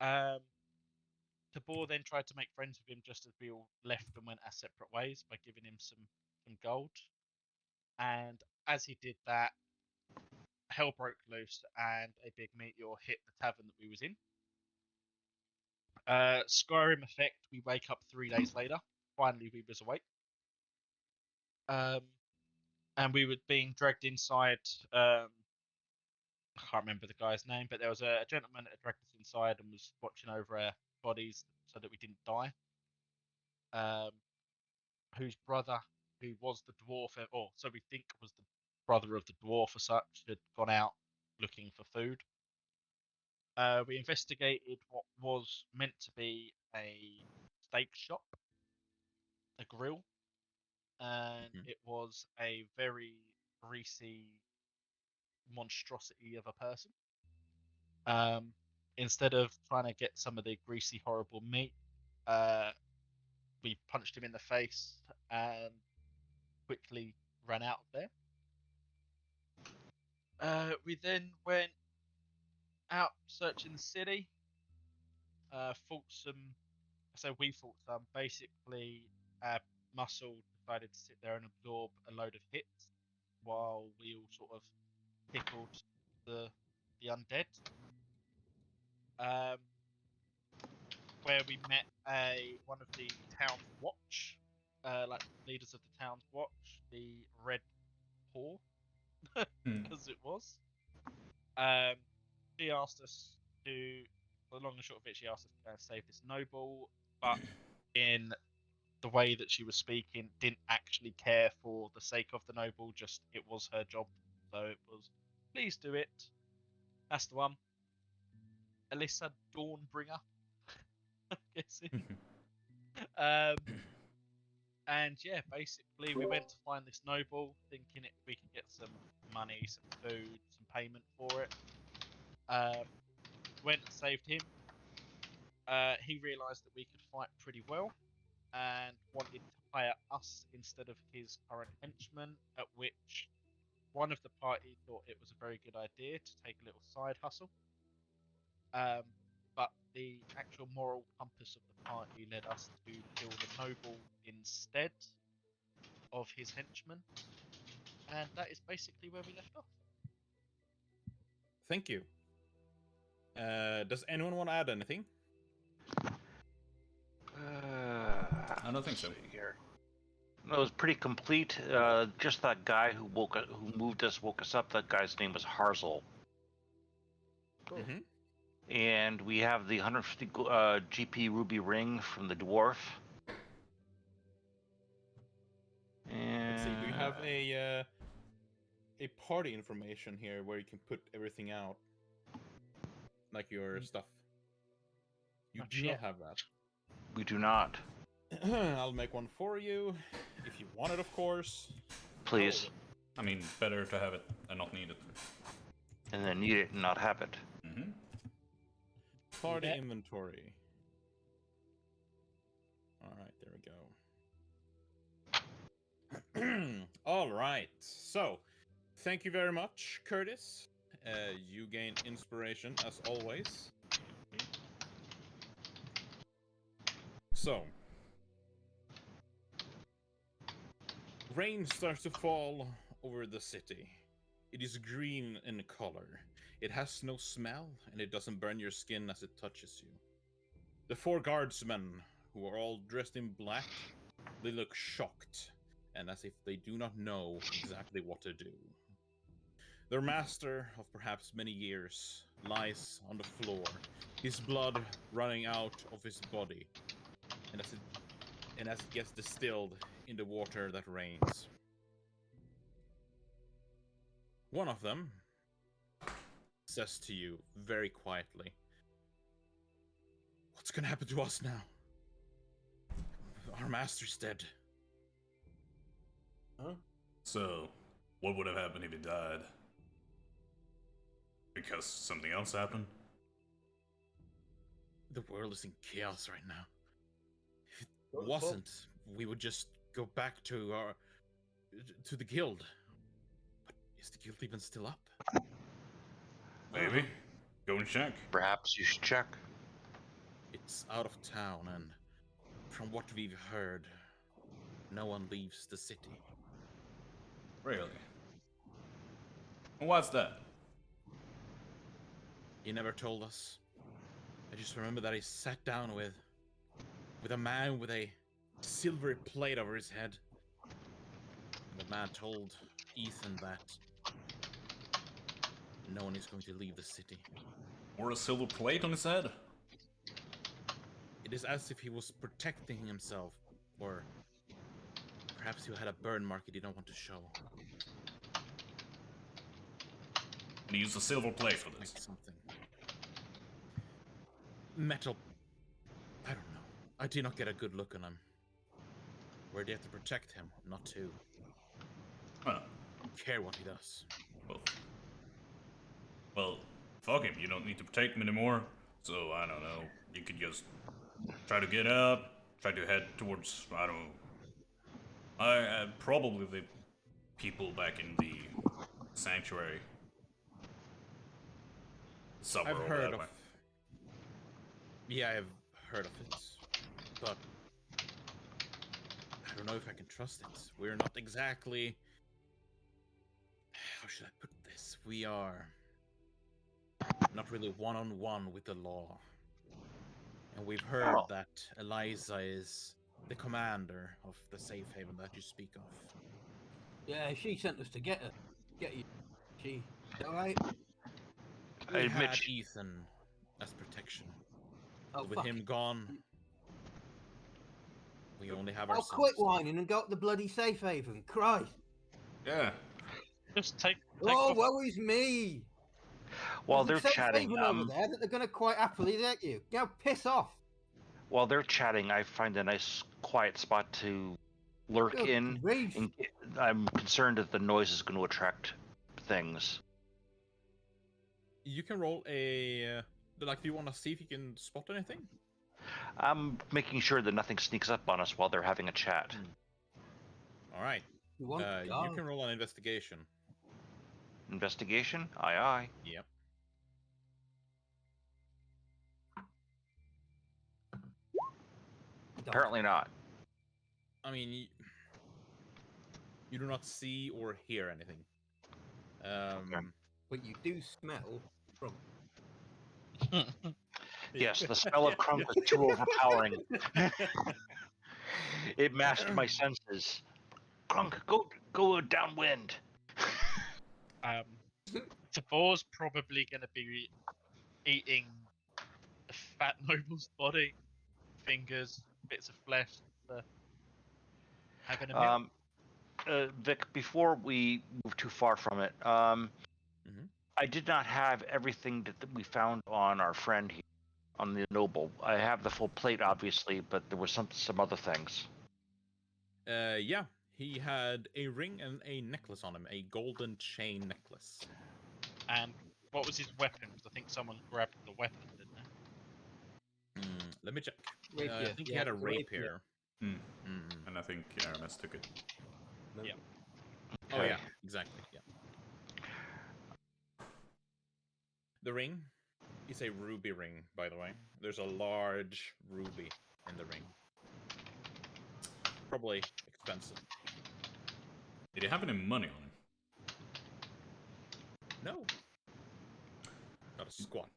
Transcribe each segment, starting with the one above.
Um, Tabor then tried to make friends with him just as we all left and went our separate ways by giving him some gold. And as he did that, hell broke loose and a big meteor hit the tavern that we was in. Skyrim effect, we wake up 3 days later. Finally, we was awake. And we were being dragged inside. I can't remember the guy's name, but there was a gentleman that had dragged us inside and was watching over our bodies so that we didn't die. Um, whose brother, who was the dwarf, or so we think was the brother of the dwarf as such, had gone out looking for food. We investigated what was meant to be a steak shop, a grill, and it was a very greasy monstrosity of a person. Um, Instead of trying to get some of the greasy, horrible meat, uh, we punched him in the face and quickly ran out of there. We then went out searching the city, fought some. So we fought some. Basically, our muscle decided to sit there and absorb a load of hits while we all sort of tickled the undead. Um, where we met one of the town's watch, like leaders of the town's watch, the Red Paw, as it was. Um, she asked us to, the long and short of it, she asked us to go and save this noble, but in the way that she was speaking, didn't actually care for the sake of the noble. Just it was her job, so it was, please do it. That's the one. Alyssa Dawnbringer, I'm guessing. um, And yeah, basically, we went to find this noble, thinking we could get some money, some food, some payment for it. Went and saved him. He realised that we could fight pretty well and wanted to hire us instead of his current henchmen. At which one of the party thought it was a very good idea to take a little side hustle. Um, but the actual moral compass of the party led us to kill the noble instead of his henchmen. And that is basically where we left off. Thank you. Does anyone want to add anything? I don't think so. Here. No, it was pretty complete. Just that guy who moved us, woke us up. That guy's name was Harzel. Cool. Mm-hmm. And we have the 150 GP ruby ring from the dwarf. And Let's see. We have a party information here where you can put everything out, like your stuff. You Not do yet. not have that. We do not. I'll make one for you, if you want it, of course. Please. I mean, better to have it and not need it. And then need it and not have it. Mm-hmm. Party inventory. Alright, there we go. Alright, so thank you very much, Curtis. You gain inspiration as always. So, rain starts to fall over the city. It is green in color. It has no smell, and it doesn't burn your skin as it touches you. The 4 guardsmen, who are all dressed in black, they look shocked, and as if they do not know exactly what to do. Their master, of perhaps many years, lies on the floor, his blood running out of his body, and as it gets distilled in the water that rains. One of them says to you very quietly, "What's gonna happen to us now? Our master's dead." Huh? So, what would have happened if he died? Because something else happened? The world is in chaos right now. If it wasn't, we would just go back to the guild. But is the guild even still up? Maybe. Go and check. Perhaps you should check. It's out of town, and from what we've heard, no one leaves the city. Really? And what's that? He never told us. I just remember that he sat down with a man with a silver plate over his head. And the man told Ethan that no one is going to leave the city. Or a silver plate on his head? It is as if he was protecting himself, or perhaps he had a burn mark he didn't want to show. And he used a silver plate for Like this. something. Metal. I don't know. I did not get a good look on him. We're there to protect him, not to Huh. care what he does. Well, fuck him. You don't need to protect him anymore. So, I don't know. You could just try to get up, try to head towards, I don't know. Probably the people back in the sanctuary. Somewhere I've over heard that of. way. Yeah, I've heard of it, but I don't know if I can trust it. We're not exactly. How should I put this? We are not really one-on-one with the law, and we've heard Oh. that Eliza is the commander of the safe haven that you speak of. Yeah, she sent us to get her. Get you. She. All right. We admit had she- Ethan as protection. Oh, With fuck him it. gone, we only have I'll ourselves. quit whining and go to the bloody safe haven. Christ. Yeah. Just take Oh, off. woe is me. While There's they're a safe chatting, haven over there that they're going to quite happily let you. Go piss off. I find a nice quiet spot to lurk Good in. grief. And I'm concerned that the noise is going to attract things. You can roll a. Like, do you want to see if you can spot anything? I'm making sure that nothing sneaks up on us while they're having a chat. All right. You want to You go? can roll an investigation. Investigation? Aye, aye. Yep. Apparently not. I mean, you do not see or hear anything. But you do smell from. Yes, the smell of crumb is too overpowering. It masked my senses. Crunk, go downwind. Tabor's probably going to be eating a fat noble's body, fingers, bits of flesh, having a meal. Vic, before we move too far from it, I did not have everything that we found on our friend here, on the noble. I have the full plate, obviously, but there was some other things. Yeah. He had a ring and a necklace on him, a golden chain necklace. And what was his weapon? Because I think someone grabbed the weapon, didn't they? Let me check. I Rapier, think he yeah, had a the rapier. rapier. And I think Aramis took it. No. Yeah. Oh Okay. yeah, exactly. Yeah. The ring is a ruby ring, by the way. There's a large ruby in the ring. Probably expensive. Did he have any money on him? No. Not a squat.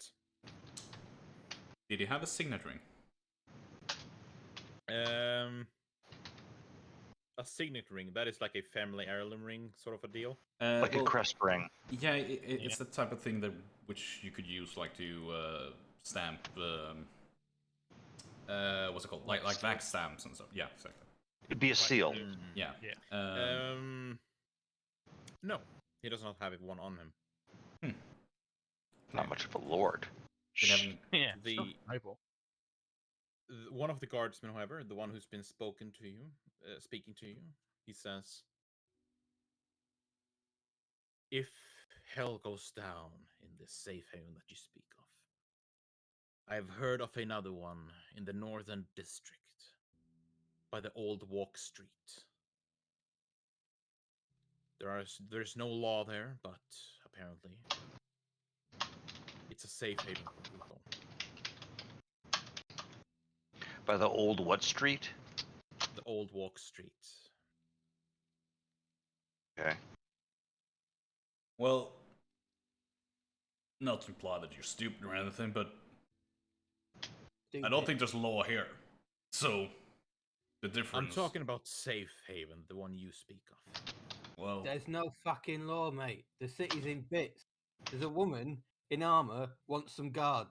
Did he have a signet ring? A signet ring. That is like a family heirloom ring, sort of a deal. Like a crest ring. Yeah, it's the type of thing that which you could use like to stamp. What's it called? Like wax stamps and stuff. Yeah, exactly. It'd be a seal. Yeah. Yeah. No, he does not have one on him. Not much of a lord. Did he have any- Yeah. The- it's not noble. One of the guardsmen, however, the one who's been speaking to you, he says, "If hell goes down in this safe haven that you speak of, I've heard of another one in the northern district, by the old walk street. There's no law there, but apparently it's a safe haven for people. By the old what street? The Old Walk Street. Okay. Well, not to imply that you're stupid or anything, but I don't think there's law here. So, the difference... I'm talking about Safe Haven, the one you speak of. Well... There's no fucking law, mate. The city's in bits. There's a woman in armor wants some guards.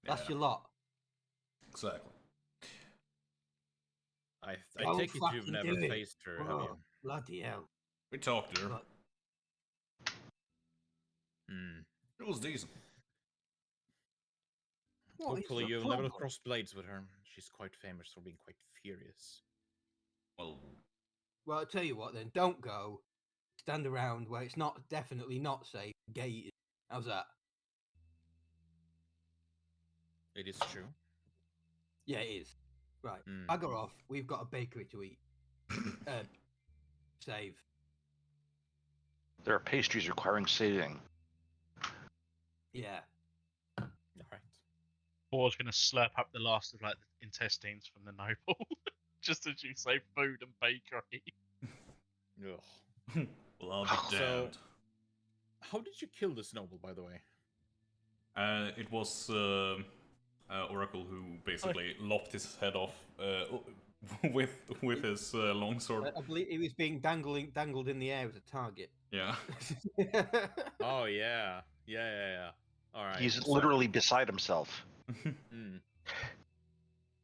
That's your lot. Exactly. I Don't take it you've fucking never do it. faced her, have you? Bloody hell. We talked to her. But It was decent. what is Hopefully the you'll never problem? cross blades with her. She's quite famous for being quite furious. Well, Well, I'll tell you what then. Don't go. Stand around where it's definitely not safe. Gated. How's that? It is true. Yeah, it is. Right. Mm. Bugger off. We've got a bakery to eat. Save. There are pastries requiring saving. Yeah. All right. Boar's gonna slurp up the last of like the intestines from the noble, just as you say, food and bakery. Ugh. well, I'll be So- damned. How did you kill this noble, by the way? It was Oracle who basically lopped his head off with his longsword. I believe he was being dangled in the air as a target. Yeah. Oh yeah, yeah. All right. He's so- literally beside himself. Mm.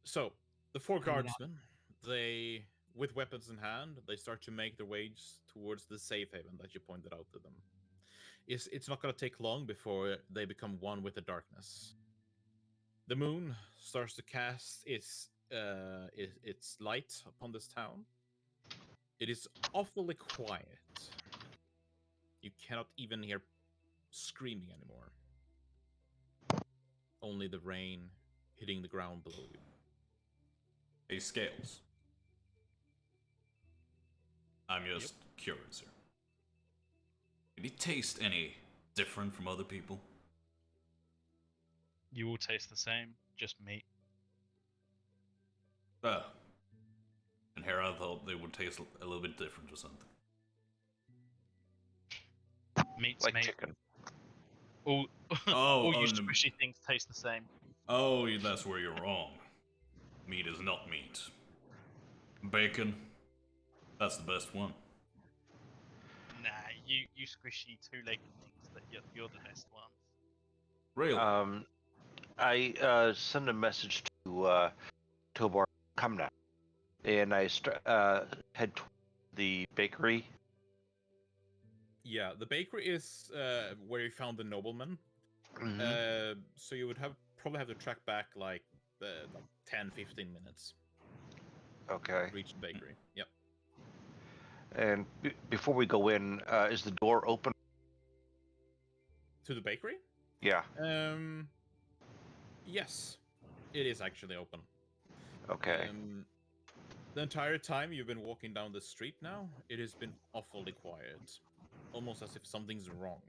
So the four Coming up. guardsmen, they, with weapons in hand, they start to make their way towards the safe haven that you pointed out to them. It's not going to take long before they become one with the darkness. The moon starts to cast its light upon this town. It is awfully quiet. You cannot even hear screaming anymore. Only the rain hitting the ground below you. Hey, Scales. I'm just curious here. Did he taste any different from other people? You all taste the same, just meat. And here I thought they would taste a little bit different or something. Meat's Like meat. chicken. All, Oh, all you oh, the- squishy things taste the same. Oh, that's where you're wrong. Meat is not meat. Bacon, that's the best one. Nah, you squishy two-legged things that you're the best ones. Really? I send a message to Tobar, come now, and I head to the bakery. Yeah, the bakery is where you found the nobleman. Mhm. So you would probably have to track back like 10-15 minutes Okay. to reach the bakery. Yep. And before we go in, is the door open? To the bakery? Yeah. Yes, it is actually open. Okay. The entire time you've been walking down the street now, it has been awfully quiet. Almost as if something's wrong.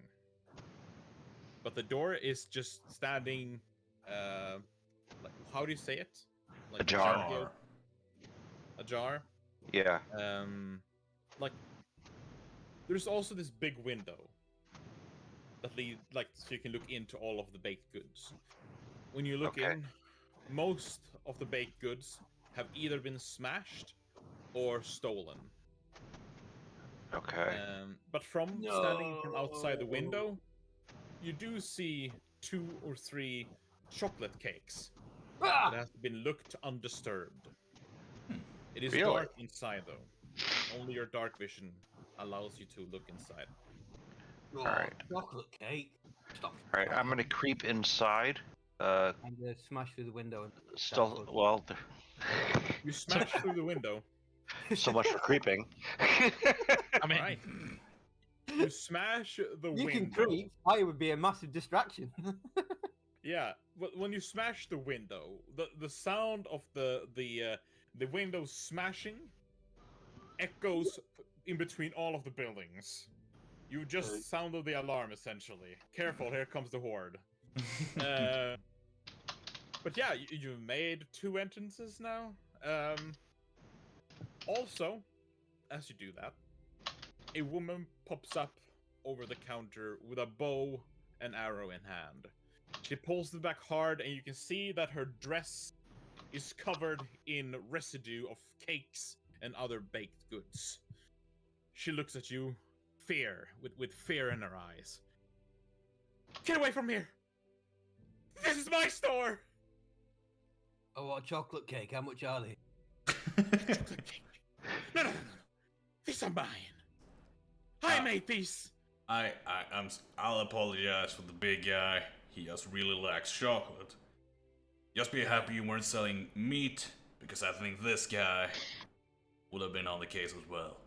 But the door is just standing, like, how do you say it? Like Ajar. Ajar. Yeah. Like, there's also this big window that leads, like, so you can look into all of the baked goods. When you look Okay. in, most of the baked goods have either been smashed or stolen. Okay. But from standing from outside the window, you do see 2 or 3 chocolate cakes that have been looked undisturbed. It is Really? dark inside, though. Only your dark vision allows you to look inside. Oh, Alright. chocolate cake. Stop. All right. I'm gonna creep inside. And smash through the window. And Still. Well. You smash through the window. So much for creeping. I mean, Right. You smash the You window. can creep. Fire would be a massive distraction. Yeah, when you smash the window, the sound of the window smashing echoes in between all of the buildings. You just sounded the alarm, essentially. Careful, here comes the horde. But But yeah, you've made 2 entrances now. Also, as you do that, a woman pops up over the counter with a bow and arrow in hand. She pulls it back hard, and you can see that her dress is covered in residue of cakes and other baked goods. She looks at you, with fear in her eyes. Get away from here! This is my store! I want a chocolate cake. How much are they? Chocolate cake. No. These are mine. I made these. I'll apologize for the big guy. He just really likes chocolate. Just be happy you weren't selling meat, because I think this guy would have been on the case as well.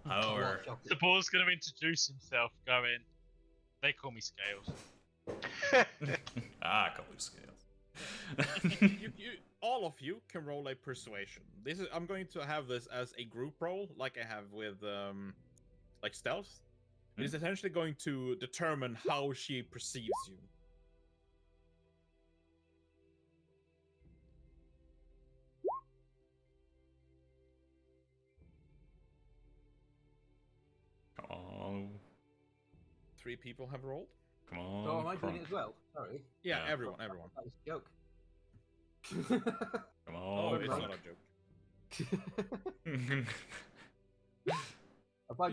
However, The boy's going to introduce himself, going, they call me Scales. I call you Scales. All of you can roll a persuasion. I'm going to have this as a group roll, like I have with like stealth. It is essentially going to determine how she perceives you. Come on. 3 people have rolled. Come on. Oh, am I doing Crunk. it as well? Sorry. Yeah, Yeah. everyone. That was a joke. Come Oh, on. it's Crunk. not a joke.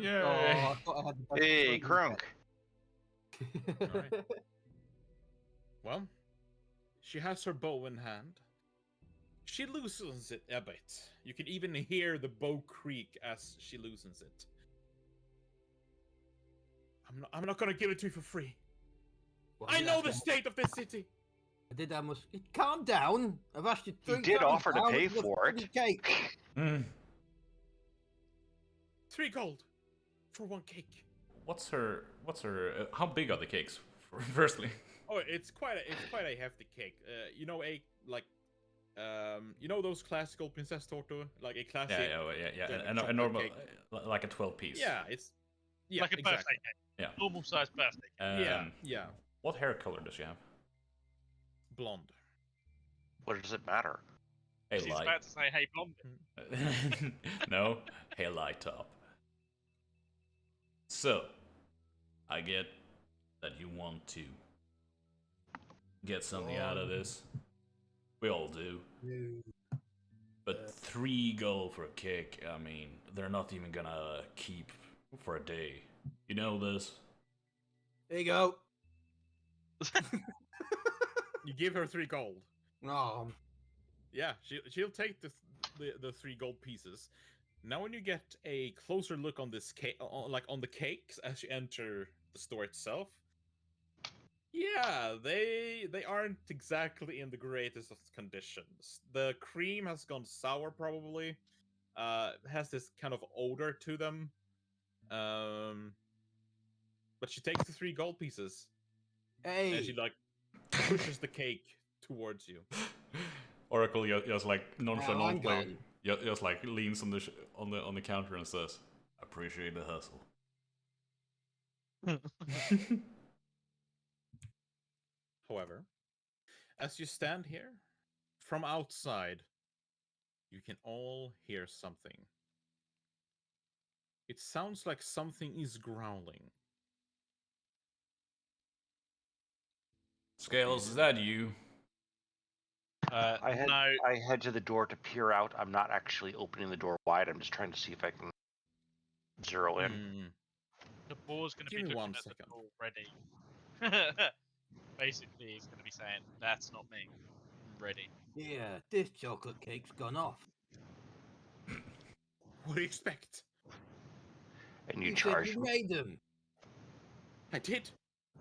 Yay. I thought I had the best Hey, appointment Crunk. Alright. Well, she has her bow in hand. She loosens it a bit. You can even hear the bow creak as she loosens it. I'm not gonna give it to you for free. Well, I did know ask the how much- state of this city. I did. I must calm down. I've asked you 3 did times offer to now, pay it's a for it. fucking Cake. 3 gold for 1 cake. What's her? How big are the cakes? Firstly. Oh, it's quite a hefty cake. You know those classical princess torta, like a classic. Yeah. like A chocolate normal, cake. like a 12 piece. Yeah, it's like a exactly. birthday cake. Yeah. Normal sized birthday cake. Yeah. What hair color does she have? Blonde. What does it matter? Hey, She's light. about to say, hey, blonde. No, hey, light top. So, I get that you want to get something out of this. We all do. But 3 gold for a cake, I mean, they're not even gonna keep for a day. You know this? There you go. You give her 3 gold. Oh, Yeah, she'll take the 3 gold pieces. Now, when you get a closer look on this cake, like on the cakes as you enter the store itself, yeah, they aren't exactly in the greatest of conditions. The cream has gone sour, probably. Has this kind of odor to them. But she takes the 3 gold pieces hey. and she like pushes the cake towards you. Oracle just like nonchalantly, gone. just like leans on the counter and says, "Appreciate the hustle." However, as you stand here, from outside, you can all hear something. It sounds like something is growling. Scales, is that you? I No, head to the door to peer out. I'm not actually opening the door wide. I'm just trying to see if I can zero in. the boar's going to Give be me looking 1 at second. the door ready. Basically, he's going to be saying, that's not me. I'm ready. Yeah, this chocolate cake's gone off. What do you expect? And you said charge you me. made them. I did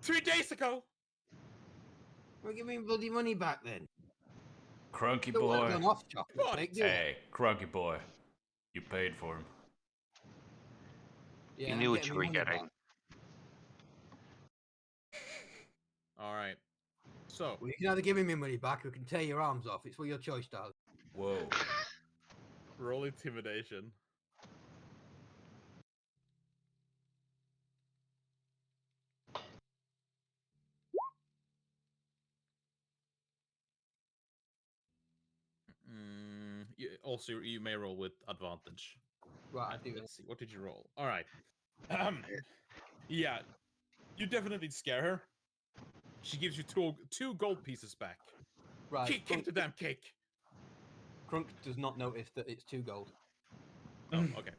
3 days ago. Well, give me bloody money back then. Crunky Don't want boy. gone off chocolate What? cake, do you? Hey, Crunky boy. You paid for him. Yeah, You I'm knew what getting you me were money getting. back. All right. So, Well, you can either give me my money back or you can tear your arms off. It's for your choice, darling. Whoa. roll intimidation. you may roll with advantage. Right, I do. Let's see. What did you roll? All right. Yeah, you definitely scare her. She gives you two gold pieces back. Right, Kick the damn cake. Crunk does not notice that it's 2 gold. Oh, okay.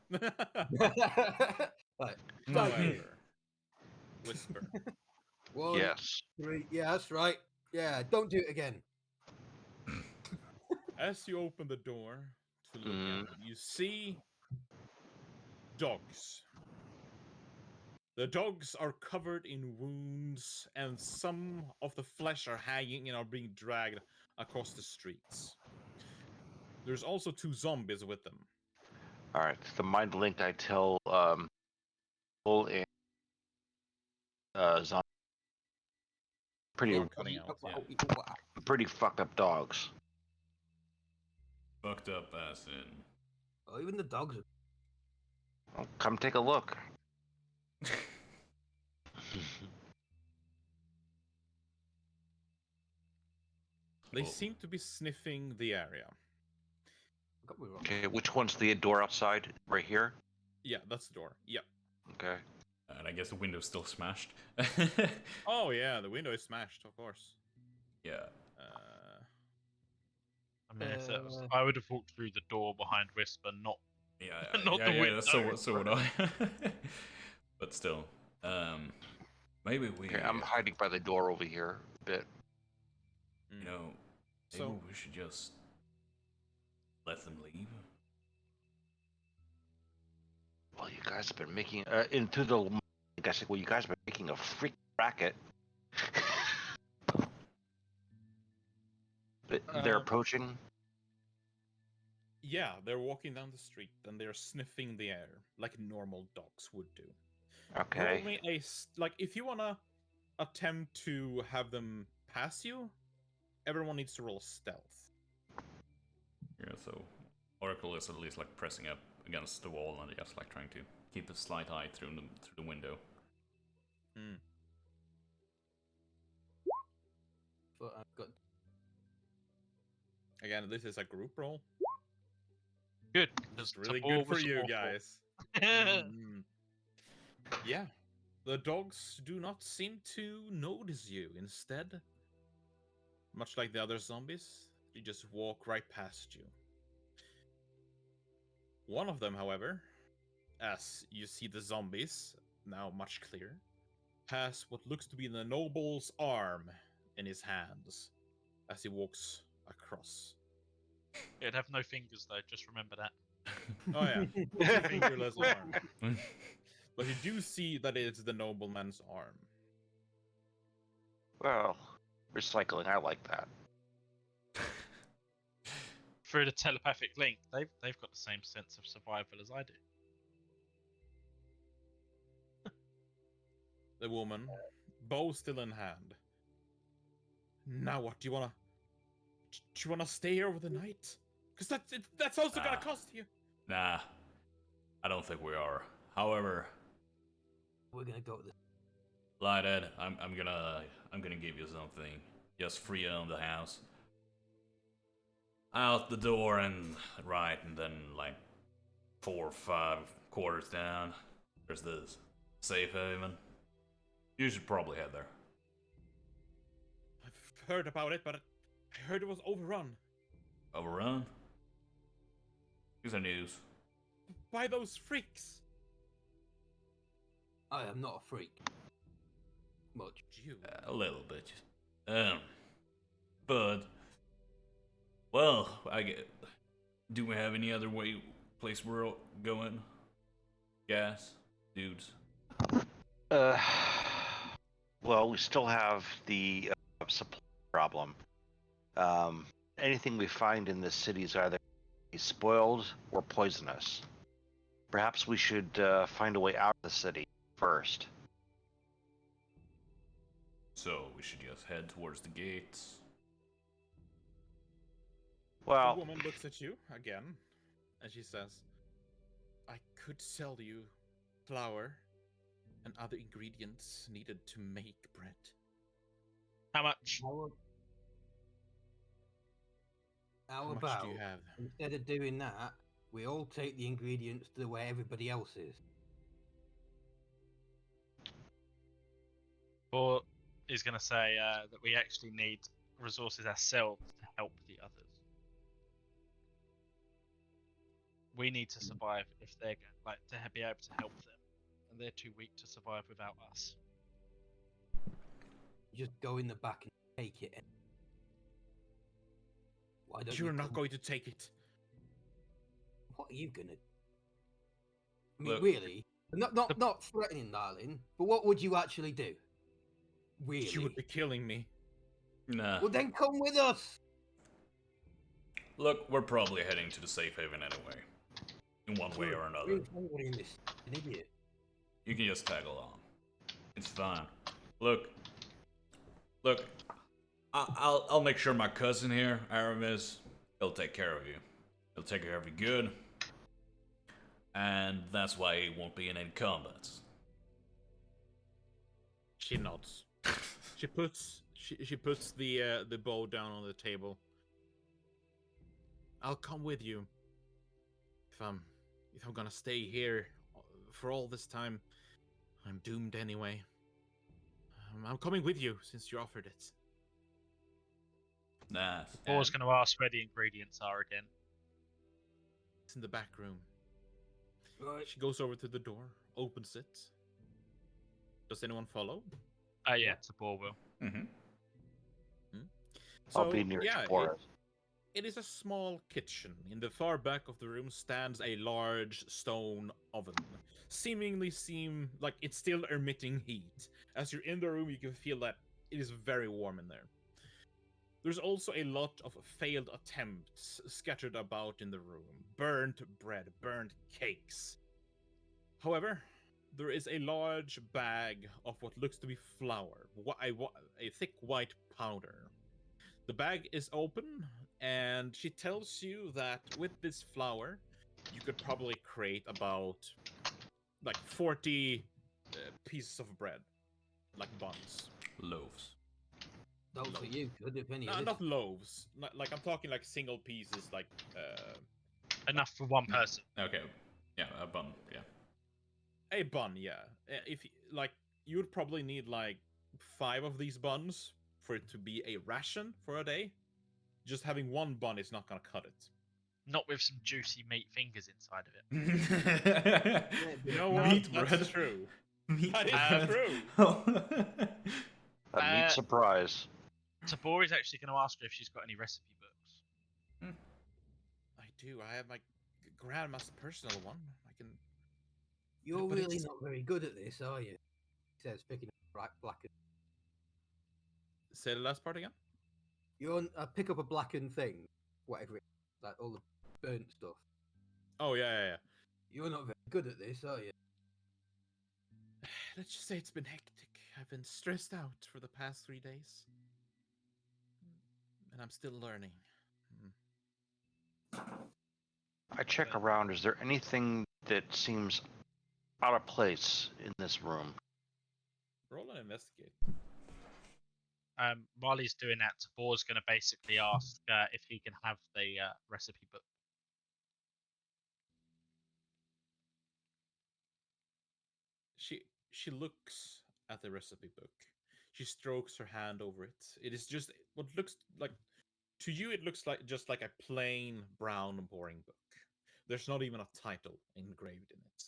Right. However, whisper. 1, Yes. 3. Yeah, that's right. Yeah, don't do it again. As you open the door to look at it, you see dogs. The dogs are covered in wounds, and some of the flesh are hanging and are being dragged across the streets. There's also 2 zombies with them. All right. The mind linked. I tell Bull and zombie They're coming out. Yeah. pretty fucked up dogs. Fucked up as in. Oh, even the dogs are. Well, come take a look. They Cool. seem to be sniffing the area. Got me wrong. Okay, which one's the door outside? Right here? Yeah, that's the door. Yep. Okay. And I guess the window's still smashed. Oh yeah, the window is smashed, of course. Yeah. I mean, if that was, I would have walked through the door behind Whisper, not Yeah, Not the window. So would I. But still, maybe we. Okay, I'm hiding by the door over here a bit. You know, maybe So- we should just let them leave. Well, you guys have been making into the. I guess well, you guys have been making a freak racket. They're approaching. Yeah, they're walking down the street and they're sniffing the air like normal dogs would do. Okay. Roll me like if you wanna attempt to have them pass you, everyone needs to roll stealth. Yeah, so Oracle is at least like pressing up against the wall and just like trying to keep a slight eye through the window. But I've got. Again, this is a group roll. good. It's 'cause really Tabor good for was you awful. guys. Yeah, the dogs do not seem to notice you. Instead, much like the other zombies, they just walk right past you. One of them, however, as you see the zombies, now much clearer, has what looks to be the noble's arm in his hands as he walks across. It'd have no fingers though. Just remember that. Oh yeah, fingerless arm. But you do see that it's the nobleman's arm. Well, recycling. I like that. Through the telepathic link, they've got the same sense of survival as I do. The woman, bow still in hand. Now what? Do you wanna stay here over the night? Because that's also gonna cost you. Nah, I don't think we are. However, We're gonna go to the. Lighthead, I'm gonna give you something. Just free on the house. Out the door and right, and then like 4 or 5 quarters down, there's this safe haven. You should probably head there. I've heard about it, but I heard it was overrun Overrun? Here's the news. by those freaks. I am not a freak. Much. You. A little bit. But well, do we have any other place we're going? Gas, dudes. Well, we still have the supply problem. Anything we find in this city is either spoiled or poisonous. Perhaps we should find a way out of the city first. So we should just head towards the gates. Well, The woman looks at you again, and she says, "I could sell you flour and other ingredients needed to make bread." How much? How How much about do you have? instead of doing that, we all take the ingredients to where everybody else is? Or is going to say that we actually need resources ourselves to help the others. We need to survive if they're to be able to help them, and they're too weak to survive without us. Just go in the back and take it. Why don't You're you not come- going to take it. What are you gonna? I mean, Look, really? Not threatening, darling. But what would you actually do? Really? You would be killing me. Nah. Well, then come with us. Look, we're probably heading to the safe haven anyway. In one way or another. Anybody in this? An idiot. You can just tag along. It's fine. Look, I'll make sure my cousin here, Aramis, he'll take care of you. He'll take care of you good. And that's why he won't be in any combats. She nods. She puts the bow down on the table. I'll come with you. If I'm gonna stay here for all this time, I'm doomed anyway. I'm coming with you since you offered it. Nice. Paul's going to ask where the ingredients are again. It's in the back room. Right. She goes over to the door, opens it. Does anyone follow? Yeah, Tabor will. Mm-hmm. I'll be near Taurus. It is a small kitchen. In the far back of the room stands a large stone oven. Seemingly seem like it's still emitting heat. As you're in the room, you can feel that it is very warm in there. There's also a lot of failed attempts scattered about in the room. Burnt bread, burnt cakes. However, there is a large bag of what looks to be flour, a thick white powder. The bag is open, and she tells you that with this flour, you could probably create about like 40 pieces of bread, like buns. Loaves. Not for you, could if any of this. Not loaves. Like I'm talking like single pieces, like Enough for one person. Okay. Yeah, a bun. Yeah. a bun. Yeah, if like you would probably need like 5 of these buns for it to be a ration for a day. Just having one bun is not gonna cut it. Not with some juicy meat fingers inside of it. You know what? Meat That's bread. true. Meat That is bread. true. A meat surprise. Tabor is actually going to ask her if she's got any recipe books. I do. I have my grandma's personal one. I can. You're But really it's- not very good at this, are you? He says, picking up blackened. Say the last part again. Pick up a blackened thing, whatever it is, like all the burnt stuff. Oh yeah. You're not very good at this, are you? Let's just say it's been hectic. I've been stressed out for the past 3 days, and I'm still learning. I check around. Is there anything that seems out of place in this room? Roll and investigate. While he's doing that, Tabor's going to basically ask if he can have the recipe book. She looks at the recipe book. She strokes her hand over it. It is just what looks like to you. It looks like just like a plain brown, boring book. There's not even a title engraved in it.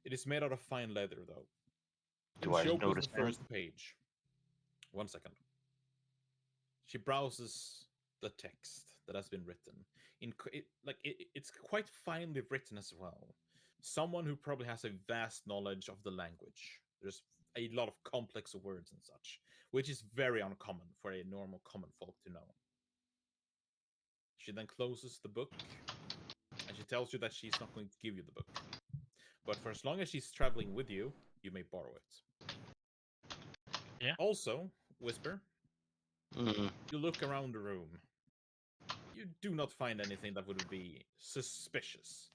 It is made out of fine leather, though. Do And she I opens notice the first page. 1 second. She browses the text that has been written. It's quite finely written as well. Someone who probably has a vast knowledge of the language. There's a lot of complex words and such, which is very uncommon for a normal common folk to know. She then closes the book, and she tells you that she's not going to give you the book. But for as long as she's traveling with you, you may borrow it. Yeah. Also, Whisper, Mm. you look around the room. You do not find anything that would be suspicious.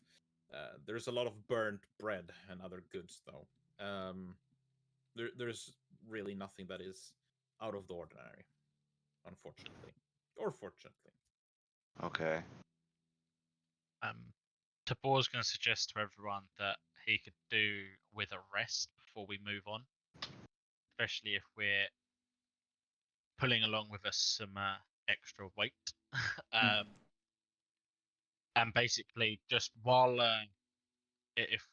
There's a lot of burnt bread and other goods, though. There's really nothing that is out of the ordinary, unfortunately. Or fortunately. Okay. Tabor's going to suggest to everyone that he could do with a rest before we move on, especially if we're pulling along with us some extra weight. And basically, just while if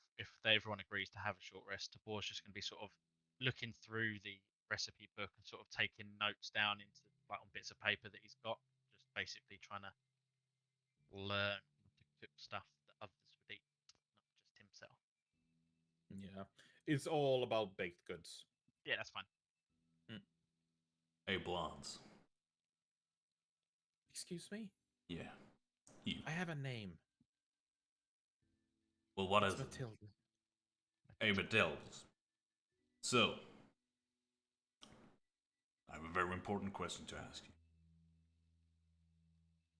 everyone agrees to have a short rest, Tabor's just going to be sort of looking through the recipe book and sort of taking notes down into like on bits of paper that he's got, just basically trying to learn to cook stuff that others would eat, not just himself. Yeah, it's all about baked goods. Yeah, that's fine. Hey, blondes. Excuse me? Yeah. You. I have a name. Well, what It's is it? Matilda. Hey, Matildas. So, I have a very important question to ask you.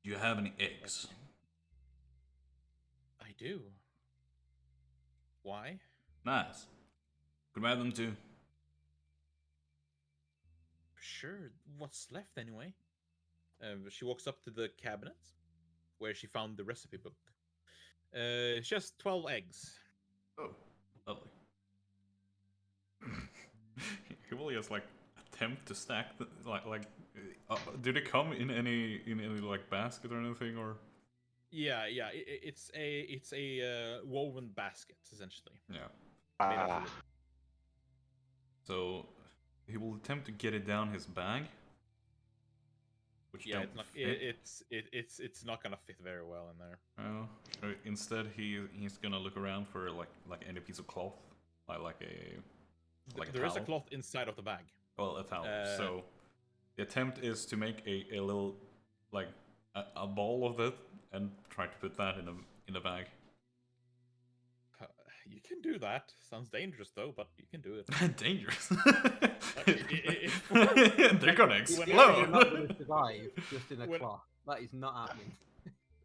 Do you have any eggs? I do. Why? Nice. Could I have them too? Sure. What's left anyway? She walks up to the cabinet where she found the recipe book. Just 12 eggs. Oh, lovely. He will just like attempt to stack the do they come in any like basket or anything or? Yeah. It's a woven basket essentially. Yeah. Made out of wood. So he will attempt to get it down his bag. Which Yeah, don't fit. it's not gonna fit very well in there. Oh, so instead he's gonna look around for like any piece of cloth, like a There is a towel. cloth inside of the bag. Well, a towel. So the attempt is to make a little like a ball of it and try to put that in a bag. You can do that. Sounds dangerous though, but you can do it. Dangerous. They're They're gonna You're not explode. going to survive just in a cloth. That is not happening.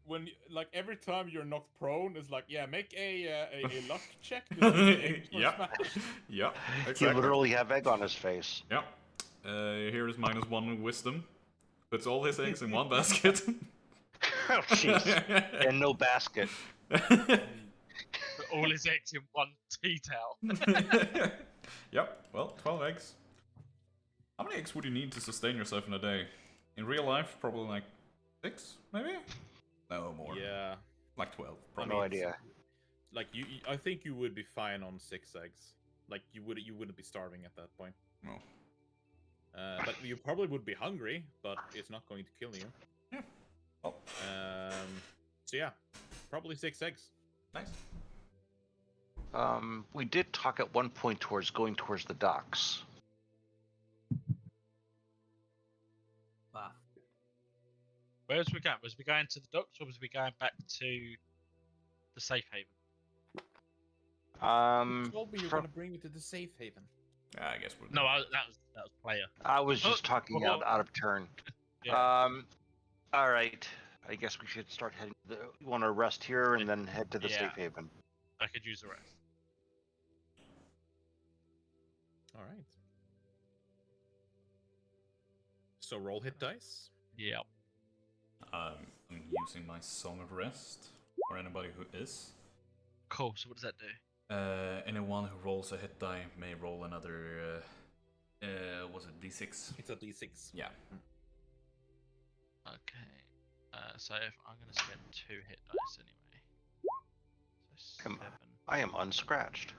When like every time you're knocked prone, it's like make a luck check. To see if the eggs are Yep. smashed. Yep. He Exactly. literally have egg on his face. Yep. Here is -1 wisdom. Puts all his eggs in one basket. Oh, jeez. And no basket. Put all his eggs in one tea towel. Yep. Well, 12 eggs. How many eggs would you need to sustain yourself in a day? In real life, probably like 6, maybe? No, more. Yeah. Like 12, probably. No idea. Like I think you would be fine on 6 eggs. Like you wouldn't be starving at that point. No. But you probably would be hungry, but it's not going to kill you. Yeah. Oh. So yeah, probably 6 eggs. Nice. We did talk at one point towards going towards the docks. Bath. Where was we going? Was we going to the docks or was we going back to the safe haven? You told me you were going to bring me to the safe haven. I guess we're. No, that was player. I was just talking out of turn. Yeah. All right. I guess we should start heading. We want to rest here and then head to the safe haven. I could use the rest. All right. So roll hit dice. Yeah. I'm using my Song of Rest for anybody who is. Cool. So what does that do? Anyone who rolls a hit die may roll another. Was it D6? It's a D6. Yeah. Okay. So if I'm going to spend 2 hit dice anyway. So 7. I am unscratched.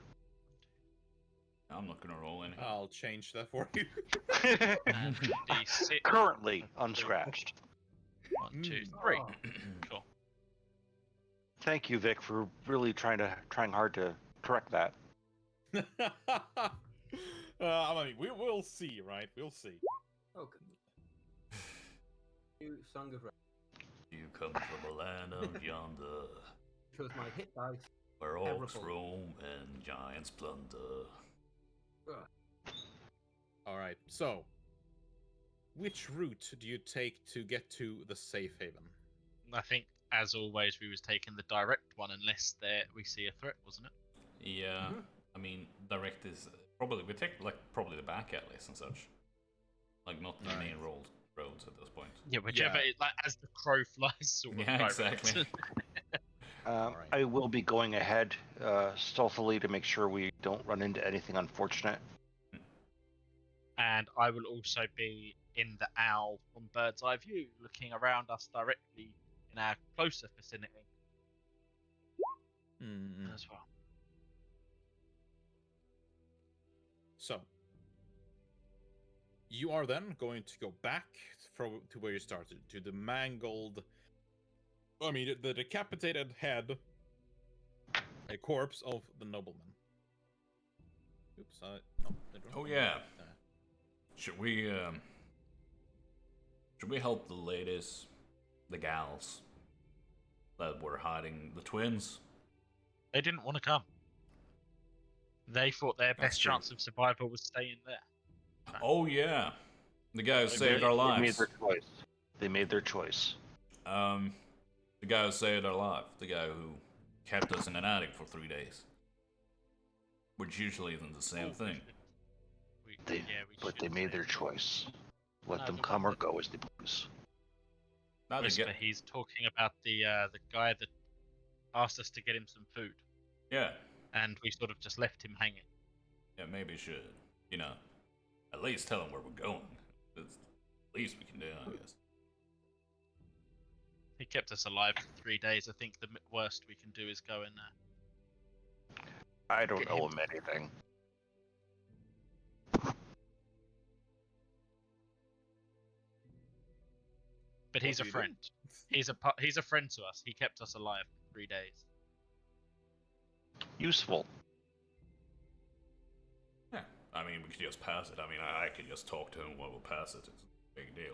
I'm not gonna roll any. I'll change that for you. And D6. Currently unscratched. 1, 2, 3. Cool. Thank you, Vic, for really trying hard to correct that. I mean, we'll see, right? We'll see. Okay. New Song of Rest. You come from the land of yonder, Chose my hit dice. where orcs Terrible. roam and giants plunder. All right. So, which route do you take to get to the safe haven? I think, as always, we was taking the direct one unless we see a threat, wasn't it? Yeah, I mean, direct is probably we take like probably the back alleys and such, like not the main road. roads at this point. Yeah, whichever, like as the crow flies, sort of. Yeah, exactly. Alright. I will be going ahead stealthily to make sure we don't run into anything unfortunate. And I will also be in the owl from bird's eye view, looking around us directly in our closer vicinity as well. So, you are then going to go back to where you started, to the mangled, the decapitated head, a corpse of the nobleman. Oops, Oh yeah. Should we help the ladies, the gals that were hiding the twins? They didn't want to come. They thought their That's best true. chance of survival was staying there. Oh yeah, the guy who saved our lives. They made their choice. They made their choice. The guy who saved our life. The guy who kept us in an attic for 3 days. Which usually isn't the same thing. But they made their choice. Let No, them the come one or go as they please. Now they Whisper, get. he's talking about the guy that asked us to get him some food, Yeah, and we sort of just left him hanging. yeah, maybe should. At least tell him where we're going. It's the least we can do, I guess. He kept us alive for 3 days. I think the worst we can do is go in there. I don't Get owe him. him anything. But he's a do you do? friend. He's a friend to us. He kept us alive for 3 days. Useful. Yeah, I mean, we could just pass it. I mean, I could just talk to him while we'll pass it. It's a big deal,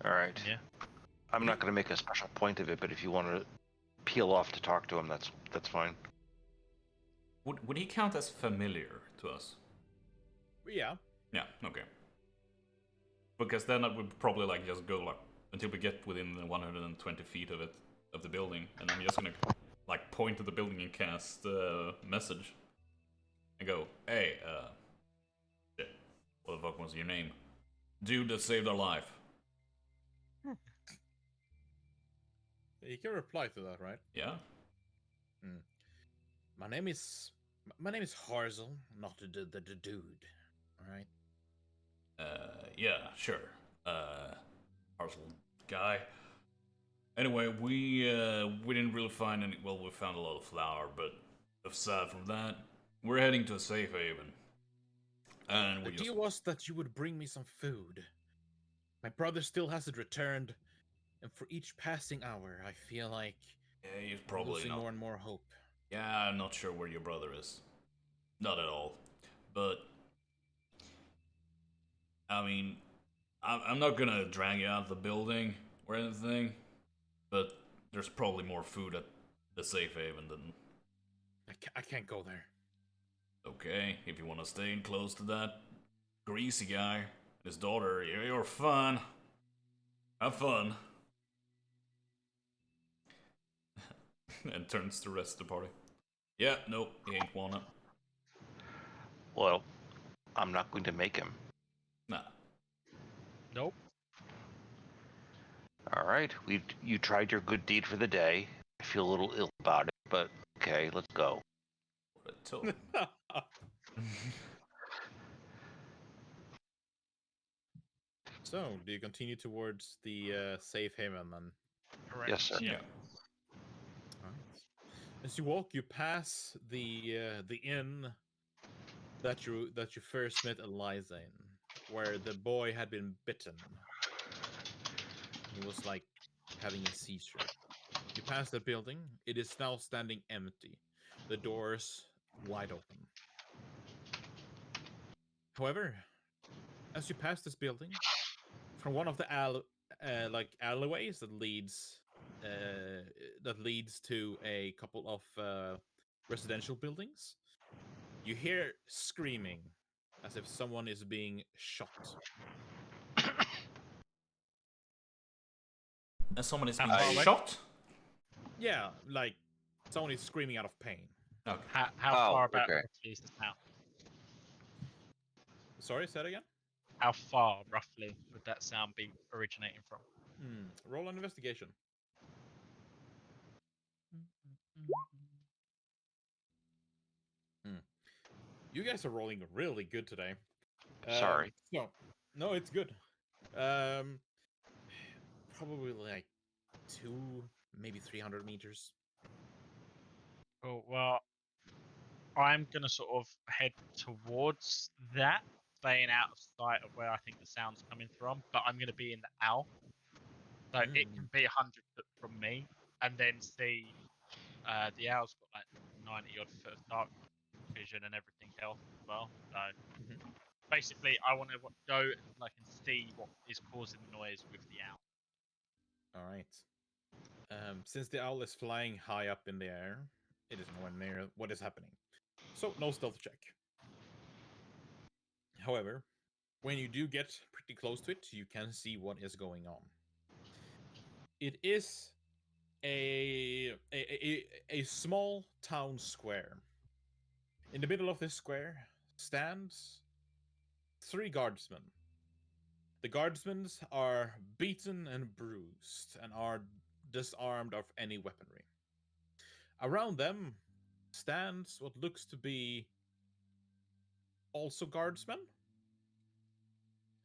All right. Yeah. I'm not going to make a special point of it, but if you want to peel off to talk to him, that's fine. Would he count as familiar to us? Yeah. Yeah, okay. Because then I would probably just go until we get within the 120 feet of the building, and I'm just gonna point to the building and cast message and go, hey, shit, what the fuck was your name? Dude that saved our life. You can reply to that, right? Yeah. My name is Harzel, not the dude. All right. Yeah, sure. Arsenal guy. Anyway, we didn't really find any. Well, we found a lot of flour, but aside from that, we're heading to a safe haven. And The deal was that you would bring me some food. My brother still hasn't returned, and for each passing hour, I feel like he's I'm probably losing not. more and more hope. Yeah, I'm not sure where your brother is. Not at all. But I mean, I'm not gonna drag you out of the building or anything, but there's probably more food at the safe haven than. I can't go there. Okay, if you want to stay in close to that greasy guy, his daughter, you're fun. Have fun. And turns to the rest of the party. Yeah, nope, he ain't wanna. Well, I'm not going to make him. Nah. Nope. All right, you tried your good deed for the day. I feel a little ill about it, but okay, let's go. What a toad. So, do you continue towards the safe haven then? Correct. Yes, sir. Yeah. All right. As you walk, you pass the inn that you first met Eliza in, where the boy had been bitten. He was having a seizure. You pass the building. It is now standing empty. The doors wide open. However, as you pass this building, from one of the alleyways that leads to a couple of residential buildings, you hear screaming as if someone is being shot. And someone is being How far away? shot? Yeah, someone is screaming out of pain. Okay. How far about okay. is this now? Sorry, say it again? how far roughly would that sound be originating from? Roll an investigation. You guys are rolling really good today. Sorry. No, it's good. Probably like 2, maybe 300 meters. Oh, well, I'm going to sort of head towards that, staying out of sight of where I think the sound's coming from, but I'm going to be in the owl. So it can be 100 foot from me, and then see the owl's got like 90 odd foot of dark vision and everything else as well. So basically, I want to go like and see what is causing the noise with the owl. All right. Since the owl is flying high up in the air, it is nowhere near what is happening. So, no stealth check. However, when you do get pretty close to it, you can see what is going on. It is a small town square. In the middle of this square stands 3 guardsmen. The guardsmen are beaten and bruised and are disarmed of any weaponry. Around them stands what looks to be also guardsmen.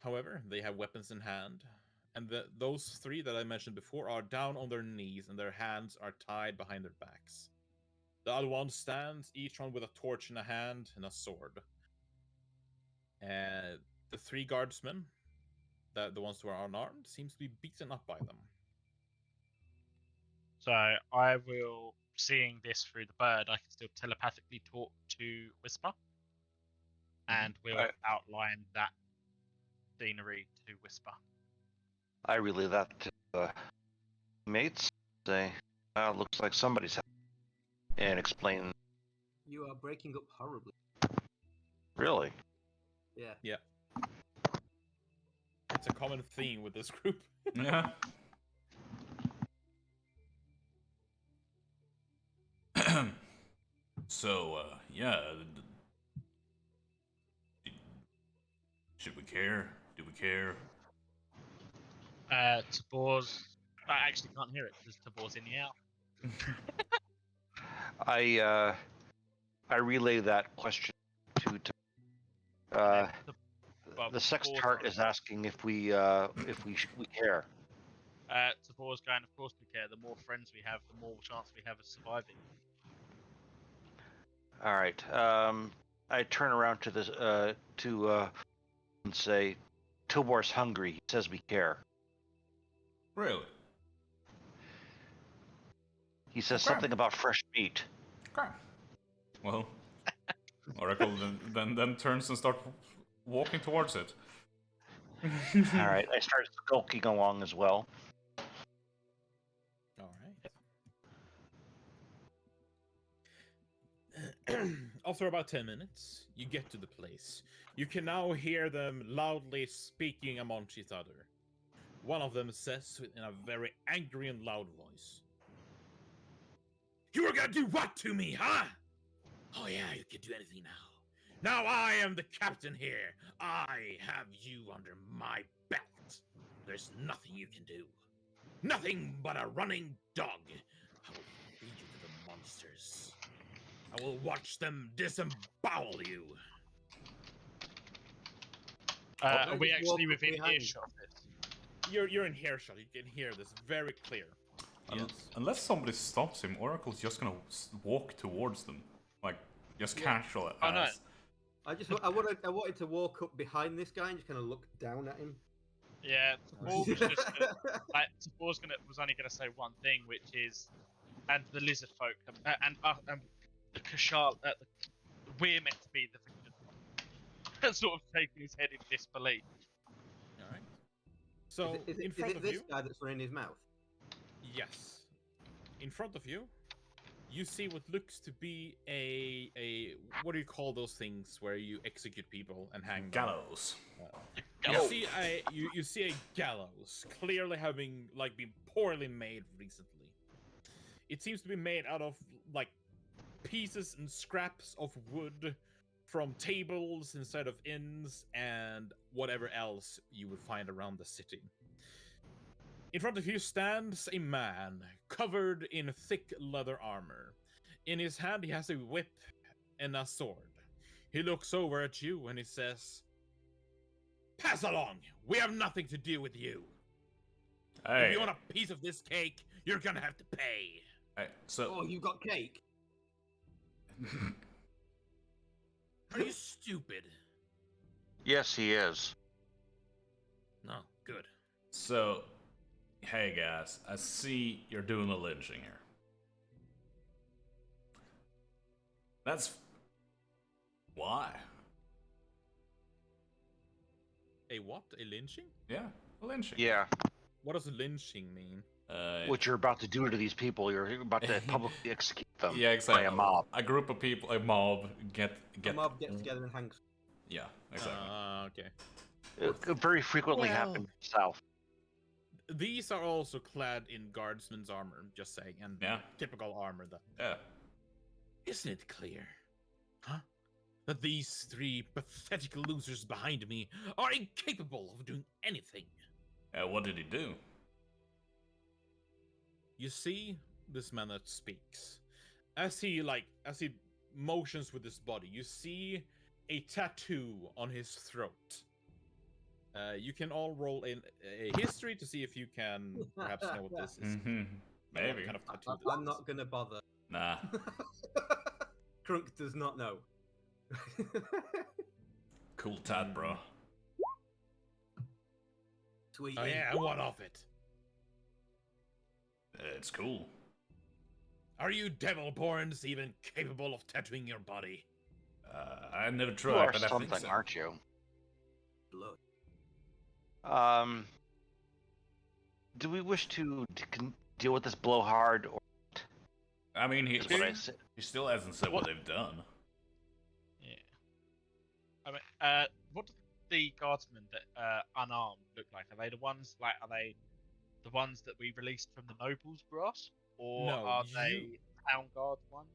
However, they have weapons in hand, and those 3 that I mentioned before are down on their knees and their hands are tied behind their backs. The other one stands, each one with a torch in a hand and a sword. The 3 guardsmen, the ones who are unarmed, seems to be beaten up by them. So I will, seeing this through the bird, I can still telepathically talk to Whisper, and we'll outline that scenery to Whisper. I relay that to mates. Say, looks like somebody's and explain. You are breaking up horribly. Really? Yeah. Yeah. It's a common theme with this group. Yeah. So, yeah. Should we care? Do we care? Tabor's. I actually can't hear it because Tabor's in the owl. I relay that question to the sextart is asking if we care. Tabor's going, of course we care. The more friends we have, the more chance we have of surviving. All right. I turn around to this and say, Tilbor's hungry. He says we care. Really? He says something about fresh meat. Okay. Well, Oracle then turns and starts walking towards it. All right. I start skulking along as well. All right. After about 10 minutes, you get to the place. You can now hear them loudly speaking amongst each other. One of them says in a very angry and loud voice, "You were gonna do what to me, huh? Oh yeah, you can do anything now. Now I am the captain here. I have you under my belt. There's nothing you can do. Nothing but a running dog. I will feed you to the monsters. I will watch them disembowel you." Are we actually within earshot of this? You're in earshot. You can hear this very clear. Yes. Unless somebody stops him, Oracle's just gonna walk towards them, like just casual. Oh no! I wanted to walk up behind this guy and just kind of look down at him. Yeah, Tabor's was only gonna say one thing, which is, and the lizard folk and the Kashal, we're meant to be the victim. Sort of shaking his head in disbelief. All right. So is in front of this you, guy that's running his mouth? yes, in front of you, you see what looks to be a what do you call those things where you execute people and hang them? Gallows. You see a gallows, clearly having been poorly made recently. It seems to be made out of pieces and scraps of wood from tables inside of inns and whatever else you would find around the city. In front of you stands a man covered in thick leather armor. In his hand, he has a whip and a sword. He looks over at you and he says, "Pass along! We have nothing to do with you. Hey, If you want a piece of this cake, you're gonna have to pay." so Oh, you got cake? Are you stupid? Yes, he is. No, good. So, hey guys, I see you're doing the lynching here. That's why. A what? A lynching? Yeah, lynching. Yeah. What does lynching mean? What you're about to do to these people, you're about to publicly execute them Yeah, exactly. by a mob. A group of people, a mob, get. A mob gets together and hangs. Yeah, exactly. Okay. It very frequently Well- happens in the South. These are also clad in guardsman's armor, just saying, and Yeah. typical armor. Yeah. Isn't it clear, huh? That these three pathetic losers behind me are incapable of doing anything. What did he do? You see this man that speaks. As he motions with his body, you see a tattoo on his throat. You can all roll in a history to see if you can perhaps know what this is. Mm-hmm. What Maybe. kind of tattoo this I'm is. not gonna bother. Nah. Crunk does not know. Cool tat, bro. Sweet. Oh yeah, what of it? It's cool. Are you devil-borns even capable of tattooing your body? I never You tried, are but I something, think so. aren't you? Blood. Do we wish to deal with this blowhard, or I mean, is what I said? he still hasn't said what they've done. Yeah. I mean, what do the guardsmen that unarmed look like? Are they the ones the ones that we released from the nobles brass, or No, are they town guard ones?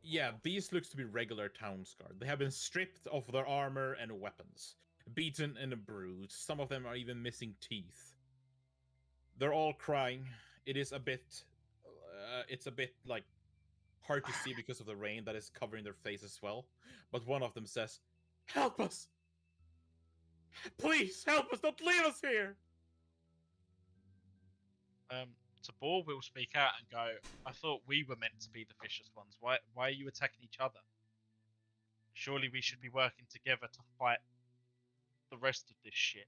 Yeah, these looks to be regular townsguard. They have been stripped of their armor and weapons, beaten and bruised. Some of them are even missing teeth. They're all crying. It is a bit, it's a bit like hard to see because of the rain that is covering their face as well. But one of them says, "Help us! Please help us! Don't leave us here!" So Boar will speak out and go, "I thought we were meant to be the vicious ones. Why are you attacking each other? Surely we should be working together to fight the rest of this shit."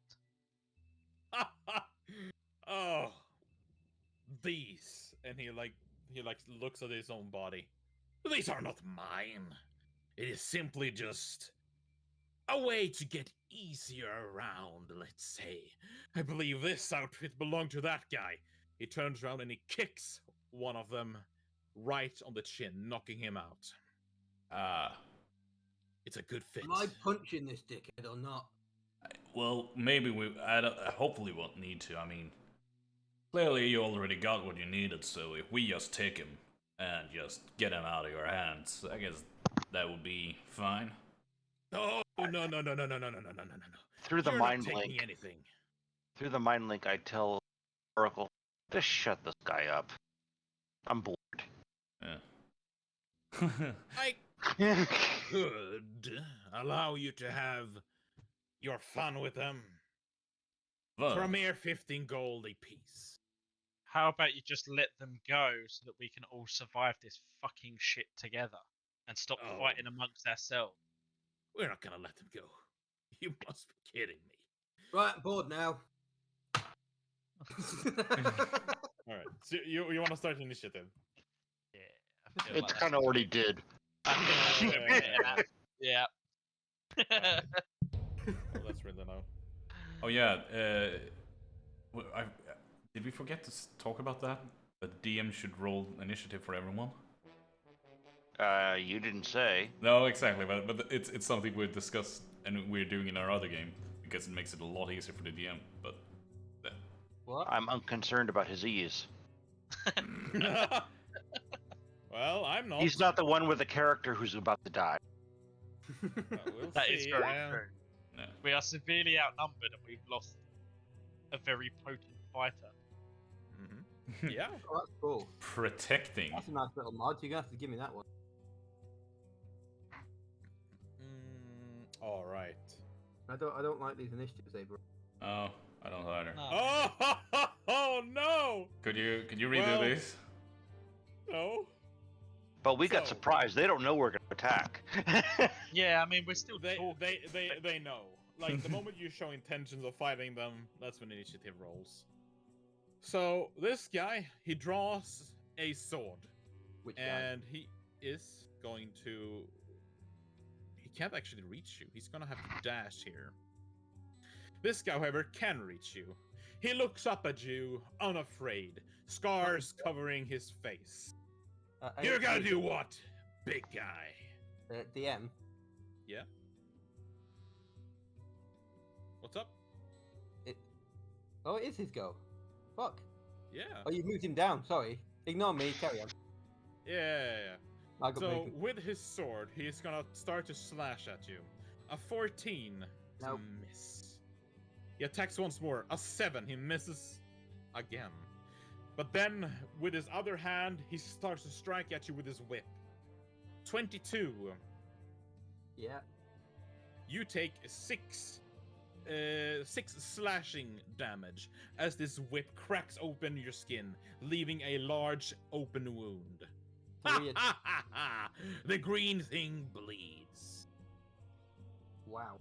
Oh, these, and he looks at his own body. These are not mine. It is simply just a way to get easier around, let's say. I believe this outfit belonged to that guy. He turns around and he kicks one of them right on the chin, knocking him out. It's a good fit. Am I punching this dickhead or not? Well, maybe I hopefully won't need to. I mean, clearly you already got what you needed, so if we just take him and just get him out of your hands, I guess that would be fine. No. Through the You're mind not taking link. anything. Through the mind link, I tell Oracle, just shut this guy up. I'm bored. Yeah. I could allow you to have your fun with them for a mere 15 gold a piece. How about you just let them go so that we can all survive this fucking shit together and stop Oh. fighting amongst ourselves? We're not gonna let them go. You must be kidding me. Right, bored now. All right, so you want to start initiative? Yeah, I feel It's like kind of already did. Yeah. Well, that's really low. Oh yeah. Did we forget to talk about that? That DM should roll initiative for everyone. You didn't say. No, exactly, but it's something we've discussed and we're doing in our other game because it makes it a lot easier for the DM. But What? I'm unconcerned about his ease. Well, I'm not. He's not the one with the character who's about to die. We'll That see. is very yeah. true. Yeah. We are severely outnumbered, and we've lost a very potent fighter. Yeah. Oh, that's cool. Protecting. That's a nice little mod. You're gonna have to give me that one. All right. I don't like these initiatives, Abra. Oh, I don't either. No. Oh no! Could you redo Well- this? No. But we got So- surprised. They don't know we're gonna attack. Yeah, I mean we're still They talking. they know. Like the moment you show intentions of fighting them, that's when initiative rolls. So this guy, he draws a sword, Which guy? and he is going to. He can't actually reach you. He's gonna have to dash here. This guy, however, can reach you. He looks up at you, unafraid, scars covering his face. You're gonna do what, big guy? DM. Yeah. What's up? Oh, it is his go. Fuck. Yeah. Oh, you moved him down. Sorry. Ignore me. Carry on. Yeah. I got So moved. with his sword, he's gonna start to slash at you. A 14 is a Nope. miss. He attacks once more. A 7, he misses again. But then, with his other hand, he starts to strike at you with his whip. 22. Yeah. You take 6 slashing damage as this whip cracks open your skin, leaving a large open wound. 3 The green thing bleeds. Wow.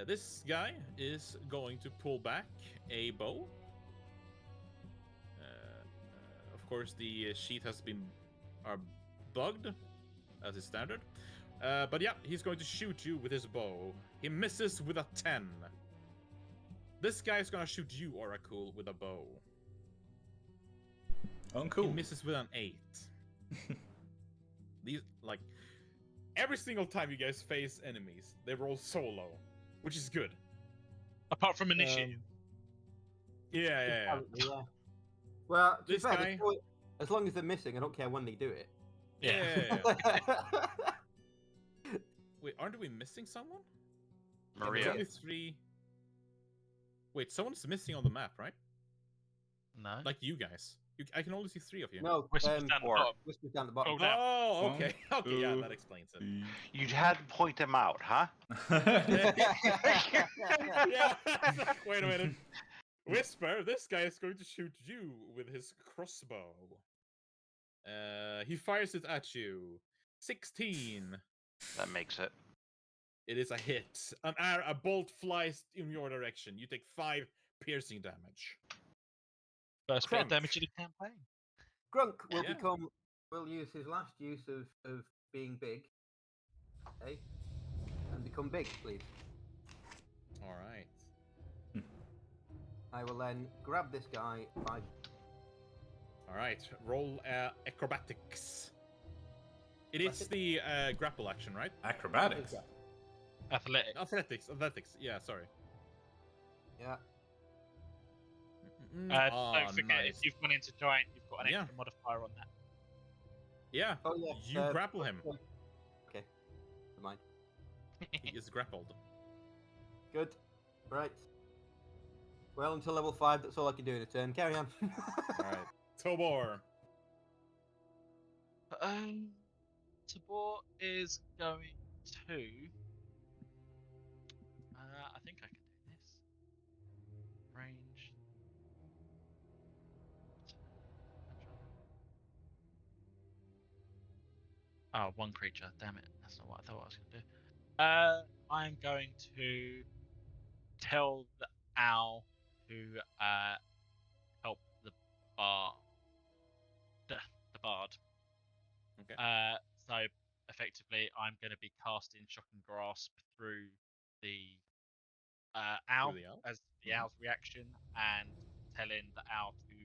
This guy is going to pull back a bow. Of course, the sheath has been bugged, as is standard. But yeah, he's going to shoot you with his bow. He misses with a 10. This guy is gonna shoot you, Oracle, with a bow. Oh, cool. He misses with an 8. These, like, every single time you guys face enemies, they roll solo, which is good. Apart from initiative. Yeah. Apparently, yeah. Well, to be This fair, guy- as long as they're missing, I don't care when they do it. Yeah. Wait, aren't we missing someone? There's Maria. only 3. Wait, someone's missing on the map, right? No. Like you guys. I can only see 3 of you. No, Whispers down the or- bottom. Whispers down the bottom. Oh, down. Oh, One, okay. Okay, yeah, two, that explains it. You'd had to point them out, huh? Yeah. Wait a minute. Whisper, this guy is going to shoot you with his crossbow. He fires it at you. 16. That makes it. It is a hit. A bolt flies in your direction. You take 5 piercing damage. First bit of Crunch. damage in the campaign. Grunk will Yeah. will use his last use of being big. Okay? And become big, please. All right. I will then grab this guy by. All right. Roll acrobatics. It is the grapple action, right? Acrobatics. Athletics. Athletics. Yeah, sorry. Yeah. Don't forget, if you've gone into giant, you've got an Yeah. extra modifier on that. Yeah, Oh yeah. you grapple him. Okay. Never mind. He is grappled. Good. Right. Well, until level 5, that's all I can do in a turn. Carry on. All right. Tobor. Tabor is going to. I think I can do this. Range. Oh, one creature. Damn it. That's not what I thought I was going to do. I'm going to tell the owl to help the bard. The bard. Okay. So effectively, I'm going to be casting Shocking Grasp through the owl Through the owl? as the owl's reaction, and telling the owl to,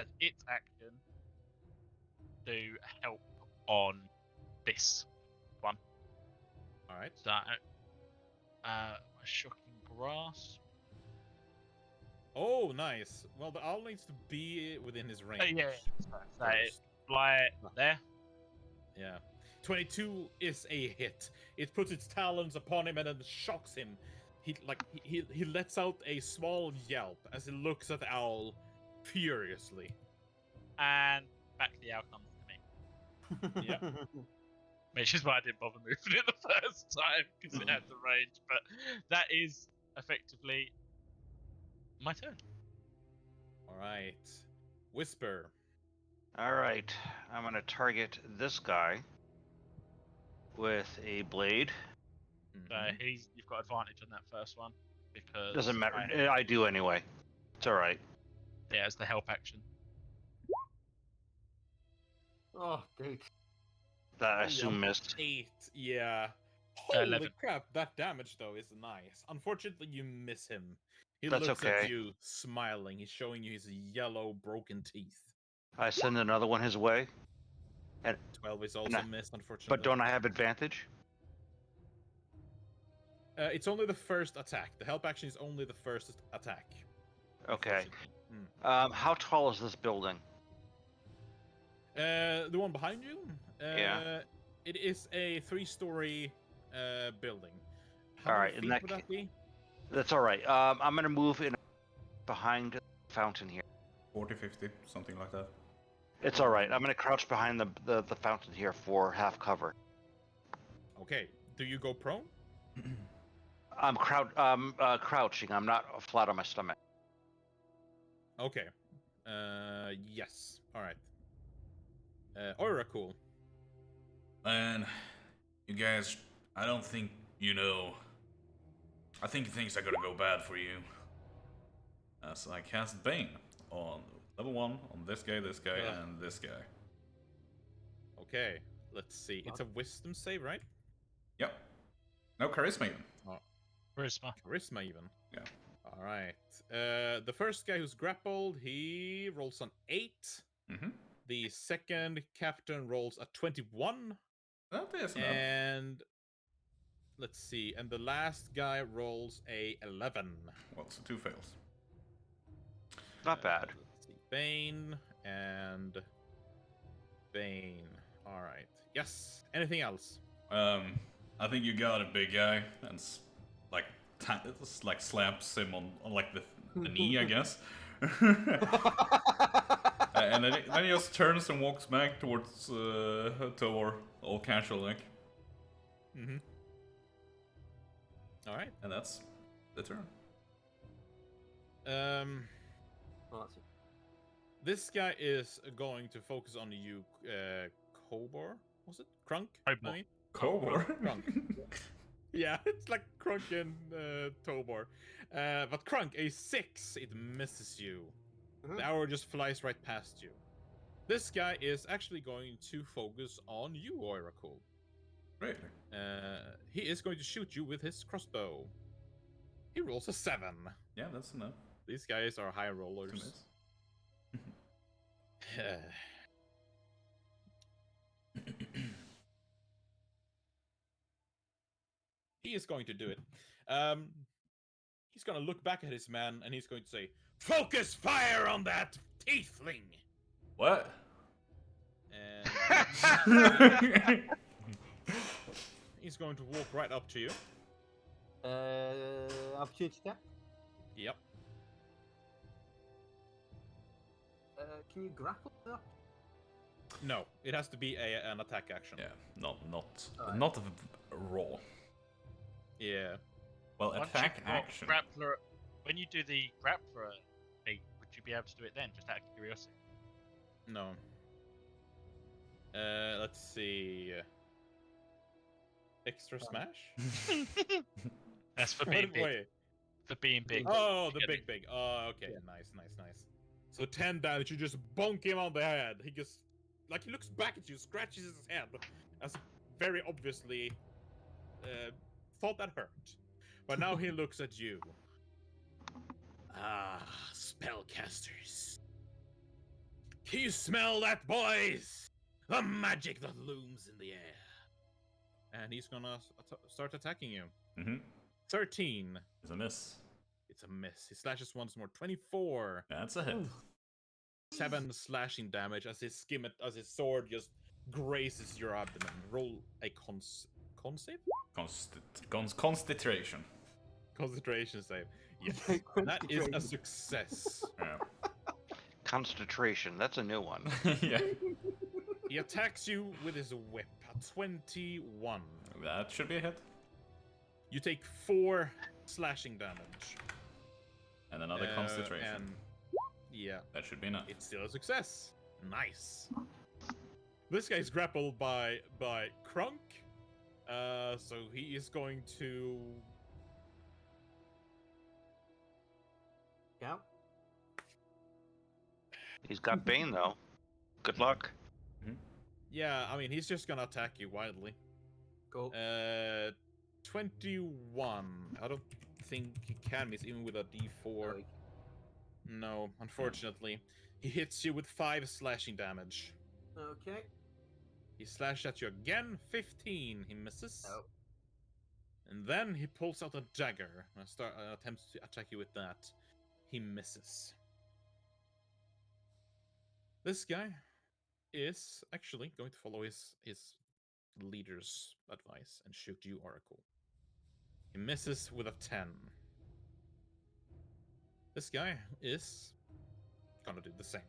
as its action, do help on this one. All right. So, Shocking Grasp. Oh, nice. Well, the owl needs to be within his range. Yeah. So first. fly there. Yeah. 22 is a hit. It puts its talons upon him and then shocks him. He lets out a small yelp as he looks at the owl furiously. And back the owl comes to me. Yeah. Which is why I didn't bother moving it the first time, because it had the range. But that is effectively my turn. All right. Whisper. All right, I'm gonna target this guy with a blade. You've got advantage on that first one because Doesn't matter. I do anyway. It's all right. Yeah, it's the help action. Oh, dude. That I assume missed. 8. Yeah. Holy 11. crap! That damage though is nice. Unfortunately, you miss him. He That's looks okay. at you, smiling. He's showing you his yellow, broken teeth. I send another one his way. 12 is also missed, unfortunately. But don't I have advantage? It's only the first attack. The help action is only the first attack. Okay. How tall is this building? The one behind you? Yeah. It is a 3-story building. All right, How many feet would that be? That's all right. I'm gonna move in behind the fountain here. 40, 50, something like that. It's all right. I'm gonna crouch behind the fountain here for half cover. Okay. Do you go prone? I'm crouching. I'm not flat on my stomach. Okay. Yes. All right. Oracle. Man, you guys, I don't think you know. I think things are gonna go bad for you. As I cast Bane on level 1 on this guy, and this guy. Okay. Let's see. It's a wisdom save, right? Yep. No charisma even. Charisma. Charisma even. Yeah. All right. The first guy who's grappled, he rolls an 8. Mm-hmm. The second captain rolls a 21. That is enough. And let's see. And the last guy rolls a 11. Well, so 2 fails. Not bad. Let's see. Bane and Bane. All right. Yes. Anything else? I think you got a big guy and slaps him on like the knee, I guess. And then he just turns and walks back towards Tor, all casual like. Mm-hmm. All right. And that's the turn. Well, that's it. This guy is going to focus on you, Kobor. Was it Krunk? Kobor. I mean? Kobor. Krunk. Yeah, it's like Krunk and Tobor. But Krunk, a 6, it misses you. The arrow just flies right past you. This guy is actually going to focus on you, Oracle. Really? He is going to shoot you with his crossbow. He rolls a 7. Yeah, that's enough. These guys are high rollers. He is going to do it. He's going to look back at his man and he's going to say, "Focus fire on that tiefling!" What? And he's going to walk right up to you. Opportunity attack. Yep. Can you grapple? No, it has to be an attack action. Yeah, not Alright. not a raw. Yeah. Well, Once attack you've got action. Grappler, when you do the grappler feat, would you be able to do it then, just out of curiosity? No. Let's see. Extra smash? That's for being big. Wait. For being big. Oh, the Get big, it. big. Oh, okay. Yeah. Nice. So 10 damage, you just bonk him on the head. He just, like, he looks back at you, scratches his head, as very obviously thought that hurt. But now he looks at you. Ah, spellcasters. Can you smell that, boys? The magic that looms in the air. And he's gonna start attacking you. Mm-hmm. 13. It's a miss. It's a miss. He slashes once more. 24. That's a hit. 7 slashing damage as his sword just grazes your abdomen. Roll a con save? Concentration. Concentration save. Yes, that is a success. Yeah. Concentration. That's a new one. Yeah. He attacks you with his whip. A 21. That should be a hit. You take 4 slashing damage. And another concentration. And yeah, That should be enough. it's still a success. Nice. This guy's grappled by Krunk. So he is going to. Yeah. He's got Bane though. Good luck. Yeah, I mean, he's just gonna attack you wildly. Cool. 21. I don't think he can miss even with a D4. No, unfortunately. He hits you with 5 slashing damage. Okay. He slashed at you again. 15. He misses. Oh. And then he pulls out a dagger and attempts to attack you with that. He misses. This guy is actually going to follow his leader's advice and shoot you, Oracle. He misses with a 10. This guy is gonna do the same.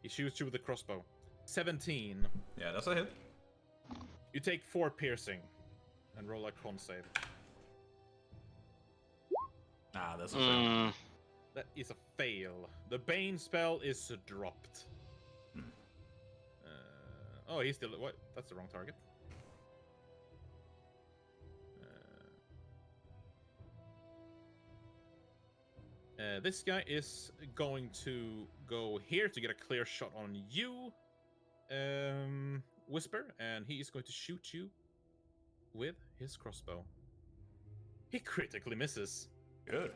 He shoots you with a crossbow. 17. Yeah, that's a hit. You take 4 piercing and roll a con save. Ah, that's a fail. That is a fail. The Bane spell is dropped. Oh, he's still. What? That's the wrong target. This guy is going to go here to get a clear shot on you, Whisper, and he is going to shoot you with his crossbow. He critically misses. Good.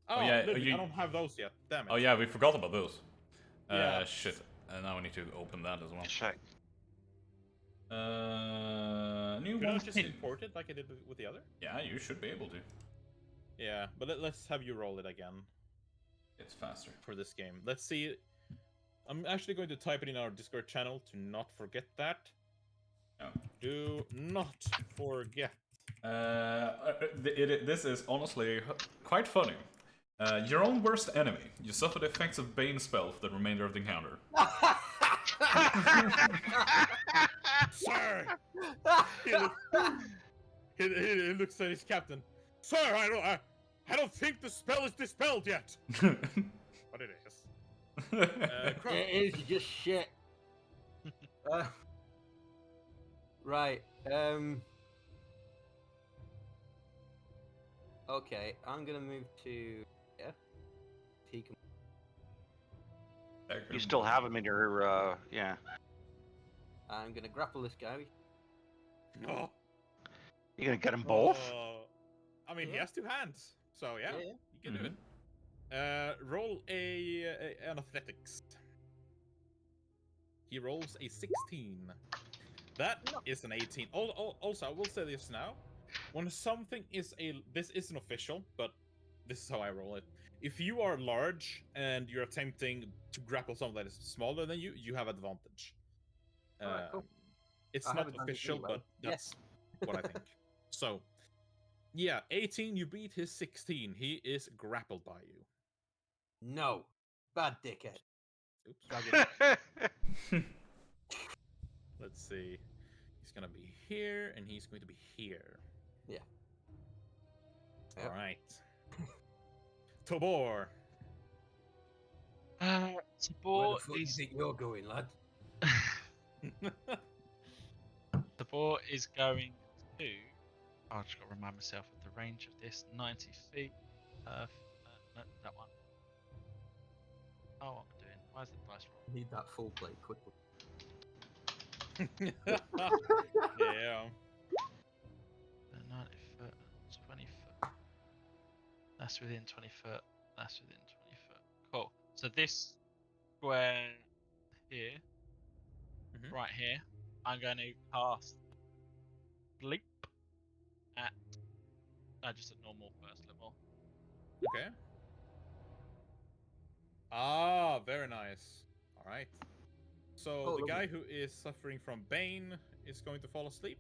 Oh, yeah, I don't have those yet. Damn it. Oh yeah, we forgot about those. Yeah. Shit. Now we need to open that as well. Check. New Could I one. just import it like I did with the other? Yeah, you should be able to. Yeah, but let's have you roll it again It's faster. for this game. Let's see. I'm actually going to type it in our Discord channel to not forget that. Oh. Do not forget. This is honestly quite funny. Your own worst enemy. You suffer the effects of Bane spell for the remainder of the encounter. Sir! He looks at his captain. Sir, I don't think the spell is dispelled yet. But it is. It is just shit. Right. Okay, I'm gonna move to he can. You still have him in your yeah. I'm gonna grapple this guy. No. You gonna get them both? I mean, he Yeah. has 2 hands, so yeah, Yeah. you can do it. Roll an athletics. He rolls a 16. That is an 18. Also, I will say this now: when something is this isn't official, but this is how I roll it. If you are large and you're attempting to grapple someone that is smaller than you, you have advantage. Alright, cool. It's I not have advantage official, anyway. but that's what I think. So, yeah, 18, you beat his 16. He is grappled by you. No, bad dickhead. Oops. Drag it. Let's see. He's gonna be here, and he's going to be here. Yeah. All Yep. right. Tobor. Where Support the fuck do you is think you're going, lad? support is going to. I just got to remind myself of the range of this. 90 feet. No, that one. Oh, what am I doing? Why is the dice roll? Need that full plate quickly. Yeah. 90 foot, 20 foot. That's within 20 foot. That's within 20 foot. Cool. So this square here, right here, I'm going to cast Bleep at just at normal first level. Okay. Ah, very nice. All right. So Oh, the lovely. guy who is suffering from Bane is going to fall asleep,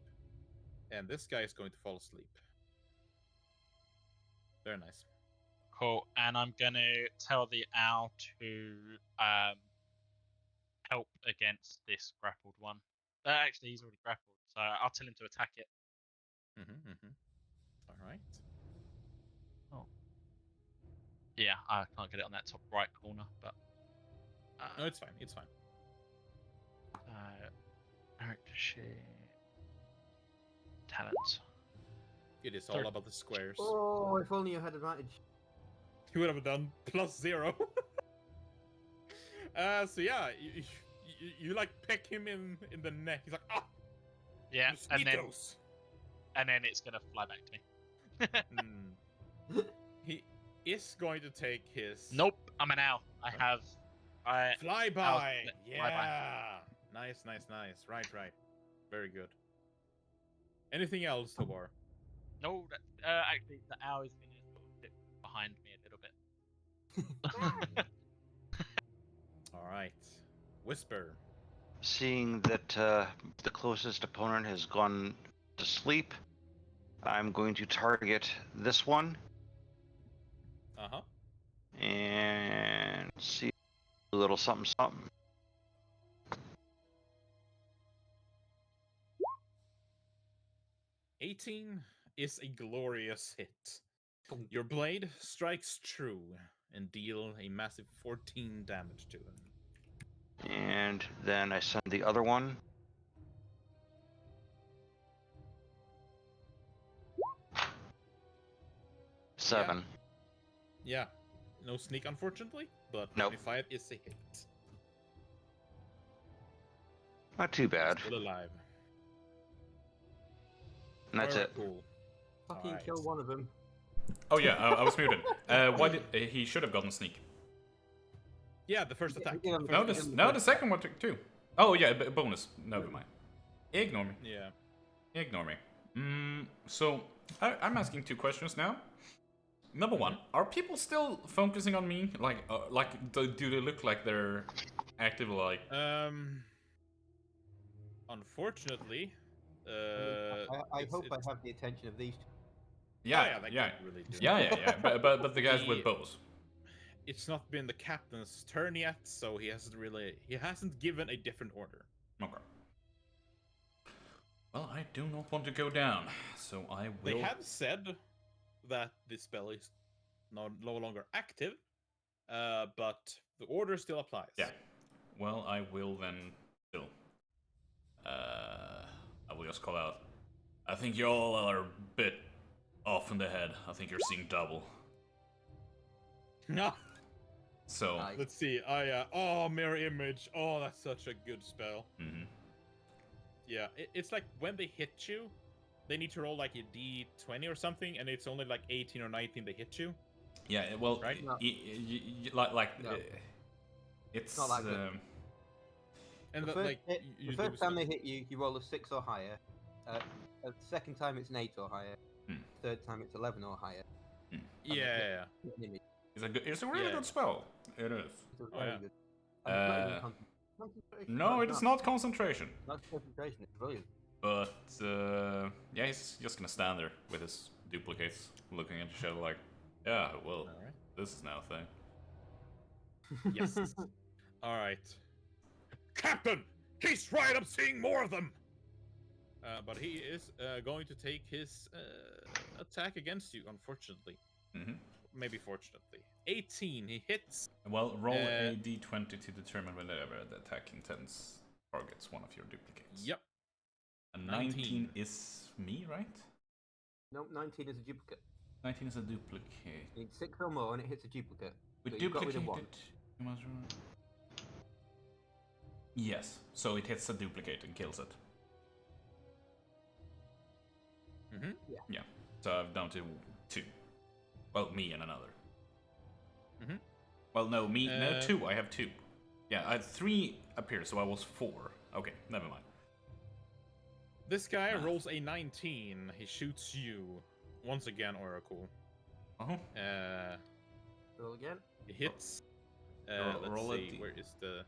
and this guy is going to fall asleep. Very nice. Cool. And I'm gonna tell the owl to help against this grappled one. Actually, he's already grappled, so I'll tell him to attack it. All right. Oh. Yeah, I can't get it on that top right corner, but. No, it's fine. It's fine. Character sheet. Talents. It is all about the squares. Oh, if only you had advantage. You would have done +0. So yeah, you like peck him in the neck. He's like, ah, Yeah, mosquitoes. and then it's gonna fly back to me. He is going to take his Nope, I'm an owl. flyby. Flyby. Yeah, nice. Right. Very good. Anything else, Tobar? No, actually, the owl is gonna sort of sit behind me a little bit. All right, whisper. Seeing that the closest opponent has gone to sleep, I'm going to target this one and see a little something. 18 is a glorious hit. Your blade strikes true and deal a massive 14 damage to him. And then I send the other one. Seven. Yeah. No sneak, unfortunately, but Nope. 25 is a hit. Not too bad. Still alive. And that's Alright, it. Cool. Fucking Alright. kill one of them. Oh yeah, I was muted. Why did he should have gotten sneak? Yeah, the first attack. Yeah, No, the second one too. Oh yeah, bonus. Never mind. Ignore me. Yeah. Ignore me. So I'm asking 2 questions now. Number 1, are people still focusing on me? Do they look like they're active? Like Unfortunately, I hope I have the attention of these two. yeah. Really do. Yeah. But the guys with bows. It's not been the captain's turn yet, so he hasn't given a different order. Okay. Well, I do not want to go down, so I will. They have said that this spell is no longer active, but the order still applies. Yeah. Well, I will then still. I will just call out. I think you all are a bit off in the head. I think you're seeing double. No. So. Nice. Let's see. Mirror image. Oh, that's such a good spell. Mm-hmm. Yeah, it's like when they hit you, they need to roll like a d20 or something, and it's only like 18 or 19 they hit you. Yeah. Well, right? No. No. It's not like that. And The first time they hit you, you roll a 6 or higher. The second time it's an 8 or higher. Third time it's 11 or higher. Yeah. It's a really good spell. It is. It's very good. And it's not even concentration. No, it is not concentration. Not concentration. It's brilliant. But yeah, he's just gonna stand there with his duplicates, looking at each other like, yeah, well, this is now a thing. Yes. All right. Captain, he's right. I'm seeing more of them. But he is going to take his attack against you, unfortunately. Maybe fortunately. 18, he hits. Well, roll a d20 to determine whenever the attack intends targets one of your duplicates. Yep. And 19 is me, right? No, 19 is a duplicate. 19 is a duplicate. You need 6 or more and it hits a duplicate. We So you've got rid of duplicated. one. Yes, so it hits a duplicate and kills it. Yeah. So I'm down to 2. Well, me and another. Well, no, me. No, 2. I have 2. Yeah, I had 3 appear, so I was 4. Okay, never mind. This guy rolls a 19. He shoots you once again, Oracle. Roll again. It hits. Roll let's see. a D. Where is the?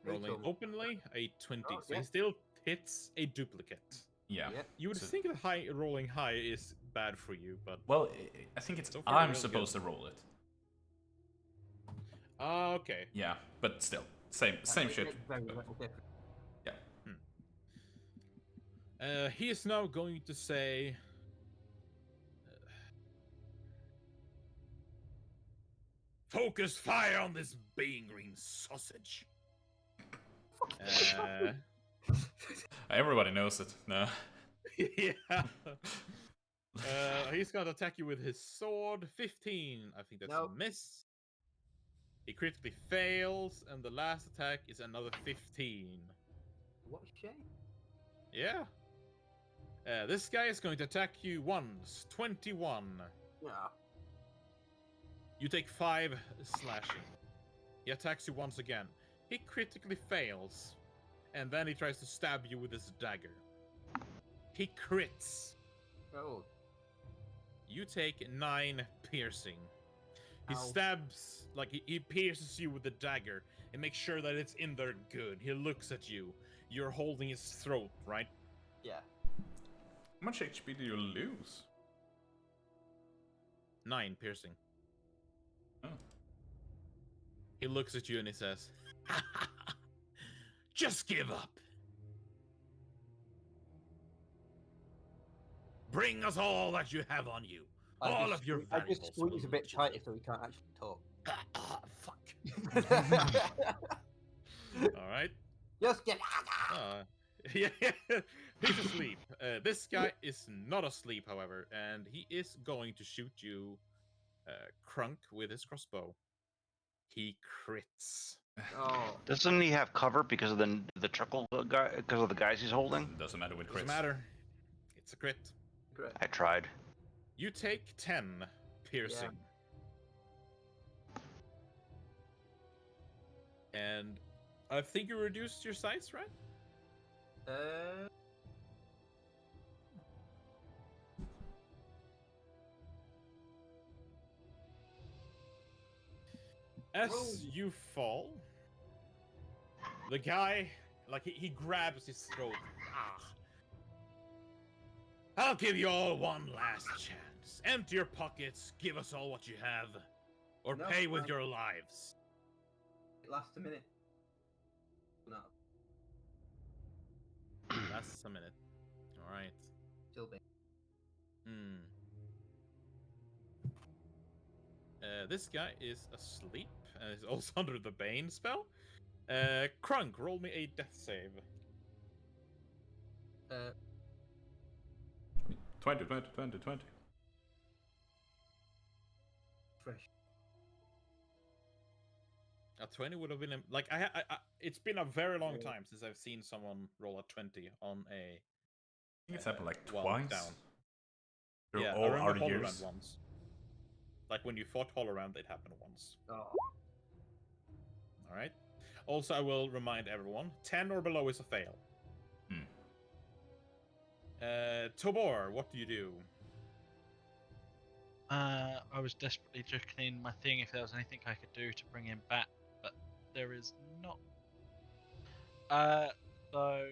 Rolling openly, a 20. Oh, So yeah. he still hits a duplicate. Yeah. Yeah. You would So- think that rolling high is bad for you, but Well, I think it's so far, I'm really supposed good. to roll it. Okay. Yeah, but still, same It shit. makes very little difference. Yeah. He is now going to say, "Focus fire on this bean green sausage." Everybody knows it. No. Yeah. He's gonna attack you with his sword. 15. I think that's Nope. a miss. He critically fails, and the last attack is another 15. What a shame. Yeah. This guy is going to attack you once. 21. Yeah. You take 5 slashing. He attacks you once again. He critically fails, and then he tries to stab you with his dagger. He crits. Oh. You take 9 piercing. He Ow. stabs, like he pierces you with the dagger and makes sure that it's in there good. He looks at you. You're holding his throat, right? Yeah. How much HP do you lose? 9 piercing. Oh. He looks at you and he says, "Just give up. Bring us all that you have on you. All of your I valuables. just squeeze a will bit do tighter it." so we can't actually talk. Fuck. All right. Just get. Yeah, he's asleep. This guy is not asleep, however, and he is going to shoot you, Crunk, with his crossbow. He crits. Oh. Doesn't he have cover because of the chuckle guy? Because of the guys he's holding? Doesn't matter with crits. Doesn't matter. It's a crit. Great. I tried. You take 10 piercing. And I think you reduced your size, right? As Roll. you fall, the guy, like, he grabs his throat. I'll give you all one last chance. Empty your pockets, give us all what you have, or No, pay with no. your lives. It lasts a minute. No, Lasts a minute. Alright. still big. This guy is asleep and is also under the Bane spell. Crunk, roll me a death save. 20. Fresh. A 20 would have been like I it's been a very long time since I've seen someone roll a 20 on a. I think it's happened like while twice. down. Through Yeah, all I remember our Holorand years. once. Like when you fought Holorand, it happened once. Oh. All right. Also, I will remind everyone: 10 or below is a fail. Tobor, what do you do? I was desperately checking in my thing if there was anything I could do to bring him back, but there is not. So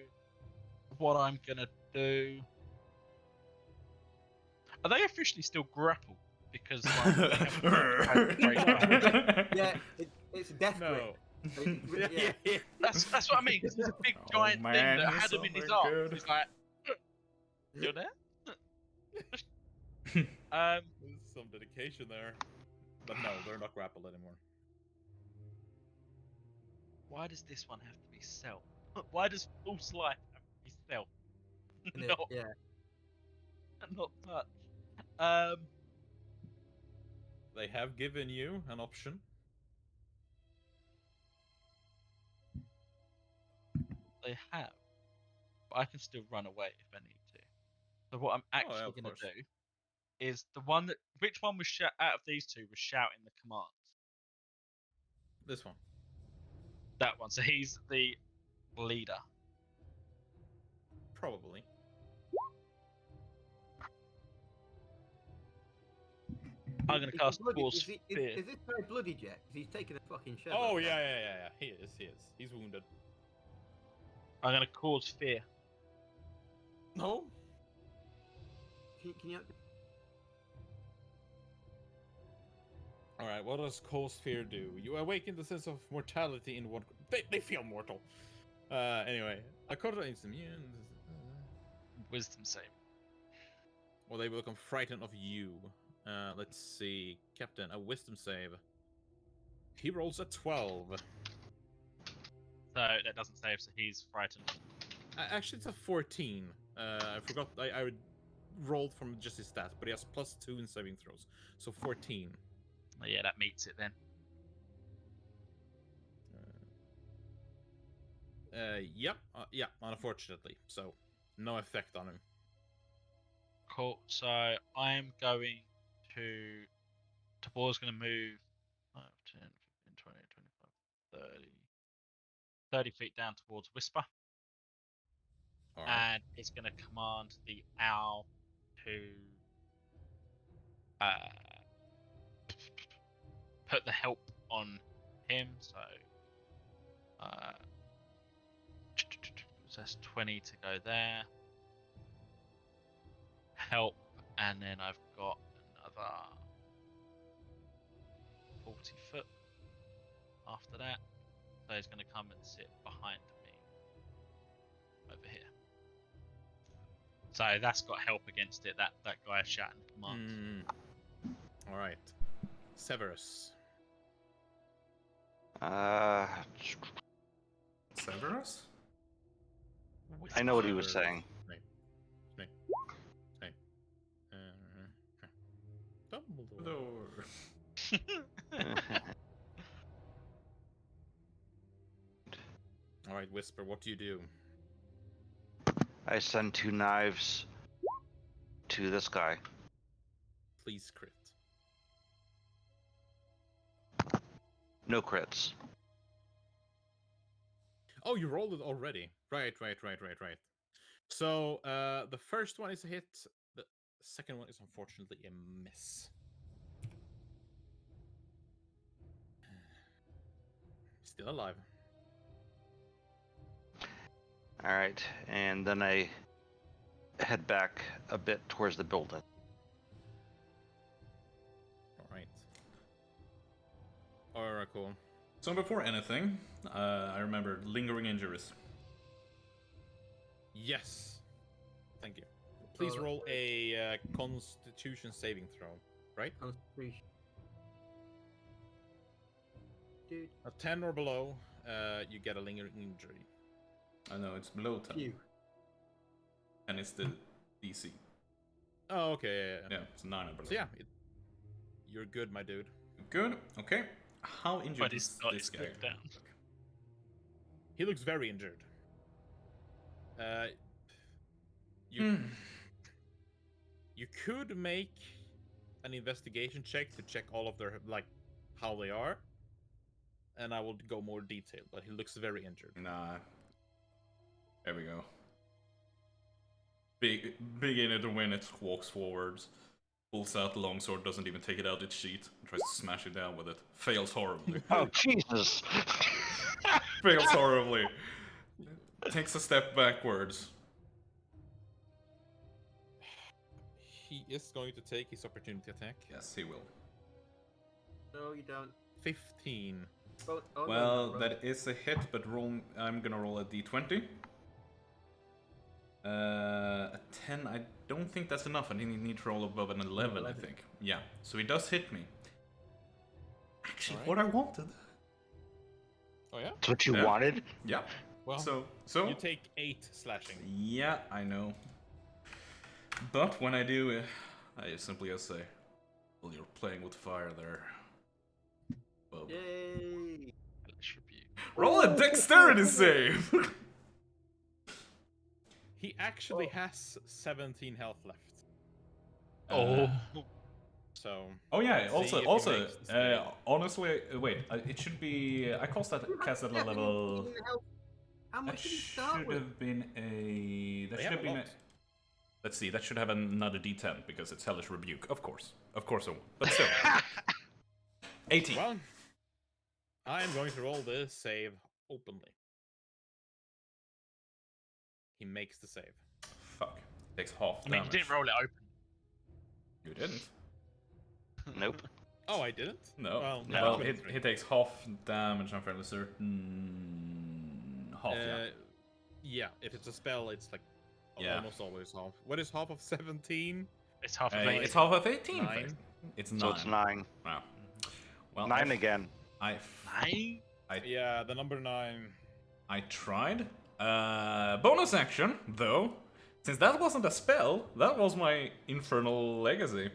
what I'm gonna do? Are they officially still grappled? Because like, we haven't Yeah, it's a death grip. No. Yeah. That's what I mean. 'Cause there's a big Oh, giant man, thing that he's had him in his so arms. good. He's like, "You're there." There's some dedication there. But no, they're not grappled anymore. Why does this one have to be self? Why does false life have to be self? Not, Yeah. not touch. They have given you an option. They have, but I can still run away if I need to. So what I'm yeah, actually of going to course. do is the one that which one was out of these two was shouting the commands. This one. That one. So he's the leader. Probably. I'm gonna cast Cause Is Fear. this guy bloodied yet? 'Cause he's taken a fucking shell. Oh yeah. He is. He's wounded. I'm gonna cause fear. No. Can you? All right. What does cause fear do? You awaken the sense of mortality in one. They feel mortal. Anyway, a quarter is immune. Wisdom save. Well, they will become frightened of you. Let's see, Captain, a wisdom save. He rolls a 12. So that doesn't save, so he's frightened. Actually, it's a 14. I forgot. I rolled from just his stats, but he has +2 in saving throws, so 14. Oh, yeah, that meets it then. Yep. Yeah. Unfortunately, so no effect on him. Cool. So I'm going to. Tabor's going to move 5, 10, 15, 20, 25, 30. 30 feet down towards Whisper. All right. And it's going to command the owl to put the help on him. So that's 20 to go there. Help, and then I've got another 40 foot after that. So he's going to come and sit behind me over here. So that's got help against it. That guy shouting commands. All right, Severus. Severus? I know what he was saying. Dumbledore. All right, Whisper. What do you do? I send 2 knives to this guy. Please crit. No crits. Oh, you rolled it already. Right. So the first one is a hit. The second one is unfortunately a miss. Still alive. All right, and then I head back a bit towards the building. All right, cool. So before anything, I remember lingering injuries. Yes. Thank you. Please roll a Constitution saving throw. Right? Constitution. Dude. A 10 or below, you get a lingering injury. I know it's below 10. Phew. And it's the DC. Oh, okay. Yeah, it's 9 or below. So yeah, you're good, my dude. Good. Okay. How injured But is he's this guy? down. He looks very injured. You could make an investigation check to check all of their how they are, and I will go more detailed. But he looks very injured. Nah. There we go. Big in it to win it. Walks forwards, pulls out the longsword, doesn't even take it out its sheath, tries to smash it down with it. Fails horribly. Oh, Jesus! Fails horribly. Takes a step backwards. He is going to take his opportunity attack. Yes, he will. No, you don't. 15. Well, that is a hit, but I'm gonna roll a d20. A 10, I don't think that's enough. I think you need to roll above an 11, I think. Yeah, so he does hit me. Actually, what I wanted. Oh yeah? That's what you wanted? Yeah. Well, so you take 8 slashing. Yeah, I know. But when I do, I simply just say, well, you're playing with fire there. Well, Yay! roll a dexterity save! He actually has 17 health left. So. Oh yeah. Also, save. honestly, wait. It should be. I cast that at a level. How much did he start Should with? have been a. That They should have have been a lot. Let's see, that should have another D10 because it's Hellish Rebuke. Of course I won't. But still. 18. Well, I am going to roll this save openly. He makes the save. Fuck. Takes half I mean, damage. you didn't roll it open. You didn't? Nope. Oh, I didn't? No. Well, No. Well, 23. he takes half damage, I'm fairly certain. Half, yeah. Yeah, if it's a spell, it's like Yeah. almost always half. What is half of 17? It's half of It's half of 18. 9. It's 9. So it's 9. Wow. Well, 9 again. 9? Yeah, the number 9. I tried. Bonus action, though. Since that wasn't a spell, that was my Infernal Legacy.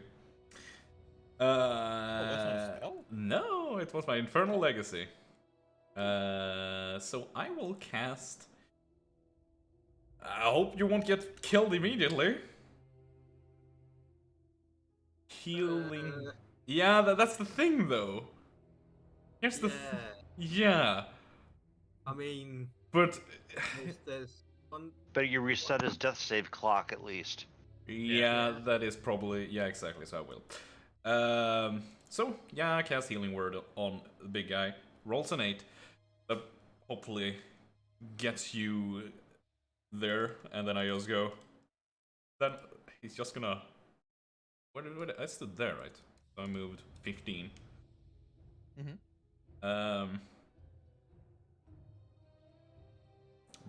that's not a spell? No, it was my Infernal Legacy. So I will cast... I hope you won't get killed immediately. Healing... Yeah, that's the thing, though. Here's the... Yeah. I mean, But... there's one. But you reset his death save clock at least. Yeah, that is probably... Yeah, exactly, so I will. So, yeah, cast Healing Word on the big guy. Rolls an 8. That hopefully gets you there, and then I just go... Then he's just gonna... What, I stood there, right? So I moved 15.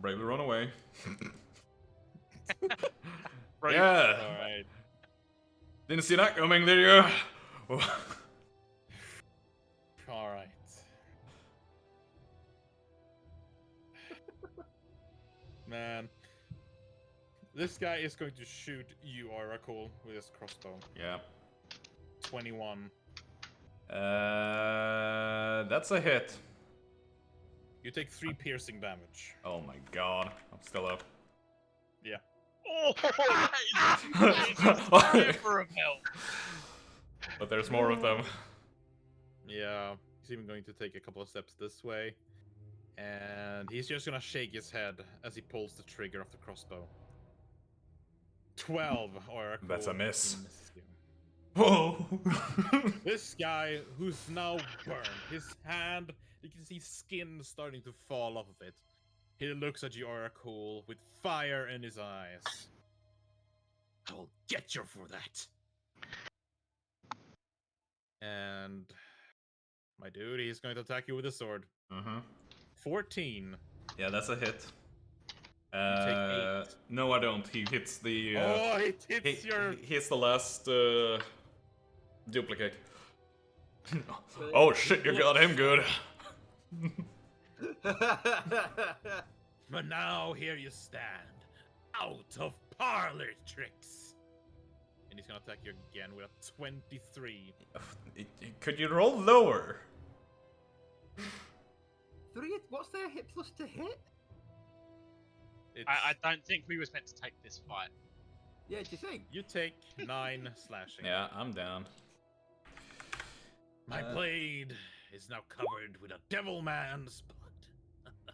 Bravely run away. Right. Yeah! Alright. Didn't see that coming, did you? Alright. Man. This guy is going to shoot you, Oracle, with his crossbow. Yeah. 21. That's a hit. You take 3 piercing damage. Oh my god. I'm still up. Yeah. Oh, that is for a belt. But there's more of them. Yeah. He's even going to take a couple of steps this way. And he's just gonna shake his head as he pulls the trigger of the crossbow. 12, Oracle. That's a miss. He misses you. Whoa! This guy, who's now burned, his hand, you can see skin starting to fall off of it. He looks at you, Oracle, with fire in his eyes. I will get you for that. And my dude, he's going to attack you with a sword. 14. Yeah, that's a hit. take 8. No, I don't. He hits the. Oh, it hits your. He hits the last duplicate. Oh shit! You got him good. But now here you stand, out of parlor tricks. And he's gonna attack you again with a 23. Could you roll lower? 3. What's their hit plus to hit? I don't think we was meant to take this fight. Yeah, do you think? You take 9 slashing. Yeah, I'm down. My blade is now covered with a devil man's blood.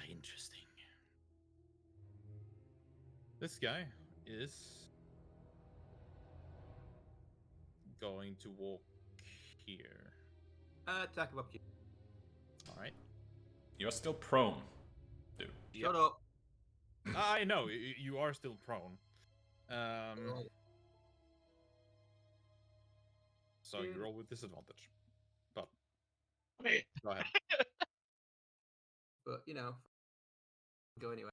Interesting. This guy is going to walk here. Attack of opportunity. Alright. You're still prone, dude. Shut up. I know, you are still prone. So you roll with disadvantage. But go ahead. But, go anyway.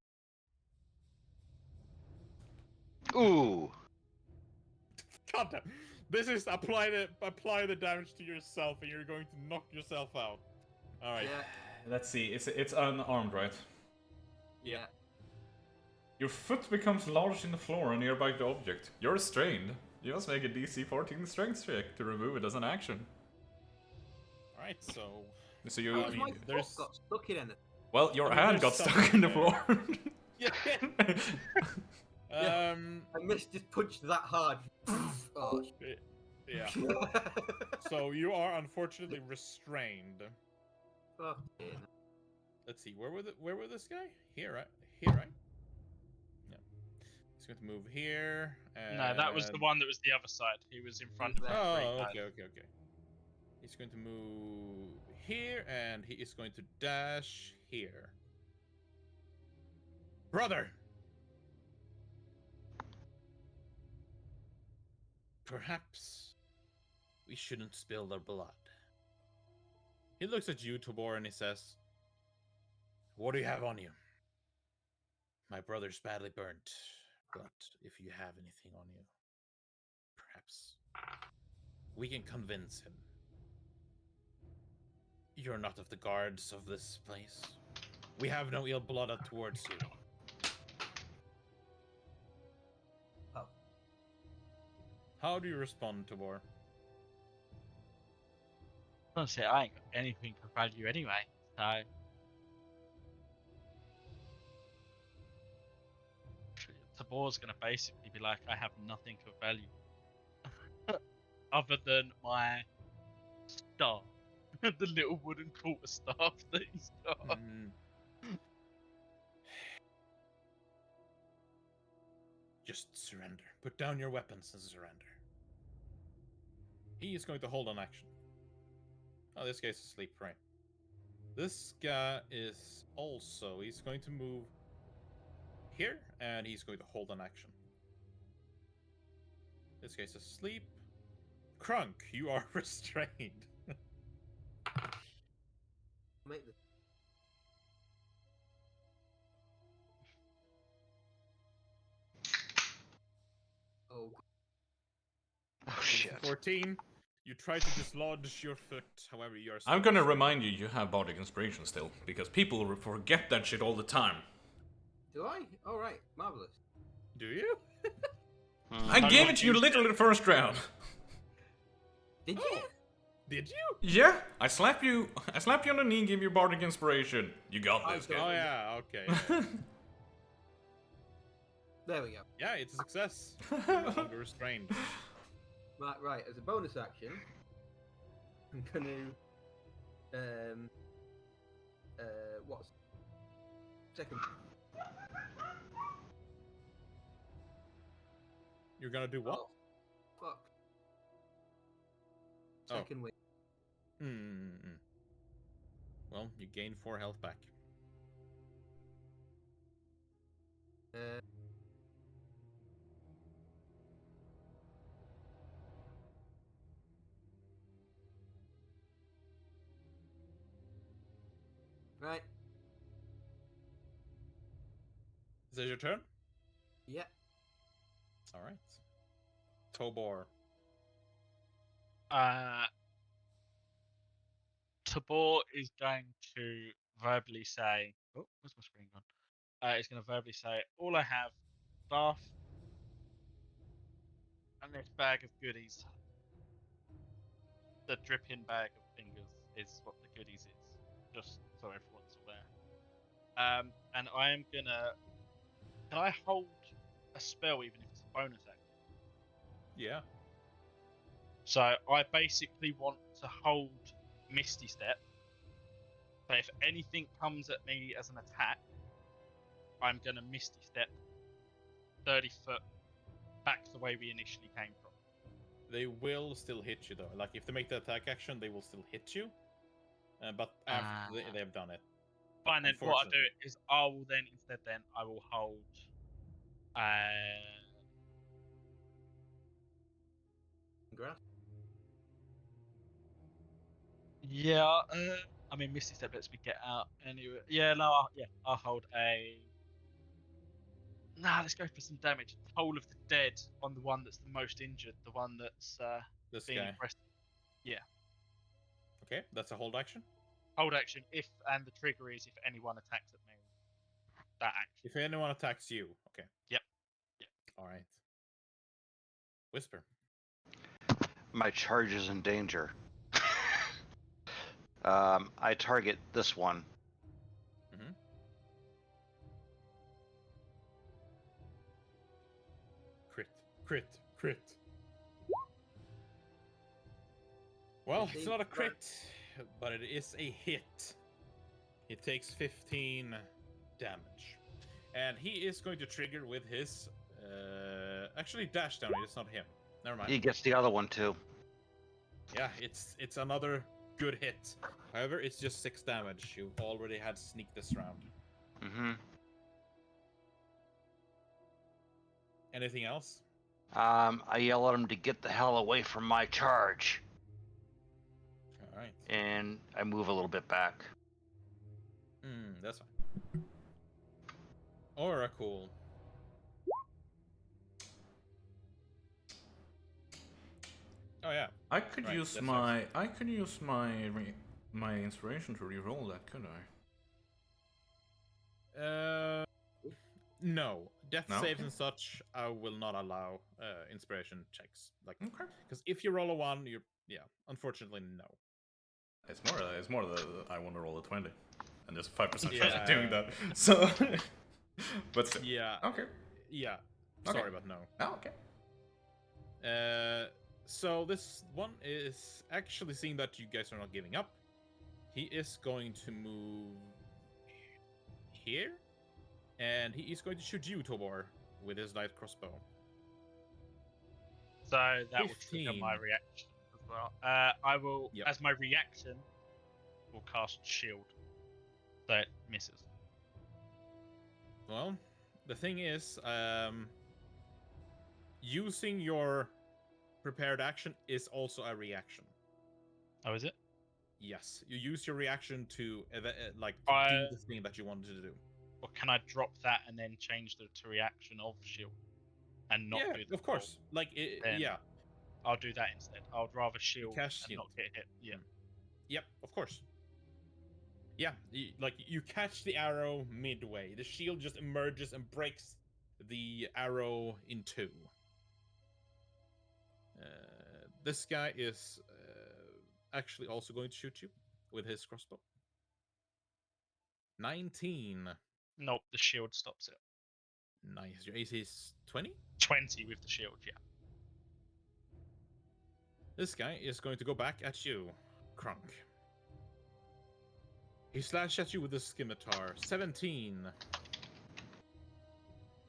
Ooh. God damn. This is apply the damage to yourself and you're going to knock yourself out. Alright. Yeah. Let's see. It's unarmed, right? Yeah. Your foot becomes lodged in the floor and nearby the object. You're restrained. You must make a DC 14 strength check to remove it as an action. Alright, so So you. My foot there's- got stuck in it. Well, your I mean, hand there's got stuck something in the there. floor. yeah. I missed just punched that hard. Oh, Yeah. So you are unfortunately restrained. fucking. Let's see, where were this guy? Here, right? Here, right? Yeah. going to move here. No, that was the one that was the other side. He was in front of the Oh, three guys. okay. He's going to move here, and he is going to dash here. Brother! Perhaps we shouldn't spill their blood. He looks at you, Tobor, and he says, "What do you have on you?" "My brother's badly burnt, but if you have anything on you, perhaps we can convince him. You're not of the guards of this place. We have no ill blood towards you." Oh. How do you respond, Tobor? Honestly, I ain't got anything of value anyway, so. Tabor's gonna basically be like, I have nothing of value. Other than my staff. The little wooden quarter staff that he's got. Just surrender. Put down your weapons and surrender. He is going to hold an action. Oh, this guy's asleep, right? This guy is also... He's going to move here, and he's going to hold an action. This guy's asleep. Crunk, you are restrained. Make the oh Oh shit. 14. You try to dislodge your foot, however you are... I'm gonna remind you, you have bardic inspiration still, because people forget that shit all the time. do I? All right, marvelous. Do you? I gave it to you literally the first round. Did you? Oh, did you? Yeah, I slapped you on the knee and gave you bardic inspiration. You got this, I guy. Oh yeah, okay. Yeah. There we go. Yeah, it's a success. You're no longer restrained. Right. As a bonus action, I'm gonna what's second? You're gonna do what? Oh, fuck. Oh. Second win. Well, you gain 4 health back. Right. Is that your turn? Yeah. All right. Tobor. Tabor is going to verbally say, "Oh, where's my screen gone?" He's going to verbally say, "All I have, staff, and this bag of goodies. The dripping bag of fingers is what the goodies is. Just so everyone's aware." And I am gonna. Can I hold a spell even if it's a bonus action? Yeah. So I basically want to hold Misty Step. So if anything comes at me as an attack, I'm gonna Misty Step 30 foot back the way we initially came from. They will still hit you though. Like if they make the attack action, they will still hit you. But after they've done it. Fine, then what I do is I will then instead I will hold Grass. yeah, I mean Misty Step lets me get out anyway. Yeah, no, I'll hold a. Nah, let's go for some damage. Toll of the Dead on the one that's the most injured, the one that's This being guy. aggressive. Yeah. Okay, that's a hold action. Hold action and the trigger is if anyone attacks at me. That action. If anyone attacks you, okay. Yep. All right. Whisper. My charge is in danger. I target this one. Mm-hmm. Crit. Well, it's not a crit, but it is a hit. He takes 15 damage. And he is going to trigger with his Actually, dash down. It's not him. Never mind. He gets the other one too. Yeah, it's another good hit. However, it's just 6 damage. You already had sneak this round. Mm-hmm. Anything else? I yell at him to get the hell away from my charge, All right. and I move a little bit back. That's fine. Oracle. Oh yeah. I could Right, use that's my my inspiration to reroll that, could I? No. Death No? saves Okay. and such, I will not allow inspiration checks. Like, Okay. because if you roll a 1, unfortunately, no. It's more the I want to roll a 20, and there's a 5% chance Yeah. of doing that. So, but still. Yeah. Okay. Yeah. Okay. Sorry, but no. Oh, okay. So this one is actually seeing that you guys are not giving up. He is going to move here, and he is going to shoot you, Tobor, with his light crossbow. So that will trigger 15. my reaction as well. I will, as my reaction, will cast shield. So it misses. Well, the thing is, using your prepared action is also a reaction. Oh, is it? Yes, you use your reaction to do the thing that you wanted to do. Or can I drop that and then change the to reaction of shield and not do the of course. roll? Then Yeah. I'll do that instead. I'd rather shield Cast and shield. not get hit. Yeah. Yep, of course. Yeah, you catch the arrow midway. The shield just emerges and breaks the arrow in 2. This guy is actually also going to shoot you with his crossbow. 19. Nope, the shield stops it. Nice. Your AC is 20? 20 with the shield, yeah. This guy is going to go back at you, Krunk. He slashed at you with his scimitar. 17.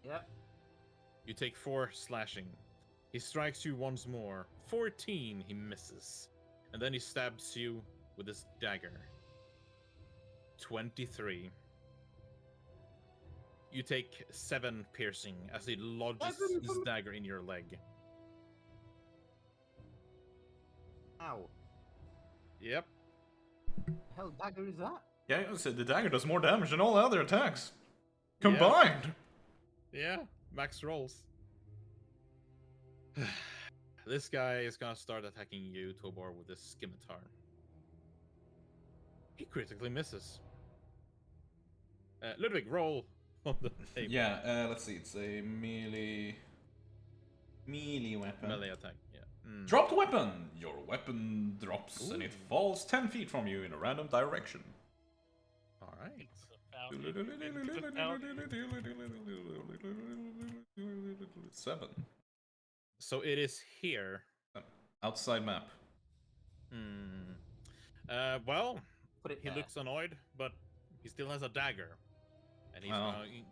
Yep. You take 4 slashing. He strikes you once more. 14. He misses. And then he stabs you with his dagger. 23. You take 7 piercing as he lodges his dagger in your leg. Ow. Yep. The hell dagger is that? Yeah, I said the dagger does more damage than all the other attacks combined. Yeah, max rolls. This guy is gonna start attacking you, Tobor, with his scimitar. He critically misses. Ludwig, roll on the table. Yeah, let's see. It's a melee weapon. Melee attack, yeah. Dropped weapon! Your weapon drops and it falls 10 feet from you in a random direction. Alright. 7. So it is here. Outside map. Well, Put it he there. looks annoyed, but he still has a dagger. And he's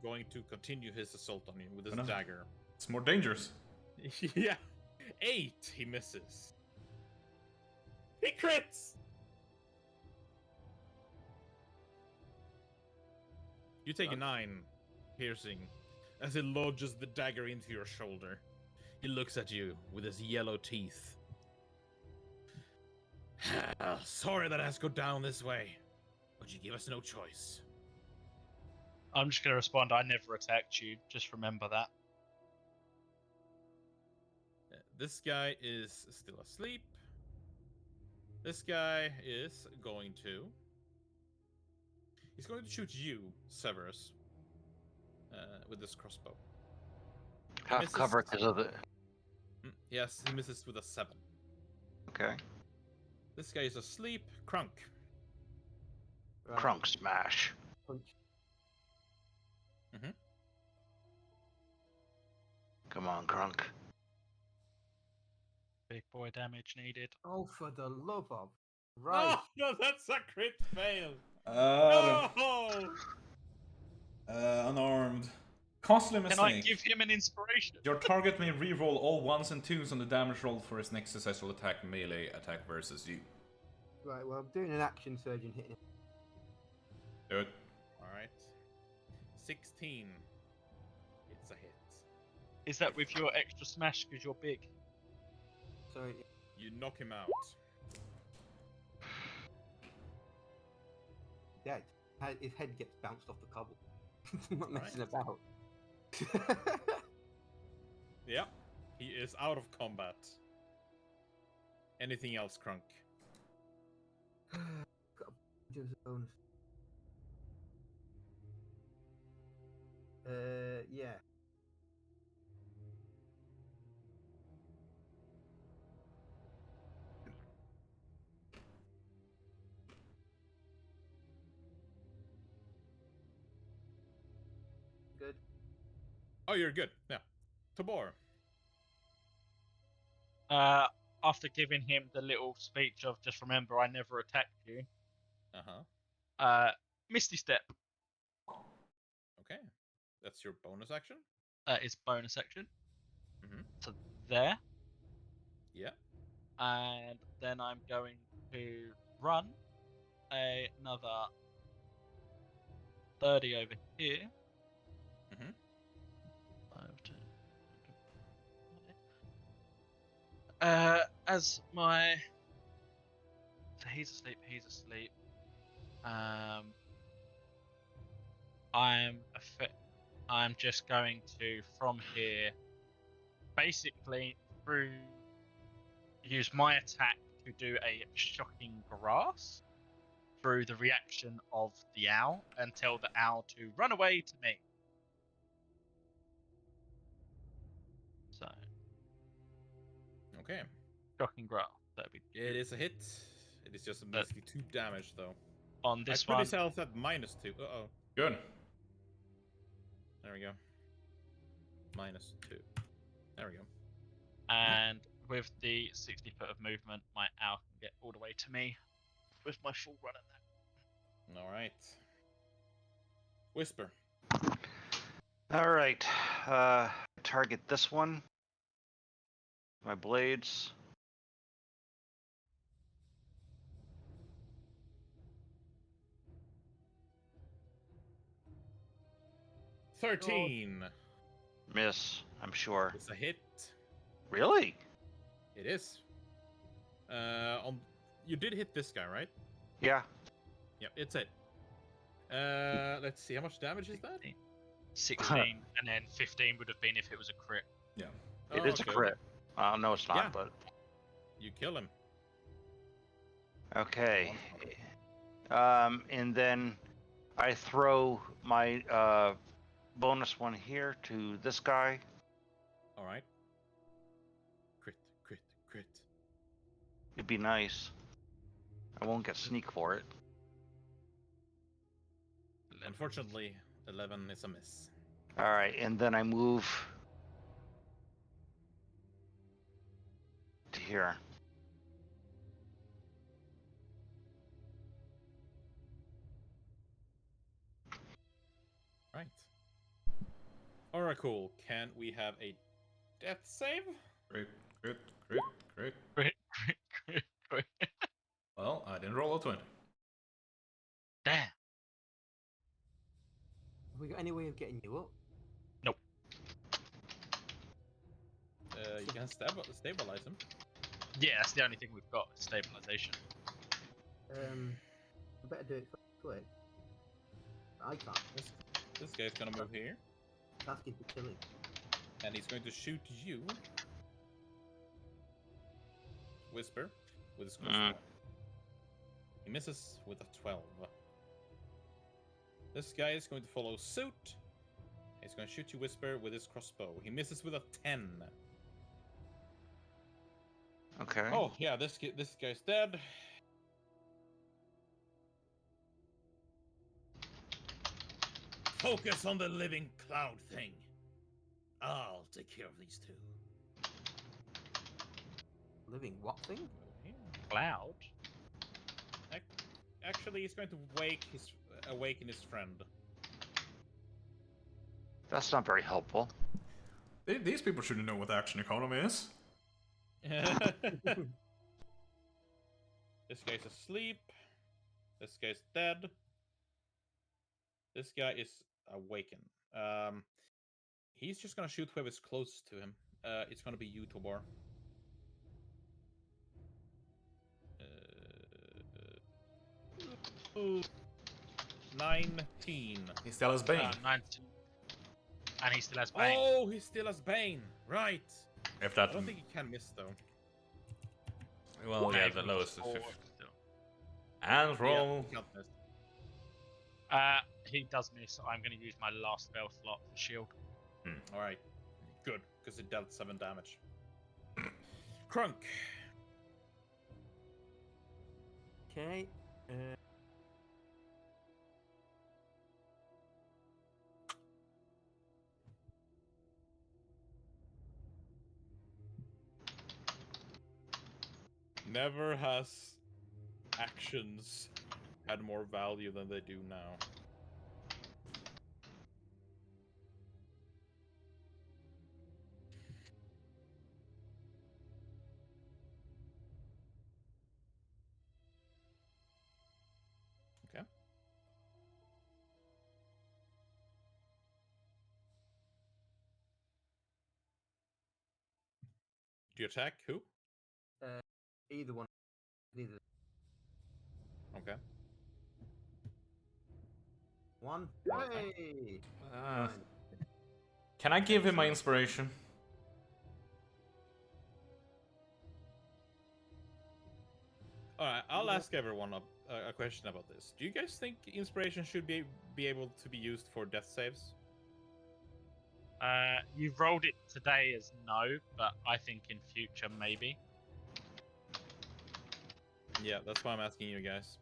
going to continue his assault on you with his dagger. It's more dangerous. Yeah. 8, he misses. He crits! You take a 9 piercing as he lodges the dagger into your shoulder. He looks at you with his yellow teeth. Sorry that has to go down this way, but you give us no choice. I'm just going to respond, I never attacked you. Just remember that. This guy is still asleep. This guy is going to... He's going to shoot you, Severus, with this crossbow. Half cover because of the... Yes, he misses with a 7. Okay. This guy is asleep. Krunk. Right. Crunk smash. Punch. Come on, Crunk. Big boy damage needed. Oh, for the love of... Right. Oh, no, that's a crit fail. Unarmed. Costly Can I mistake. give him an inspiration? Your target may re-roll all 1s and 2s on the damage roll for his next successful melee attack versus you. Right, well, I'm doing an action surge and hitting him. Do it. All right. 16. It's a hit. Is that with your extra smash because you're big? Sorry. You knock him out. Dead. His head gets bounced off the cobble. I'm not messing Right. about. Yeah. He is out of combat. Anything else, Crunk? Got a bunch of bonus. Yeah. Good. Oh, you're good. Yeah. Tabor. After giving him the little speech of just remember I never attacked you, Uh-huh. Misty Step Okay. That's your bonus action? is bonus action. Mm-hmm. So there. Yeah. And then I'm going to run another 30 over here. Mm-hmm. 5, 10, as my... So he's asleep. I'm just going to, from here, basically use my attack to do a shocking grass through the reaction of the owl and tell the owl to run away to me. So, Okay. shocking grass. That'd be It is a hit. It is just basically 2 damage, though. on this I put one. his health at -2. Uh-oh. Good. There we go. -2. There we go. And with the 60 foot of movement, my owl can get all the way to me with my full run at that. All right. Whisper. All right. Target this one. My blades. Oh. 13. Miss, I'm sure. It's a hit. Really? It is. You did hit this guy, right? Yeah. Yep, it's it. Let's see, how much damage is that? 16, and then 15 would have been if it was a crit. Yeah. It is a crit. No, it's not, Yeah. but... You kill him. Okay. And then I throw my bonus one here to this guy. All right. Crit. It'd be nice. I won't get sneak for it. Unfortunately, 11 is a miss. All right, and then I move to here. Right. Oracle, can we have a death save? Crit. Crit. Well, I didn't roll a 20. Damn. Have we got any way of getting you up? You can stabilize him. Yeah, that's the only thing we've got, is stabilization. I better do it quick. I can't. This guy's gonna move here, Task is to kill him. and he's going to shoot you, Whisper, with his crossbow. He misses with a 12. This guy is going to follow suit. He's going to shoot you, Whisper, with his crossbow. He misses with a 10. Okay. Oh, yeah, this guy's dead. Focus on the living cloud thing. I'll take care of these 2. Living what thing? Cloud? Actually, he's going to awaken his friend. That's not very helpful. These people shouldn't know what action economy is. This guy's asleep. This guy's dead. This guy is awakened. He's just gonna shoot whoever's closest to him. It's gonna be you, Tobar. 19. He still has Bane. 19. And he still has Bane. Oh, he still has Bane. Right. If that. I don't think he can miss though. Well, yeah, the lowest is 50. And roll. Yeah, he can't miss. He does miss. I'm going to use my last spell slot for shield. All right, good, because it dealt 7 damage. Crunk. Okay. Never has actions had more value than they do now. Okay. Do you attack who? Either one. Either. Okay. One. Okay. Hey! Can I give him my inspiration? Alright, I'll ask everyone a question about this. Do you guys think inspiration should be able to be used for death saves? You've rolled it today as no, but I think in future maybe. Yeah, that's why I'm asking you guys.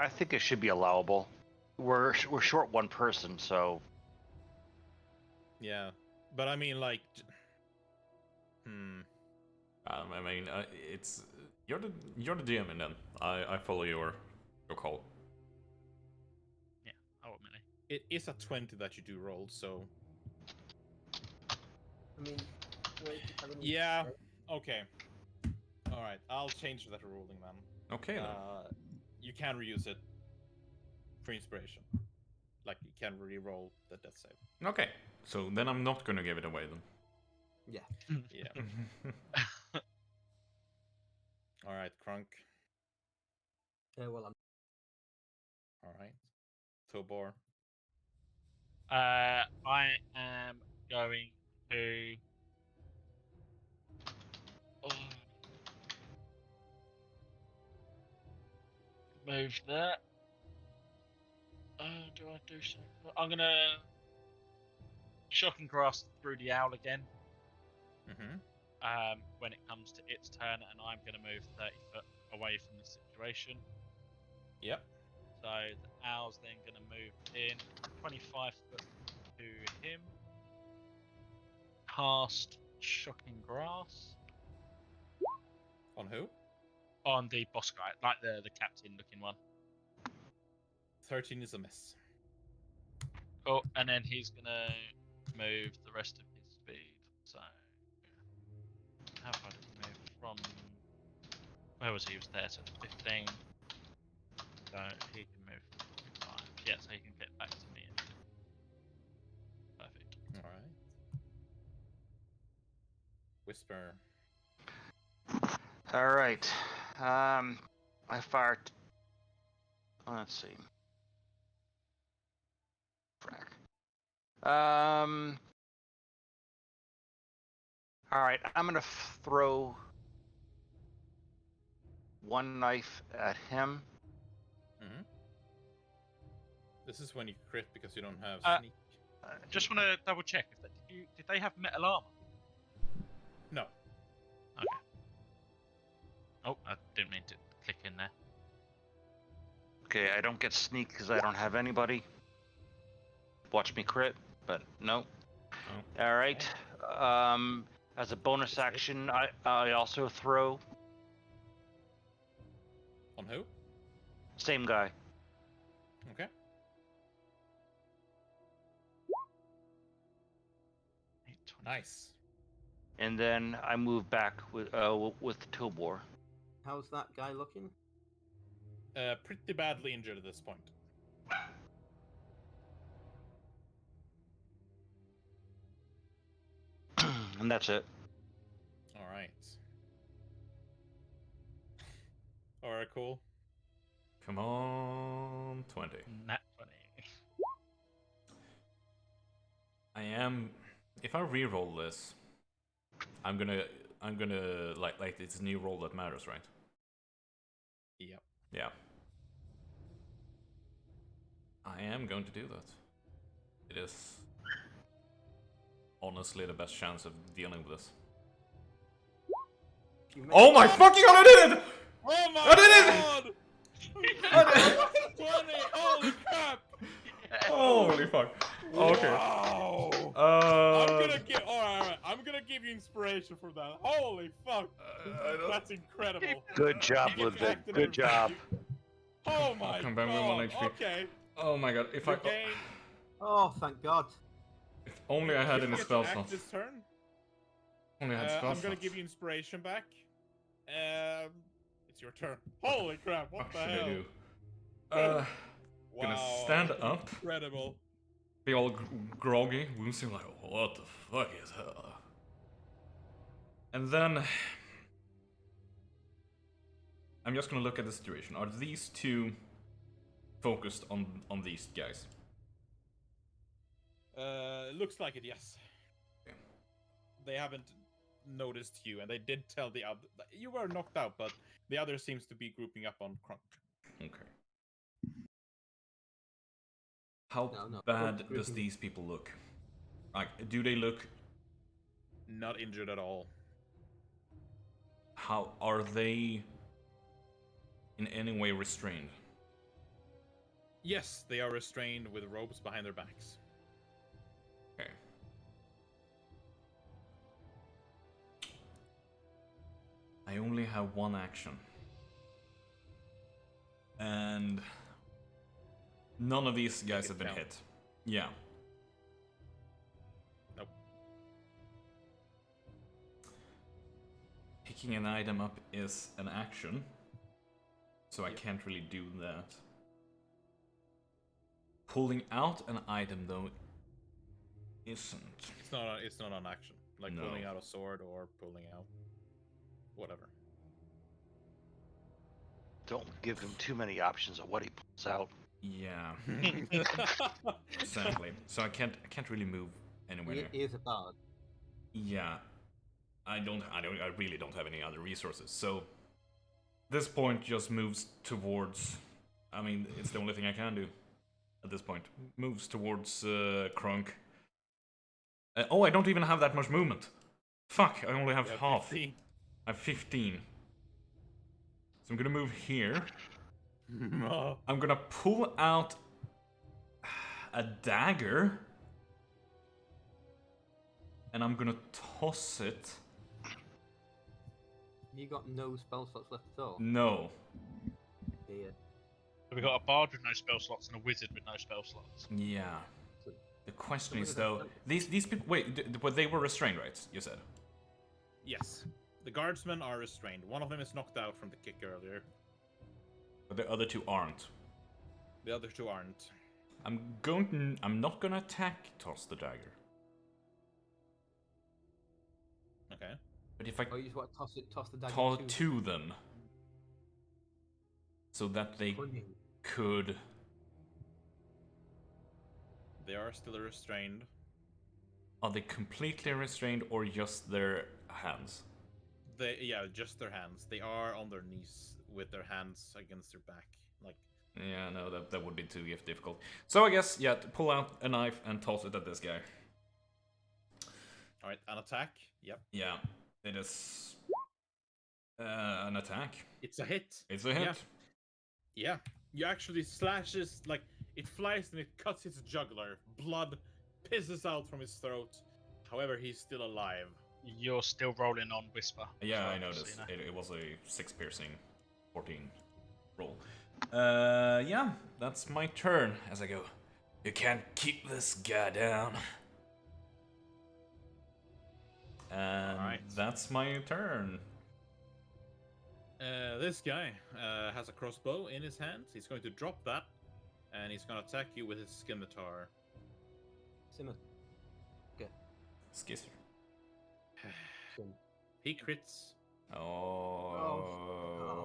I think it should be allowable. We're short one person, so Yeah, but I mean, like, I mean, it's you're the GM, and then I follow your call. Yeah, ultimately. it is a 20 that you do roll, so I mean, wait, yeah. Okay. All right, I'll change that ruling, man. Okay then. You can reuse it for inspiration. Like, you can re-roll the death save. Okay, so then I'm not gonna give it away then. Yeah. Yeah. All right, Crunk. Well, I'm. All right. Tobor. I am going to. Move that. Do I do something? I'm gonna shocking grasp through the owl again. Mm-hmm. When it comes to its turn, and I'm gonna move 30 foot away from the situation. Yep. So the owl's then gonna move in 25 foot to him. Cast shocking grasp On who? on the boss guy, like the captain looking one. 13 is a miss. Cool, and then he's gonna move the rest of his speed. So how far did he move from? Where was he? He was there, so 15. So he can move 5. Yeah, so he can get back to me. Perfect. All right. Whisper. all right. I fired. Let's see. Frack. All right. I'm gonna throw one knife at him. Mm-hmm. This is when you crit because you don't have sneak. Just want to double check if did they have metal armor? No. Okay. Oh, I didn't mean to click in there. Okay, I don't get sneak because I don't have anybody. Watch me crit, but no. Oh. All right. As a bonus action, I also throw. On who? Same guy. Okay. Nice. And then I move back with Tobor. How's that guy looking? Pretty badly injured at this point. And that's it. All right. Oracle. Come on, 20. Nat 20. I am. If I reroll this, I'm gonna like it's a new roll that matters, right? Yep. Yeah. I am going to do that. It is honestly the best chance of dealing with this. Oh my fucking god! I did it! Oh my I did it! god! 20! Holy crap! Holy fuck! Okay. Wow! I'm gonna give you inspiration for that. Holy fuck! That's incredible. Good job, You get to Ludwig. act in Good every- job. Oh my come back with god! 1 HP. Okay. Oh my god! If You I gain. Oh, thank God. if only I had You any get to spell act slots. this turn. Only I had spell I'm gonna slots. give you inspiration back. It's your turn. Holy crap! What What the should hell? I do? Gonna Wow, stand that's up. Incredible. Be all groggy, woosing like, what the fuck is that? And then I'm just gonna look at the situation. Are these two focused on these guys? Looks like it, yes. Okay. They haven't noticed you, and they did tell the other. You were knocked out, but the other seems to be grouping up on Crunk. Okay. How No, bad don't does agree. these people look? Like, do they look? Not injured at all. How are they in any way restrained? Yes, they are restrained with ropes behind their backs. Okay. I only have one action. And none of these guys have been count. hit. Yeah. Nope. Picking an item up is an action. So I Yep. can't really do that. Pulling out an item though isn't. It's not an action. Like No. pulling out a sword or pulling out whatever. Don't give him too many options of what he pulls out. Yeah, exactly. So I can't really move anywhere near. He is a bard. Yeah. I really don't have any other resources. So this point just moves towards, I mean, it's the only thing I can do at this point. Moves towards Krunk. Oh, I don't even have that much movement. Fuck, I only have Yeah, half. 15. I have 15. So I'm gonna move here. I'm gonna pull out a dagger. And I'm gonna toss it. You got no spell slots left at all. No. Dear. We got a bard with no spell slots and a wizard with no spell slots. Yeah. The question is Somebody though, doesn't- these people. Wait, but they were restrained, right? You said. Yes. The guardsmen are restrained. One of them is knocked out from the kick earlier. But the other two aren't. The other two aren't. I'm not gonna attack. Toss the dagger. Okay. But if I Oh, you just want to toss the dagger toss to two, then, so that they Cunning. could. They are still restrained. Are they completely restrained or just their hands? Yeah, just their hands. They are on their knees with their hands against their back. Like, Yeah, no, that would be too difficult. So I guess, yeah, pull out a knife and toss it at this guy. all right, an attack. Yep. Yeah, it is an attack. It's a hit. It's a hit. Yeah. Yeah. You actually slashes, like, it flies and it cuts his jugular. Blood pisses out from his throat. However, he's still alive. You're still rolling on Whisper. Yeah, so I so noticed. you know. It was a 6 piercing, 14 roll. Yeah, that's my turn as I go. You can't keep this guy down. And that's my turn. This guy has a crossbow in his hand. He's going to drop that, and he's going to attack you with his scimitar. Skisser. He crits. Oh.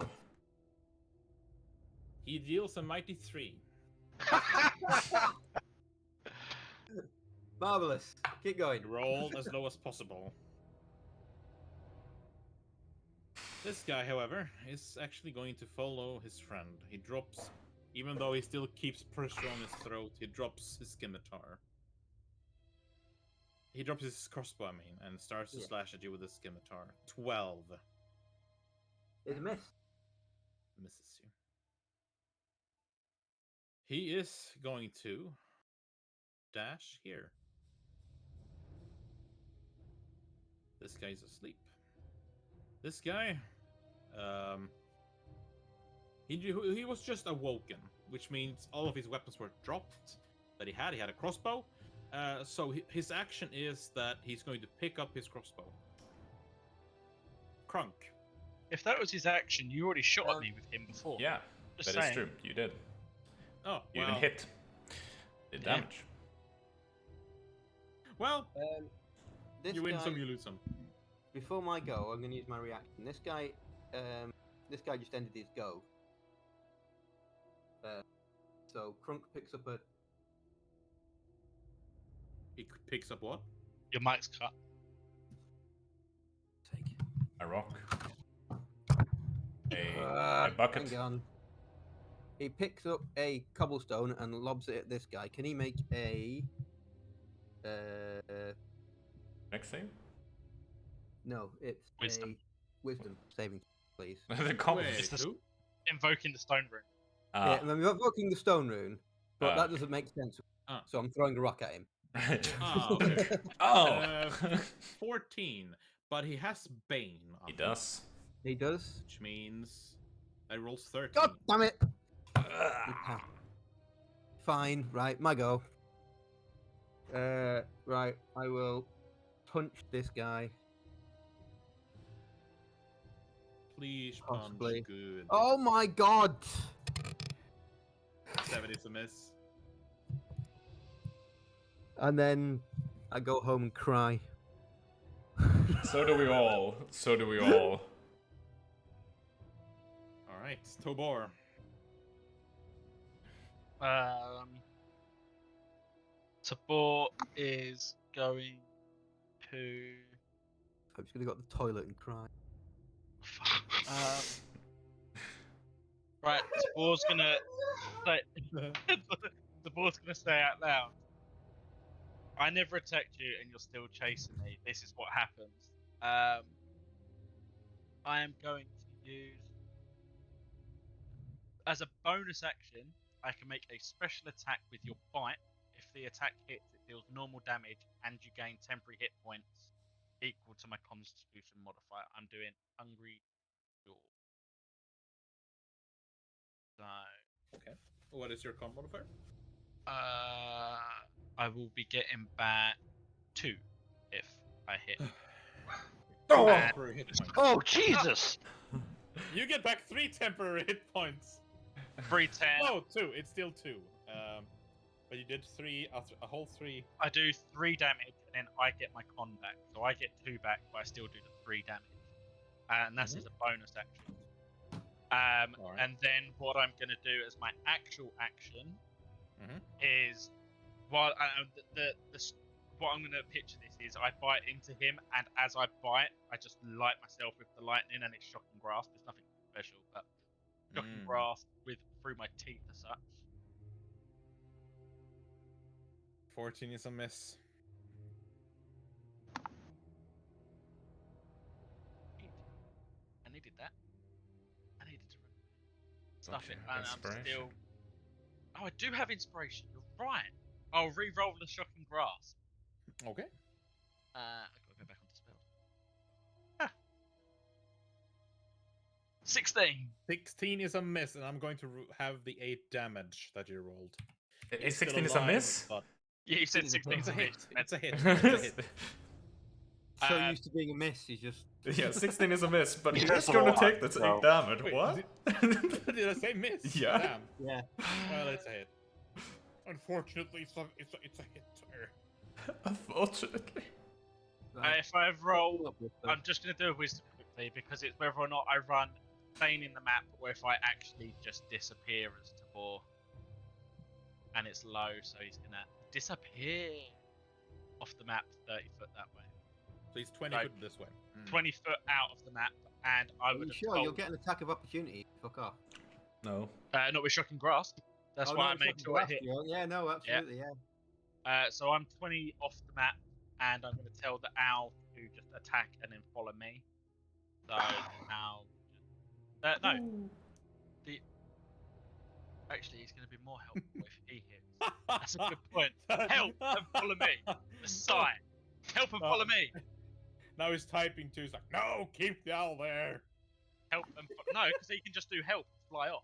He deals a mighty 3. Marvelous. Keep going. Roll as low as possible. This guy, however, is actually going to follow his friend. He drops, even though he still keeps pressure on his throat, he drops his scimitar. He drops his crossbow, I mean, and starts to slash at you with his scimitar. 12. It's a miss. Misses you. He is going to dash here. This guy's asleep. This guy, he was just awoken, which means all of his weapons were dropped that he had. He had a crossbow, so his action is that he's going to pick up his crossbow. Crunk. If that was his action, you already shot at me with him before. Yeah, Just that is saying. true. You did. Oh, You even hit. Did damage. Well, This you win guy, some, you lose some. Before my go, I'm going to use my reaction. This guy just ended his go. So Crunk picks up a. He picks up what? Your mic's cut. Take. A rock. A bucket. Hang on. He picks up a cobblestone and lobs it at this guy. Can he make a? Next save. No, it's Wisdom. a wisdom saving, please. The cobble. Wait, who? Invoking the stone rune. Yeah, I'm invoking the stone rune, but that doesn't make sense. Ah. So I'm throwing a rock at him. Okay. Oh. 14, but he has Bane. He does. He does. Which means I rolls 13. God damn it! Fine, right, my go. Right, I will punch this guy. Please Possibly. punch good. Oh my god! 7 is a miss. And then I go home and cry. So do we all. So do we all. Alright, Tobor. Tabor is going to. I'm just gonna go to the toilet and cry. Right, Tabor's gonna say. Tabor's gonna say out loud. I never attacked you, and you're still chasing me. This is what happens. I am going to use as a bonus action. I can make a special attack with your bite. If the attack hits, it deals normal damage, and you gain temporary hit points equal to my Constitution modifier. I'm doing Hungry Jaw. So. Okay. What is your con modifier? I will be getting back 2 if I hit. Temporary hit points. Oh, Jesus! You get back 3 temporary hit points. 3 10. No, 2. It's still 2. But you did 3, a whole 3. I do 3 damage and then I get my con back. So I get 2 back, but I still do the 3 damage. And that's as a bonus action. Right. And then what I'm going to do as my actual action is, while what I'm going to picture this is, I bite into him, and as I bite, I just light myself with the lightning, and it's shocking grasp. It's nothing special, but shocking grasp through my teeth as such. 14 is a miss. I needed that. I needed to stuff it, and I'm still. Oh, I do have inspiration. You're right. I'll re-roll the shocking grasp. Okay. I gotta go back onto spells. 16. 16 is a miss, and I'm going to have the 8 damage that you rolled. 16 is a miss? Yeah, you said 16 is a hit. It's a hit. It's a hit. So used to being a miss, he's just. Yeah, 16 is a miss, but he That's is a gonna lot, take the so- 8 damage. Wait, What? Did I say miss? Yeah. Damn. Yeah. Well, it's a hit. Unfortunately, it's a hit. Unfortunately. If I roll, I'm just going to do a wisdom quickly because it's whether or not I run Bane in the map or if I actually just disappear as Tabor. And it's low, so he's going to disappear off the map 30 foot that way. So he's 20 Right. foot this way. 20 foot out of the map, and I Are would you have sure told... you'll get an attack of opportunity? Fuck off. No. Not with Shocking Grasp. That's why I not made fucking sure it blast hit. you. Yeah, no, absolutely, yeah. So I'm 20 off the map, and I'm going to tell the owl to just attack and then follow me. So owl, no. Actually, he's going to be more helpful if he hits. That's a good point. Help and follow me. The side. Help and follow me. Now he's typing too. He's like, no, keep the owl there. Help and no, because he can just do help and fly off.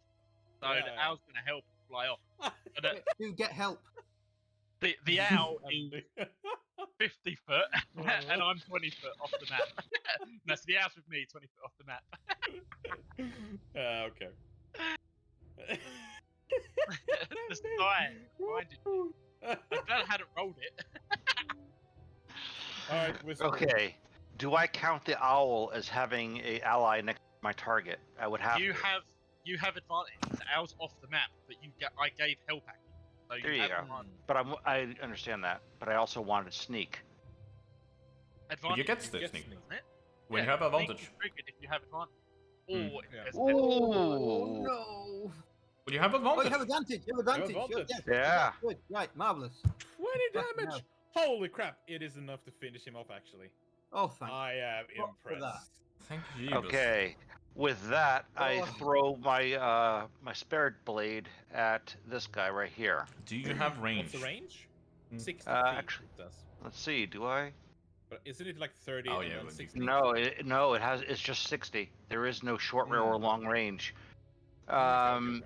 So Yeah, the yeah. owl's going to help and fly off. But, Do get help. the owl is 50 foot, and I'm 20 foot off the map. No, so the owl's with me, 20 foot off the map. Okay. The side reminded me. I'm glad I hadn't rolled it. All right, Whisper. Okay. Do I count the owl as having a ally next to my target? I would have. You to. have advantage. The owl's off the map, but I gave help action. So There you have go. advantage. But I understand that. But I also wanted sneak. Advantage You get is the get sneak. sneak. isn't it? When Yeah, you have sneak advantage. is triggered if you have advantage. Or Hmm. if Yeah. there's Oh, no. But you have Oh, advantage. you have advantage. You have advantage. advantage. Yes, Yeah. Good. Right, marvelous. 20 Fucking damage. Holy crap! It is enough to finish him off. Actually, Oh, thank I am God for that. impressed. Thank you. Okay. With that, I Oh. throw my my spirit blade at this guy right here. Do you have range? What's the range? Hmm. 60 Actually- feet. It does. Let's see. Do I? But isn't it like 30 Oh, and yeah, then it would be- 60? No. It has. It's just 60. There is no short range or long range. Okay.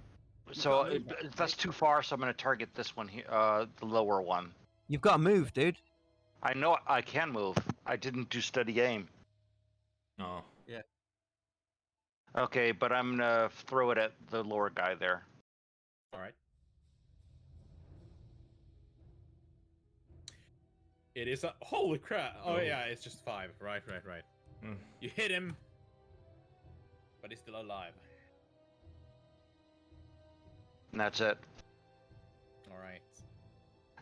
So You've got to move, that's too far. So I'm going to target this one here, the lower one. You've got to move, dude. I know I can move. I didn't do steady aim. Oh. Okay, but I'm gonna throw it at the lower guy there. All right. It is a holy crap! Oh Oh. yeah, it's just 5. Right. Hmm. You hit him, but he's still alive. And that's it. All right.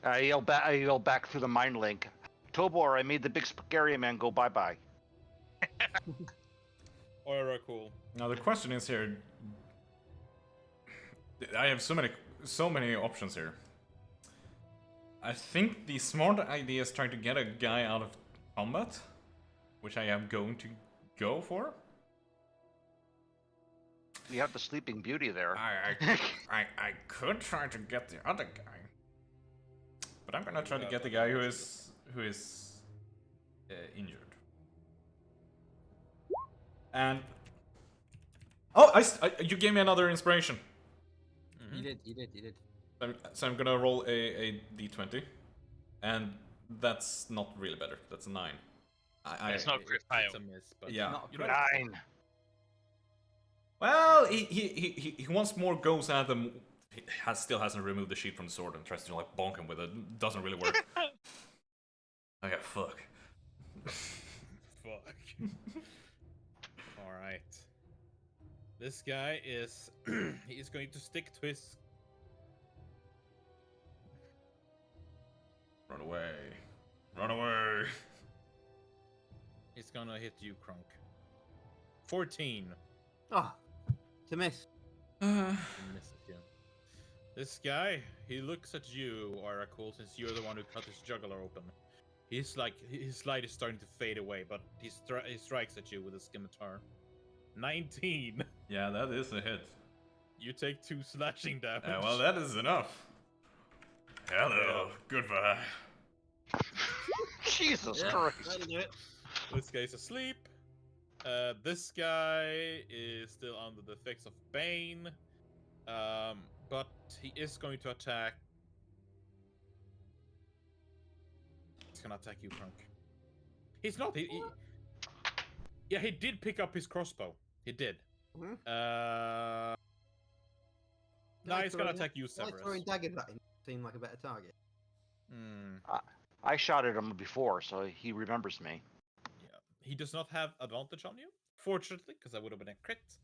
I yell back through the mind link. Tobor, I made the big scary man go bye bye. Alright, cool. Now the question is here. I have so many options here. I think the smart idea is trying to get a guy out of combat, which I am going to go for. You have the Sleeping Beauty there. I could try to get the other guy, but I'm gonna try to get the guy who is injured. And you gave me another inspiration. You did. So I'm gonna roll a d20, and that's not really better. That's a 9. It's not crit fail. It's a miss, but Yeah. Not a You know, crit. 9. Well, he wants more goes at them. He still hasn't removed the sheet from the sword and tries to like bonk him with it. Doesn't really work. Okay, fuck. Fuck. Alright. This guy is he is going to stick to his Run away. Run away. he's gonna hit you, Krunk. 14. Oh, it's a miss. He misses you. This guy, he looks at you, Oracle, since you're the one who cut his jugular open. He's like, his light is starting to fade away, but he strikes at you with a scimitar. 19. Yeah, that is a hit. You take 2 slashing damage. Well, that is enough. Hello. Goodbye. Jesus Yeah, Christ. that'll do it. This guy's asleep. This guy is still under the effects of Bane. But he is going to attack. He's gonna attack you, Krunk. He's not. Yeah, he did pick up his crossbow. He did. Mhm. No, he's gonna attack you, Guy Severus. throwing daggers at him seemed like a better target. I shot at him before, so he remembers me. Yeah, he does not have advantage on you, fortunately, because that would have been a crit.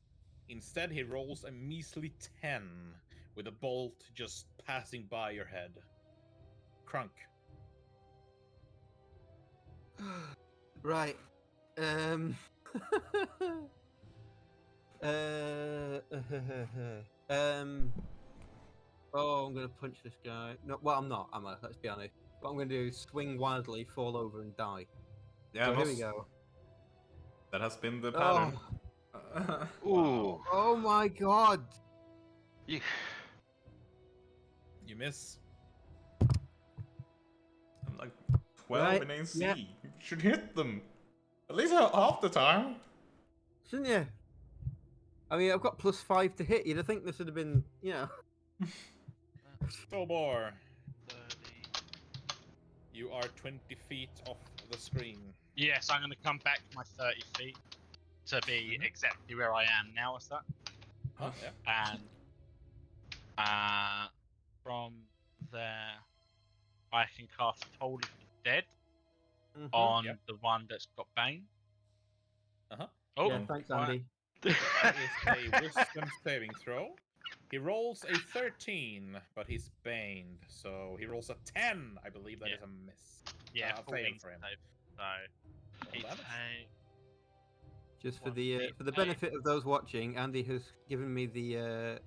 Instead, he rolls a measly 10 with a bolt just passing by your head. Crunk. Right. Oh, I'm gonna punch this guy. No, well, I'm not. Am I? Let's be honest. What I'm gonna do is swing wildly, fall over, and die. Yeah, So here we go. That has been the Oh, pattern. Ooh. oh my god! You- You miss. I'm like 12 Right, in AC. yeah. You should hit them. At least half the time. Shouldn't you? I mean, I've got +5 to hit. You'd have think this would have been, Tobor, 30. you are 20 feet off the screen. Yes, I'm going to come back my 30 feet to be exactly where I am now. Is that? Huh? Yeah. And from there, I can cast Toll of the Dead on Yep. the one that's got Bane. Uh-huh. Oh, Yeah, thanks, right. Andy. That is a wisdom saving throw. He rolls a 13, but he's baned, so he rolls a 10. I believe that is a miss. Yeah, fail 14 for him. save. So Roll he damage. Just for One, the eight, for the benefit of those watching, Andy has given me the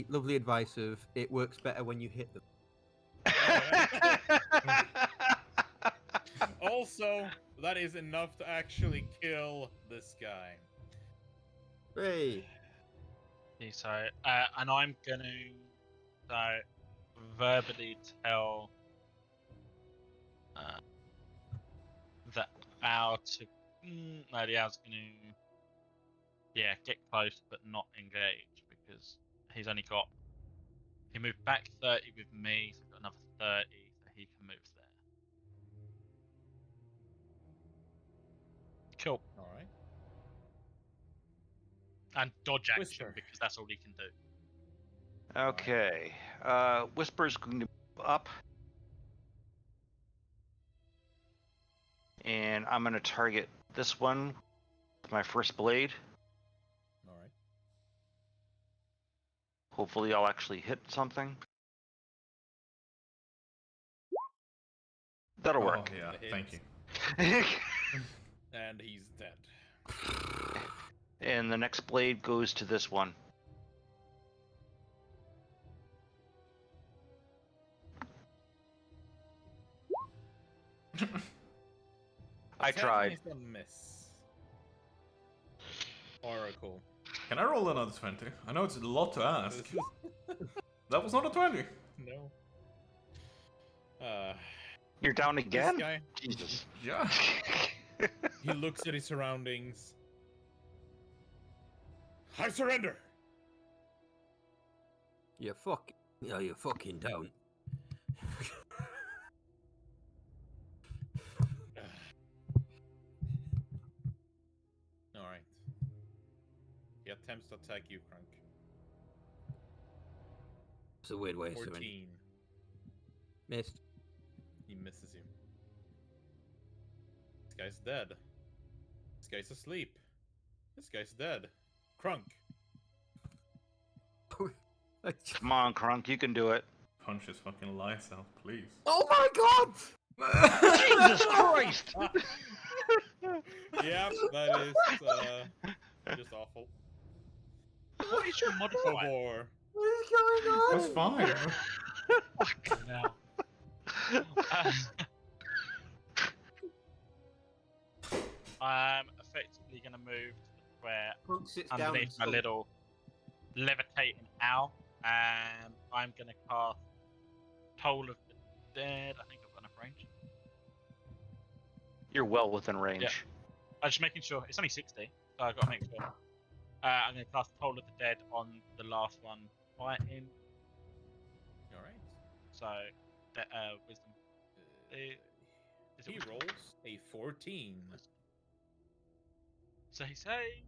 lovely advice of it works better when you hit them. Also, that is enough to actually kill this guy. Hey, So, and I'm gonna verbally tell the owl to. No, the owl's gonna. Yeah, get close but not engage because he's only got. He moved back 30 with me, so he's got another 30, so he can move there. Cool. All right. And dodge action Whisper. because that's all he can do. Okay. Whisper's going to move up. And I'm going to target this one with my first blade. All right. Hopefully I'll actually hit something. That'll work. Oh, yeah, thank you. And he's dead. And the next blade goes to this one. I tried. Is a miss. Oracle. Can I roll another 20? I know it's a lot to ask. That was not a 20. No. You're down This again? guy, Jesus. Yeah. he looks at his surroundings. I surrender. you fucking don't. All right. He attempts to attack you, Crunk. It's a weird way of 14. Missed. He misses you. This guy's dead. This guy's asleep. This guy's dead. Crunk. Come on, Crunk, you can do it. Punch his fucking lights out, please. Oh my god! Jesus Christ! Yep, that is just awful. What is your modifier? Tobor. What is going on? That's fine. Now. I'm effectively going to move to the square Crunk sits down underneath my and little levitating owl, and I'm going to cast Toll of the Dead. I think I've got enough range. You're well within range. Yeah. I'm just making sure. It's only 60, so I've got to make sure. I'm going to cast Toll of the Dead on the last one fighting. Alright. So, wisdom. Is it He rolls a 14. Say.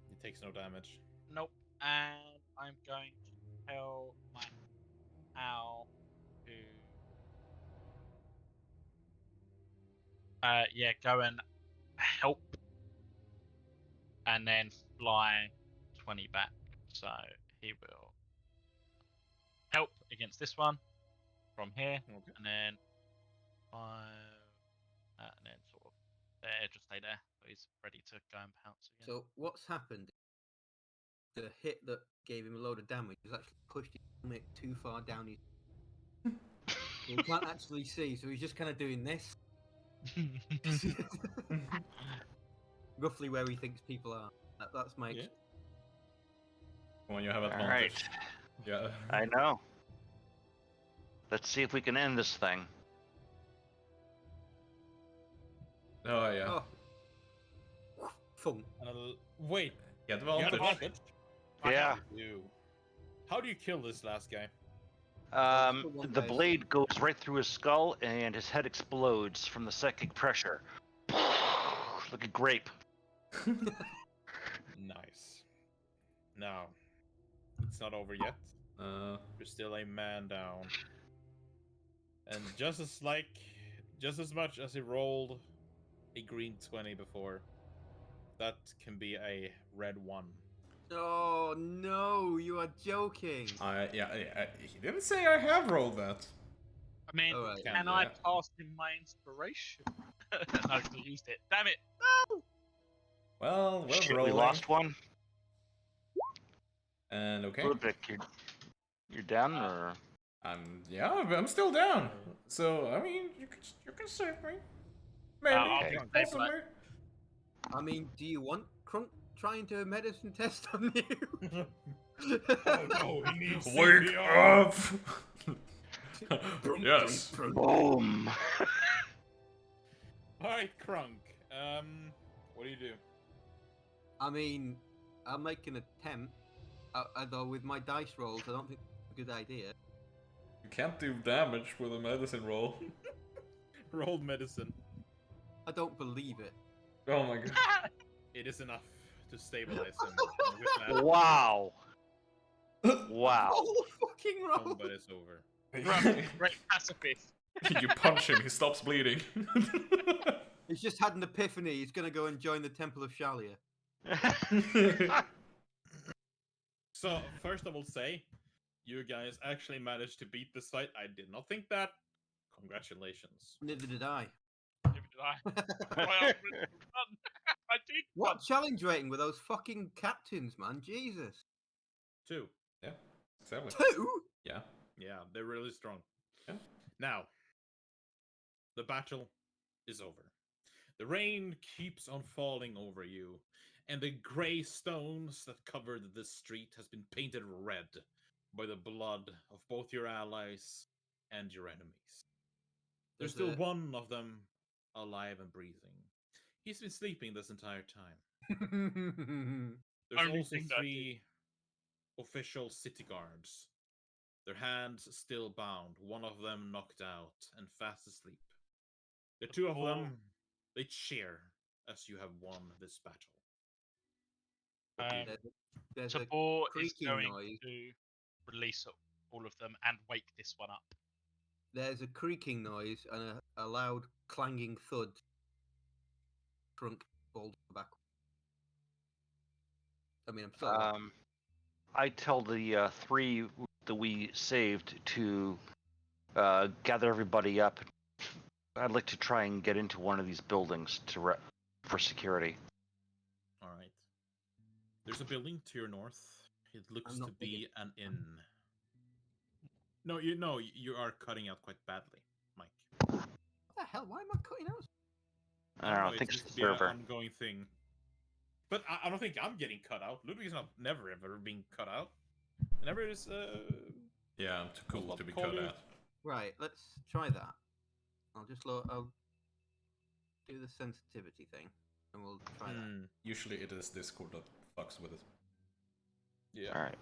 He takes no damage. Nope. And I'm going to tell my owl to go and help and then fly 20 back. So he will help against this one from here, Okay. and then 5, and then sort of there, just stay there. So he's ready to go and pounce again. So what's happened? The hit that gave him a load of damage has actually pushed his helmet too far down his. He can't actually see, so he's just kind of doing this. Roughly where he thinks people are. That's my. Yeah. When you have All advantage. right. Yeah. I know. Let's see if we can end this thing. Oh yeah. Oh. Fun. Wait. Yeah, You had advantage. advantage? Yeah. How do you kill this last guy? The blade goes right through his skull and his head explodes from the psychic pressure. Like a grape. Nice. Now, it's not over yet. There's still a man down. And just as much as he rolled a green 20 before, that can be a red 1. Oh no, you are joking. He didn't say I have rolled that. I mean, Alright. can I pass him my inspiration? No, I used it. Damn it! No! Well, we're Shit, rolling. we lost one. And okay. Ludwig, you're down, or? I'm still down. So I mean, you can save me. Maybe. I'll Okay. Possibly. I mean, do you want Crunk trying to medicine test on you? Oh no, he needs Wake CPR. up! Yes. Boom. Alright, Krunk. What do you do? I mean, I'll make an attempt. Although with my dice rolls, I don't think it's a good idea. You can't do damage with a medicine roll. Roll medicine. I don't believe it. Oh my god. It is enough to stabilize him. With that, Wow. Wow. Oh, fucking roll! combat is over. Great pacifist. You punch him, he stops bleeding. He's just had an epiphany. He's gonna go and join the Temple of Shalia. So, first I will say, you guys actually managed to beat this fight. I did not think that. Congratulations. Neither did I. Neither did I. I did. What challenge rating were those fucking captains, man? Jesus. 2. Yeah, exactly. 2? Yeah. Yeah, they're really strong. Yeah. Now, the battle is over. The rain keeps on falling over you, and the grey stones that covered this street has been painted red by the blood of both your allies and your enemies. There's still one of them alive and breathing. He's been sleeping this entire time. There's Only also thing that 3 official city guards. Their hands still bound, one of them knocked out and fast asleep. The 2 of them, they cheer as you have won this battle. What do you do? There's a Tabor is creaking going noise. to release all of them and wake this one up. There's a creaking noise and a loud clanging thud. Crunk falls back. I mean, I'm sorry. I tell the 3 that we saved to gather everybody up. I'd like to try and get into one of these buildings for security. All right. There's a building to your north. It looks to be an inn. No, you are cutting out quite badly, Mike. What the hell? Why am I cutting out? I don't know. I think it's the server. An ongoing thing. But I don't think I'm getting cut out. Ludwig is never ever being cut out. Never is. Yeah, I'm too cool to be cut out. Right, let's try that. I'll do the sensitivity thing, and we'll try that. Usually it is Discord that fucks with it. Yeah. All right.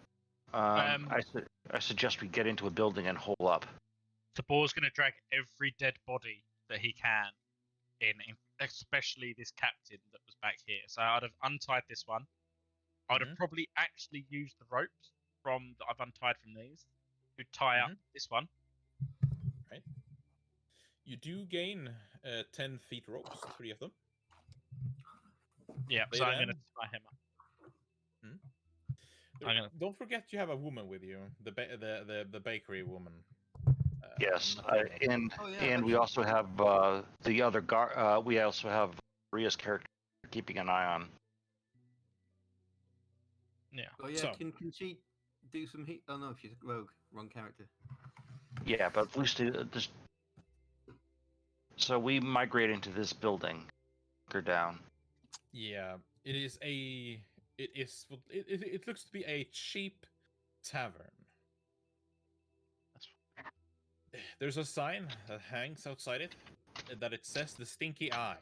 I suggest we get into a building and hole up. Tabor's going to drag every dead body that he can in, especially this captain that was back here. So I'd have untied this one. I would have probably actually used the ropes that I've untied from these to tie up this one. Right. You do gain 10 feet ropes, 3 of them. Yeah, so I'm going to tie him up. Don't forget you have a woman with you, the bakery woman. Yes, Matilda. and we also have the other guard. We also have Maria's character keeping an eye on. Yeah. Oh yeah, So- can she do some heat? Oh no, she's a rogue. Wrong character. Yeah, but at least just. So we migrate into this building. Her down. Yeah, it is a. It looks to be a cheap tavern. There's a sign that hangs outside it that it says the Stinky Eye.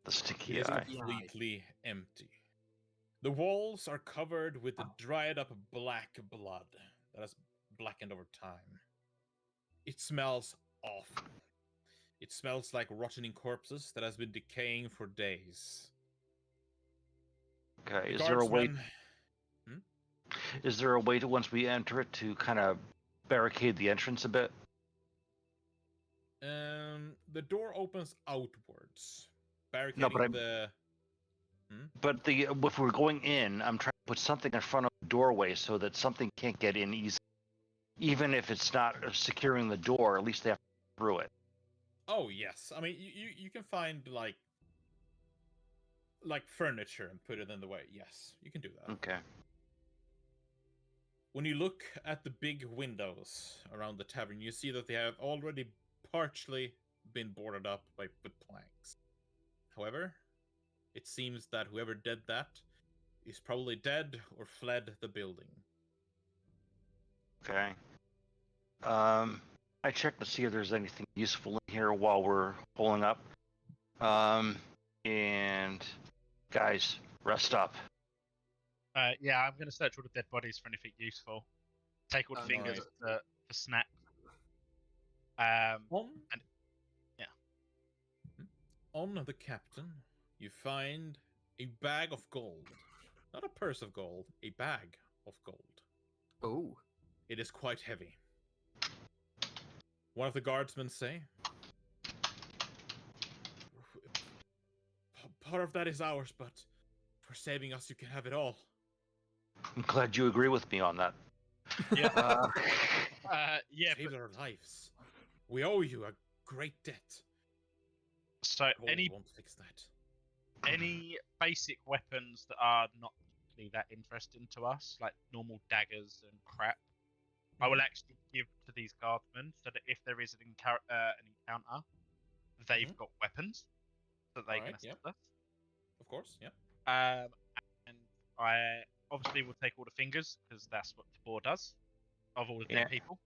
The sticky It is eye. completely empty. The walls are covered with the dried up black blood that has blackened over time. It smells awful. It smells like rotting corpses that has been decaying for days. Okay, The is there a way? guardsmen- Is there a way to, once we enter it, to kind of barricade the entrance a bit? The door opens outwards, No, barricading but the. But if we're going in, I'm trying to put something in front of the doorway so that something can't get in easy. Even if it's not securing the door, at least they have to go through it. Oh yes, I mean you can find like furniture and put it in the way. Yes, you can do that. Okay. When you look at the big windows around the tavern, you see that they have already partially been boarded up with planks. However, it seems that whoever did that is probably dead or fled the building. Okay. I checked to see if there's anything useful in here while we're pulling up. And guys, rest up. Yeah, I'm going to search all the dead bodies for anything useful. Take all the fingers for snacks. On the captain, you find a bag of gold. Not a purse of gold, a bag of gold. Oh. It is quite heavy. One of the guardsmen say, part of that is ours, but for saving us, you can have it all. I'm glad you agree with me on that. Yeah. Yeah. Saved our lives. We owe you a great debt. So Gold won't fix that. Any basic weapons that are not particularly that interesting to us, like normal daggers and crap, I will actually give to these guardsmen so that if there is an encounter, they've got weapons that they can assist us. Of course, yeah. And I obviously will take all the fingers because that's what the board does of all the dead people.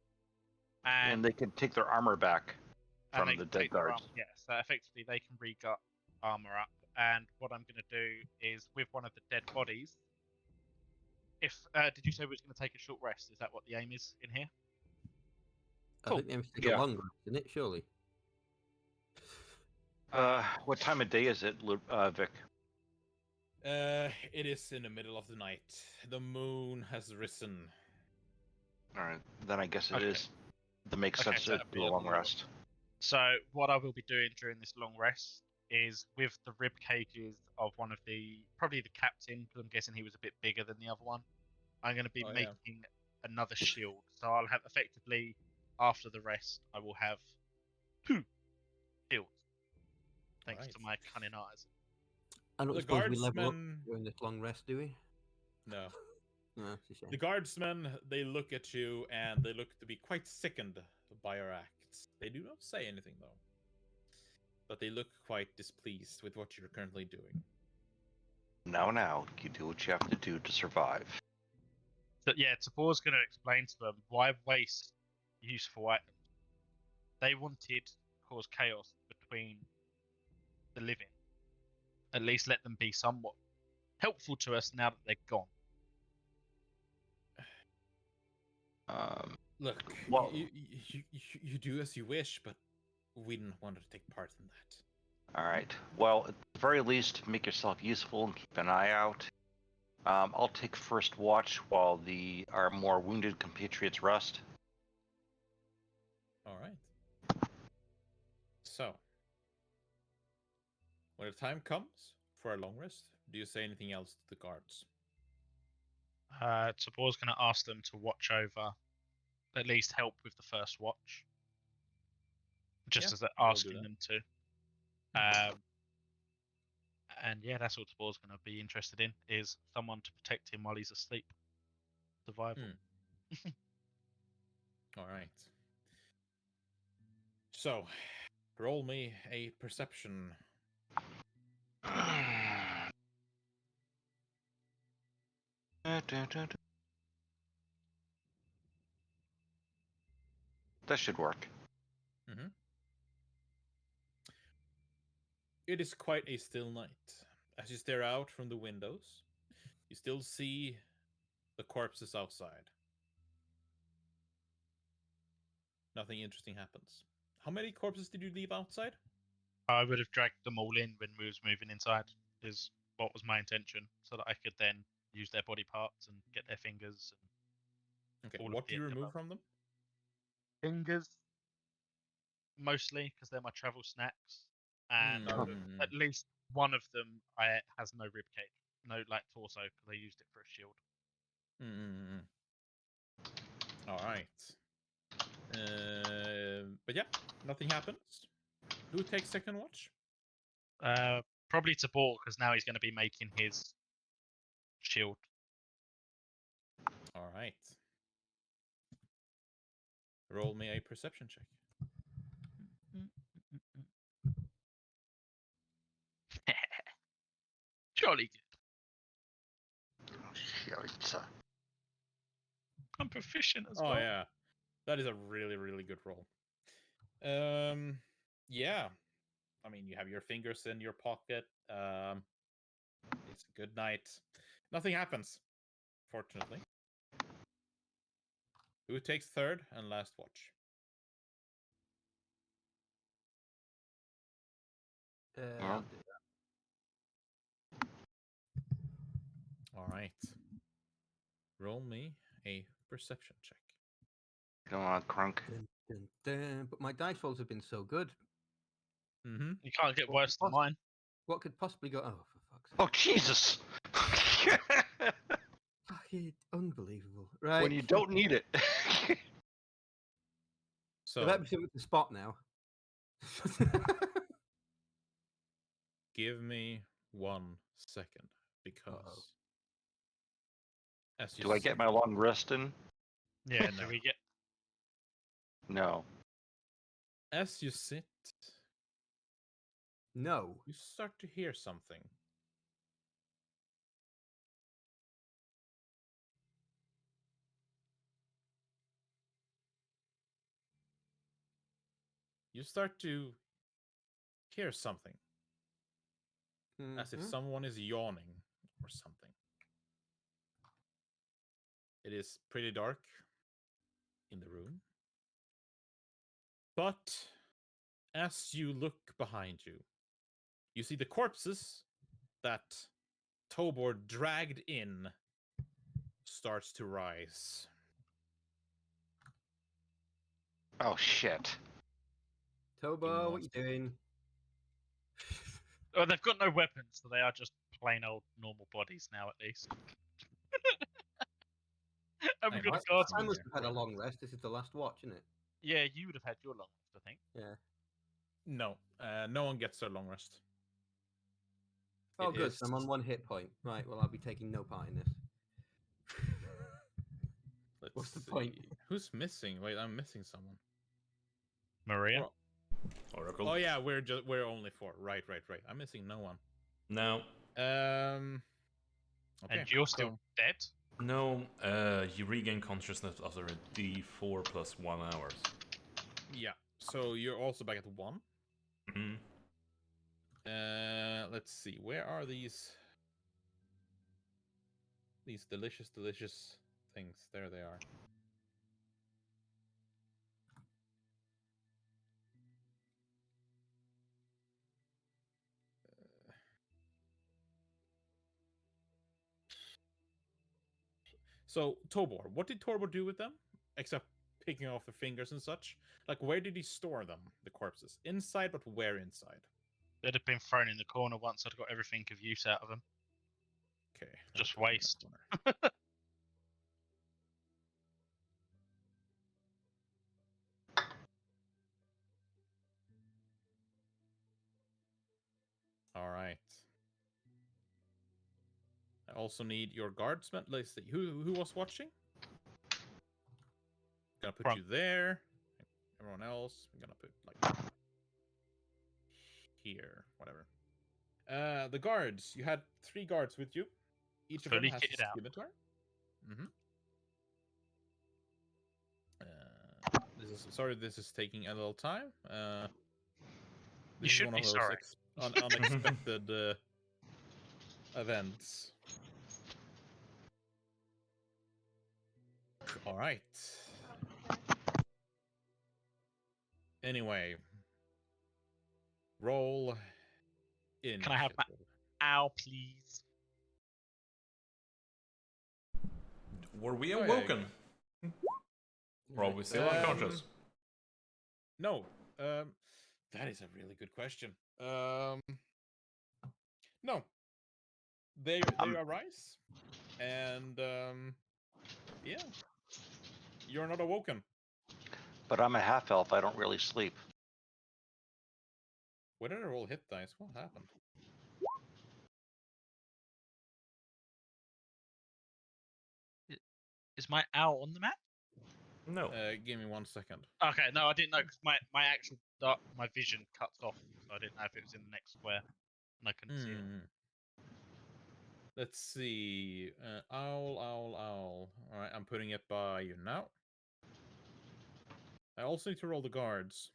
And they can take their armor back from the dead guards. Yeah, so effectively they can re-gut armor up. And what I'm going to do is with one of the dead bodies. If did you say we was going to take a short rest? Is that what the aim is in here? I think they have to take a long rest, isn't it? Surely. What time of day is it, Vic? It is in the middle of the night. The moon has risen. All right, then I guess it is. That makes sense to do a long rest. So what I will be doing during this long rest is with the rib cages of one of probably the captain, because I'm guessing he was a bit bigger than the other one. I'm going to be making another shield. So I'll have effectively, after the rest, I will have 2 shields. Thanks to my cunning eyes. I don't suppose we level up during this long rest, do we? No. No, it's a shame. The guardsmen, they look at you and they look to be quite sickened by your acts. They do not say anything though. But they look quite displeased with what you're currently doing. Now, you do what you have to do to survive. So yeah, Tabor's going to explain to them why waste useful items. They wanted to cause chaos between the living. At least let them be somewhat helpful to us now that they're gone. Look, Well- you do as you wish, but we didn't want to take part in that. All right. Well, at the very least, make yourself useful and keep an eye out. I'll take first watch while our more wounded compatriots rest. All right. So, when the time comes for a long rest, do you say anything else to the guards? Tabor's going to ask them to watch over, at least help with the first watch, just Yeah, as they're we'll do asking that. them to. And yeah, that's what Tabor's going to be interested in, is someone to protect him while he's asleep. Survival. All right. So, roll me a perception. That should work. Mm-hmm. It is quite a still night. As you stare out from the windows, you still see the corpses outside. Nothing interesting happens. How many corpses did you leave outside? I would have dragged them all in when we was moving inside, is what was my intention, so that I could then use their body parts and get their fingers. Okay, all of what the do you end remove above. from them? Fingers, mostly, because they're my travel snacks, and at least one of them has no rib cage, no like torso, because I used it for a shield. All right. But yeah, nothing happens. Who takes second watch? Probably Tabor, because now he's going to be making his shield. All right. Roll me a perception check. Jolly good. Shit. I'm proficient as Oh well. yeah, that is a really, really good roll. Yeah. I mean, you have your fingers in your pocket. It's a good night. Nothing happens, fortunately. Who takes third and last watch? I'll do that. All right. Roll me a perception check. Come on, Crunk. Dun, dun, dun. But my dice rolls have been so good. Mm-hmm. You can't get worse than mine. What could possibly go? Oh, for fuck's sake! Oh, Jesus! Fucking unbelievable. Right. When you don't need it. So, Let me see with the spot now. give me 1 second because Uh-oh. as you Do I get sit- my long rest in? Yeah, No. do we get... No. as you sit, No. you start to hear something. You start to hear something, as if Mhm. someone is yawning or something. It is pretty dark in the room. But as you look behind you, you see the corpses that Tobor dragged in starts to rise. Oh, shit. Tobo, what you doing? Oh, they've got no weapons, so they are just plain old normal bodies now, at least. I'm I gonna must guard I them. must have had a long rest. This is the last watch, isn't it? Yeah, you would have had your long rest, I think. Yeah. No, no one gets their long rest. Oh, It good. is- So I'm on 1 hit point. Right. Well, I'll be taking no part in this. Let's What's the see. point? Who's missing? Wait, I'm missing someone. Maria? Or- Oracle. Oh yeah, we're only 4. Right. I'm missing no one. No. Okay, And you're still so- dead? No, you regain consciousness after a D4 plus 1 hours. Yeah. So you're also back at 1. Hmm. Let's see. Where are these delicious things? There they are. So, Tobor, what did Tobor do with them? Except picking off the fingers and such. Like, where did he store them, the corpses? Inside, but where inside? They'd have been thrown in the corner once I'd got everything of use out of them. Okay. Just waste. All right. I also need your guardsman. Let's see. Who was watching? Gonna put Front. you there. Everyone else, I'm gonna put like here, whatever. The guards. You had 3 guards with you. Each of them Fully has kitted a out. scimitar. This is taking a little time. You should be sorry. Unexpected events. All right. Anyway, roll in. Can I have my owl, please? Were we Oh, yeah, awoken? Or are we still unconscious? No. That is a really good question. No. They arise, and yeah, you're not awoken. But I'm a half elf. I don't really sleep. Where did I roll hit dice? What happened? Is my owl on the map? No. Give me 1 second. Okay, no, I didn't know because my actual my vision cuts off, so I didn't know if it was in the next square, and I couldn't see it. Let's see. Owl. All right, I'm putting it by you now. I also need to roll the guards,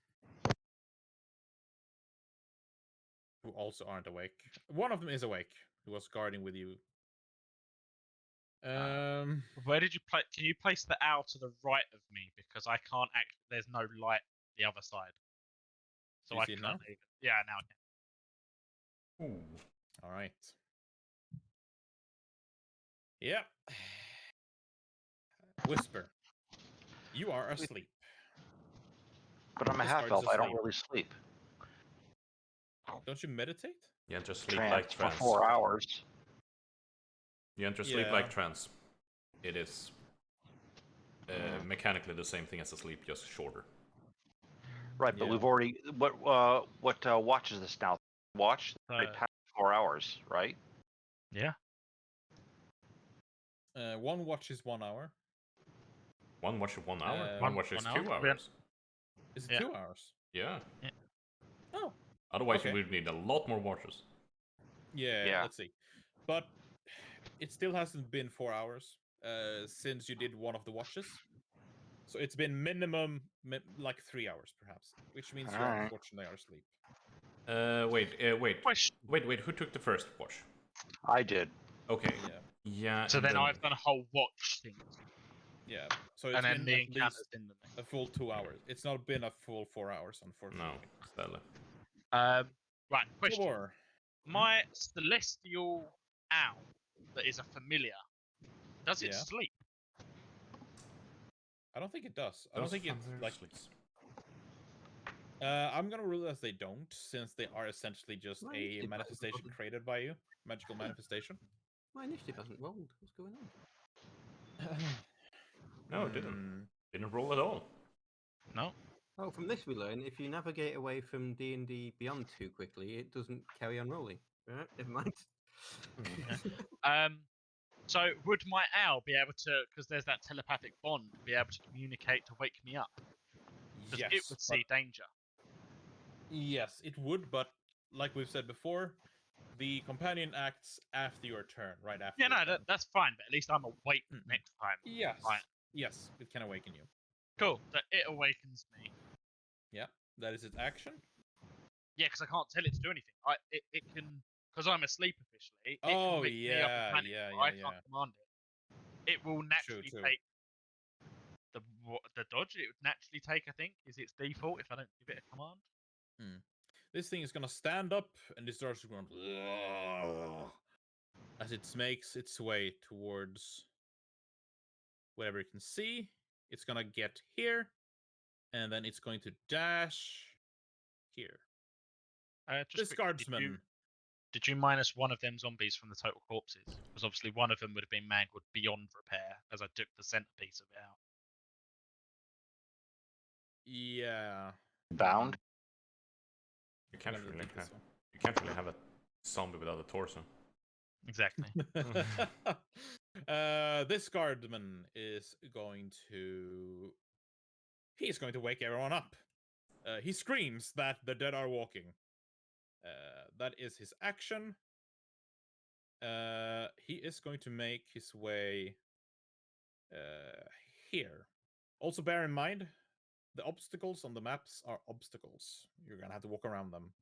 who also aren't awake. One of them is awake, who was guarding with you. Where did you play? Can you place the owl to the right of me because I can't act. There's no light the other side, so you I see it can't. now? Even, yeah, now I can. Ooh. All right. Yeah. Whisper. You are asleep. But I'm a This half guard is elf. I don't asleep. really sleep. Don't you meditate? You enter sleep Trance like for trance. 4 hours. You enter sleep Yeah. like trance. It is mechanically the same thing as a sleep, just shorter. Right, but Yeah. we've already what watch is this now? Watch right past 4 hours, right? Yeah. One watch is 1 hour. One watch is 1 hour. One One watch is 1 2 hour? hours. Is it Yeah. 2 hours? Yeah. Oh. Otherwise, Okay. you would need a lot more watches. Yeah. Let's see. But it still hasn't been 4 hours since you did one of the watches. So it's been minimum like 3 hours, perhaps, which means you Alright. unfortunately are asleep. Wait. Question. Wait. Who took the first watch? I did. Okay. Yeah. Yeah. So and then I've done a whole watch thing, Yeah. So it's and then been me at and least Counters in the thing. a full 2 hours. It's not been a full 4 hours, No, unfortunately. Stella. Right. Question. Tobor. My celestial owl that is a familiar. Does it Yeah. sleep? I don't think it does. I don't think it's like. sleeps. I'm gonna rule as they don't, since they are essentially just My a initiative hasn't manifestation bothered. created by you, magical manifestation. My initiative hasn't rolled. What's going on? No, it didn't. Didn't roll at all. No. Oh, from this we learn if you navigate away from D&D Beyond too quickly, it doesn't carry on rolling. Right, never mind. So would my owl be able to, because there's that telepathic bond, be able to communicate to wake me up? Because Yes, it would see danger. Yes, it would, but like we've said before, the companion acts after your turn, right after. Yeah, no, your turn. that's fine. But at least I'm awake next time. Yes. Right. Yes, it can awaken you. Cool. So it awakens me. Yeah, that is its action. Yeah, because I can't tell it to do anything. It can, because I'm asleep officially. It Oh, can wake me up yeah, and panic, yeah, but I yeah, can't command it. It will naturally true. take the dodge. It would naturally take, I think, is its default if I don't give it a command. This thing is gonna stand up and it starts going as it makes its way towards whatever you can see. It's gonna get here, and then it's going to dash here. Just This quickly, guardsman. did you minus one of them zombies from the total corpses? Because obviously one of them would have been mangled beyond repair, as I took the centerpiece of it out. Yeah. Bound. You can't I'm gonna really think have this one. you can't really have a zombie without a torso. Exactly. This guardman is going to. He's going to wake everyone up. He screams that the dead are walking. That is his action. He is going to make his way here. Also, bear in mind, the obstacles on the maps are obstacles. You're gonna have to walk around them.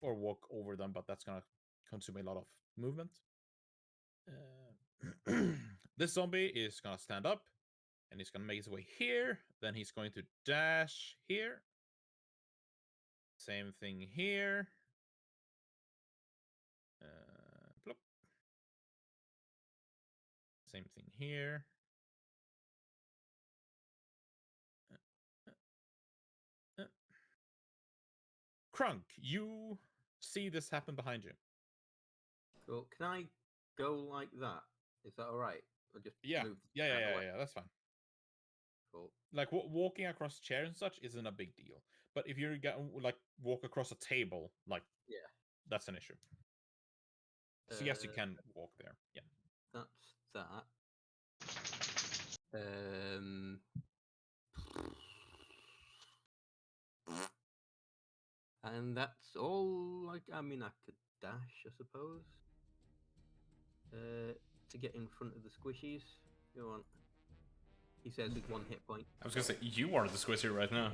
Or walk over them, but that's gonna consume a lot of movement. This zombie is gonna stand up, and he's gonna make his way here. Then he's going to dash here. Same thing here. Plop. Same thing here. Crunk, you see this happen behind you. Cool. Can I go like that? Is that all right? Or just Yeah, move yeah. That's fine. Cool. Like walking across chairs and such isn't a big deal, but if you're like walk across a table, like Yeah. that's an issue. So yes, you can walk there. Yeah. That's that. And that's all. Like, I mean, I could dash, I suppose. To get in front of the squishies. Go on. He says with 1 hit point. I was gonna say you are the squishy right now.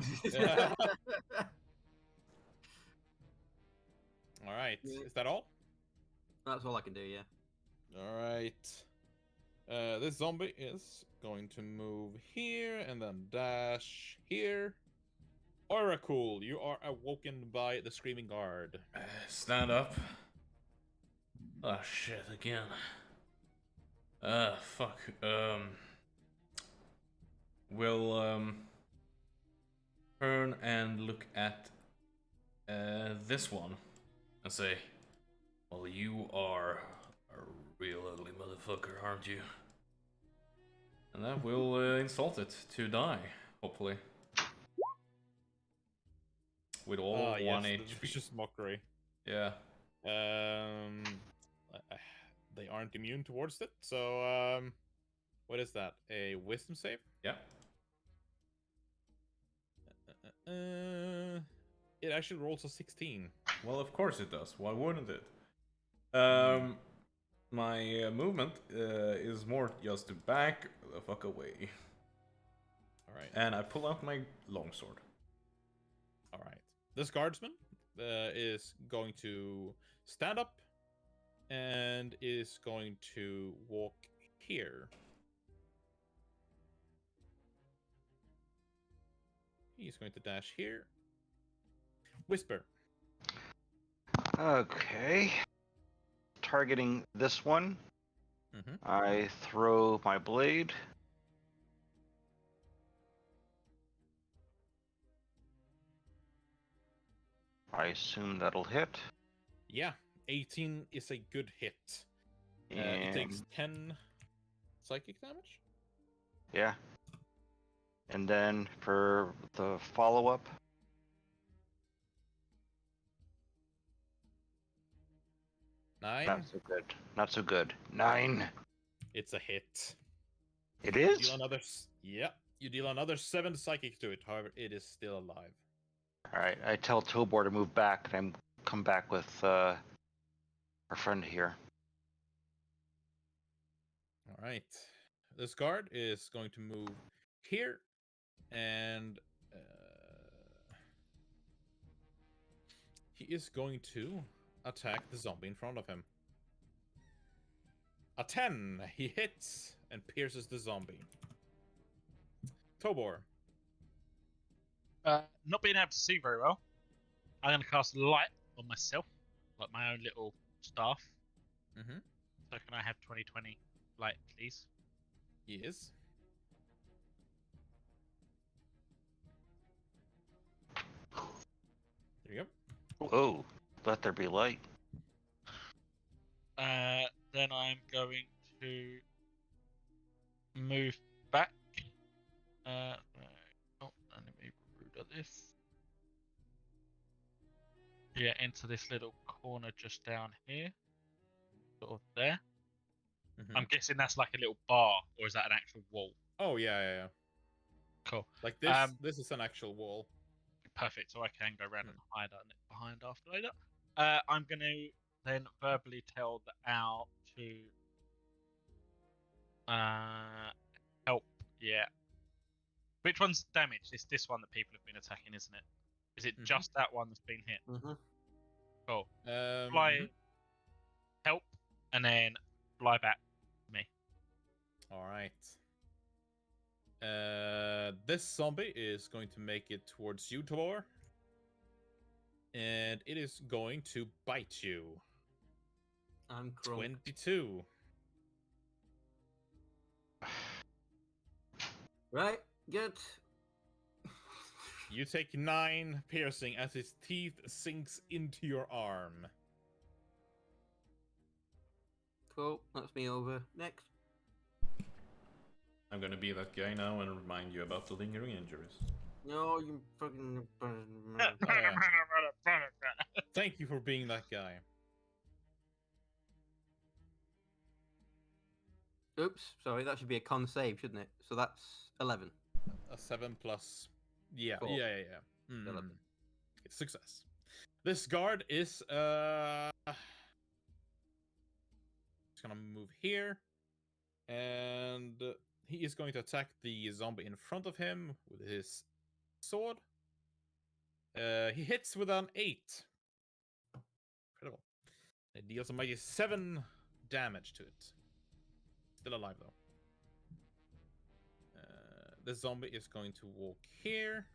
All right. Yeah. Is that all? That's all I can do. Yeah. All right. This zombie is going to move here and then dash here. Oracle, you are awoken by the screaming guard. Stand up. Oh shit again. Fuck. We'll turn and look at this one and say, well, you are a real ugly motherfucker, aren't you? And that will insult it to die, hopefully. With all of 1 yes, HP. the vicious mockery. Yeah. They aren't immune towards it, so what is that? A wisdom save? Yeah. It actually rolls a 16. Well, of course it does. Why wouldn't it? My movement is more just to back the fuck away. Alright. And I pull out my longsword. Alright. This guardsman is going to stand up and is going to walk here. He's going to dash here. Whisper. Okay. Targeting this one. Mm-hmm. I throw my blade. I assume that'll hit. Yeah, 18 is a good hit. It takes 10 psychic damage. Yeah. And then for the follow-up. Nine. Not so good. Not so good. 9. It's a hit. It You is? deal another. Yeah, you deal another 7 psychic to it. However, it is still alive. Alright, I tell Tobor to move back, and I come back with our friend here. All right. This guard is going to move here, and he is going to attack the zombie in front of him. A 10. He hits and pierces the zombie. Tobor. Not being able to see very well, I'm going to cast light on myself, like my own little staff. Mm-hmm. So can I have 20/20 light, please? He is. There you go. Whoa, let there be light. Then I'm going to move back. Let me root at this. Yeah, into this little corner just down here. Sort of there. Mm-hmm. I'm guessing that's like a little bar, or is that an actual wall? Oh yeah. Cool. Like this. This is an actual wall. Perfect. So I can go around and hide on it behind after later. I'm going to then verbally tell the owl to help. Yeah. Which one's damaged? It's this one that people have been attacking, isn't it? Is it just that one that's been hit? Mm-hmm. Cool. Fly, help, and then fly back to me. All right. This zombie is going to make it towards you, Tor. And it is going to bite you. I'm crunk. 22. Right, good. You take 9 piercing as his teeth sinks into your arm. Cool, that's me over. Next. I'm gonna be that guy now and remind you about the lingering injuries. No, you fucking. Thank you for being that guy. Oops, sorry, that should be a con save, shouldn't it? So that's 11. A 7 plus. Yeah, Four. yeah. 11. It's success. This guard is just gonna move here, and he is going to attack the zombie in front of him with his sword. He hits with an 8. Incredible. It deals a mighty 7 damage to it. Still alive though. The zombie is going to walk here.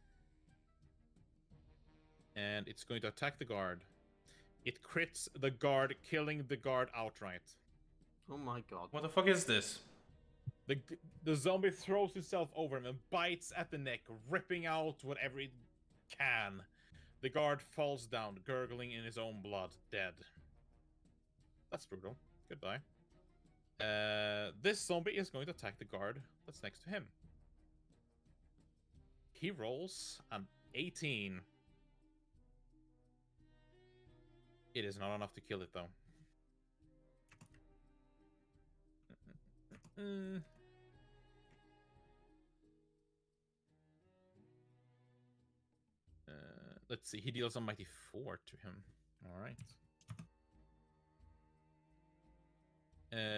And it's going to attack the guard. It crits the guard, killing the guard outright. Oh my god. What the fuck is this? The zombie throws itself over him and bites at the neck, ripping out whatever it can. The guard falls down, gurgling in his own blood, dead. That's brutal. Goodbye. This zombie is going to attack the guard that's next to him. He rolls an 18. It is not enough to kill it, though. Let's see. He deals a mighty 4 to him. All right.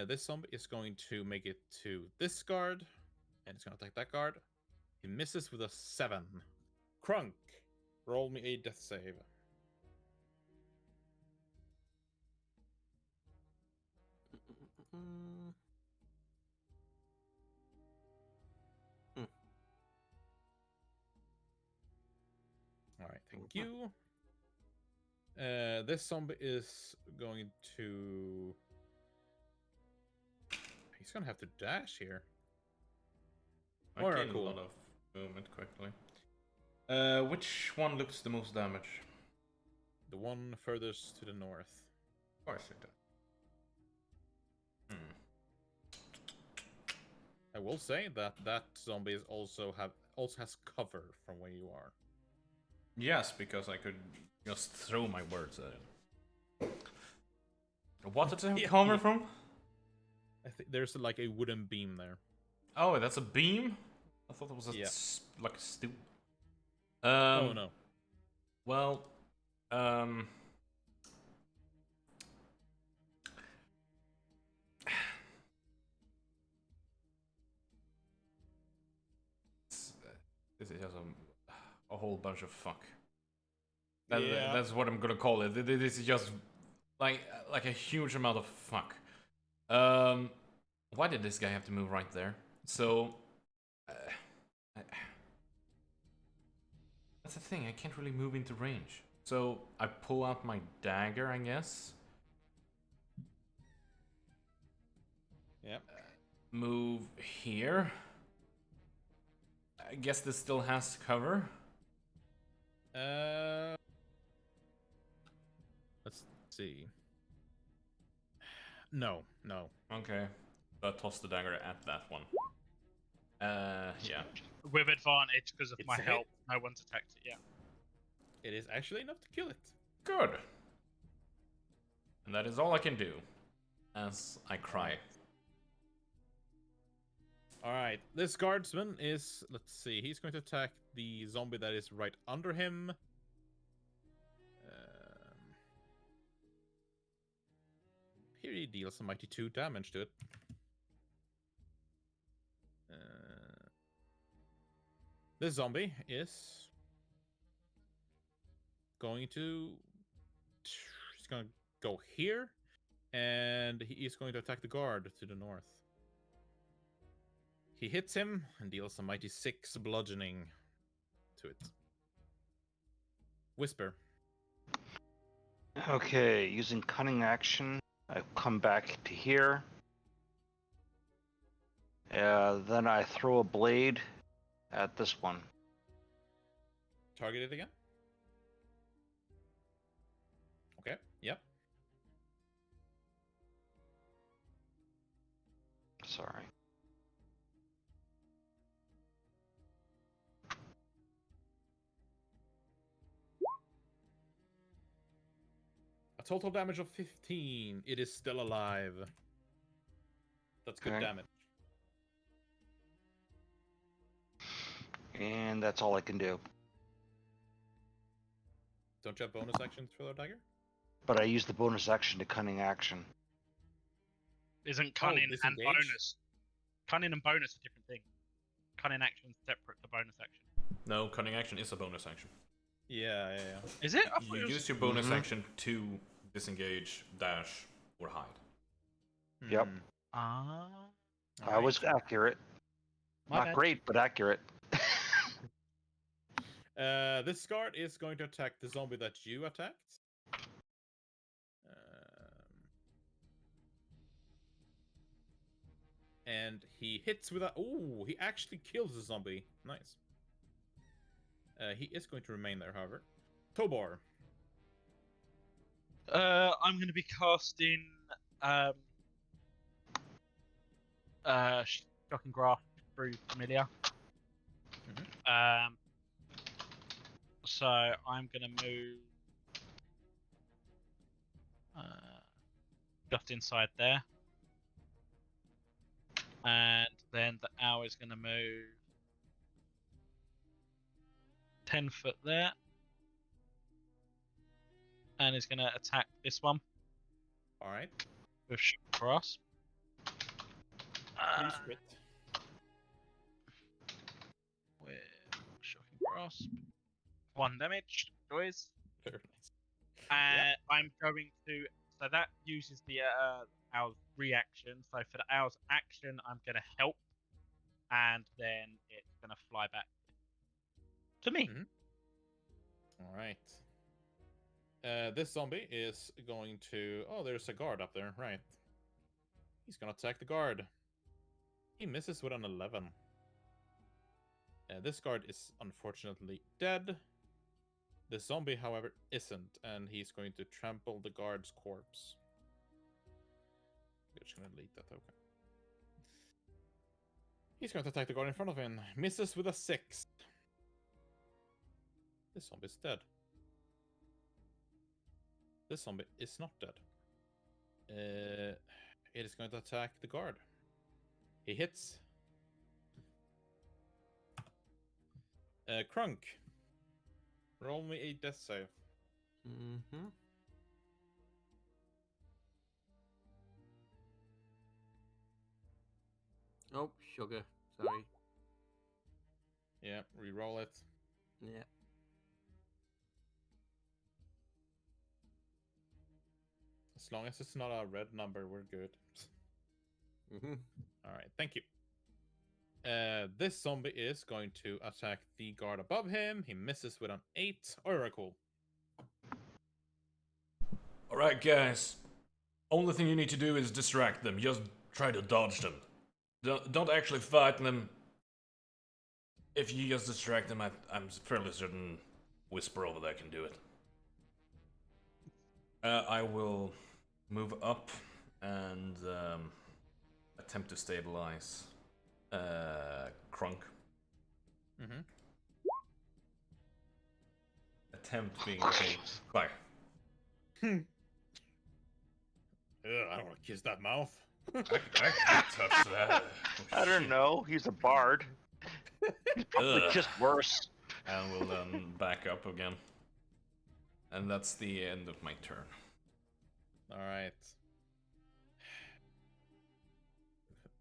This zombie is going to make it to this guard, and it's going to attack that guard. He misses with a 7. Crunk, roll me a death save. All right, thank you. This zombie is going to... He's going to have to dash here. I Alright, gained cool. a lot of movement quickly. Which one looks the most damage? The one furthest to the north. Of course it does. I will say that that zombie is also has cover from where you are. Yes, because I could just throw my words at it. What did it come from? I think there's like a wooden beam there. Oh, that's a beam? I thought it was like a stool. No. Well, this is just a whole bunch of fuck. That's what I'm gonna call it. This is just like a huge amount of fuck. Why did this guy have to move right there? So, that's the thing. I can't really move into range. So I pull out my dagger, I guess. Yep. move here. I guess this still has cover. Let's see. No. Okay. So I toss the dagger at that one. Yeah. With advantage because of It's my a hit. help. No one's attacked it yet. It is actually enough to kill it. Good. And that is all I can do. As I cry. Alright, this guardsman is, let's see, he's going to attack the zombie that is right under him. Here he deals a mighty 2 damage to it. This zombie is going to... He's going to go here, and he is going to attack the guard to the north. He hits him and deals a mighty 6 bludgeoning to it. Whisper. Okay, using cunning action, I come back to here. Then I throw a blade at this one. Target it again. Okay, yep. Sorry. A total damage of 15. It is still alive. That's good Okay. damage. And that's all I can do. Don't you have bonus action to throw a dagger? But I use the bonus action to cunning action. Isn't cunning and disengage? bonus? Cunning and bonus are different things. Cunning action separate to bonus action. No, cunning action is a bonus action. Yeah. Is it? I thought You it was... use your bonus action to disengage, dash, or hide. Yep. Hmm. Ah. I was accurate. My Not bad. great, but accurate. This guard is going to attack the zombie that you attacked. And he hits with a... Ooh, he actually kills the zombie. Nice. He is going to remain there, however. Tobor. I'm going to be casting Shock and Grasp through Familiar. So I'm going to move just inside there. And then the owl is going to move 10 foot there. And is going to attack this one. Alright. With Shock and Grasp. Please crit. With Shock and Grasp. 1 damage, boys. Very nice. And I'm going to... So that uses the owl's reaction. So for the owl's action, I'm going to help. And then it's going to fly back to me. Alright. This zombie is going to... Oh, there's a guard up there. Right. He's going to attack the guard. He misses with an 11. This guard is unfortunately dead. The zombie, however, isn't, and he's going to trample the guard's corpse. Just going to delete that token. He's going to attack the guard in front of him. Misses with a 6. This zombie is dead. This zombie is not dead. It is going to attack the guard. He hits. Krunk. Roll me a death save. Oh, sugar. Sorry. Yeah, re-roll it. Yeah. As long as it's not a red number, we're good. Alright, thank you. This zombie is going to attack the guard above him. He misses with an 8. Oracle. Alright, guys. Only thing you need to do is distract them. Just try to dodge them. Don't actually fight them. If you just distract them, I'm fairly certain Whisper over there can do it. I will move up and attempt to stabilize Krunk. Mm-hmm. Attempt being okay. Bye. I don't want to kiss that mouth. I can touch that. Oh, I don't shit. know. He's a bard. He's probably Ugh. just worse. And we'll then back up again. And that's the end of my turn. All right.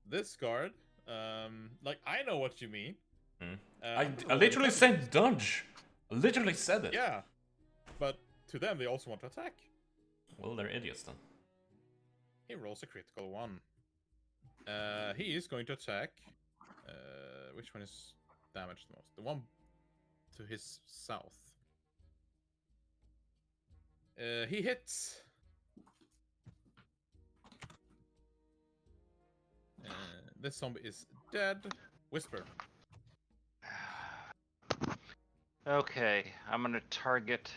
This guard, like I know what you mean. I literally said dodge. I literally said it. Yeah, but to them they also want to attack. Well, they're idiots then. He rolls a critical one. He is going to attack. Which one is damaged the most? The one to his south. He hits. This zombie is dead. Whisper. Okay, I'm gonna target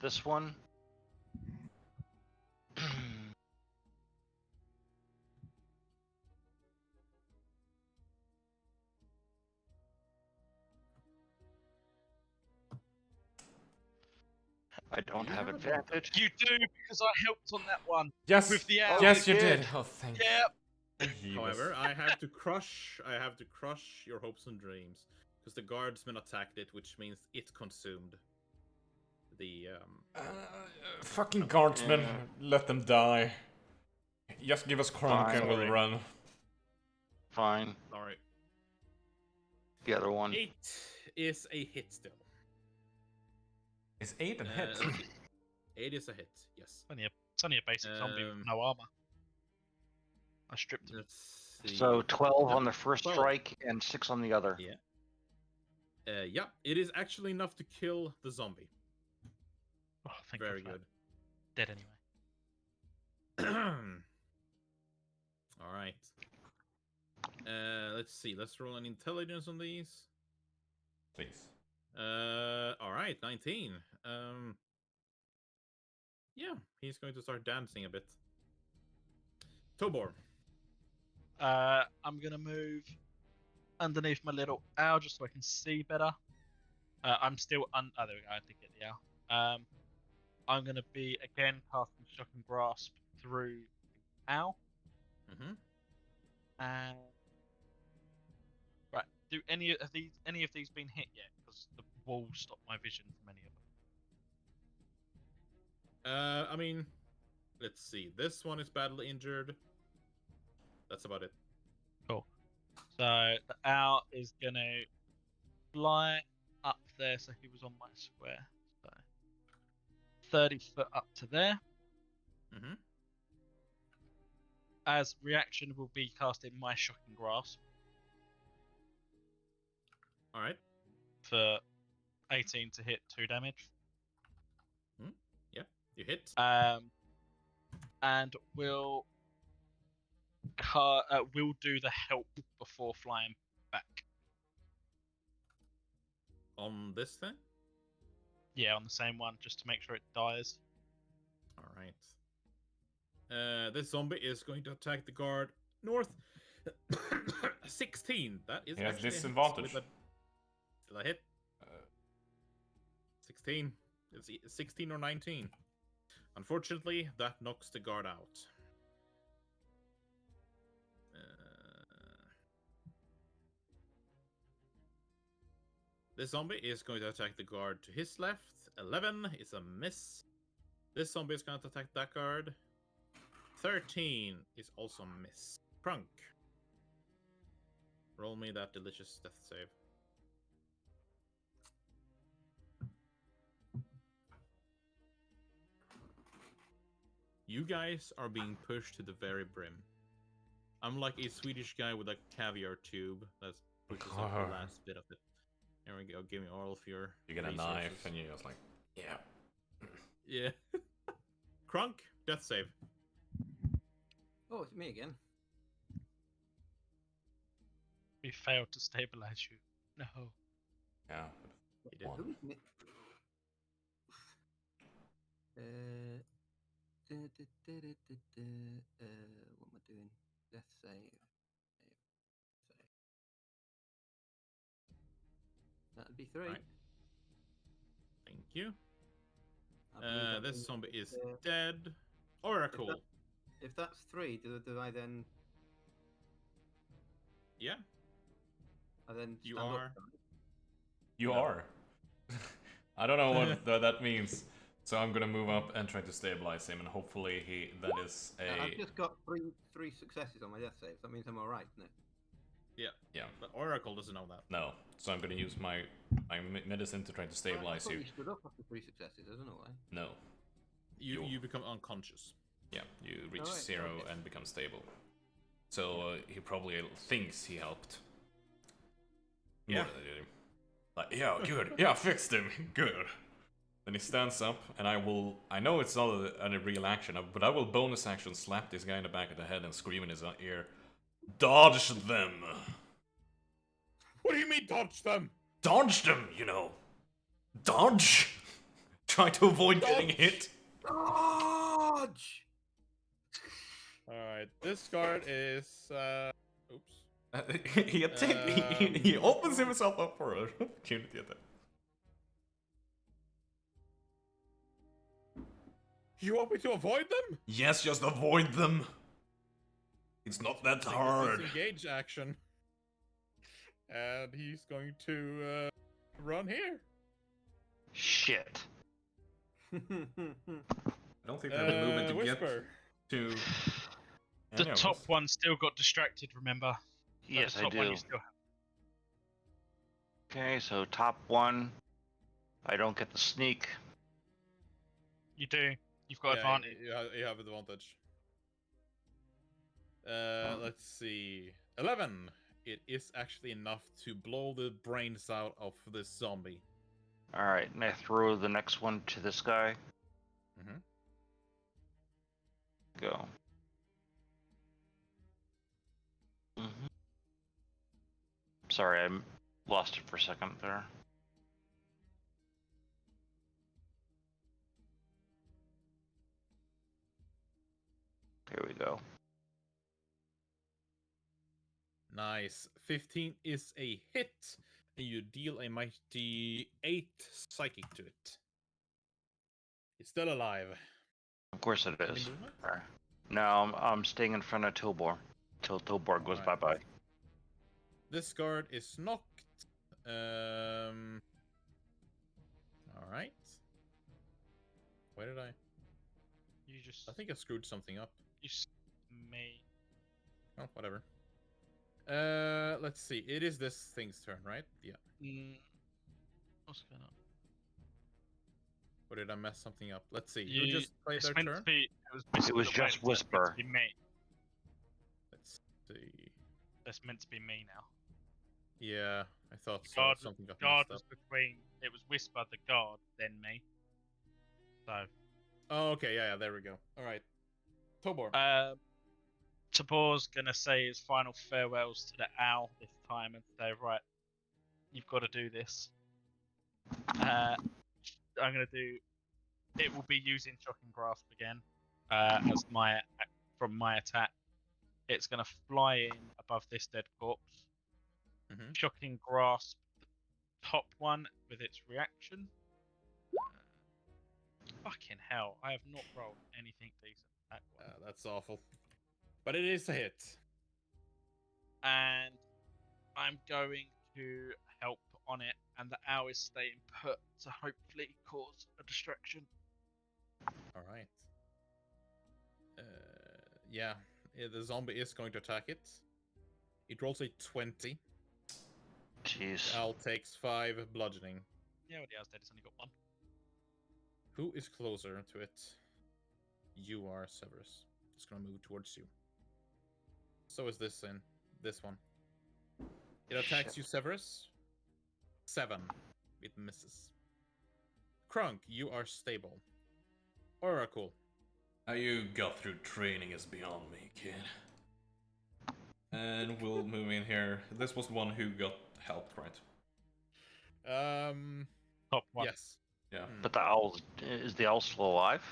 this one. I don't have advantage. You do, because I helped on that one. Yes. With the owl. Yes, you you did. did. Oh, thank Yep. you. However, I have to crush your hopes and dreams because the guardsman attacked it, which means it consumed the fucking guardsmen, let them die. Just give us Krunk Fine. and we'll run. Fine. Alright. The other one. 8 is a hit still. Is 8 a hit? Let's see. 8 is a hit, yes. It's only a basic zombie with no armor. I stripped him. Let's see. So 12 Yep, on the first 12. strike and 6 on the other. Yeah. Yeah, it is actually enough to kill the zombie. Oh, thank Very God for good. that. Dead anyway. All right. Let's see. Let's roll an intelligence on these. Please. All right, 19. Yeah, he's going to start dancing a bit. Tobor. I'm gonna move underneath my little owl just so I can see better. I'm still oh, there we go. I did get the owl. I'm gonna be again casting shock and grasp through the owl. Mm-hmm. And right, do any of these been hit yet? Because the wall stopped my vision from any of them. I mean, let's see. This one is badly injured. That's about it. Cool. So the owl is gonna fly up there. So he was on my square. So 30 foot up to there. Mm-hmm. As reaction, will be casting my shocking grasp All right. for 18 to hit 2 damage. Yeah, you hit. And will do the help before flying back. On this thing? Yeah, on the same one, just to make sure it dies. All right. This zombie is going to attack the guard north. 16. That is He has actually a hit disadvantage. with Still a hit. 16. It's 16 or 19. Unfortunately, that knocks the guard out. This zombie is going to attack the guard to his left. 11 is a miss. This zombie is going to attack that guard. 13 is also a miss. Krunk. Roll me that delicious death save. You guys are being pushed to the very brim. I'm like a Swedish guy with a caviar tube that pushes up the last bit of it. There we go. Give me all of your. You get a resources. knife and you're just like, yeah. Yeah. Krunk, death save. Oh, it's me again. We failed to stabilize you. No. Yeah. He did. One. Who's mi- what am I doing? Death save. Save. That'd be 3. Right. Thank you. I believe that This means zombie if, is dead. Oracle. If that's 3, do I then? Yeah, I then you stand are. up. You No. are. I don't know what that means. So I'm gonna move up and try to stabilize him, and hopefully that is I've a just got three successes on my death save. That means I'm all right, isn't it? yeah. But Oracle doesn't know that. No. So I'm gonna use my medicine to try to I stabilize thought you. you stood up after 3 successes. I don't know why. No. You become unconscious. Yeah. You reach Alright, 0 okay. and become stable. So he probably thinks he helped. Yeah. More than I did. Like, yeah, good. Yeah, fixed him. Good. Then he stands up, and I know it's not a real action, but I will bonus action slap this guy in the back of the head and scream in his ear, "Dodge them! What do you mean, dodge them? Dodge them, you know! Dodge! Try to avoid getting Dodge! hit." Dodge! Alright, this guard is. Oops. He opens himself up for an opportunity attack. You want me to avoid them? Yes, just avoid them. It's not that hard. Disengage action. And he's going to run here. Shit. I don't think they have the movement to Whisper. get to. The any of top us. one still got distracted, remember? Yes, the I top one do. you still have. Okay, so top one. I don't get the sneak. You do. You've got advantage. You have advantage. Let's see. 11. It is actually enough to blow the brains out of this zombie. All right, and I throw the next one to this guy. Mm-hmm. Go. Mm-hmm. Sorry, I lost it for a second there. There we go. Nice. 15 is a hit, and you deal a mighty 8 psychic to it. It's still alive. Of course it Any is. movement? Alright. No, I'm staying in front of Tobor till Tobor goes Alright. bye-bye. This guard is knocked. Alright. Where did I? You just. I think I screwed something up. Me. Oh, whatever. Let's see. It is this thing's turn, right? Yeah. What's going on? Or did I mess something up? Let's see. You, Who just played it's their meant turn? to be. It was just It's meant Whisper. to be me. Let's see. That's meant to be me now. Yeah, I thought so. Guard, Something got guard messed was up. between. It was Whisper, the guard, then me. So. Oh, okay. Yeah, there we go. All right. Tobor. Tabor's gonna say his final farewells to the owl this time and say, right, you've got to do this. I'm gonna do. It will be using Shocking Grasp again as from my attack. It's gonna fly in above this dead corpse. Mhm. Shocking Grasp, top one with its reaction. Fucking hell! I have not rolled anything decent. That one. That's awful. But it is a hit. And I'm going to help on it, and the owl is staying put to hopefully cause a distraction. All right. Yeah, the zombie is going to attack it. It rolls a 20. Jeez. Owl takes 5 bludgeoning. Yeah, well, the owl's dead. It's only got 1. Who is closer to it? You are, Severus. It's gonna move towards you. So is this in this one. It attacks you, Severus. 7. It misses. Krunk, you are stable. Oracle. How you got through training is beyond me, kid. And we'll move in here. This was the one who got helped, right? Top one. Yes. Yeah. But the owl is the owl still alive?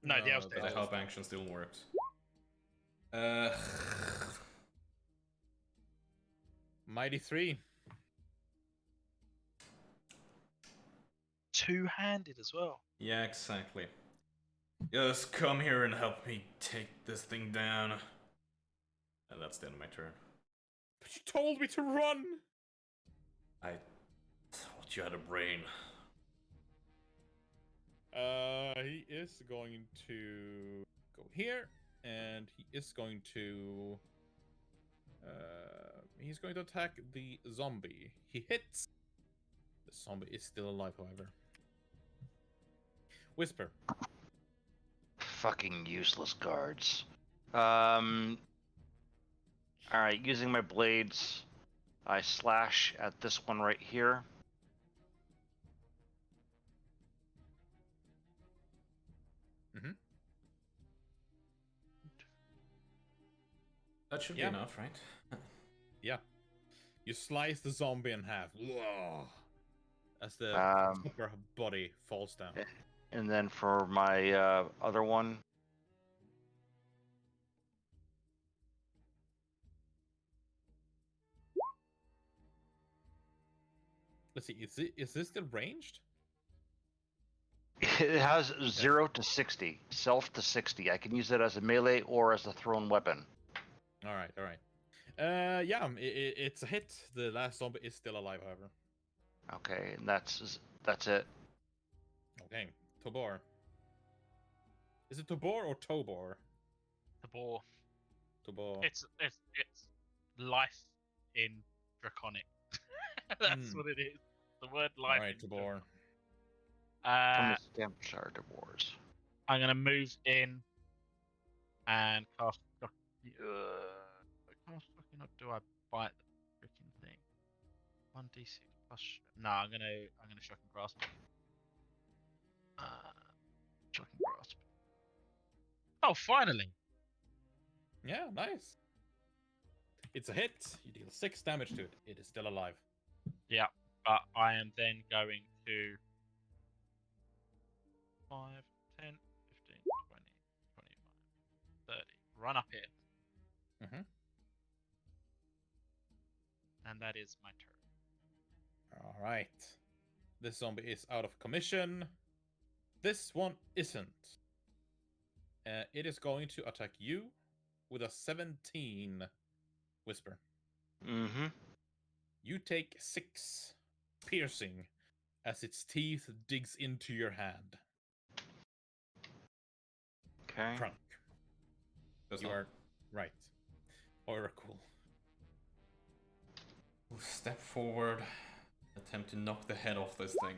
No, the owl's the dead. The owl's help dead. action still works. Mighty 3. Two-handed as well. Yeah, exactly. Just come here and help me take this thing down. And that's the end of my turn. But you told me to run! I thought you had a brain. He is going to go here, and he is going to... he's going to attack the zombie. He hits. The zombie is still alive, however. Whisper. Fucking useless guards. Alright, using my blades, I slash at this one right here. Mm-hmm. That should Yeah. be enough, right? Yeah. You slice the zombie in half. Whoa. As the upper body falls down. And then for my other one, Let's see, is this still ranged? it has 0 to 60, self to 60. I can use it as a melee or as a thrown weapon. Alright. Yeah, it's a hit. The last zombie is still alive, however. Okay, and that's it. Okay, Tobor. Is it Tobor or Tobor? The boar. Tobor. It's life in Draconic. That's what it is. The word life. Alright, Tobor. From the Stamp Shard of Wars. I'm gonna move in and cast. Cast fucking up. Do I bite the freaking thing? 1d6 plus. No, I'm gonna shock and grasp. Shock and grasp. Oh, finally! Yeah, nice. It's a hit. You deal 6 damage to it. It is still alive. Yeah, but I am then going to 5, 10, 15, 20, 25, 30. Run up here. Mm-hmm. And that is my turn. Alright. This zombie is out of commission. This one isn't. It is going to attack you with a 17 Whisper. Mm-hmm. You take 6 piercing as its teeth digs into your hand. Okay. Trunk. That's You not- are right. Oracle. We'll step forward, attempt to knock the head off this thing.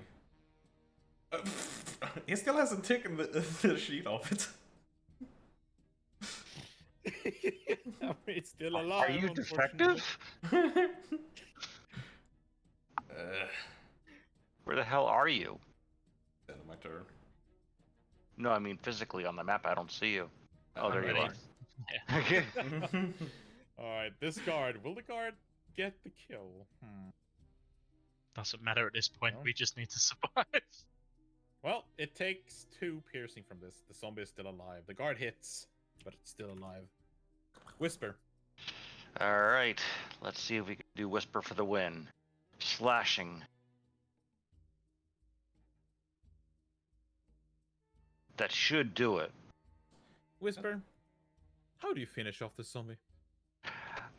He still hasn't taken the sheet off it. It's still alive. Are you unfortunately. defective? Uh, Where the hell are you? End of my turn. No, I mean physically on the map. I don't see you. Oh, I'm there you ready. are. Okay. Alright, this guard. Will the guard get the kill? Doesn't matter at this point. No. We just need to survive. Well, it takes 2 piercing from this. The zombie is still alive. The guard hits, but it's still alive. Whisper. All right. Let's see if we can do Whisper for the win. Slashing. That should do it. Whisper. How do you finish off this zombie?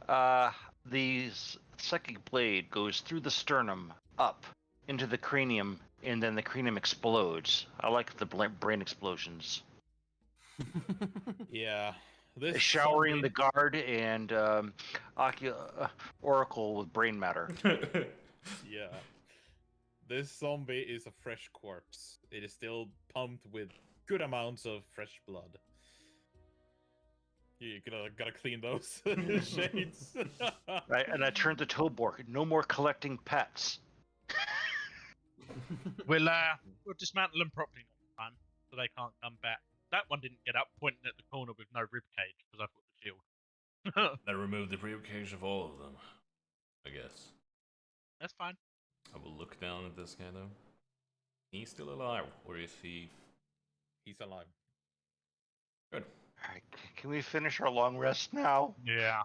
The psychic blade goes through the sternum, up into the cranium, and then the cranium explodes. I like the brain explosions. Yeah. This Showering zombie... the guard and Oracle with brain matter. Yeah. This zombie is a fresh corpse. It is still pumped with good amounts of fresh blood. You gotta clean those shades. Right, and I turned to Toborg. No more collecting pets. We'll dismantle them properly next time, so they can't come back. That one didn't get up, pointing at the corner with no rib cage because I've got the shield. I removed the briefcase of all of them, I guess. That's fine. I will look down at this guy though. He's still alive, or is he? He's alive. Good. All right, can we finish our long rest now? Yeah.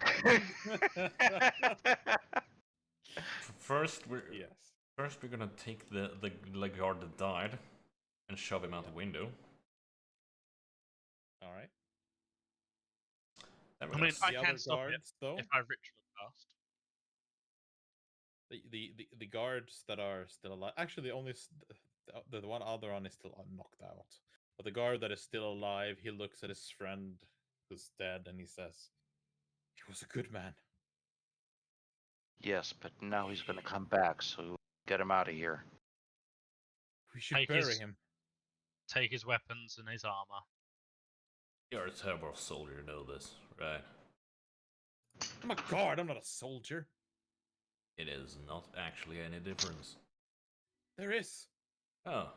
First, Yes. we're gonna take the guard that died and shove him out the window. All right. Then we're I gonna mean, I The can other stop it guards, though, if I ritual cast. the guards that are still alive. Actually, only the one other one is still knocked out. But the guard that is still alive, he looks at his friend who's dead, and he says, "He was a good man." Yes, but now he's going to come back, so get him out of here. We should Take bury his- him. Take his weapons and his armor. You're a terrible soldier, you know this, right? I'm a guard. I'm not a soldier. It is not actually any difference. There is. Oh.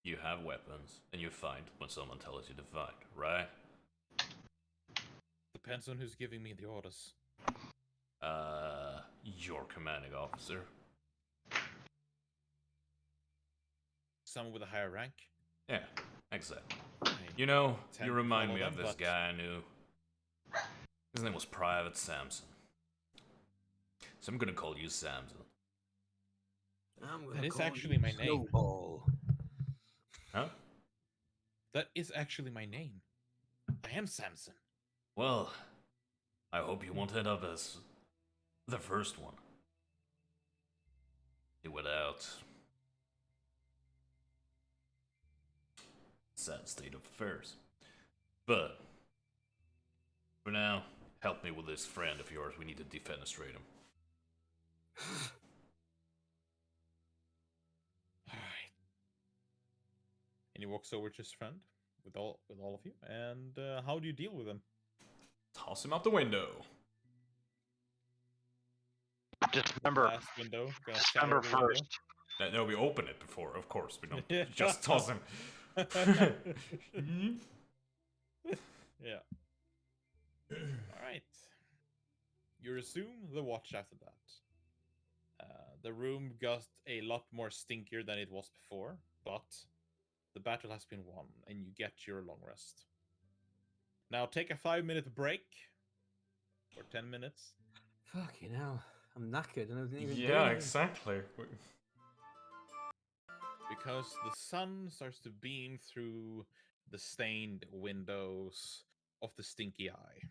You have weapons, and you fight when someone tells you to fight, right? Depends on who's giving me the orders. Your commanding officer. Someone with a higher rank. Yeah, exactly. I You know, tend you to remind follow me of them, this but- guy I knew. His name was Private Samson. So I'm gonna call you Samson. That is actually my name. Snowball. Huh? That is actually my name. I am Samson. Well, I hope you won't end up as the first one. Without sad state of affairs. But for now, help me with this friend of yours. We need to defenestrate him. Alright. And he walks over to his friend with all of you. And how do you deal with him? Toss him out the window. Just remember, Last window. Gonna shatter December the window. No, we open it before, of course. We don't just toss him. Yeah. Alright. You resume the watch after that. The room got a lot more stinkier than it was before, but the battle has been won, and you get your long rest. Now take a 5-minute break. Or 10 minutes. Fucking hell. I'm knackered and I didn't even do Yeah, anything. exactly. Because the sun starts to beam through the stained windows of the stinky eye.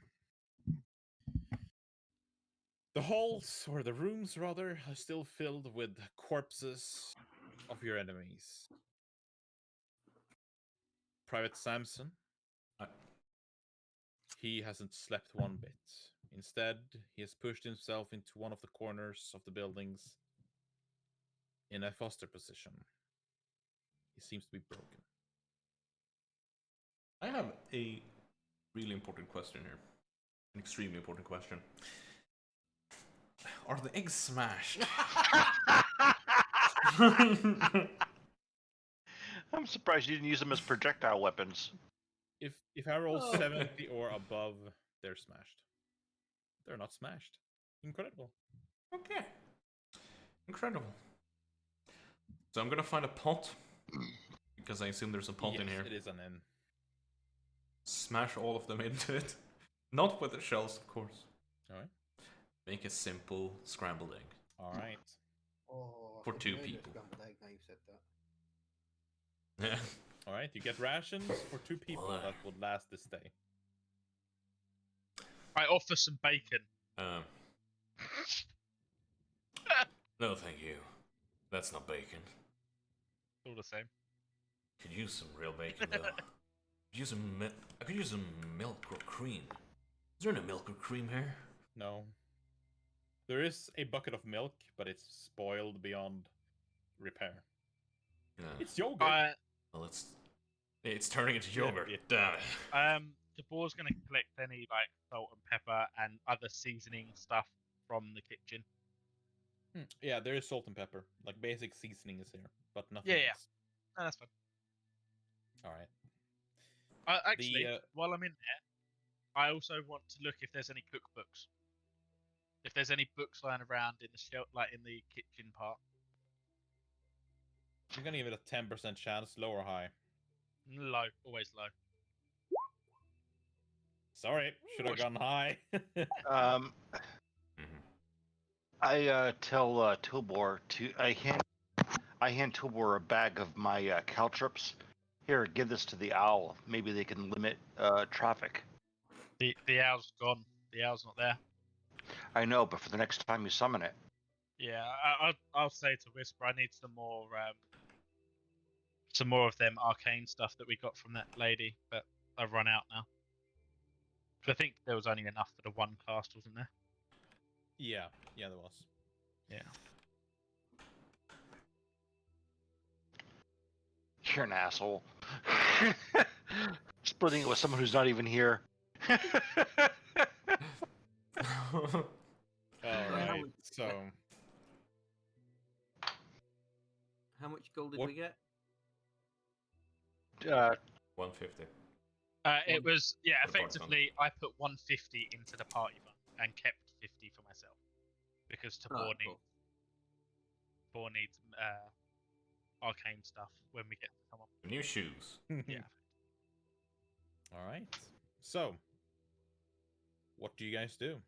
The halls, or the rooms rather, are still filled with corpses of your enemies. Private Samson, he hasn't slept one bit. Instead, he has pushed himself into one of the corners of the buildings in a foster position. He seems to be broken. I have a really important question here. An extremely important question. Are the eggs smashed? I'm surprised you didn't use them as projectile weapons. If I roll Oh. 70 or above, they're smashed. They're not smashed. Incredible. Okay. Incredible. So I'm gonna find a pot. Because I assume there's a pot in Yes, here. it is an N. Smash all of them into it. Not with the shells, of course. Alright. Make a simple scrambled egg. Alright. Oh, I For could two really do a people. scrambled egg now you said that. Yeah. Alright, you get rations for 2 people Well, that would last this day. I offer some bacon. No, thank you. That's not bacon. All the same. Could use some real bacon though. I could use some milk or cream. Is there any milk or cream here? No. There is a bucket of milk, but it's spoiled beyond repair. No. It's yogurt. Well, it's turning into Yeah, yogurt. yeah. Damn it. The boar's gonna collect any like salt and pepper and other seasoning stuff from the kitchen. Yeah, there is salt and pepper. Like basic seasoning is here, but nothing Yeah, yeah. else. No, that's fine. Alright. Actually, The, while I'm in there, I also want to look if there's any cookbooks. If there's any books lying around in the like in the kitchen part. I'm gonna give it a 10% chance, low or high. Low, always low. Sorry, should have gone high. I tell Tilbor to I hand Tilbor a bag of my caltrops. Here, give this to the owl. Maybe they can limit traffic. The owl's gone. The owl's not there. I know, but for the next time you summon it. Yeah, I'll say to Whisper, I need some more of them arcane stuff that we got from that lady, but I've run out now. I think there was only enough for the one cast, wasn't there? Yeah, there was. Yeah. You're an asshole. Splitting it with someone who's not even here. Alright, so... How much gold did we get? 150. It was, effectively, I put 150 into the party fund and kept 50 for myself. Because Tabor needs arcane stuff when we get to come up. New shoes. Yeah. Alright. So, what do you guys do?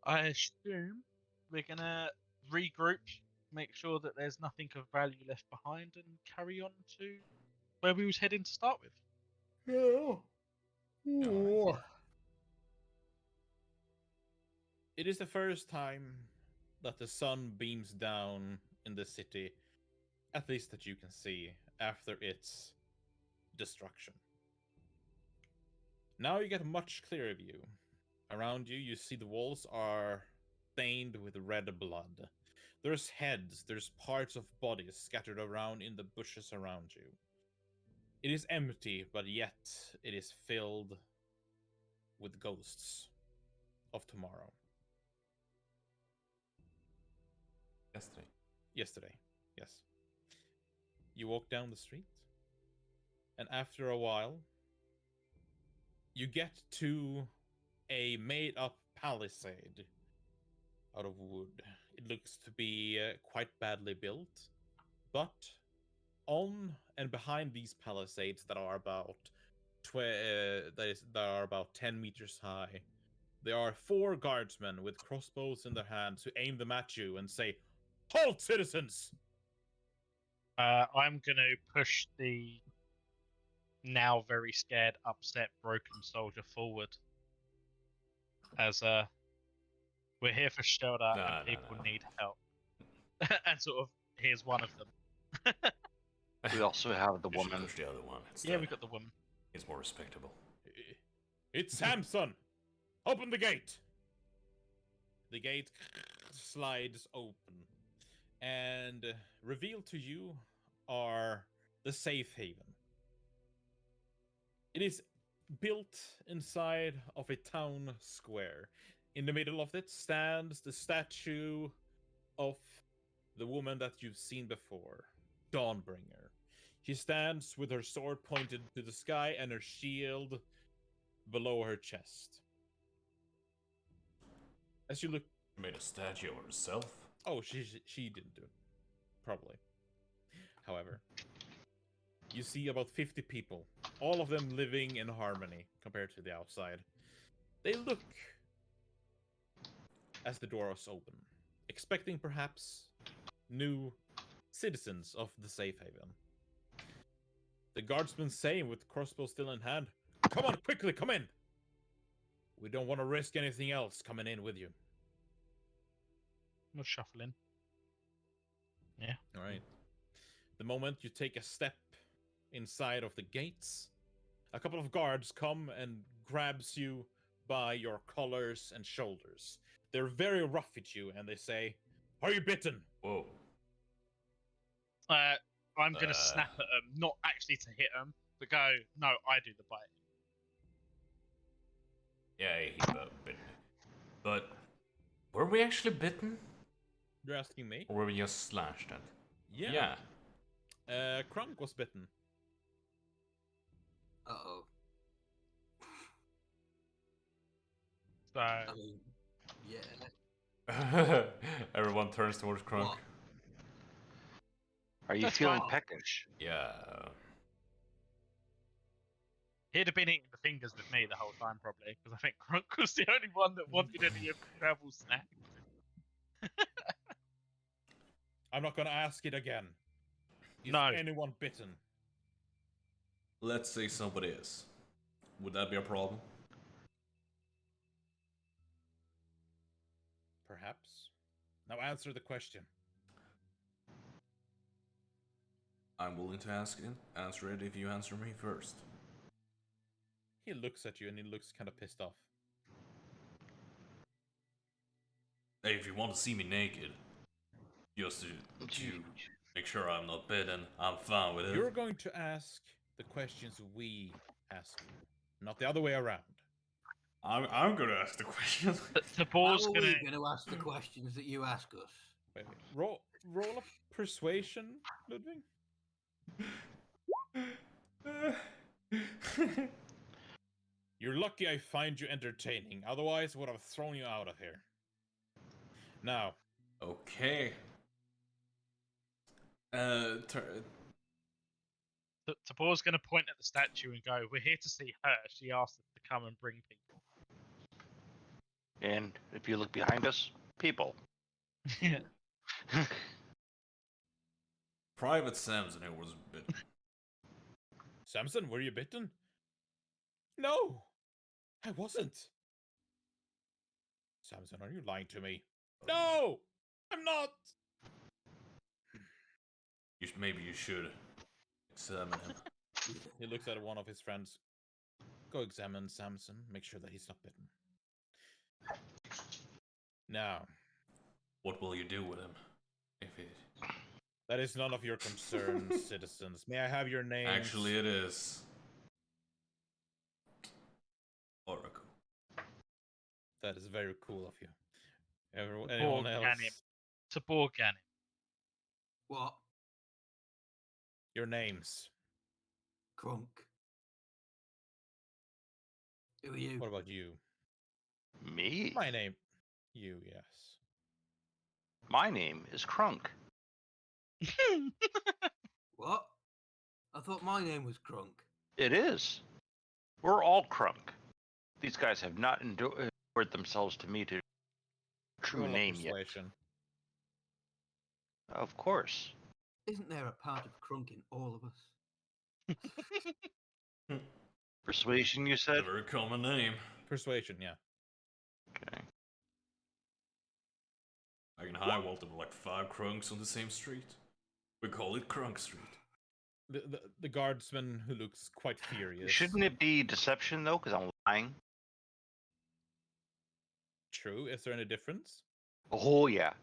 I assume we're gonna regroup, make sure that there's nothing of value left behind, and carry on to where we was heading to start with. Yeah. It is the first time that the sun beams down in the city, at least that you can see, after its destruction. Now you get a much clearer view. Around you, you see the walls are stained with red blood. There's heads, there's parts of bodies scattered around in the bushes around you. It is empty, but yet it is filled with ghosts of tomorrow. Yesterday, yes. You walk down the street, and after a while, you get to a made-up palisade out of wood. It looks to be quite badly built, but on and behind these palisades that are about 10 meters high, there are 4 guardsmen with crossbows in their hands who aim them at you and say, "Halt, citizens!" I'm gonna push the now very scared, upset, broken soldier forward. As we're here for shelter and people need help. And sort of, here's one of them. We also have the You should woman. push the other one. Yeah, we got the woman. He's more respectable. It's Samson! Open the gate! The gate slides open, and revealed to you are the safe haven. It is built inside of a town square. In the middle of it stands the statue of the woman that you've seen before, Dawnbringer. She stands with her sword pointed to the sky and her shield below her chest. As you look... She made a statue of herself? Oh, she didn't do it. Probably. However, you see about 50 people, all of them living in harmony compared to the outside. They look as the doors open, expecting perhaps new citizens of the safe haven. The guardsmen say, with crossbow still in hand, "Come on, quickly, come in! We don't want to risk anything else coming in with you." We'll shuffle in. Yeah. All right. The moment you take a step inside of the gates, a couple of guards come and grabs you by your collars and shoulders. They're very rough at you, and they say, "Are you bitten?" Whoa. I'm gonna snap at them, not actually to hit them, but go, "No, I do the bite." Yeah, he got bitten. But were we actually bitten? You're asking me? Or were we just slashed at? Yeah. Krunk was bitten. Uh-oh. So I mean, yeah. Everyone turns towards Crunk. What? Are you That's feeling fine. peckish? Yeah. he'd have been eating the fingers with me the whole time, probably, because I think Crunk was the only one that wanted any of the travel snacks. I'm not gonna ask it again. Is No. anyone bitten? Let's say somebody is. Would that be a problem? Perhaps. Now answer the question. I'm willing to answer it if you answer me first. He looks at you and he looks kind of pissed off. Hey, if you want to see me naked, just to make sure I'm not bitten, I'm fine with it. You're going to ask the questions we ask you, not the other way around. I'm gonna ask the question. Tabor's How are gonna. we going to ask the questions that you ask us? Wait. Roll a persuasion, Ludwig. You're lucky I find you entertaining. Otherwise, I would have thrown you out of here. Now. Okay. Tabor's gonna point at the statue and go, "We're here to see her. She asked us to come and bring people." And if you look behind us, people. Yeah. Private Samson here was bitten. Samson, were you bitten? No, I wasn't. Samson, are you lying to me? No, I'm not. Maybe you should examine him. He looks at one of his friends. Go examine Samson. Make sure that he's not bitten. Now, What will you do with him? that is none of your concern, citizens. May I have your names? Actually, it is. Oracle. That is very cool of you. Anyone else? Tabor Ganim. What? Your names. Crunk. Who are you? What about you? Me? My name. You, yes. My name is Crunk. What? I thought my name was Crunk. It is. We're all Crunk. These guys have not endured themselves to me to true Roll a name yet. persuasion. Of course. Isn't there a part of Crunk in all of us? Persuasion, you A said? very common name. Persuasion, yeah. Okay. I can high vault of like 5 crunks on the same street. We call it Crunk Street. The guardsman who looks quite furious. Shouldn't it be deception, though, because I'm lying? True. Is there any difference? Oh, yeah.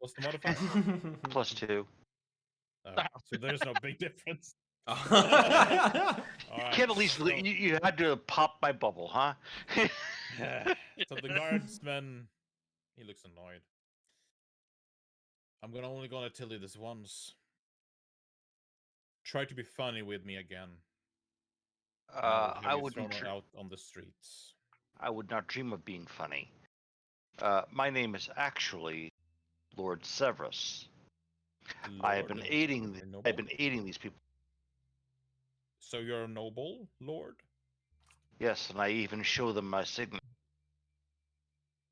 What's the modifier? +2. Oh, so there's no big difference. You Alright, can't at least... so- You had to pop my bubble, huh? So the guardsman, he looks annoyed. I'm only gonna tell you this once. Try to be funny with me again. and I have you wouldn't... thrown out on the streets. I would not dream of being funny. My name is actually Lord Severus. I have been Lord, aiding. a noble? I've been aiding these people. So you're a noble, lord? Yes, and I even show them my signet.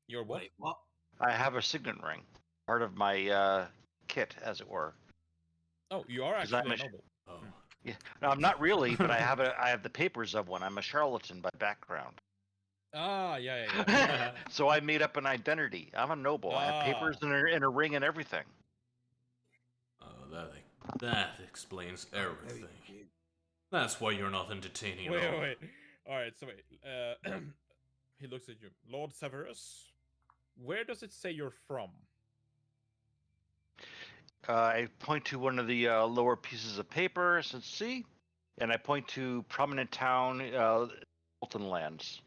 You're what? Wait, what? I have a signet ring, part of my kit, as it were. Oh, you are 'Cause actually I'm a a- noble. Oh. Yeah, no, I'm not really, but I have the papers of one. I'm a charlatan by background, Ah, yeah. so I made up an identity. I'm a noble. I have papers and a ring and everything. Oh, that explains Very everything. cute. That's why you're not entertaining at all. Wait. Alright, so wait. He looks at you. Lord Severus, where does it say you're from? I point to one of the lower pieces of paper. Says, "See," and I point to prominent town, Bolton Lands.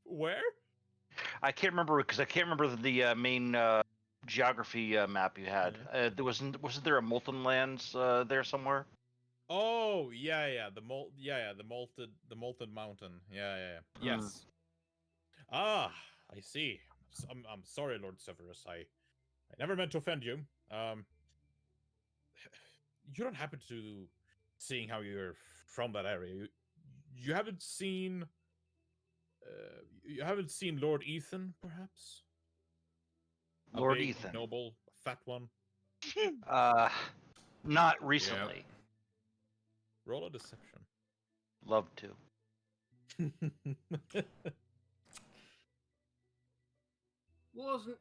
Where? I can't remember because I can't remember the main geography map you had. Wasn't there a Molten Lands there somewhere? Oh, yeah. The molten mountain. Yeah. Yes. Ah, I see. I'm sorry, Lord Severus. I never meant to offend you. You don't happen to, seeing how you're from that area, you haven't seen Lord Ethan, perhaps? Lord A big, Ethan. noble, fat one. Not recently. Roll a deception. Love to. Wasn't.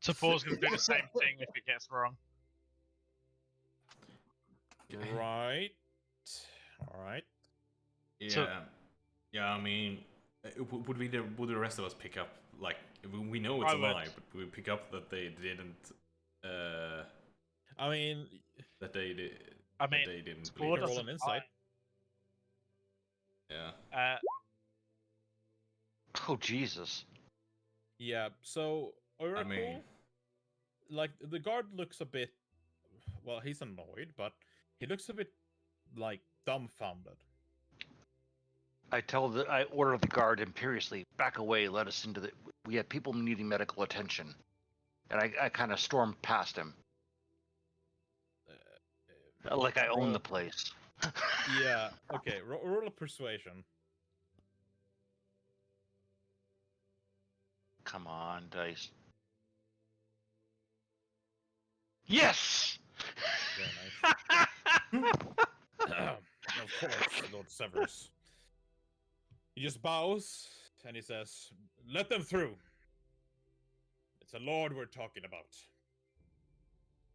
Suppor's going to do the same thing if it gets wrong. Right. All right. Yeah. So- Yeah, I mean, would the rest of us pick up, like, we know it's I a would. lie, but we pick up that they didn't, I mean, that they did, I that mean, they didn't Spore believe. roll doesn't an insight. Yeah. Oh Jesus. yeah. So Oracle, I mean, like the guard looks a bit. Well, he's annoyed, but he looks a bit like dumbfounded. I order the guard imperiously, back away, let us into the. We have people needing medical attention, and I kind of stormed past him, like I own roll- the place. Yeah. Okay. Roll a persuasion. Come on, dice. Yes. Very nice. Of course, Lord Severus. He just bows and he says, "Let them through. It's a lord we're talking about."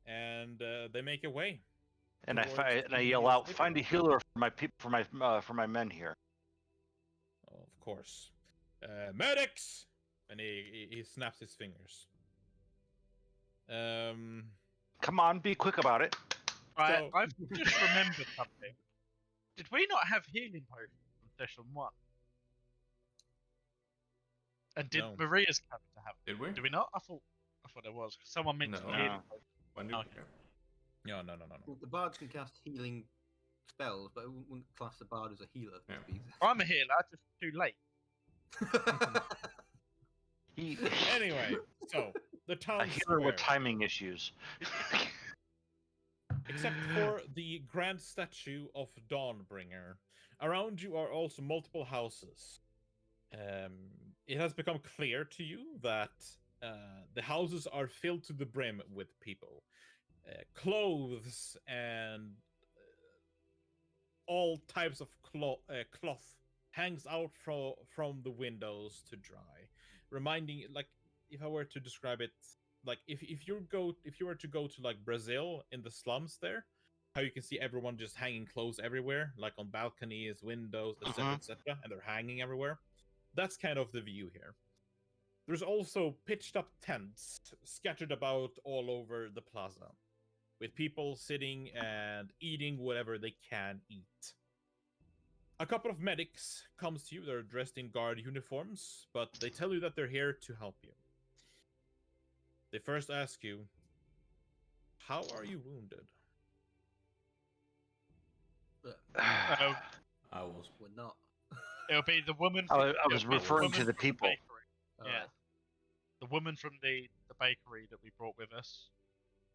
And they make a way. And I towards and I the yell out, escape "Find a route. healer for my for my men here." Of course. Medics! And he snaps his fingers. Come on, be quick about it. So- I've just remembered something. Did we not have healing potions from session 1? And did No. Maria's character have it? did we? Did we not? I thought there was. Someone mentioned No. healing No. potions. When did Okay. No. Well, the bards can cast healing spells, but I wouldn't class the bard as a healer. Yeah. To be I'm a healer, just too late. He, Anyway, so the a town healer with square, timing issues. except for the grand statue of Dawnbringer, around you are also multiple houses. It has become clear to you that the houses are filled to the brim with people. Clothes and all types of cloth hangs out from the windows to dry, reminding, like, if I were to describe it, like if you were to go to like Brazil in the slums there, how you can see everyone just hanging clothes everywhere, like on balconies, windows, etc., etc., and they're hanging everywhere. That's kind of the view here. There's also pitched up tents scattered about all over the plaza, with people sitting and eating whatever they can eat. A couple of medics comes to you. They're dressed in guard uniforms, but they tell you that they're here to help you. They first ask you, "How are you wounded?" But I was. we're not. It'll be the woman. I From, was it'll be referring woman to the from people. bakery. Yeah, Alright. the woman from the bakery that we brought with us,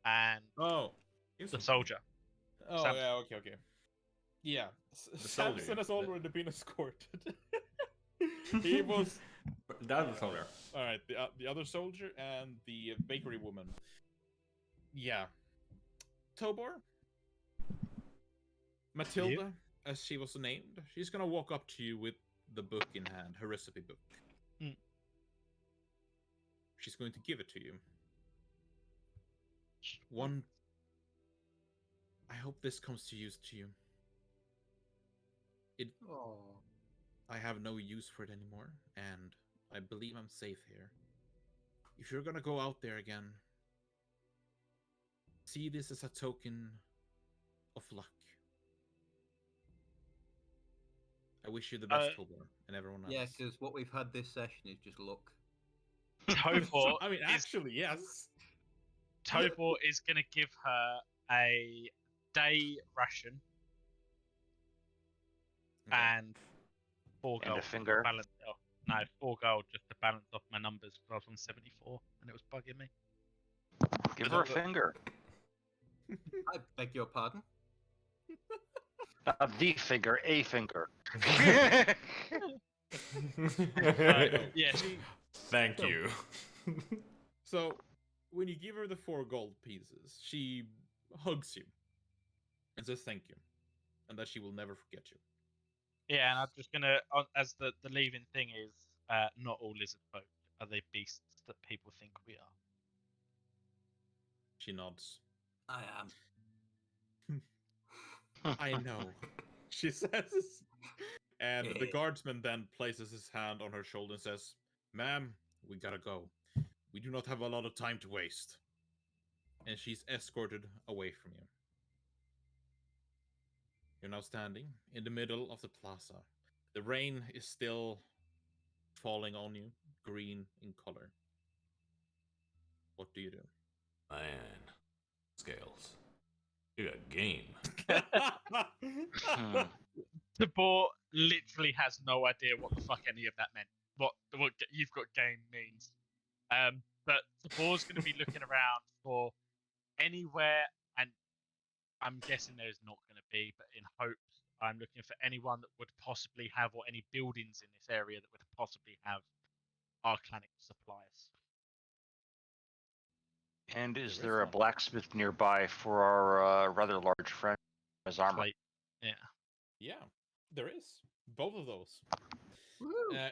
and Oh, the soldier. Oh, Samson. yeah, okay. Yeah, The soldier, Samson has yeah. already been escorted. He was That was soldier. all right. The other soldier and the bakery woman. Yeah, Tobor, Matilda, as she was named. She's gonna walk up to you with the book in hand, her recipe book. Hmm. She's going to give it to you. One. I hope this comes to use to you. Oh. I have no use for it anymore, and I believe I'm safe here. If you're gonna go out there again, see this as a token of luck. I wish you the best, Tobor, and everyone else. Yeah, because what we've had this session is just luck. Tobor. I mean, is- actually, yes. Tobor is going to give her a day ration Okay. and 4 And a gold. finger. Balance off. No, 4 gold just to balance off my numbers because I was on 74 and it was bugging me. Give her a finger. I beg your pardon. Not the finger, a finger. Yeah, Thank you. So, when you give her the 4 gold pieces, she hugs you and says thank you, and that she will never forget you. yeah, and I'm just gonna, as the leaving thing is, not all lizard folk are they beasts that people think we are. She nods. I am. I know, she says. And the guardsman then places his hand on her shoulder and says, "Ma'am, we gotta go. We do not have a lot of time to waste." And she's escorted away from you. You're now standing in the middle of the plaza. The rain is still falling on you, green in color. What do you do? Man, Scales, you got game. Tabor literally has no idea what the fuck any of that meant. What you've got game means. But Tabor's going to be looking around for anywhere, and I'm guessing there's not going to be, but in hopes, I'm looking for anyone that would possibly have, or any buildings in this area that would possibly have arcanic supplies. And is there a blacksmith nearby for our rather large friend as armor? Like, yeah. Yeah, there is. Both of those.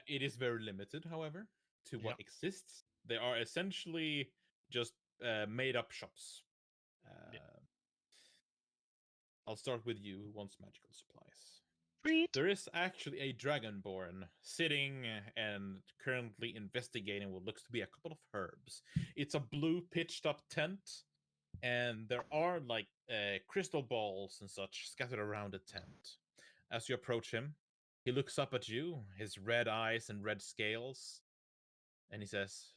It is very limited, however, to what exists. They are essentially just made-up shops. I'll start with you, who wants magical supplies. Sweet. There is actually a dragonborn sitting and currently investigating what looks to be a couple of herbs. It's a blue pitched-up tent, and there are like crystal balls and such scattered around the tent. As you approach him, he looks up at you, his red eyes and red scales, and he says,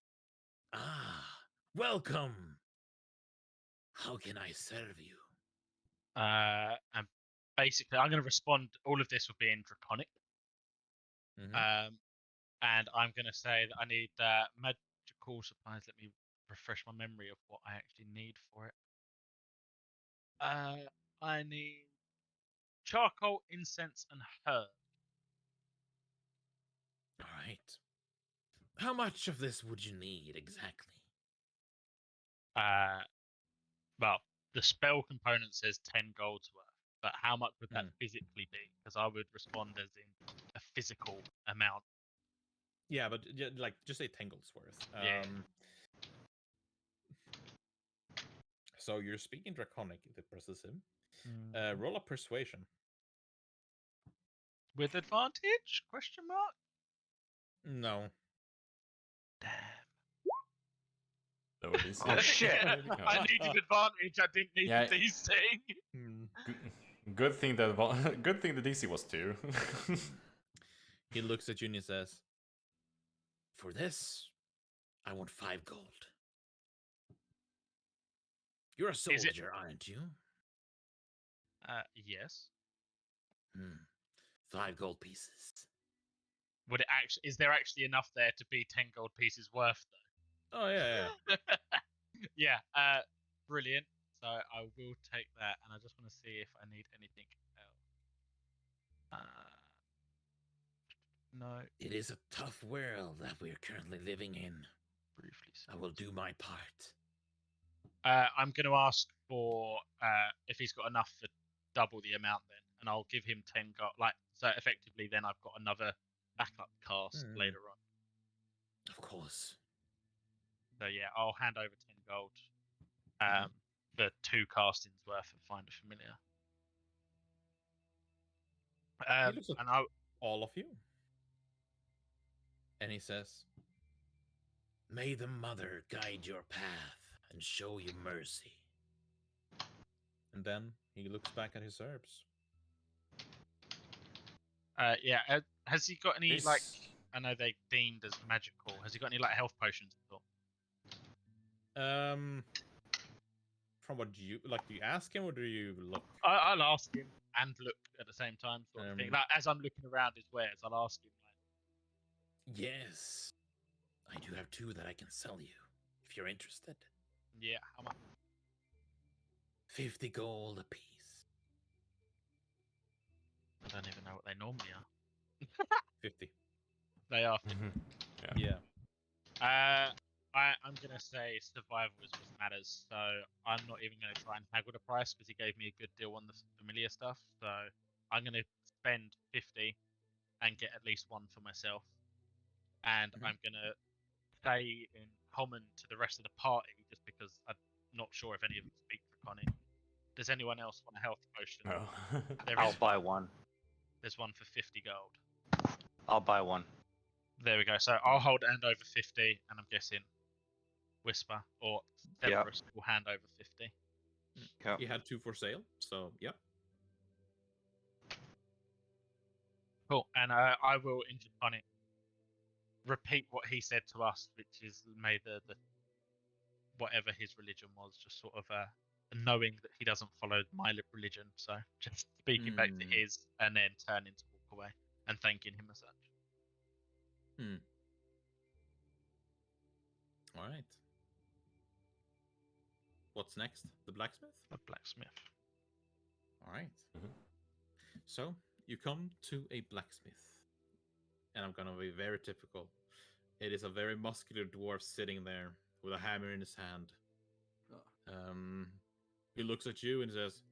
"Ah, welcome. How can I serve you?" And basically, I'm going to respond. All of this will be in Draconic. Mm-hmm. And I'm going to say that I need magical supplies. Let me refresh my memory of what I actually need for it. I need charcoal, incense, and herb. All right. How much of this would you need exactly? Well, the spell component says 10 gold's worth, but how much would that physically be? Because I would respond as in a physical amount. Yeah, but like just say 10 gold's worth. Yeah. So you're speaking Draconic if it presses him. Roll a persuasion. With advantage? Question mark? No. Damn. Oh shit! I needed advantage. I didn't need the DC. Good thing that the DC was 2. He looks at you and he says, "For this, I want 5 gold. You're a soldier, aren't you?" Yes. 5 gold pieces. Would it actually? Is there actually enough there to be 10 gold pieces worth though? Oh yeah. Yeah. Brilliant. So I will take that, and I just want to see if I need anything else. No. It is a tough world that we're currently living in. Briefly. I will do my part. I'm going to ask for if he's got enough for double the amount then, and I'll give him 10 gold. So effectively, then I've got another backup cast later on. Of course. So yeah, I'll hand over 10 gold for 2 castings worth of Find a Familiar. He looks at all of you, and he says, "May the Mother guide your path and show you mercy." And then he looks back at his herbs. Yeah. Has he got any I know they deemed as magical. Has he got any health potions at all? from what you like? Do you ask him or do you look? I'll ask him and look at the same time, sort of thing. Like, as I'm looking around his wares, I'll ask him. Like, Yes, I do have 2 that I can sell you if you're interested. yeah, how much? 50 gold a piece. I don't even know what they normally are. 50. They are. Yeah. I'm gonna say survival is what matters. So I'm not even gonna try and haggle the price because he gave me a good deal on the familiar stuff. So I'm gonna spend 50 and get at least 1 for myself. And I'm gonna say in common to the rest of the party just because I'm not sure if any of them speak Draconic. Does anyone else want a health potion? Oh. I'll buy one. There's 1 for 50 gold. I'll buy one. There we go. So I'll hold hand over 50, and I'm guessing Whisper or Severus will hand over 50. Yep. He had 2 for sale, so yeah. Cool. And I will in Draconic repeat what he said to us, which is made the whatever his religion was, just sort of knowing that he doesn't follow my religion, so just speaking back to his, and then turning to walk away and thanking him as such. All right. What's next? The blacksmith? The blacksmith. All right. So you come to a blacksmith, and I'm gonna be very typical. It is a very muscular dwarf sitting there with a hammer in his hand. He looks at you and says,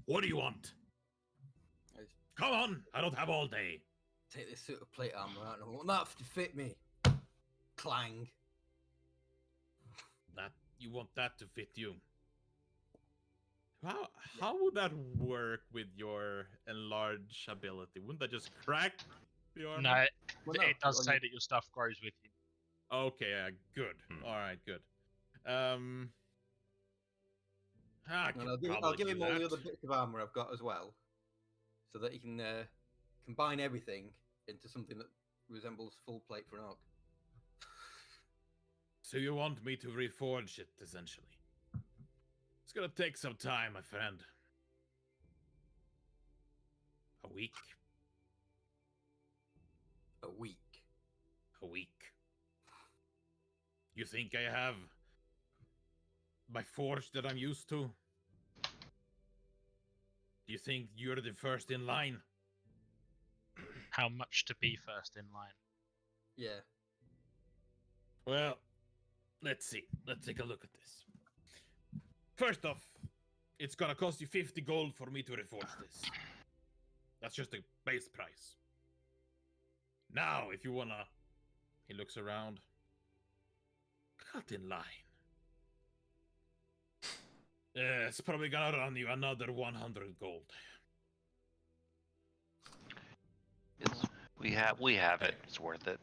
what do you want? Come on, I don't have all day. Take this suit of plate armor out and I want that to fit me. Clang. That you want that to fit you. How would that work with your enlarge ability? Wouldn't that just crack the armor? No, Well, it does say that your stuff grows with you. Okay, good. All right, good. I'll give him all the other bits of armor I've got as well, so that he can combine everything into something that resembles full plate for an orc. So you want me to reforge it, essentially? It's gonna take some time, my friend. A week? A week. A week. You think I have my forge that I'm used to? Do you think you're the first in line? How much to be first in line? Yeah. Well, let's see. Let's take a look at this. First off, it's gonna cost you 50 gold for me to reforge this. That's just the base price. Now, if you wanna... He looks around. Cut in line. It's probably gonna run you another 100 gold. We have it. It's worth it.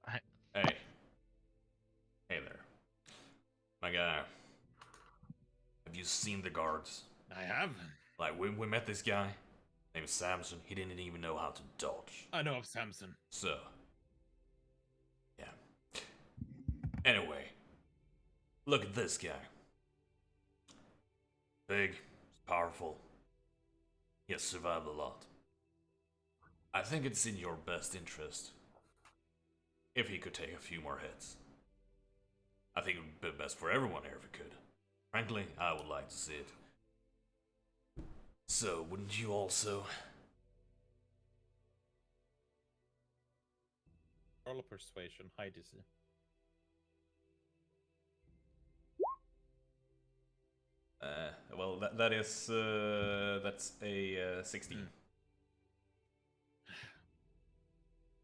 Hey. Hey there. My guy. Have you seen the guards? I have. Like, we met this guy. Named Samson. He didn't even know how to dodge. I know of Samson. So. Yeah. Anyway. Look at this guy. Big. Powerful. He has survived a lot. I think it's in your best interest if he could take a few more hits. I think it would be best for everyone here if he could. Frankly, I would like to see it. So, wouldn't you also? Roll a persuasion, high DC. Well, that's a 16.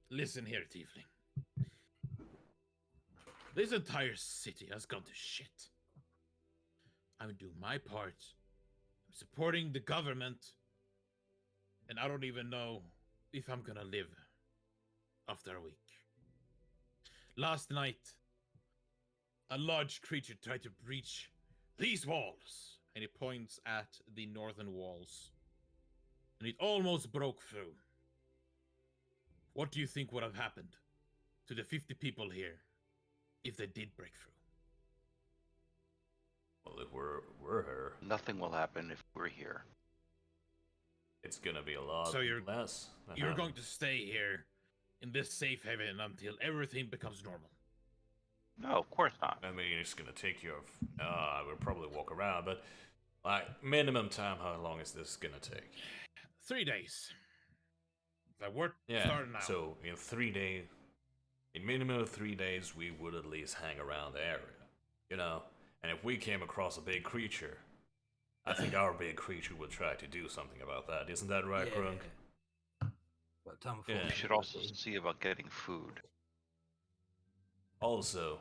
Listen here, Tiefling. This entire city has gone to shit. I'm doing my part. I'm supporting the government. And I don't even know if I'm gonna live after a week. Last night, a large creature tried to breach these walls. And he points at the northern walls. And it almost broke through. What do you think would have happened to the 50 people here if they did break through? Well, if we're here, Nothing will happen if we're here. it's gonna be a lot So you're- less. You're going to stay here in this safe haven until everything becomes normal. No, of course not. I mean, it's gonna take you. I would probably walk around, but like minimum time, how long is this gonna take? 3 days. That work Yeah. starting now. So in 3 days, in minimum of 3 days, we would at least hang around the area, you know. And if we came across a big creature, I think our big creature would try to do something about that. Isn't that right, Grunk? But time Yeah. We should also see about getting food. Also,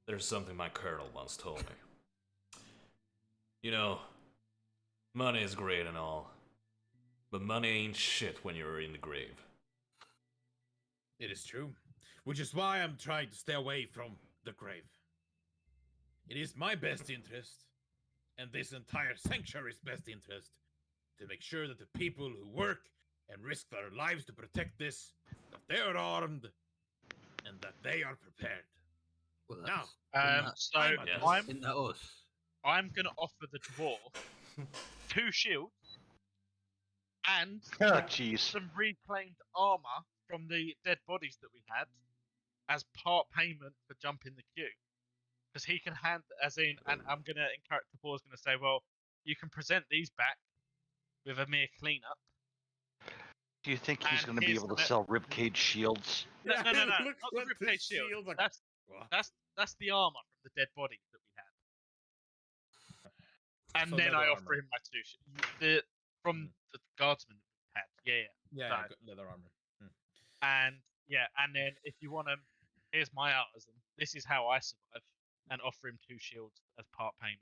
there's something my colonel once told me. You know, money is great and all, but money ain't shit when you're in the grave. It is true. Which is why I'm trying to stay away from the grave. It is my best interest, and this entire sanctuary's best interest, to make sure that the people who work and risk their lives to protect this, that they are armed, and that they are prepared. Well, Now, So Yes. isn't that us? I'm going to offer the dwarf 2 shields and Oh, jeez. some reclaimed armor from the dead bodies that we had as part payment for jumping the queue. Because he can hand, as in, and I'm going to encourage the board's going to say, well, you can present these back with a mere cleanup. Do you think he's And going to be here's able to the- sell ribcage shields? No, Yeah, no, it not looks the like ribcage this shield. shield's like- That's the armor from the dead bodies that we had. And So then I leather offer armor. him my 2 shields. From the guardsman that we had. Yeah. Yeah, So- leather armor. And then if you want them, here's my artisan. This is how I survive, and offer him 2 shields as part payment.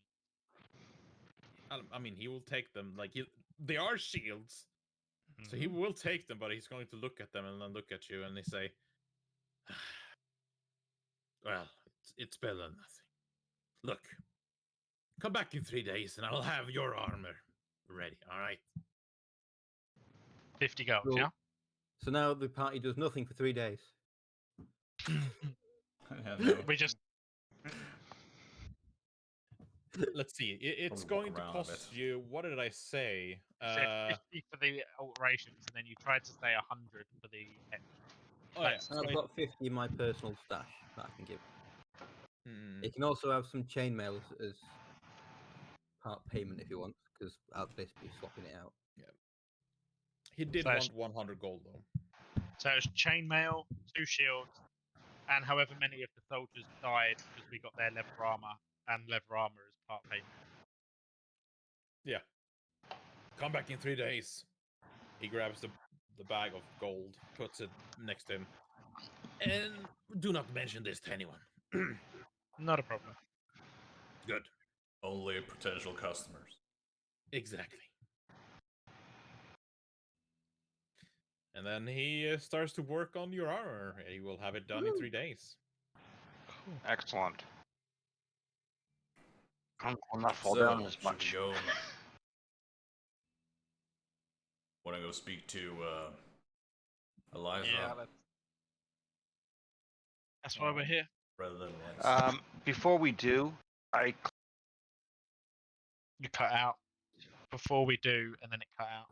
I mean, he will take them. Like, they are shields, so he will take them, but he's going to look at them and then look at you, and they say, well, it's better than nothing. Look, come back in 3 days, and I'll have your armor ready, all right? 50 gold, Cool. yeah? So now the party does nothing for 3 days. We just Let's see. It's Probably walk going to around a cost bit. you, what did I say? said 50 for the alterations, and then you tried to say 100 for the extra. Oh, yeah. That's- And I've got 50 in my personal stash that I can give. Hmm. You can also have some chainmail as part payment if you want, because I'll basically be swapping it out. He did So want 100 gold, though. So it's chainmail, 2 shields, and however many of the soldiers died because we got their leather armor and leather armor as part payment. Yeah. Come back in 3 days. He grabs the bag of gold, puts it next to him. And do not mention this to anyone. Not a problem. Good. Only potential customers. Exactly. And then he starts to work on your armor. He will have it done in 3 days. Excellent. I will not fall So, down as should much. we go? Want to go speak to Eliza Yeah, that's why we're here. rather than once? Before we do, You cut out before we do, and then it cut out.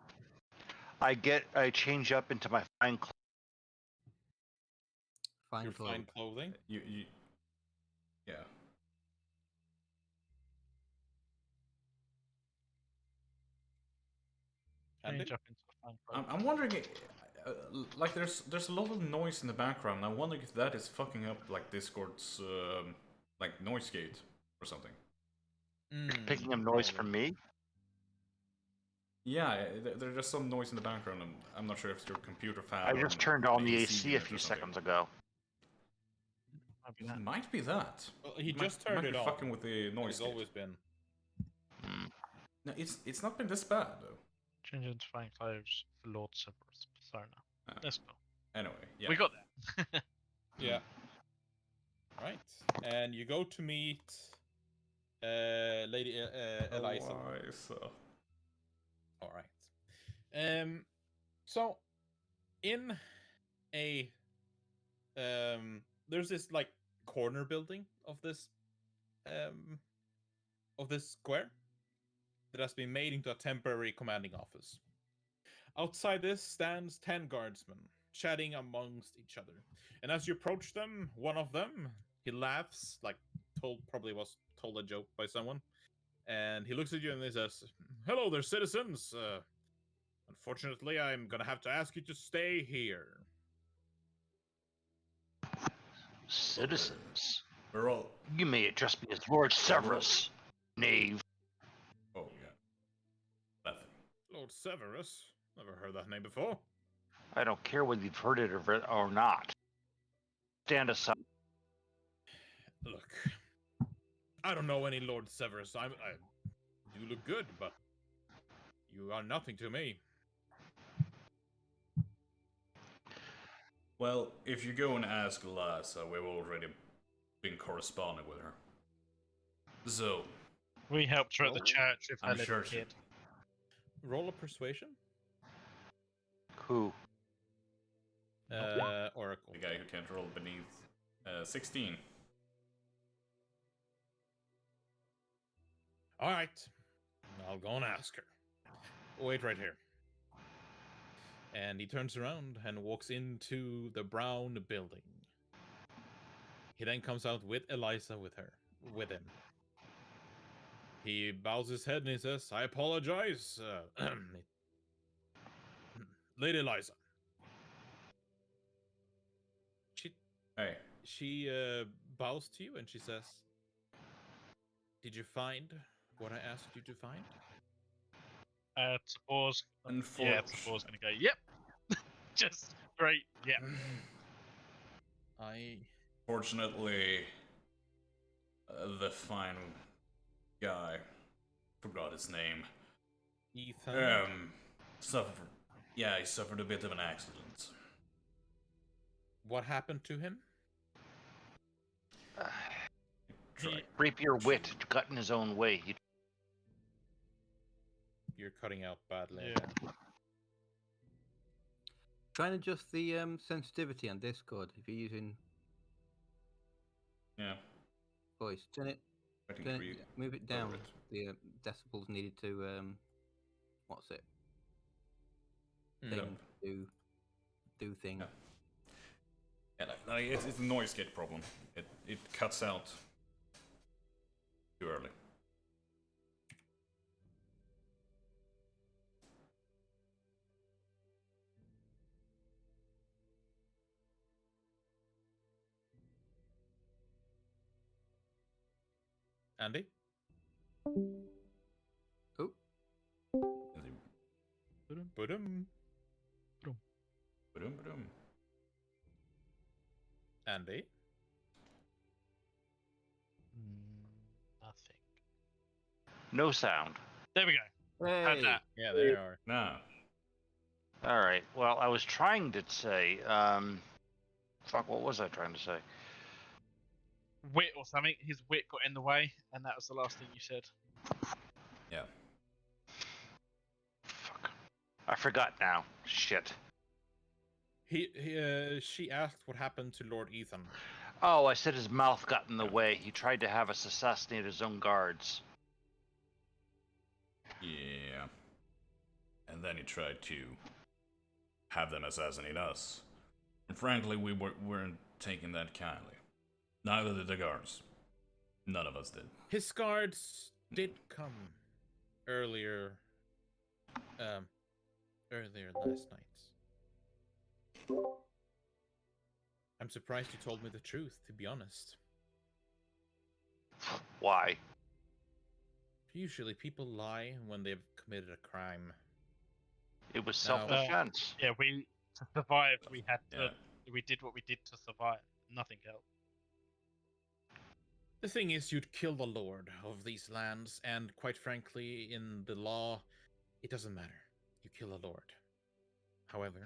I change up into my fine clothes. Fine Your clothes. fine clothing. You, yeah. Andy? Change up into a fine clothes. I'm wondering, like, there's a lot of noise in the background. I'm wondering if that is fucking up like Discord's like noise gate or something. Picking up noise from me. Yeah, there's just some noise in the background, and I'm not sure if it's your computer fan. I or just turned on the AC a unit or few something. seconds ago. Might be It that. might be that. Well, he Might- just turned might it be on. fucking with the noise It's gate. always been. No, it's not been this bad though. Change into fine clothes for Lord Cerberus persona. Ah. That's cool. Anyway, yeah. We got that. Yeah. Right. And you go to meet Lady Eliza. Eliza. All right. So in a there's this like corner building of this of this square that has been made into a temporary commanding office. Outside this stands 10 guardsmen, chatting amongst each other. And as you approach them, one of them, he laughs, like probably was told a joke by someone. And he looks at you and he says, "Hello there, citizens. Unfortunately, I'm gonna have to ask you to stay here." Citizens. We're all. You may address me as Lord Severus, knave. Oh yeah. Nothing. Lord Severus? Never heard that name before. I don't care whether you've heard it or not. Stand aside. Look, I don't know any Lord Severus. I do look good, but you are nothing to me. Well, if you go and ask Lassa, we've already been corresponding with her. So, We helped her at the Oh, church with her I'm little sure she- kid. Roll a persuasion. Who? Oracle. the guy who can't roll beneath 16. All right, I'll go and ask her. Wait right here. And he turns around and walks into the brown building. He then comes out with Eliza with him. He bows his head and he says, "I apologize, Lady Eliza." Hey, She bows to you and she says, "Did you find what I asked you to find?" Tabor's Tabor's gonna go, yep. Just great, yeah. Fortunately, the fine guy, forgot his name, Ethan. suffered. Yeah, he suffered a bit of an accident. What happened to him? Rapier wit got in his own way. You're cutting out badly. Yeah. Try and adjust the sensitivity on Discord if you're using Yeah, voice. I think we Move it lower down. it. The decibels needed to what's it? Mm. Thing do thing. Yeah, it's a noise gate problem. It cuts out too early. Andy? Oh, Ba-dum. Ba-dum. Andy? Nothing. No sound. There we go. Had hey! that. Yeah, there you are. No. All right. Well, I was trying to say, fuck, what was I trying to say? Wit or something. His wit got in the way, and that was the last thing you said. Yeah. Fuck. I forgot now. Shit. She asked what happened to Lord Ethan. Oh, I said his mouth got in the way. He tried to have us assassinate his own guards. Yeah. And then he tried to have them assassinate us. And frankly, we weren't taking that kindly. Neither did the guards. None of us did. His guards did come earlier last night. I'm surprised you told me the truth, to be honest. Why? Usually people lie when they've committed a crime. It was No. self-defense. Yeah, to survive, we had to. Yeah. We did what we did to survive. Nothing else. The thing is, you'd kill the lord of these lands, and quite frankly, in the law, it doesn't matter. You kill a lord. However,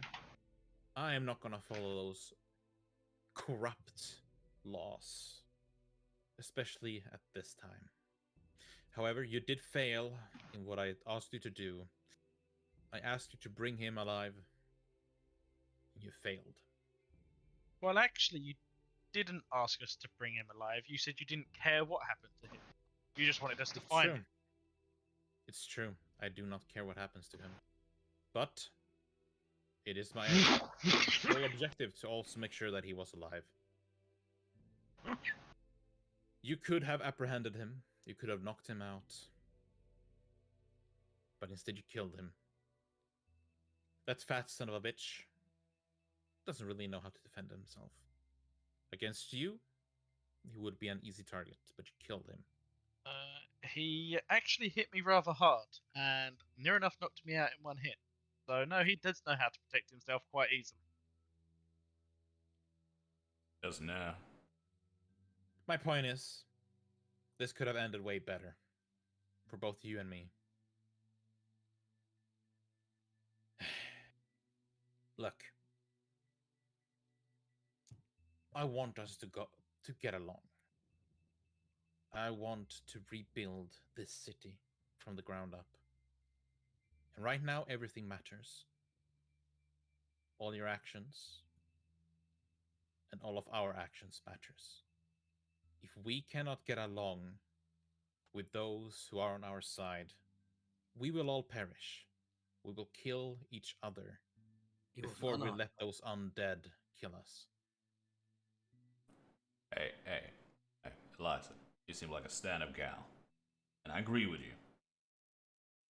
I am not gonna follow those corrupt laws, especially at this time. However, you did fail in what I asked you to do. I asked you to bring him alive. You failed. Well, actually, you didn't ask us to bring him alive. You said you didn't care what happened to him. You just wanted us to It's find true. him. It's true. I do not care what happens to him. But it is my whole objective to also make sure that he was alive. You could have apprehended him. You could have knocked him out. But instead you killed him. That fat son of a bitch doesn't really know how to defend himself. Against you, he would be an easy target, but you killed him. He actually hit me rather hard and near enough knocked me out in one hit. So no, he does know how to protect himself quite easily. Doesn't know. My point is, this could have ended way better. For both you and me. Look. I want us to get along. I want to rebuild this city from the ground up. And right now, everything matters. All your actions and all of our actions matters. If we cannot get along with those who are on our side, we will all perish. We will kill each other before we let those undead kill us. Hey, Eliza, you seem like a stand-up gal, and I agree with you.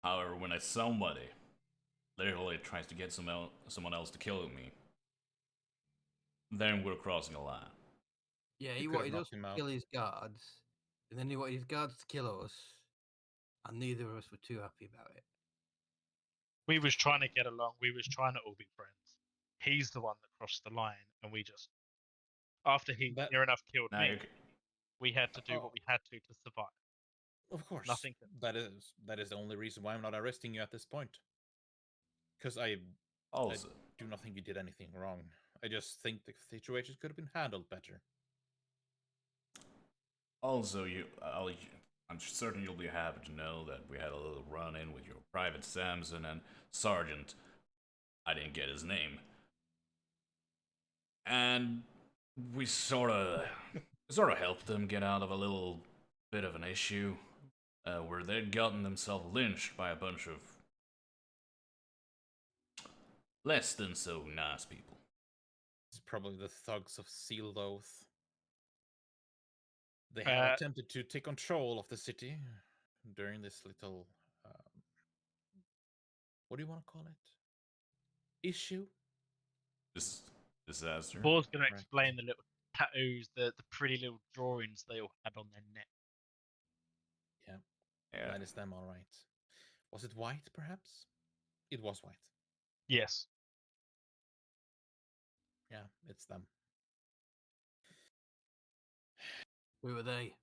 However, when somebody literally tries to get someone else to kill me, then we're crossing a line. Yeah, he wanted us to kill his guards, and then he wanted his guards to kill us, and neither of us were too happy about it. We was trying to get along. We was trying to all be friends. He's the one that crossed the line, and we just, after he near enough killed me, we had to do what we had to survive. Of course. Nothing. That is the only reason why I'm not arresting you at this point. Because I do not think you did anything wrong. I just think the situation could have been handled better. Also, I'm certain you'll be happy to know that we had a little run-in with your Private Samson and Sergeant. I didn't get his name. And we sort of helped them get out of a little bit of an issue where they'd gotten themselves lynched by a bunch of less than so nice people. It's probably the thugs of Sealed Oath. They have attempted to take control of the city during this little, what do you want to call it? Issue? Disaster. Paul's going to explain the little tattoos, the pretty little drawings they all had on their neck. Yeah, that is them, all right. Was it white, perhaps? It was white. Yes. Yeah, it's them. Who are they?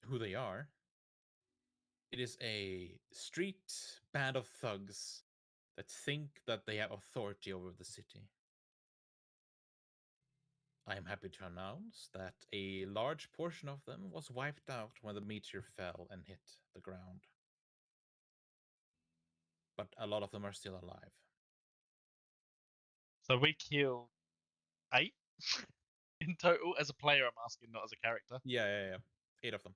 Who they are? It is a street band of thugs that think that they have authority over the city. I am happy to announce that a large portion of them was wiped out when the meteor fell and hit the ground. But a lot of them are still alive. So we killed 8 in total as a player, I'm asking, not as a character. Yeah. 8 of them.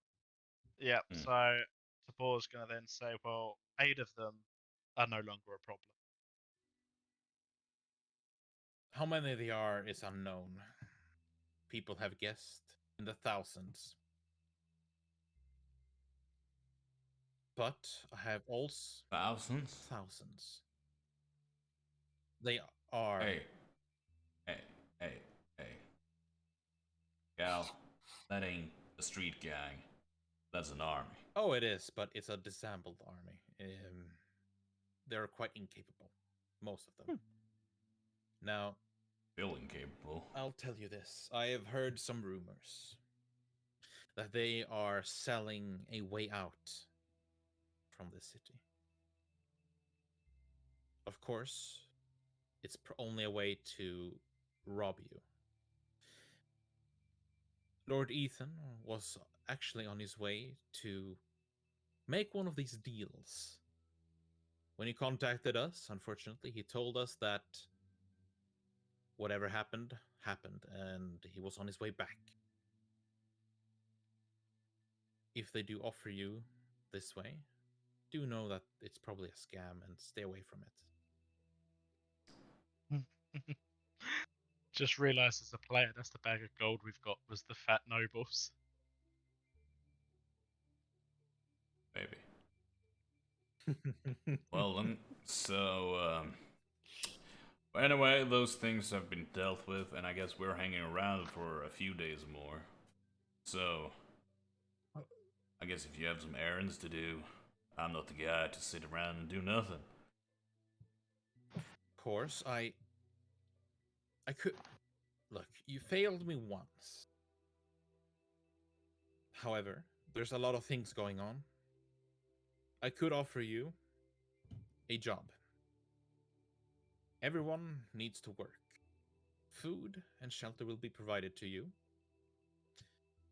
Yeah, so Tabor's going to then say, well, 8 of them are no longer a problem. How many they are is unknown. People have guessed in the thousands. But I have also... Thousands? Thousands. They are... Hey. Gal, that ain't a street gang. That's an army. Oh, it is, but it's a disassembled army. They're quite incapable. Most of them. Now... Still incapable. I'll tell you this. I have heard some rumors that they are selling a way out from the city. Of course, it's only a way to rob you. Lord Ethan was actually on his way to make one of these deals. When he contacted us, unfortunately, he told us that whatever happened, happened, and he was on his way back. if they do offer you this way, do know that it's probably a scam and stay away from it. Just realised as a player, that's the bag of gold we've got was the fat nobles. Maybe. Well, anyway, those things have been dealt with, and I guess we're hanging around for a few days more. So, I guess if you have some errands to do, I'm not the guy to sit around and do nothing. Of course, I could... Look, you failed me once. However, there's a lot of things going on. I could offer you a job. Everyone needs to work. Food and shelter will be provided to you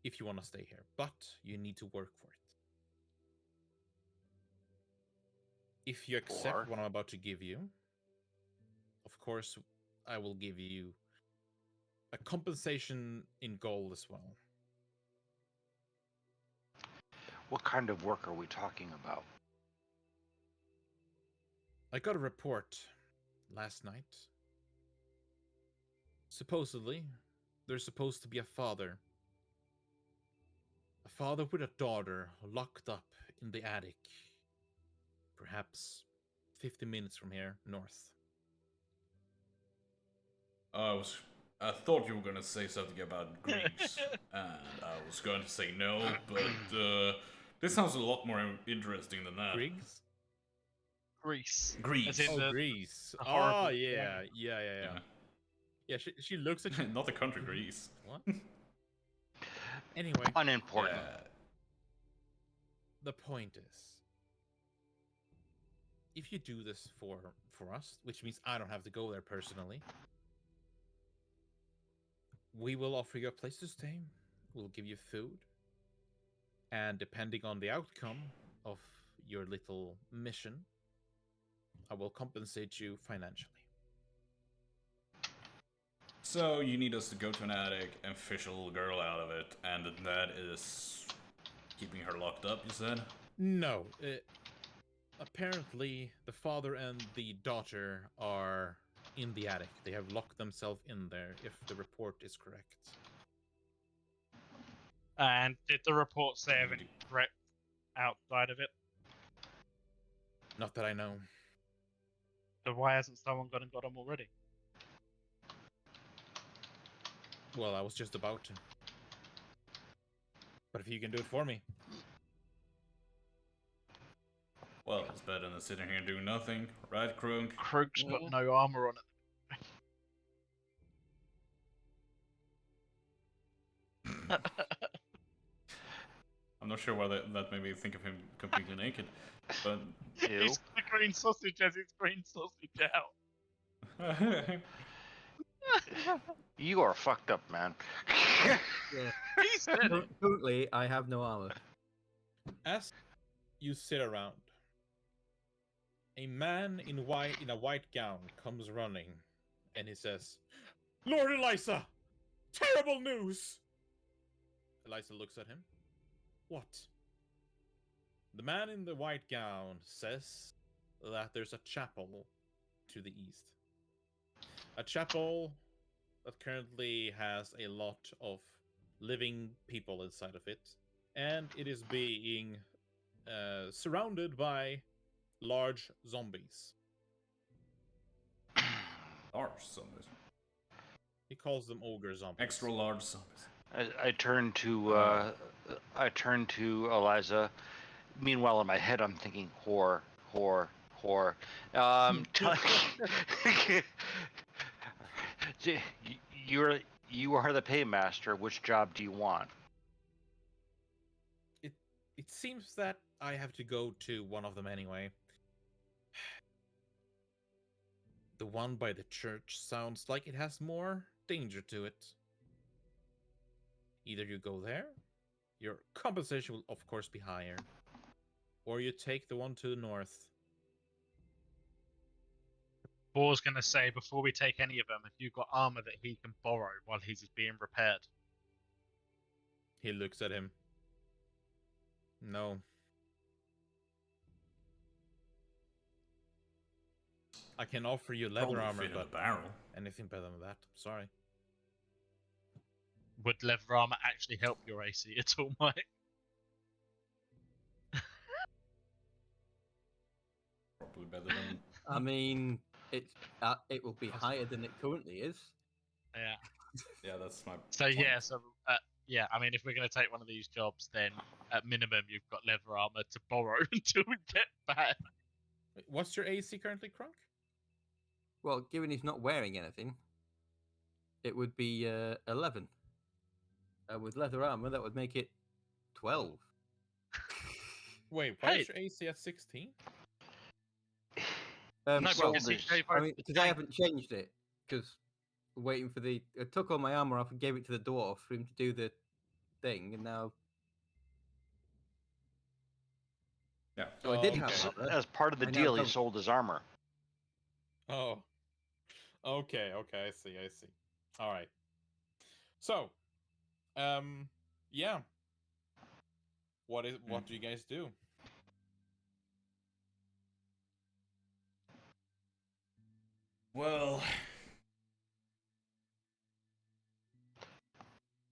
if you want to stay here, but you need to work for it. If you accept what I'm about to give you, of course, I will give you a compensation in gold as well. What kind of work are we talking about? I got a report last night. Supposedly, there's supposed to be a father. A father with a daughter locked up in the attic. Perhaps 50 minutes from here, north. I thought you were gonna say something about Greeks, and I was going to say no, but this sounds a lot more interesting than that. Griggs? Greece. Greece. As in Greece. the horrible Yeah, she looks at you. Not the country Greece. What? Anyway. Unimportant. The point is, if you do this for us, which means I don't have to go there personally, we will offer you a place to stay. We'll give you food. And depending on the outcome of your little mission, I will compensate you financially. So you need us to go to an attic and fish a little girl out of it, and that is keeping her locked up, you said? No. Apparently, the father and the daughter are in the attic. They have locked themselves in there, if the report is correct. And did the report say of any threat outside of it? Not that I know. So why hasn't someone gone and got them already? Well, I was just about to. But if you can do it for me. Well, it's better than sitting here and doing nothing, right, Krunk? Krunk's got no armor on it. I'm not sure why that made me think of him completely naked, but... He's the green sausage as his green sausage out. You are fucked up, man. Yeah. He said it. Currently, I have no armor. As you sit around, a man in a white gown comes running, and he says, "Lord Eliza, terrible news!" Eliza looks at him. What? The man in the white gown says that there's a chapel to the east. A chapel that currently has a lot of living people inside of it, and it is being surrounded by large zombies. Large zombies. He calls them ogre zombies. Extra large zombies. I turn to Eliza. Meanwhile, in my head, I'm thinking whore. You are the paymaster. Which job do you want? It seems that I have to go to one of them anyway. The one by the church sounds like it has more danger to it. Either you go there, your compensation will of course be higher, or you take the one to the north. Boar's gonna say before we take any of them, if you've got armor that he can borrow while he's being repaired. He looks at him. No. I can offer you leather Probably armor, fit in but the barrel. anything better than that, sorry. Would leather armor actually help your AC at all, Mike? Probably better than. I mean, it will be higher than it currently is. Yeah. Yeah, that's my. So point. yeah, yeah. I mean, if we're going to take one of these jobs, then at minimum you've got leather armor to borrow until we get back. Wait, what's your AC currently, Crunk? Well, given he's not wearing anything, it would be 11. With leather armor, that would make it 12. Wait, why Hey. is your AC at 16? No, well, because he gave I over mean, the because I tank. haven't changed it. Because waiting for I took all my armor off and gave it to the dwarf for him to do the thing, and now. Yeah. So I did have okay. armor. As part of the I now deal, he don't. sold his armor. Oh. Okay, I see. All right. So, yeah. What do you guys do? Well,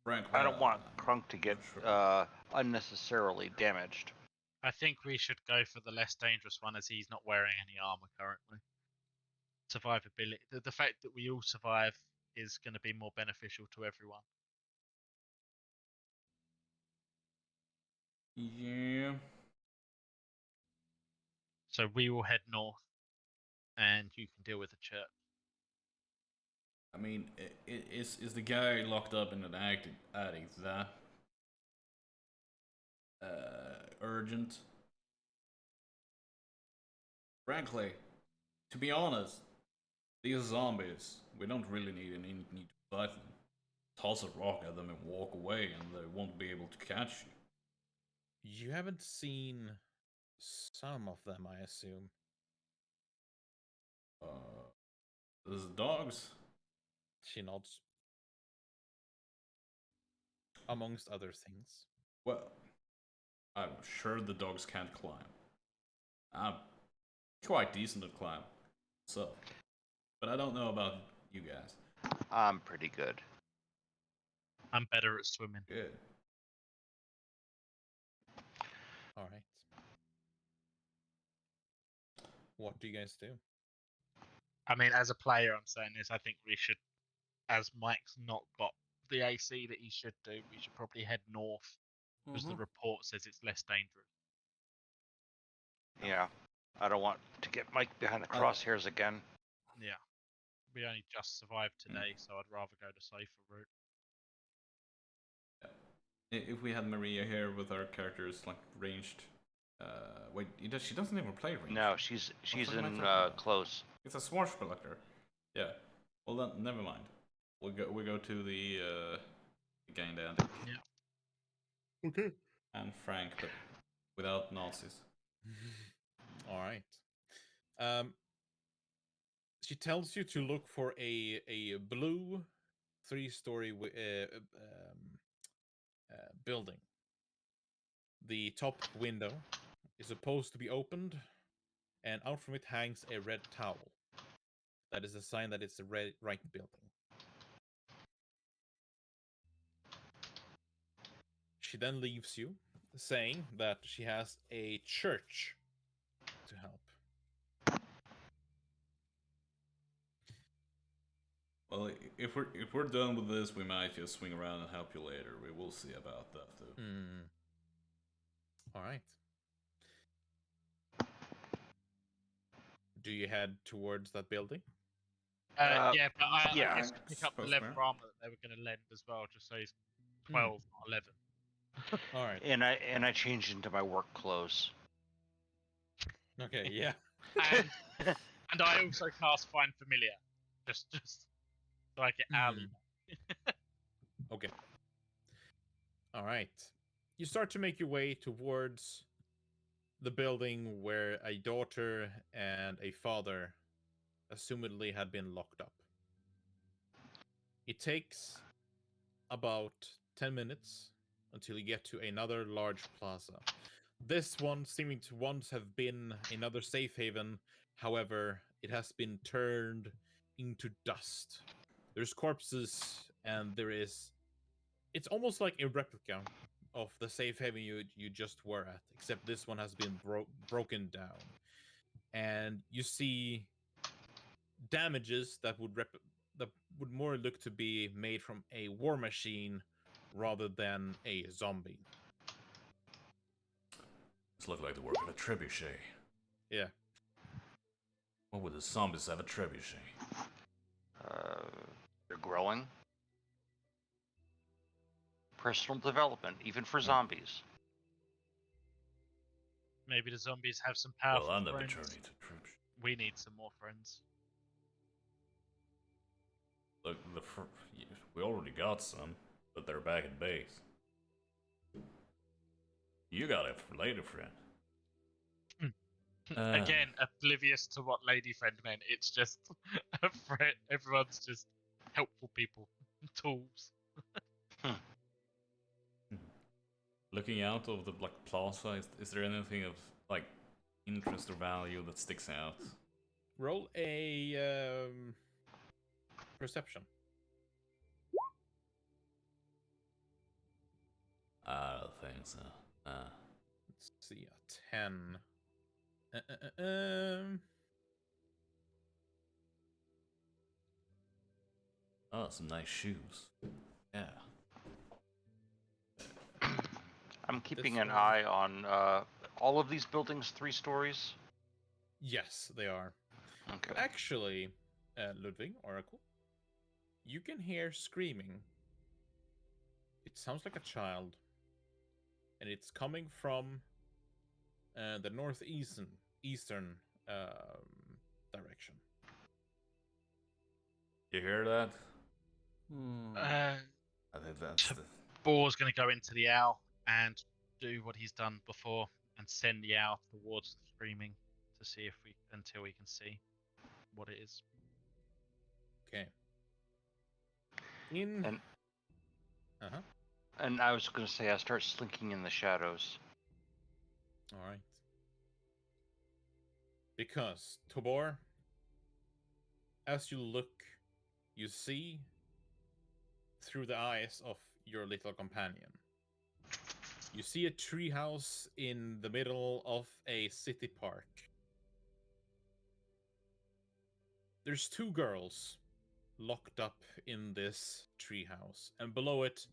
Frank, I don't want Crunk to get unnecessarily damaged. I think we should go for the less dangerous one, as he's not wearing any armor currently. Survivability. The fact that we all survive is going to be more beneficial to everyone. Yeah. So we will head north, and you can deal with the church. I mean, is the guy locked up in an attic that urgent? Frankly, to be honest, these zombies, we don't really need to fight them. Toss a rock at them and walk away, and they won't be able to catch you. You haven't seen some of them, I assume. There's dogs. She nods. Amongst other things. Well, I'm sure the dogs can't climb. I'm quite decent at climb, so. But I don't know about you guys. I'm pretty good. I'm better at swimming. Good. All right. What do you guys do? I mean, as a player, I'm saying this. I think we should, as Mike's not got the AC that he should do, we should probably head north because the report says it's less dangerous. Yeah. I don't want to get Mike behind the crosshairs again. Yeah. We only just survived today, so I'd rather go the safer route. If we had Maria here with our characters like ranged, wait, she doesn't even play ranged. No, she's in close. It's a swashbuckler. Yeah. Well then, never mind. We go to the gang dandy. Yeah. Okay. And Frank, but without Nazis. All right. She tells you to look for a blue 3-story building. The top window is supposed to be opened, and out from it hangs a red towel. That is a sign that it's the right building. She then leaves you, saying that she has a church to help. Well, if we're done with this, we might just swing around and help you later. We will see about that, though. All right. Do you head towards that building? Yeah, but I guess I pick up the suppose leather so. armor that they were going to lend as well, just so he's 12, not 11. All right. And I changed into my work clothes. Okay. Yeah. And I also cast Find Familiar, just so I get alley. Okay. All right. You start to make your way towards the building where a daughter and a father assumedly had been locked up. It takes about 10 minutes until you get to another large plaza. This one seeming to once have been another safe haven. However, it has been turned into dust. There's corpses, and it's almost like a replica of the safe haven you just were at, except this one has been broken down. And you see damages that would more look to be made from a war machine rather than a zombie. This looks like the work of a trebuchet. Yeah. What would the zombies have a trebuchet? They're growing. Personal development, even for zombies. Maybe the zombies have some powerful Well, I'm never friends. turning to trebuchet. We need some more friends. Look, we already got some, but they're back at base. You got it for later, friend. Again, oblivious to what lady friend meant. It's just a friend. Everyone's just helpful people, tools. Looking out of the plaza, is there anything of interest or value that sticks out? Roll a perception. I don't think so. Let's see, a 10. Oh, some nice shoes. Yeah. I'm keeping an eye on all of these buildings, 3 stories. Yes, they are. Okay. Actually, Ludwig, Oracle, you can hear screaming. It sounds like a child. And it's coming from the northeastern direction. You hear that? Uh, I think that's the... Boar's going to go into the owl and do what he's done before and send the owl towards the screaming to see until we can see what it is. Okay. And I was going to say, I start slinking in the shadows. All right. Because, Tobor, as you look, you see through the eyes of your little companion. You see a treehouse in the middle of a city park. There's 2 girls locked up in this treehouse, and below it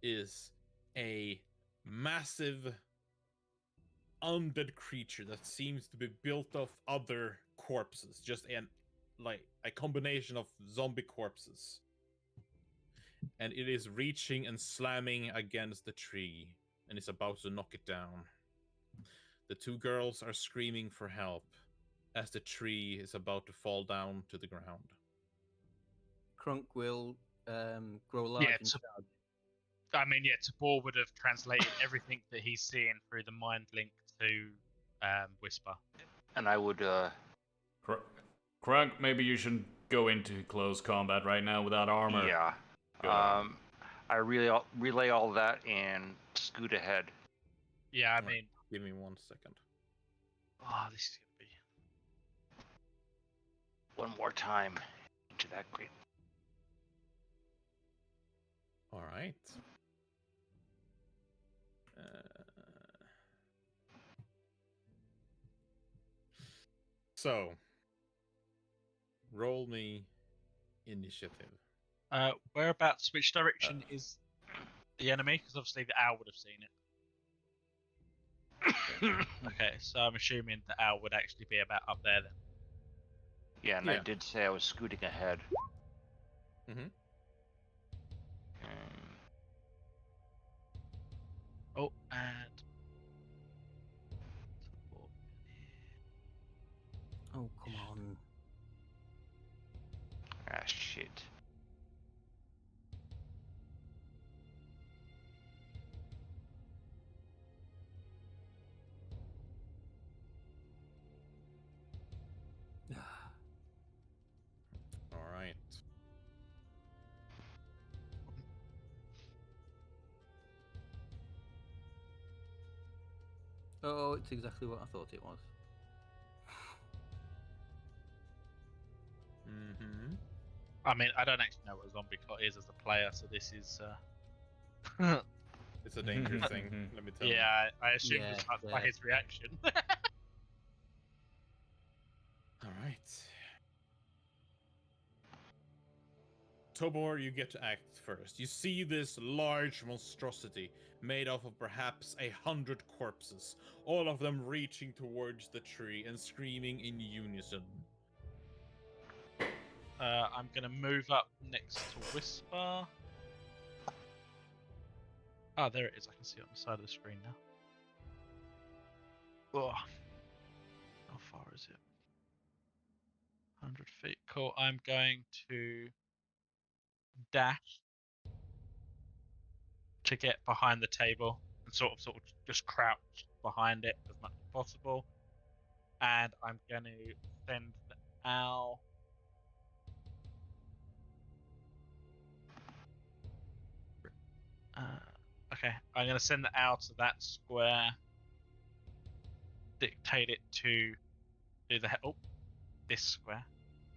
is a massive undead creature that seems to be built of other corpses, just a combination of zombie corpses. And it is reaching and slamming against the tree, and it's about to knock it down. The 2 girls are screaming for help as the tree is about to fall down to the ground. Crunk will grow large and charge. Tabor would have translated everything that he's seeing through the mind link to Whisper. And I would... Crunk, maybe you shouldn't go into close combat right now without armor. Yeah. I relay all that and scoot ahead. Yeah, Give me 1 second. Oh, this is going to be... One more time into that great... All right. So, roll me initiative. Whereabouts, which direction is the enemy? Because obviously the owl would have seen it. Okay, so I'm assuming the owl would actually be about up there then. Yeah, and I did say I was scooting ahead. Mm-hmm. Oh, and... Oh, come on. Ah, shit. All right. Oh, it's exactly what I thought it was. Mm-hmm. I mean, I don't actually know what a zombie clot is as a player, so this is. It's a dangerous thing, let me tell you. Yeah, I assumed Yeah, as much by yeah. his reaction. Alright. Tobor, you get to act first. You see this large monstrosity made up of perhaps 100 corpses, all of them reaching towards the tree and screaming in unison. I'm gonna move up next to Whisper. Oh, there it is. I can see it on the side of the screen now. Oh, how far is it? 100 feet. Cool. I'm going to dash to get behind the table and sort of just crouch behind it as much as possible. And I'm going to send the owl. Okay, I'm going to send the owl to that square. Dictate it to do the this square,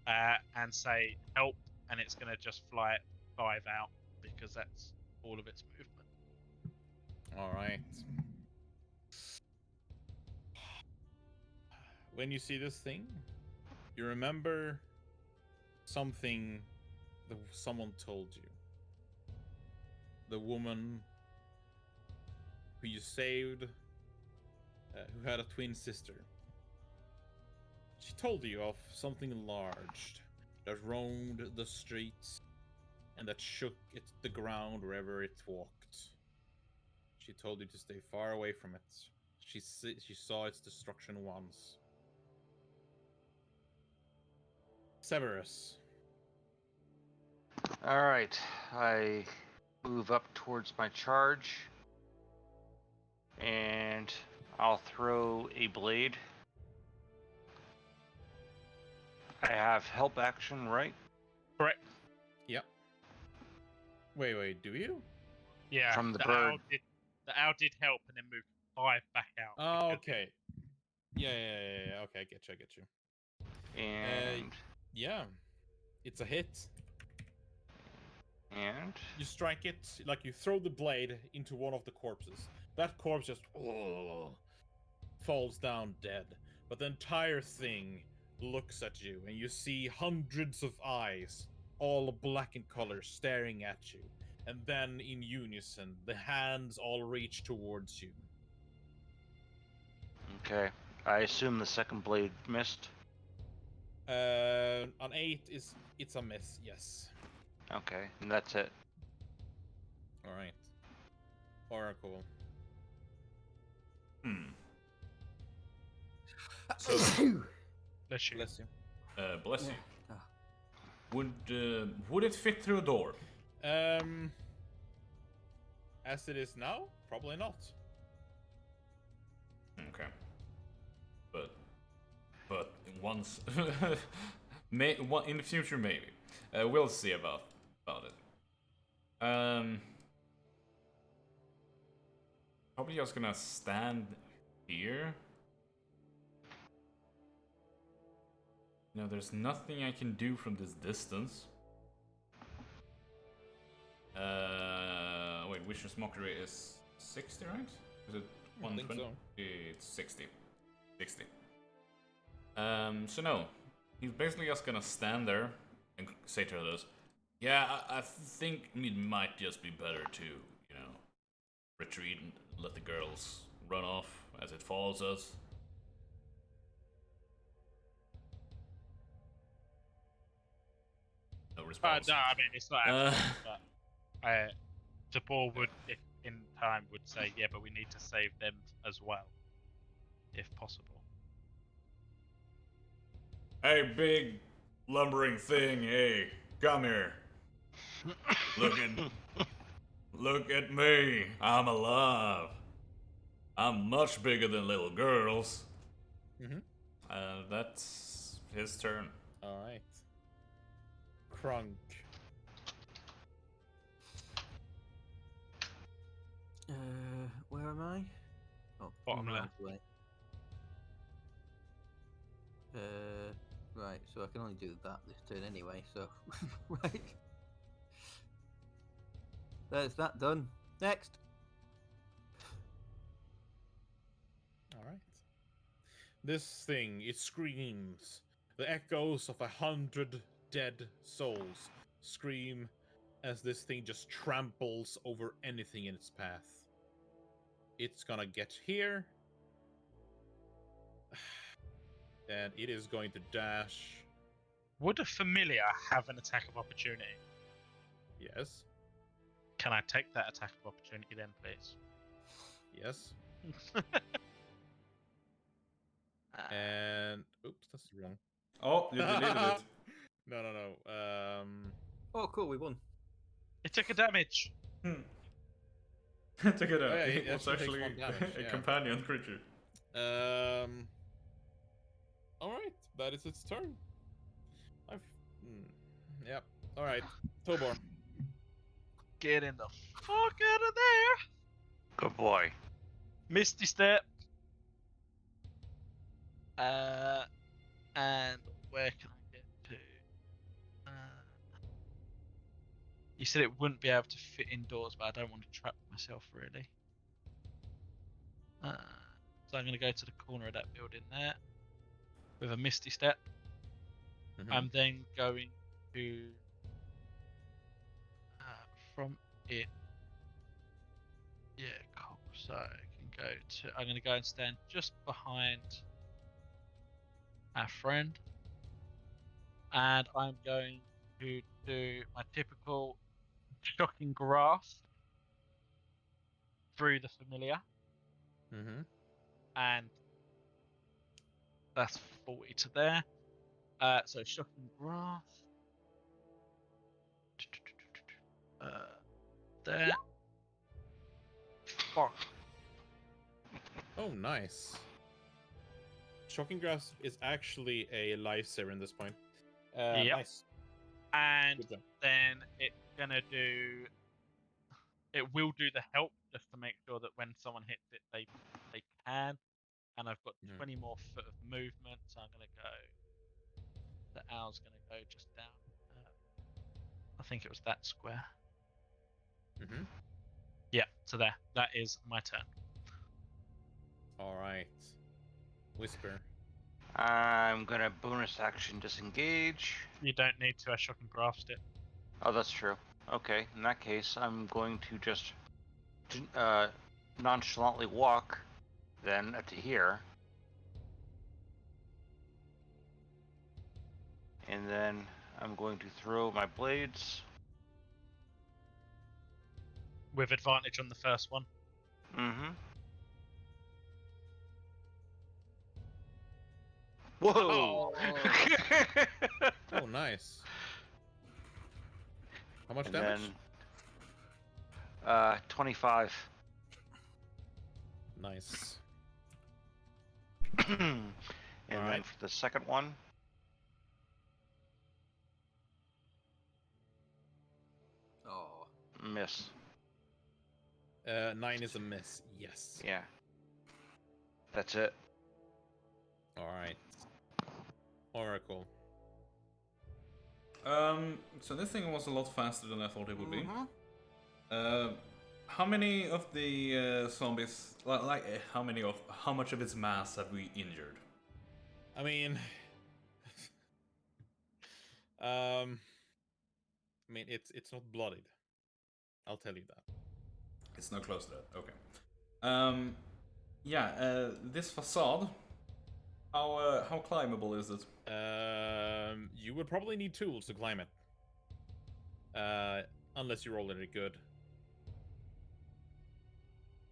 and say help, and it's going to just fly 5 out because that's all of its movement. Alright. When you see this thing, you remember something that someone told you. The woman who you saved, who had a twin sister. She told you of something large that roamed the streets and that shook the ground wherever it walked. She told you to stay far away from it. She saw its destruction once. Severus. All right, I move up towards my charge, and I'll throw a blade. I have help action, right? Correct. Yep. Wait, do you? Yeah. From the the bird. The owl did help and then moved 5 back out. Oh, because- okay. Yeah. Okay, I get you. And Yeah. It's a hit. and You strike it, like you throw the blade into one of the corpses. That corpse just falls down dead. But the entire thing looks at you, and you see hundreds of eyes, all black in color, staring at you. And then, in unison, the hands all reach towards you. okay, I assume the second blade missed. An 8 it's a miss, yes. Okay, and that's it. Alright. Oracle. So, Bless you. Bless you. bless you. Ah. Would it fit through a door? As it is now, probably not. Okay. But once, in the future maybe. We'll see about it. Probably just gonna stand here. No, there's nothing I can do from this distance. Wait, Vicious Mockery is 60, right? Is it I think 120? so. It's 60. 60. So no. He's basically just gonna stand there and say to others, yeah, I think it might just be better to, retreat and let the girls run off as it follows us. No response. No, I mean it's not. But Tabor would, if in time, would say, yeah, but we need to save them as well, if possible. Hey, big lumbering thing, hey, come here. Look at me. I'm alive. I'm much bigger than little girls. That's his turn. Alright. Crunk. Where am I? Oh, Bottom one left. round away. Right, so I can only do that this turn anyway, so... right. There's that done. Next! Alright. This thing, it screams. The echoes of 100 dead souls scream as this thing just tramples over anything in its path. It's gonna get here. And it is going to dash. Would a familiar have an attack of opportunity? Yes. Can I take that attack of opportunity then, please? Yes. And oops, that's wrong. Oh, you deleted it. No. Oh, cool, we won. It took a damage. Check it out. Oh, yeah, it it was actually takes actually one damage, a yeah. companion creature. Alright, that is its turn. Yep. Alright, Tobor. Get in the fuck out of there. Good boy. Misty Step. And where can I get to? You said it wouldn't be able to fit indoors, but I don't want to trap myself really. So I'm going to go to the corner of that building there with a Misty Step. I'm then going to from it. Yeah, cool. So I can go to. I'm going to go and stand just behind our friend, and I'm going to do my typical shocking grasp through the familiar, and that's 40 to there. So shocking grasp. There. Fuck. Oh, nice. Shocking Grasp is actually a lifesaver in this point. Yep. Nice. And Good job. then it's gonna do. It will do the help just to make sure that when someone hits it, they can. And I've got 20 more foot of movement, so I'm gonna go. The owl's gonna go just down. I think it was that square. Yeah. So there. That is my turn. All right. Whisper. I'm gonna bonus action disengage. You don't need to. I shocking grasped it. Oh, that's true. Okay, in that case, I'm going to just nonchalantly walk then to here. And then I'm going to throw my blades. With advantage on the first one. Whoa! Oh, nice. How much And damage? then 25. Nice. And then Alright. for the second one. Oh. Miss. 9 is a miss. Yes. Yeah. That's it. All right. Oracle. So this thing was a lot faster than I thought it would be. How many of the zombies, how much of its mass have we injured? I mean, it's not bloodied. I'll tell you that. It's not close to that. Okay. This facade. How climbable is it? You would probably need tools to climb it. Unless you're already good.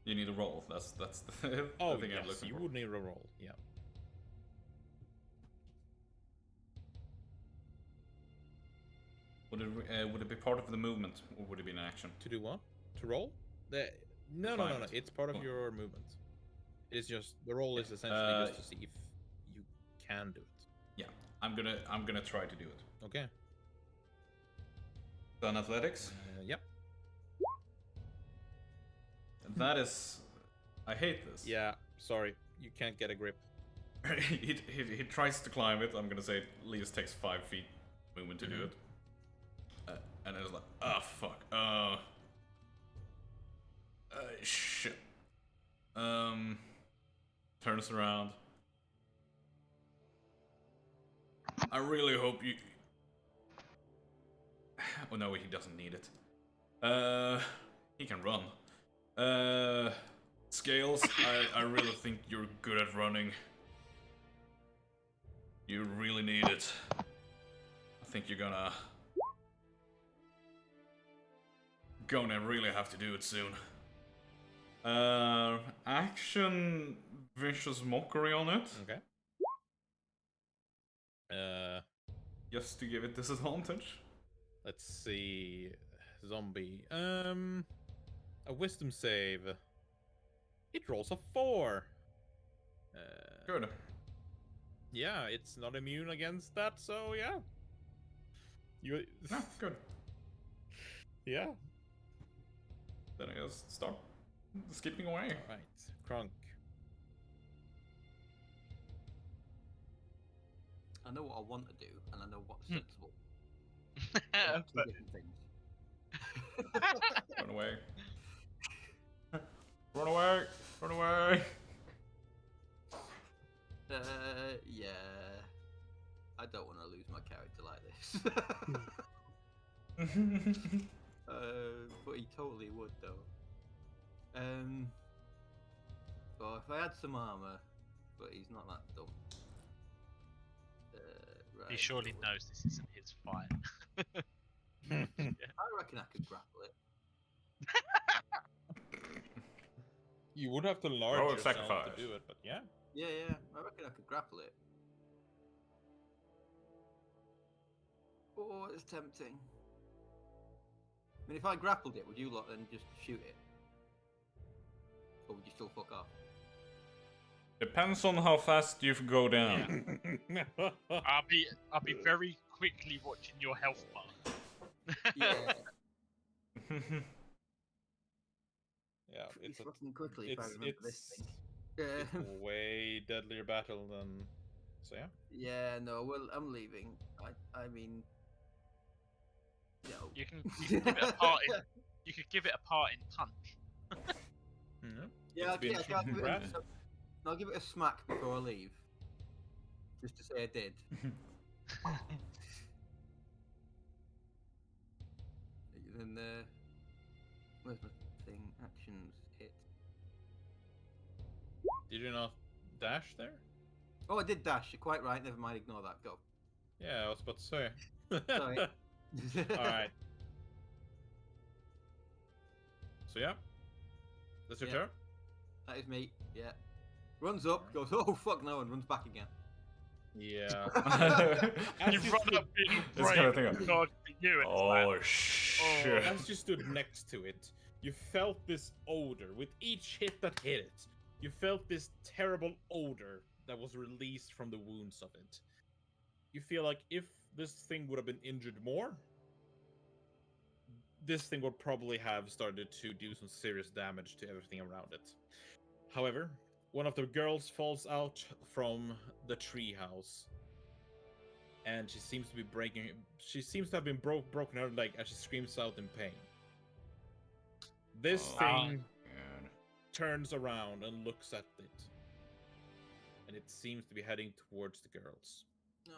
You need a roll. That's the thing Oh, I'm yes, looking you for. would need a roll. Yeah. Would it be part of the movement, or would it be an action? To do what? To roll? No. Climb it. It's part of Oh. your movement. It's just the roll is essentially just to see if you can do it. Yeah, I'm gonna try to do it. Okay. Done athletics. Yep. That is, I hate this. Yeah, sorry, you can't get a grip. he tries to climb it. I'm gonna say at least takes 5 feet movement to do it. And it's like, oh fuck. Shit. Turns around. I really hope you. Oh no, he doesn't need it. He can run. Scales, I really think you're good at running. You really need it. I think you're gonna really have to do it soon. Action vicious mockery on it. Okay. Just to give it disadvantage. Let's see. Zombie. A wisdom save. It rolls a 4. Good. Yeah, it's not immune against that, so yeah. You. Yeah, good. Yeah. Then I just start skipping away. All right, Crunk. I know what I want to do, and I know what's sensible. Two But different things. Run away. Run away. Run away. Yeah. I don't want to lose my character like this. But he totally would, though. Well, if I had some armor, but he's not that dumb. Right. he surely knows this isn't his fight. I reckon I could grapple it. You would have to large Roll a yourself sacrifice. to do it, but yeah. Yeah, I reckon I could grapple it. Oh, it's tempting. I mean, if I grappled it, would you lot then just shoot it? Or would you still fuck off? Depends on how fast you go down. I'll be very quickly watching your health bar. Yeah. Yeah, Pretty it's a, fucking quickly if I remember this thing. it's a way deadlier battle than. So yeah. Yeah, no, well, I'm leaving. I mean, You can give it a part in. You could give it a part in punch. yeah, It's been I'll give it Brad. I'll give it a smack before I leave, just to say I did. Then where's my thing? Actions hit. Did you not dash there? Oh, I did dash. You're quite right. Never mind. Ignore that. Go. Yeah, I was about to say. Sorry. All right. So yeah, that's your Yeah. turn. That is me. Yeah. Runs up. Goes. Oh fuck no! And runs back again. Yeah. You run up being It's kind of brave. thing. God for you. And Oh shit. As you stood next to it, you felt this odor. With each hit that hit it, you felt this terrible odor that was released from the wounds of it. You feel like if this thing would have been injured more, this thing would probably have started to do some serious damage to everything around it. However, one of the girls falls out from the treehouse, and she seems to be breaking. She seems to have been broken her leg as she screams out in pain. This thing turns around and looks at it, and it seems to be heading towards the girls. No.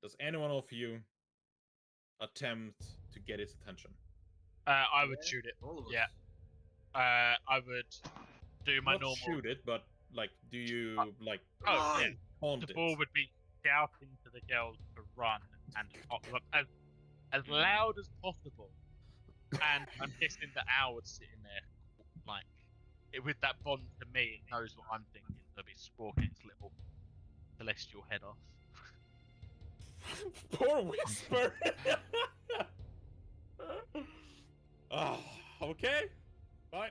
Does anyone of you attempt to get its attention? I would shoot it. All of us. Yeah. I would do my Not normal. shoot it, but like, do you like Oh yeah. taunt The it? ball would be shouting to the girls to run and pop them up as loud as possible. And I'm guessing that Al would sitting there, like, with that bond to me, it knows what I'm thinking. So be squawking its little celestial head off. Poor Whisper. Okay. Fine.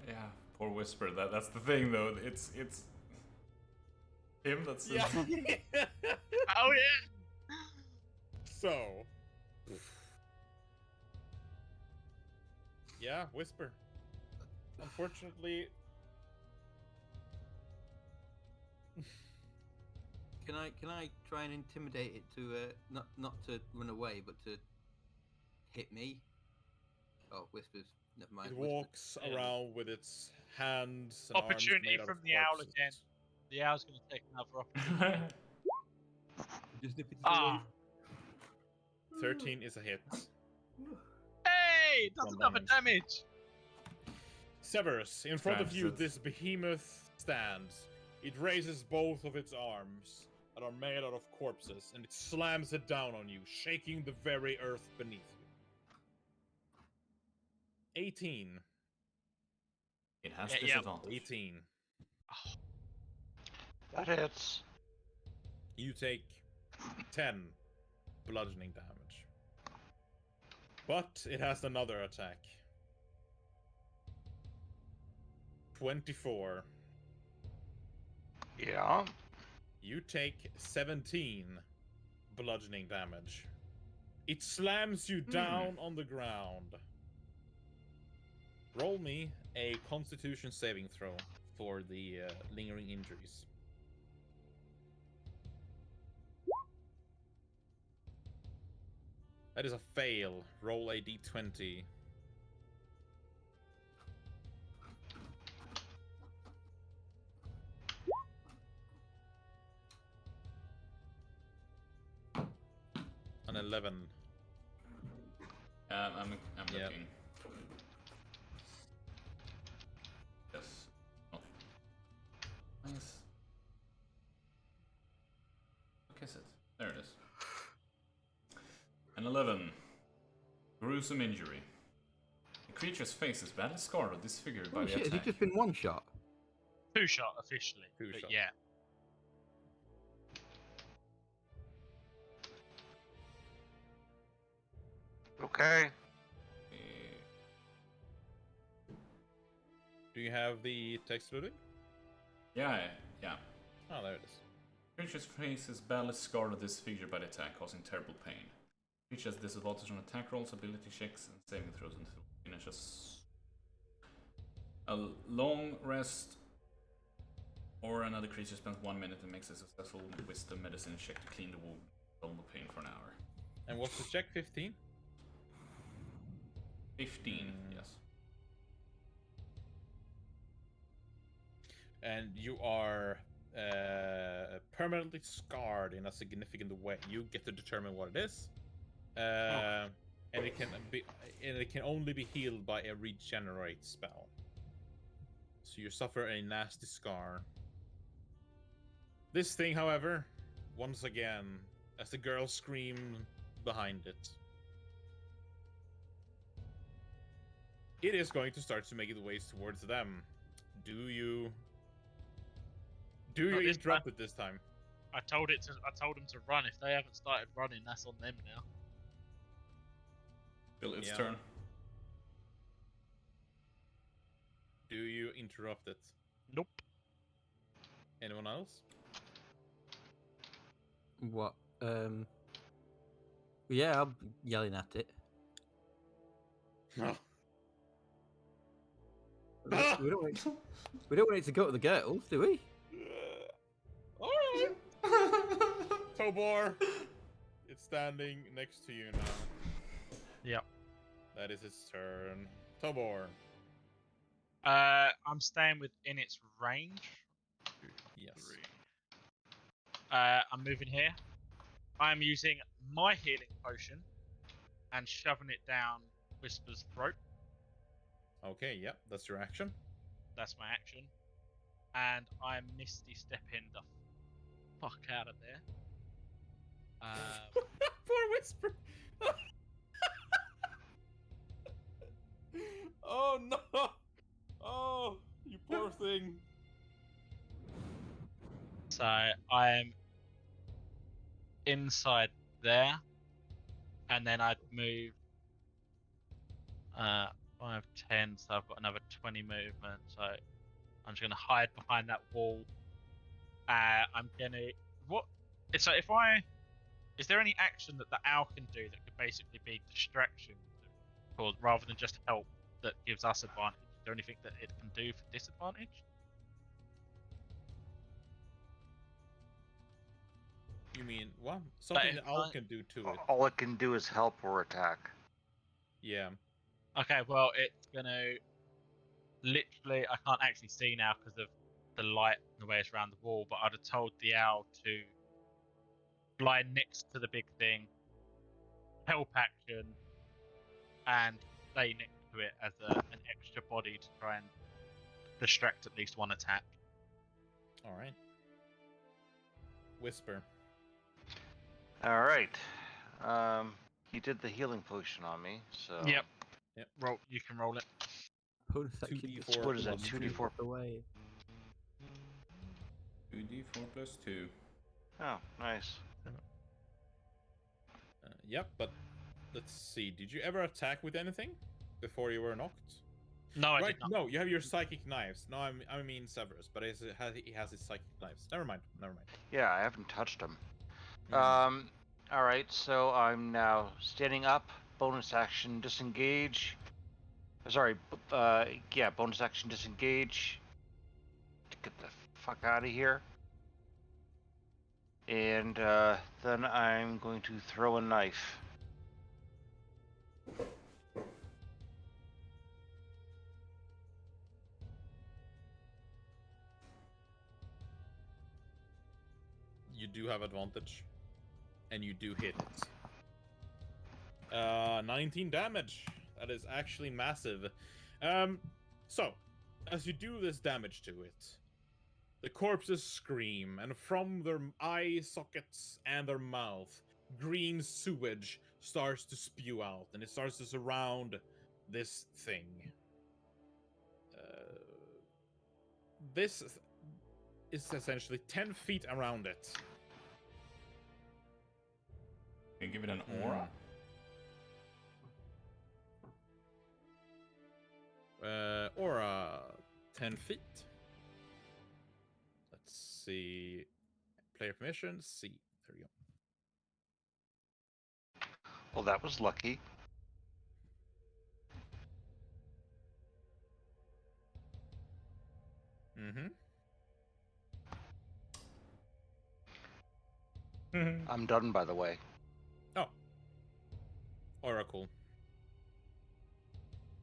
Yeah, poor Whisper. That's the thing though. It's him that's Yeah. Oh yeah. So. Yeah, whisper. Unfortunately, Can I try and intimidate it to not to run away, but to hit me? Oh, whispers. Never mind. it Whispers. walks Yeah. around with its hands and arms Opportunity made out from of the owl corpses. again. The owl's going to take another opportunity. Just if it's Ah, 13 is a hit. hey, it does One another damage. Severus, in front of you, Scratches. this behemoth stands. It raises both of its arms that are made out of corpses, and it slams it down on you, shaking the very earth beneath you. 18. It has Yeah, disadvantage. 18. That hits. You take 10 bludgeoning damage. But it has another attack. 24. Yeah. You take 17 bludgeoning damage. It slams you down on the ground. Roll me a Constitution saving throw for the lingering injuries. That is a fail. Roll a d20. An 11. I'm Yep. looking. Yes. Oh. Nice. What is it? There it is. An 11. Gruesome injury. The creature's face is badly scarred or disfigured by Oh the shit! Has attack. it just been one shot? 2-shot officially. Two but shot. yeah. Okay. Do you have the text loaded? Yeah. Oh, there it is. Creature's face is badly scarred or disfigured by the attack, causing terrible pain. Creature has disadvantage on attack rolls, ability checks, and saving throws until it finishes. A long rest or another creature spends 1 minute and makes a successful wisdom medicine check to clean the wound, dull the pain for an hour. And what's the check? 15? 15, yes. And you are permanently scarred in a significant way. You get to determine what it is, and it can only be healed by a regenerate spell. So you suffer a nasty scar. This thing, however, once again, as the girl screams behind it, it is going to start to make its ways towards them. Do you Not this interrupt it this time? I told them to run. If they haven't started running, that's on them now. Still its Yeah. turn. Do you interrupt it? Nope. Anyone else? What? Yeah, I'm yelling at it. No. We don't want it to go to the girls, do we? Alright. Tobor, it's standing next to you now. Yep. That is its turn. Tobor. I'm staying within its range. Yes. 3. I'm moving here. I'm using my healing potion and shoving it down Whisper's throat. Okay, yep, that's your action. That's my action. And I'm Misty stepping the fuck out of there. Poor Whisper. Oh no! Oh, you poor thing. So I am inside there, and then I'd move 5, 10, so I've got another 20 movement. So I'm just gonna hide behind that wall. I'm gonna what? So is there any action that the owl can do that could basically be distraction, or rather than just help? that gives us advantage? Is there anything that it can do for disadvantage? You mean what? Something that Owl can do to it. All it can do is help or attack. Yeah. Okay, well, it's gonna literally. I can't actually see now because of the light and the way it's around the wall. But I'd have told the owl to fly next to the big thing, help action, and stay next to it as an extra body to try and distract at least one attack. All right. Whisper. All right. He did the healing potion on me, so. Yep. Yep. Roll. You can roll it. Bonus action 2d4 just What is that? plus 2d4. away. 2d4 plus 2. Oh, nice. Yep, but let's see. Did you ever attack with anything before you were knocked? No, I Right? did not. No, you have your psychic knives. No, I mean Severus, but he has his psychic knives. Never mind. Yeah, I haven't touched him. Mhm. All right. So I'm now standing up. Bonus action disengage. Sorry. Yeah. Bonus action disengage. To get the fuck out of here. And then I'm going to throw a knife. You do have advantage, and you do hit it. 19 damage. That is actually massive. So, as you do this damage to it, the corpses scream, and from their eye sockets and their mouth, green sewage starts to spew out, and it starts to surround this thing. This is essentially 10 feet around it. Can you give it an aura? Aura 10 feet. Let's see. Player permission. See. There we go. Well, that was lucky. Mm-hmm. I'm done, by the way. Oh. Oracle.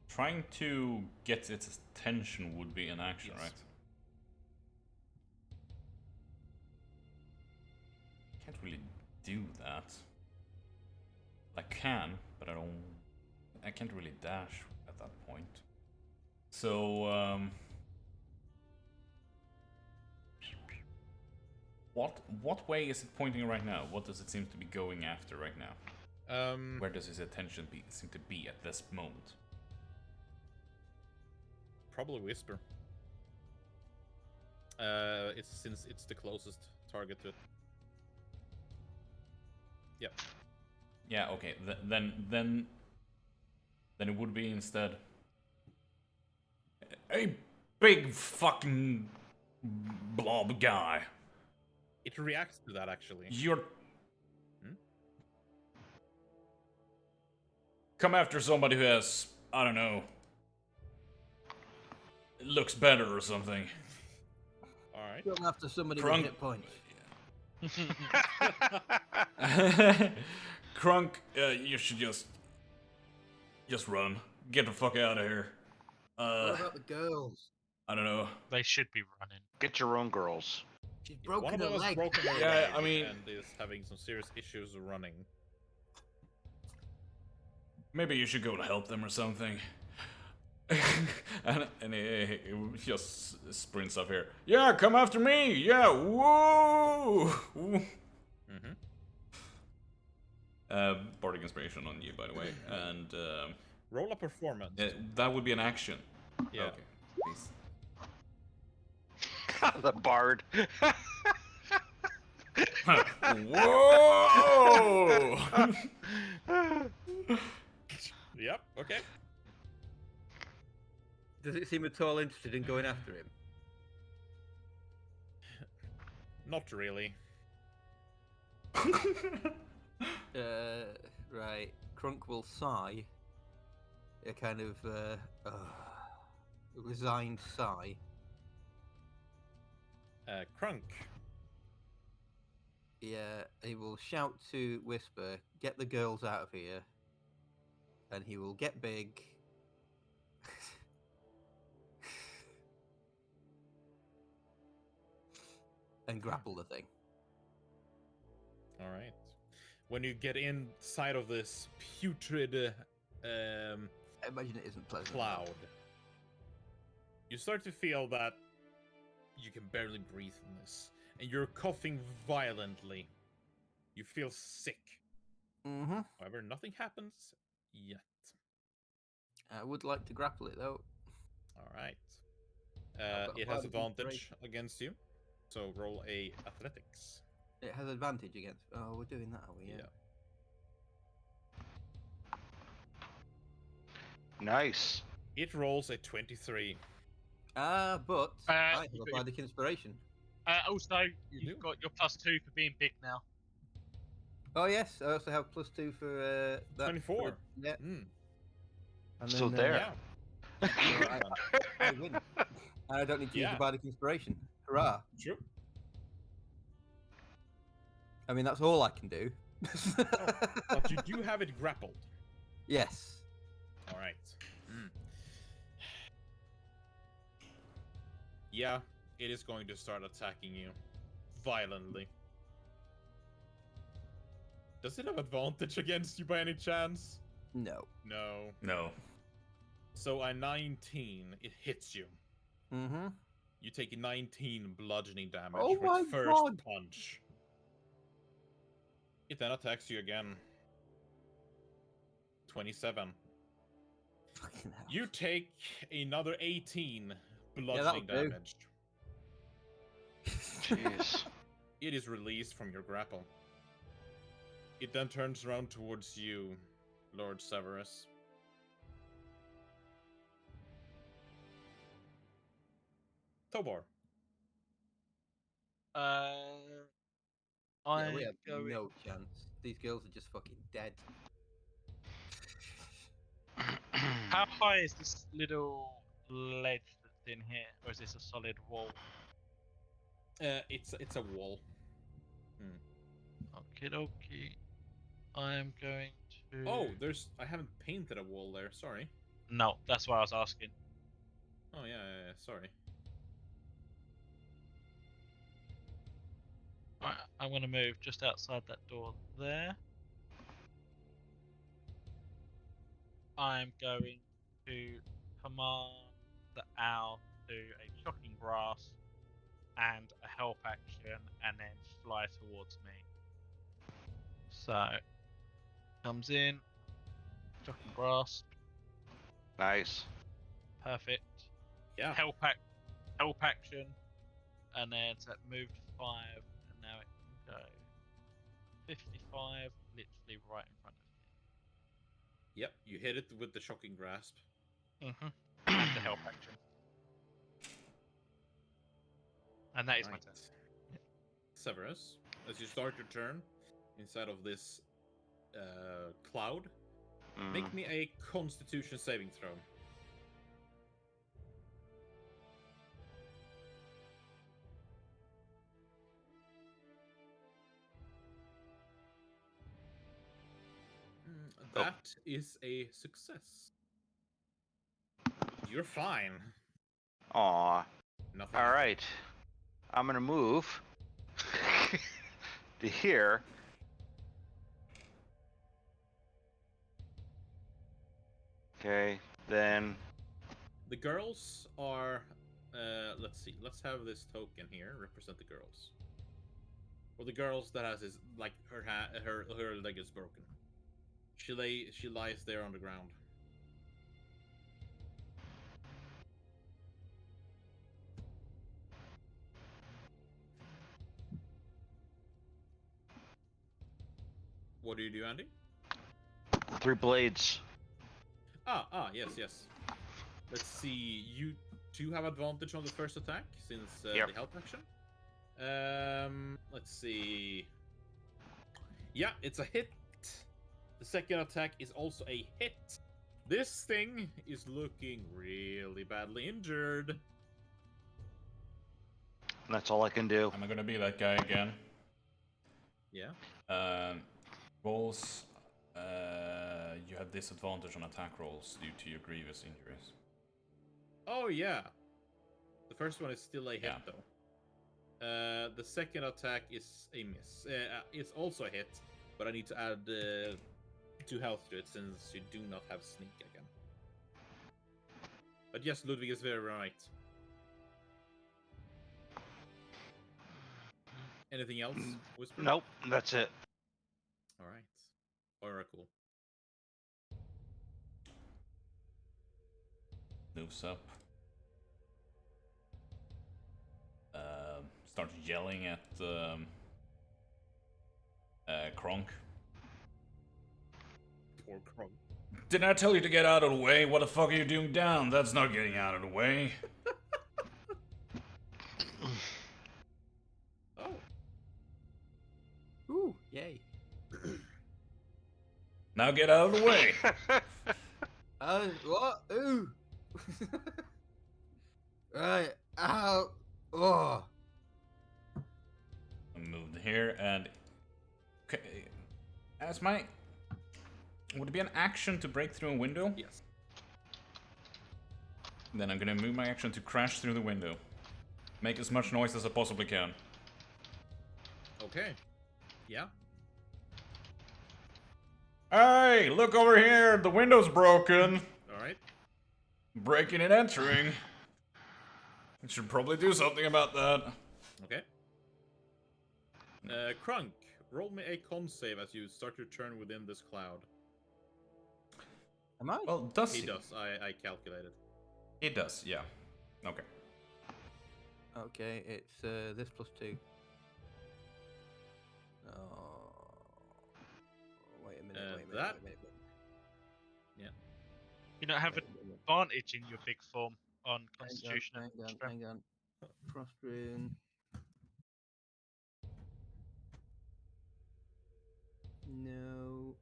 Trying to get its attention would be an action, Yes. right? Can't really do that. I can, but I can't really dash at that point. So, what way is it pointing right now? What does it seem to be going after right now? Where does his attention seem to be at this moment? Probably Whisper. Since it's the closest target to it. Yep. Yeah. Okay. Then it would be instead a big fucking blob guy. It reacts to that actually. You're come after somebody who has, I don't know, looks better or something. All right. Going after somebody Crunk. with hit points. Crunk, you should just run. Get the fuck out of here. What about the girls? I don't know. They should be running. Get your own girls. She's One broken of her them has leg. broken her Yeah, leg I mean- and is having some serious issues running. Maybe you should go to help them or something. and he just sprints up here. Yeah, come after me. Yeah, whoa. Mm-hmm. Bardic inspiration on you, by the way, and Roll a performance. that would be an action. Yeah. Okay. Please. The bard. Whoa! Yep. Okay. Does it seem at all interested in going after him? Not really. Right. Crunk will sigh. a kind of resigned sigh. Crunk. Yeah, he will shout to Whisper, "Get the girls out of here," and he will get big. And grapple the thing. All right. When you get inside of this putrid I imagine it isn't pleasant. cloud, you start to feel that you can barely breathe in this, and you're coughing violently. You feel sick. Mm-hmm. However, nothing happens yet. I would like to grapple it though. All right. I've got It a has bardic advantage inspiration. against you, so roll a athletics. It has advantage against. Oh, we're doing that, are we? Yeah. Nice. It rolls a 23. But I have you've a got your- bardic inspiration. Also, You you've do. got your +2 for being big now. Oh yes, I also have +2 for that. 24. Yeah. Mm. And So then, there. Yeah. so I win. I don't need to use Yeah. the bardic inspiration. Hurrah! True. I mean, that's all I can do. But you do have it grappled. Yes. All right. Yeah, it is going to start attacking you violently. Does it have advantage against you by any chance? No. No. No. So a 19, it hits you. Mm-hmm. You take 19 bludgeoning damage Oh my with first God. punch. It then attacks you again. 27. Fucking hell. You take another 18 that'll bludgeoning do. damage. Jeez. It is released from your grapple. It then turns around towards you, Lord Severus. Tobor. I'm We have going. no chance. These girls are just fucking dead. How high is this little ledge that's in here, or is this a solid wall? It's a wall. Okie dokie. I'm going to. Oh, I haven't painted a wall there. Sorry. No, that's why I was asking. Oh yeah. Sorry. Right, I'm going to move just outside that door there. I'm going to command the owl to a shocking grasp and a help action, and then fly towards me. So, comes in, shocking grasp, Nice. perfect. Yeah. Help action, and then so that moved 5, and now it can go 55, literally right in front of Yep. You hit it with the shocking grasp. me. And the help action. And that is my Right. turn. Severus, as you start your turn inside of this cloud, make me a Constitution saving throw. That is a success. You're fine. Aw. Nothing. All right. I'm gonna move to here. Okay. Then. The girls are. Let's see. Let's have this token here represent the girls. Or the girls that has his like her leg is broken. She lies there on the ground. What do you do, Andy? 3 blades. Yes. Let's see. You do have advantage on the first attack since Yep. the help action. Let's see. Yeah, it's a hit. The second attack is also a hit. This thing is looking really badly injured. And that's all I can do. Am I gonna be that guy again? Yeah. Rolls. You have disadvantage on attack rolls due to your grievous injuries. Oh yeah. The first one is still a hit Yeah. though. The second attack is a miss. It's also a hit, but I need to add 2 health to it since you do not have sneak again. But yes, Ludwig is very right. Anything else, Whisper? Nope, that's it. All right. Oracle. Moves up. Starts yelling at Kronk. Poor Kronk. Didn't I tell you to get out of the way? What the fuck are you doing down? That's not getting out of the way. Oh. Ooh, yay. Now get out of the way. What? Ooh. Right. Ow. Oh. I moved here and. Okay, as my. Would it be an action to break through a window? Yes. Then I'm gonna move my action to crash through the window. Make as much noise as I possibly can. Okay. Yeah. Hey, look over here. The window's broken. All right. Breaking and entering. I should probably do something about that. Okay. Krunk, roll me a con save as you start your turn within this cloud. Am I? Well, does He does. I calculated. It does, yeah. Okay. Okay, it's this plus 2. Oh. Wait a minute, wait a minute, that- wait a minute. You don't have Wait a minute. advantage in your big form on Hang Constitution on, and hang on, Strength. hang on. Frost rune. No.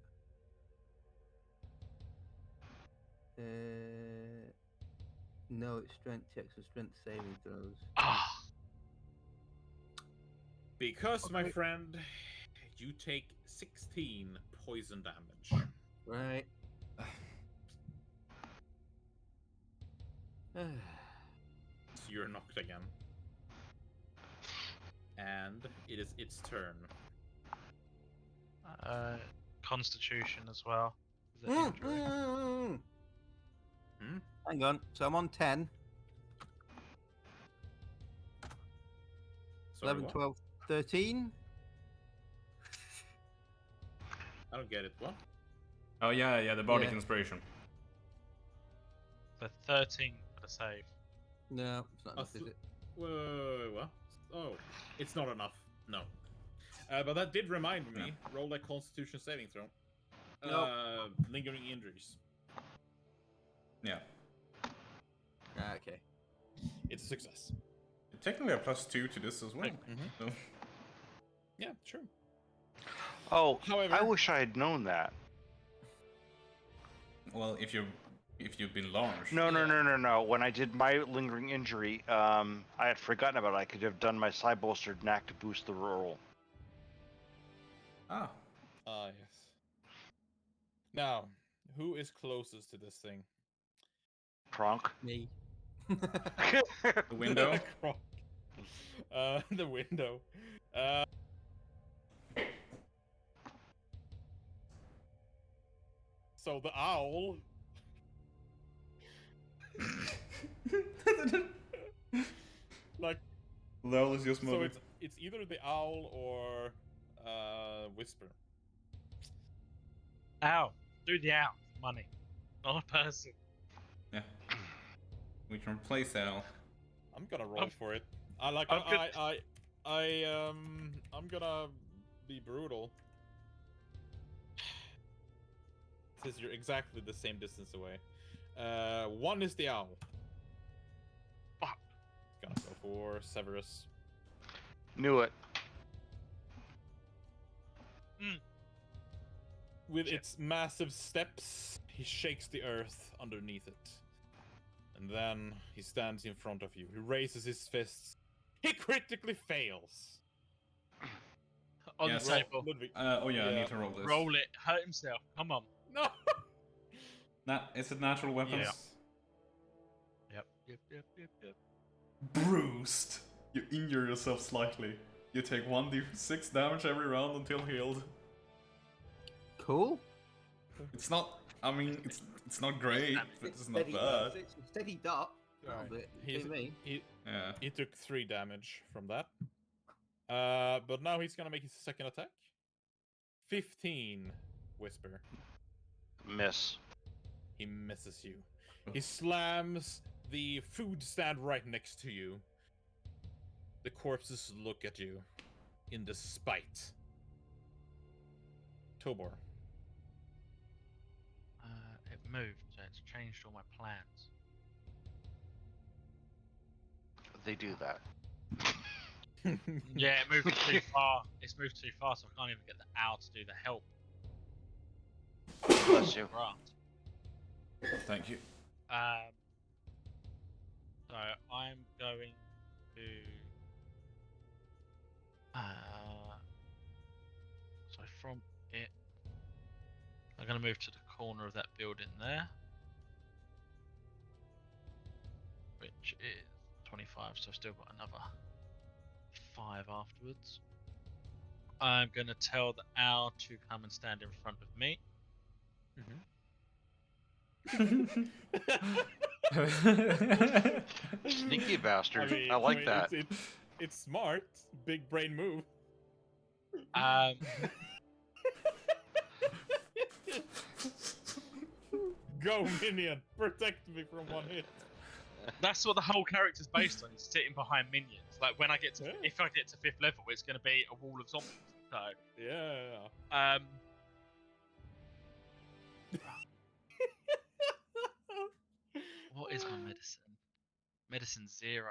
No, it's strength checks or strength saving throws. Ah, Because, my Okay. friend, you take 16 poison damage. Right. So you're knocked again. And it is its turn. Constitution as well. Is it Mm, injury? Hmm? Hang on, so I'm on 10, Sorry, 11, what? 12, 13. I don't get it. What? Oh yeah, the bardic Yeah. inspiration. The 13 for the save. No, it's not enough, is th- it? Whoa, what? Oh, it's not enough. No. But that did remind me. Roll a Constitution saving throw. Nope. Lingering injuries. Yeah. Ah, okay. It's a success. Technically a +2 to this as well. Mhm. So, Yeah, sure. Oh, However- I wish I had known that. well, if you've been launched. No. When I did my lingering injury, I had forgotten about it. I could have done my side bolstered knack to boost the roll. Ah. Ah, yes. Now, who is closest to this thing? Kronk. Me. The window. Kronk. The window. So the owl. Like, Lol is just so moving. it's either the owl or Whisper. Ow. Do the owl. Money. Not a person. Yeah. We can replace Al. I'm gonna roll I'm- for it. I'm gonna be brutal. Since you're exactly the same distance away. One is the owl. Fuck. Gonna go for Severus. Knew it. with its massive steps, he shakes the earth underneath it. And then he stands in front of you. He raises his fists. He critically fails. On Yeah, the so- table. Ludwig. Oh yeah, I need to roll this. Roll it. Hurt himself. Come on. No! Is it natural weapons? Yeah. Yep. Bruised. You injure yourself slightly. You take 1d6 damage every round until healed. Cool. It's not. I mean, it's not great, but it's not bad. Steady dot. Alright. But He's- to me. Yeah. He took 3 damage from that. But now he's gonna make his second attack. 15, Whisper. Miss. He misses you. He slams the food stand right next to you. The corpses look at you in despite. Tobor. It moved, so it's changed all my plans. They do that. Yeah, it moved too far. It's moved too far, so I can't even get the owl to do the help. Bless you. Right. Thank you. So I'm going to. So from it, I'm going to move to the corner of that building there, which is 25. So I've still got another 5 afterwards. I'm going to tell the owl to come and stand in front of me. Sneaky bastard. I, mean, like that. It's smart. Big brain move. Go, minion. Protect me from one hit. That's what the whole character's based on. Is sitting behind minions. Like when I get to, if I get to 5th level, it's going to be a wall of zombies. So yeah. What is my medicine? Medicine 0.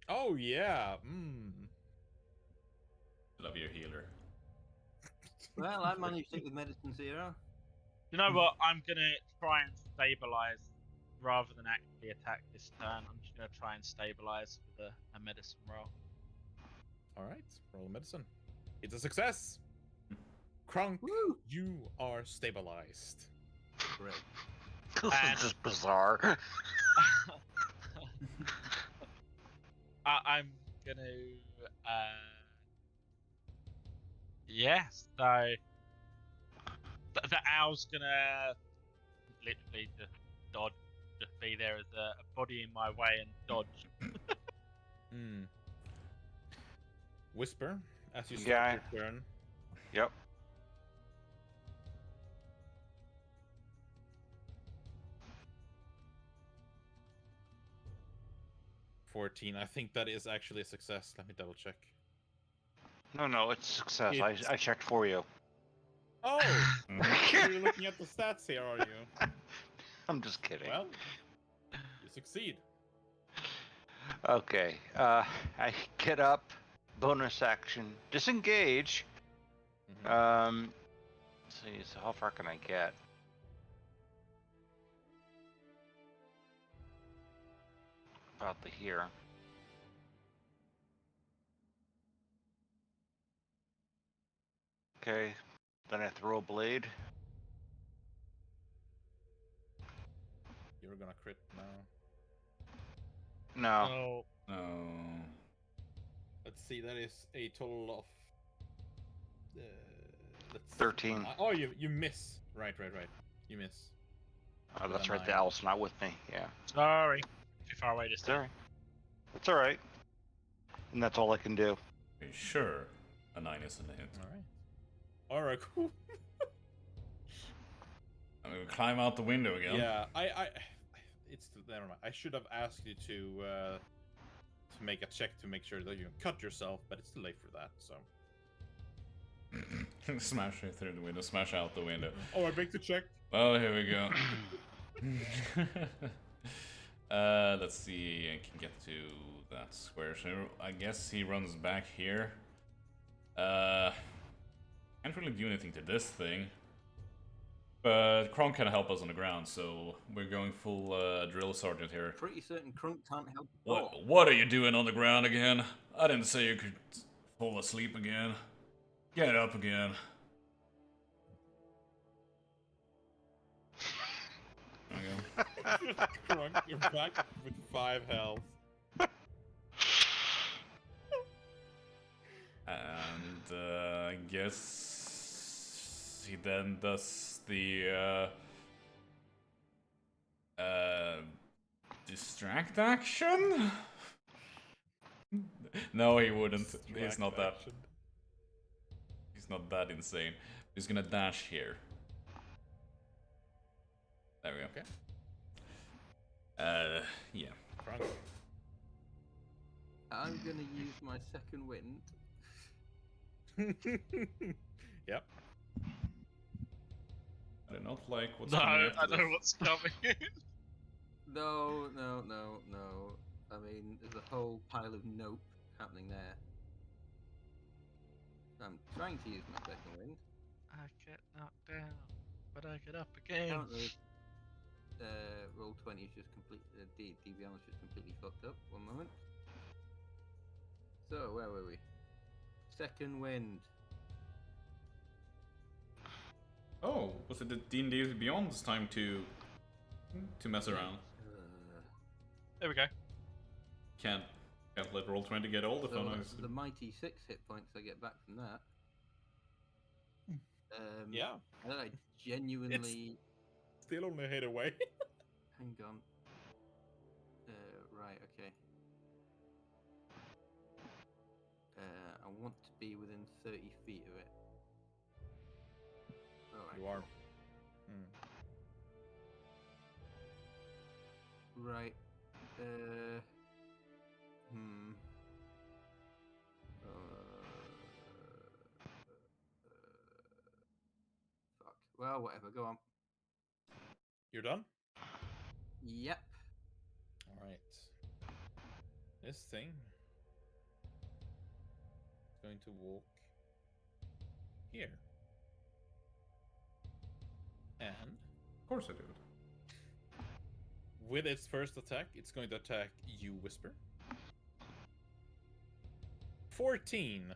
Oh yeah. Love your healer. Well, I managed it with medicine 0. You know what? I'm gonna try and stabilize rather than actually attack this turn. I'm just gonna try and stabilize with a medicine roll. All right. Roll medicine. It's a success. Krunk, Woo! you are stabilized. Great. This is bizarre. I'm gonna. Yes. So the owl's gonna literally just dodge, just be there as a body in my way and dodge. Whisper, as you Yeah. start your turn. Yep. I think that is actually a success. Let me double check. No, it's success. It's- I checked for you. Oh, you're looking at the stats here, are you? I'm just kidding. Well, you succeed. Okay. I get up, bonus action, disengage. Mhm. Let's see, so how far can I get? About the here. Okay. Then I throw a blade. You're gonna crit now. No. So Oh. Let's see, that is a total of. Let's see. 13. Oh, you miss. Right. You miss. Oh, that's With a right. The 9. owl's not with me. Yeah. sorry. Too far away this It's time. alright. It's alright. And that's all I can do. Are you sure? A 9 isn't a hit. All right, cool. I'm gonna climb out the window again. Yeah, it's never mind. I should have asked you to make a check to make sure that you cut yourself, but it's too late for that. So. Smash it through the window. Smash out the window. Oh, I make the check. Well, here we go. Let's see. I can get to that square. So I guess he runs back here. Can't really do anything to this thing. But Kronk can help us on the ground, so we're going full drill sergeant here. Pretty certain Crunk can't help at all. What are you doing on the ground again? I didn't say you could fall asleep again. Get up again. There you go. Crunk, you're back with 5 health. And I guess he then does the distract action? No, he wouldn't. He's not that. He's not that insane. He's gonna dash here. There we go. Okay. Yeah. Crunk. I'm gonna use my second wind. Yep. I do not like what's No, coming I after know this. what's coming. No. I mean, there's a whole pile of nope happening there. I'm trying to use my second wind. I get knocked down, but I get up again. Apparently, roll 20 is just completely. DBM is just completely fucked up. One moment. So where were we? Second wind. Oh, was it the D&D Beyond's time to mess around? There we go. Can't let Roll20 get all the So fun. the mighty 6 hit points I get back from that. Yeah. And then I genuinely. Still only hit away. Hang on. Right, okay. I want to be within 30 feet of it. Alright. You are. Right. Fuck. Well, whatever. Go on. You're done? Yep. Alright. This thing is going to walk here. And Of course I do. with its first attack, it's going to attack you, Whisper. 14.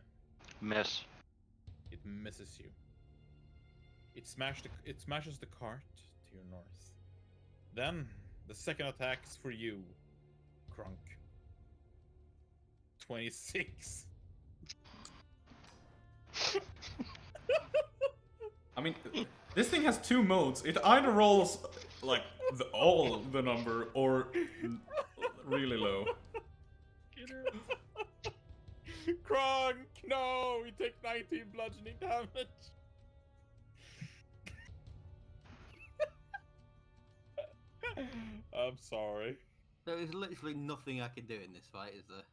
Miss. It misses you. It smashes the cart to your north. Then the second attack is for you, Krunk. 26. I mean, this thing has 2 modes. It either rolls like all the number or really low. Krunk, no! He takes 19 bludgeoning damage. I'm sorry. There is literally nothing I can do in this fight, is there?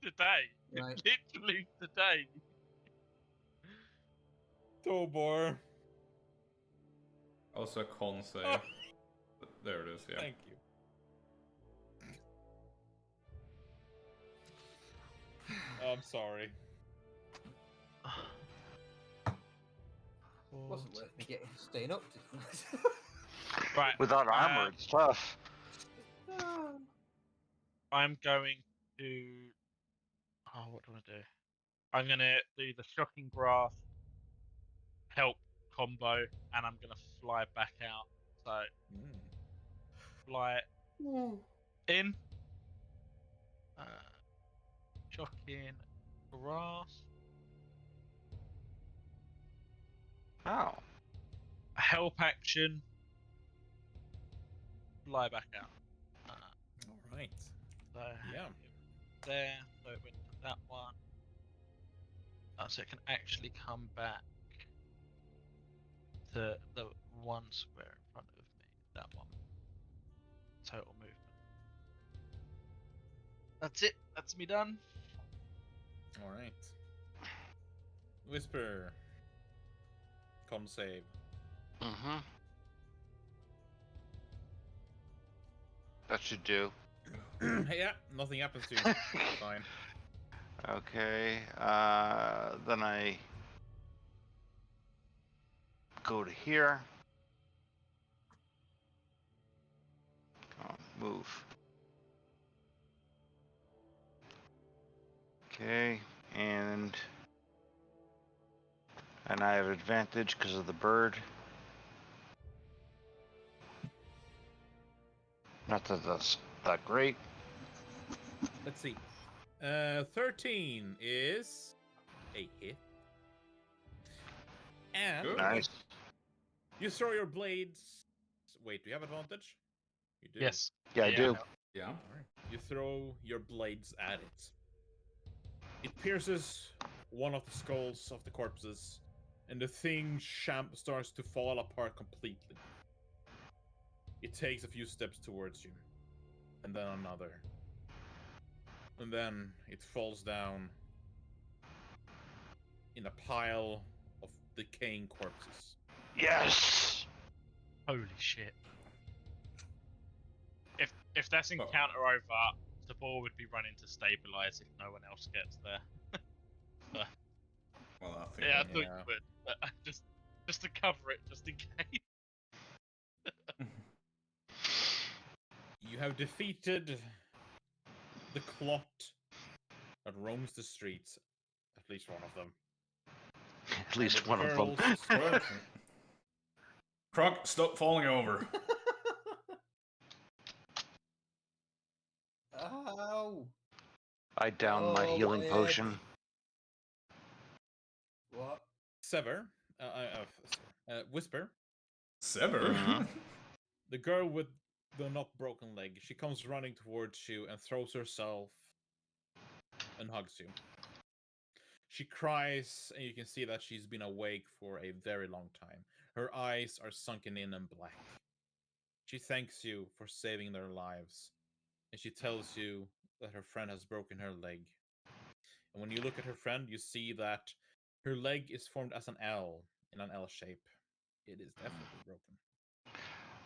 Today. Right. Literally today. Tobor. Also a con save. Oh. But there it is, yeah. Thank you. I'm sorry. Wasn't worth me staying up. Right. Without armor, it's tough. I'm going to. Oh, what do I do? I'm gonna do the shocking grasp, help combo, and I'm gonna fly back out. So fly in. Shocking grasp. Oh. Help action. Fly back out. All right. So Yeah. there. So it went to that one. So it can actually come back to the one square in front of me. That one. Total movement. That's it. That's me done. All right. Whisper. Con save. Mm-hmm. That should do. Yeah, nothing happens to you. Fine. Okay. Then I go to here. Move. Okay, and I have advantage because of the bird. Not that that's that great. Let's see. 13 is a hit. And Good. Nice. you throw your blades. Wait, do you have advantage? You do. Yes. Yeah, I do. Yeah. All right. You throw your blades at it. It pierces one of the skulls of the corpses, and the thing starts to fall apart completely. It takes a few steps towards you, and then another. And then it falls down in a pile of decaying corpses. Yes. Holy shit. If that's encounter over, the ball would be running to stabilize if no one else gets there. Well, I think Yeah, I Yeah. thought you would. But just to cover it, just in case. You have defeated the clot that roams the streets. At least one of them. At least the one of them. girls- Krunk, stop falling over. Ow! I down my Oh, healing my head. potion. What? Sever. Whisper. Sever. Mhm. The girl with the not broken leg. She comes running towards you and throws herself and hugs you. She cries, and you can see that she's been awake for a very long time. Her eyes are sunken in and black. She thanks you for saving their lives, and she tells you that her friend has broken her leg. And when you look at her friend, you see that her leg is formed as an L, in an L shape. It is definitely broken.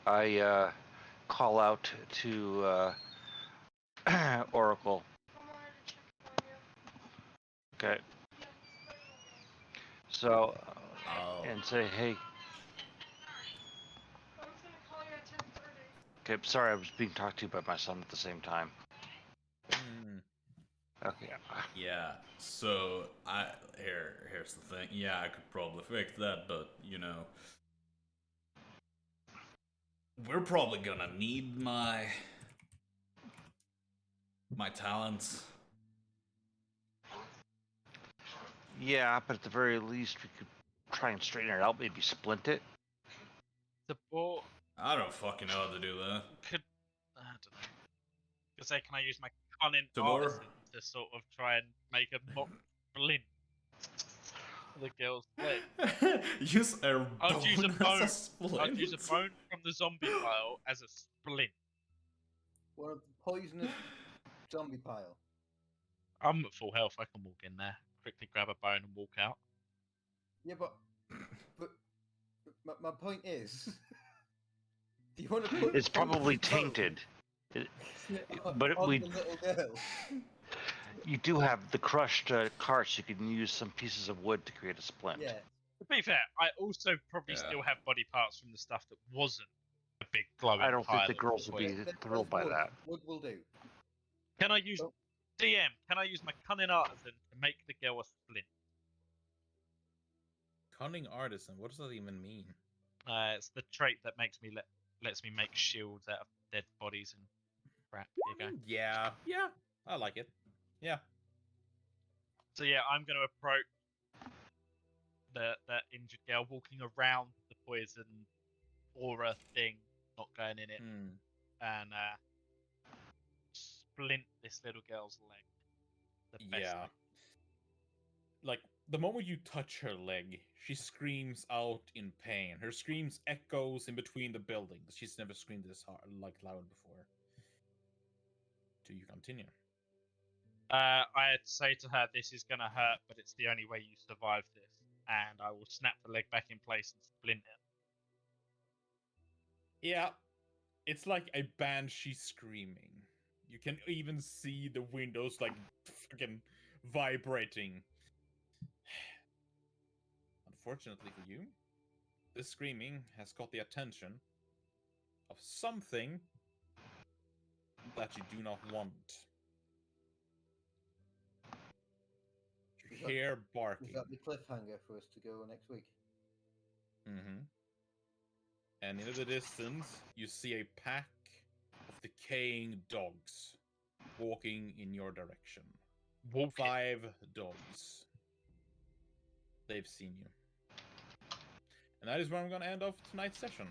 I call out to Oracle. Okay. So, Oh. and say, hey. Okay, sorry, I was being talked to by my son at the same time. Hmm. Okay. Yeah. So here's the thing. Yeah, I could probably fix that, but we're probably gonna need my talents. Yeah, but at the very least, we could try and straighten it out. Maybe splint it. The ball I don't fucking know how to do that. could. I don't know. Because say, can I use my cunning Tomorrow? artisan to sort of try and make a mock splint for the girl's leg? Use a I'd use a bone bone. as a splint. I'd use a bone from the zombie pile as a splint. One of the poisonous zombie pile. I'm at full health. I can walk in there, quickly grab a bone and walk out. Yeah, but my point is, do you want to put? It's probably poisonous bone tainted. on we- the little girl. You do have the crushed carts. You can use some pieces of wood to create a splint. Yeah. To be fair, I also probably Yeah. still have body parts from the stuff that wasn't a big glowing I don't think pile the of girls will be poison. thrilled by wood. that. Wood will do. Can I use Oh. DM? Can I use my cunning artisan to make the girl a splint? Cunning artisan. What does that even mean? It's the trait that lets me make shields out of dead bodies and crap. Here you go. Yeah, I like it. Yeah. So yeah, I'm going to approach that injured girl, walking around the poison aura thing, not going in it, and splint this little girl's leg. The best Yeah. I can. Like the moment you touch her leg, she screams out in pain. Her screams echoes in between the buildings. She's never screamed this hard, like loud before. Do you continue? I'd say to her, this is going to hurt, but it's the only way you survive this. And I will snap the leg back in place and splint it. Yeah. It's like a banshee screaming. You can even see the windows like fucking vibrating. Unfortunately for you, this screaming has caught the attention of something that you do not want. You hear barking. Is that the cliffhanger for us to go next week? Mm-hmm. And in the distance, you see a pack of decaying dogs walking in your direction. Walk it. 5 dogs. They've seen you. And that is where I'm going to end off tonight's session.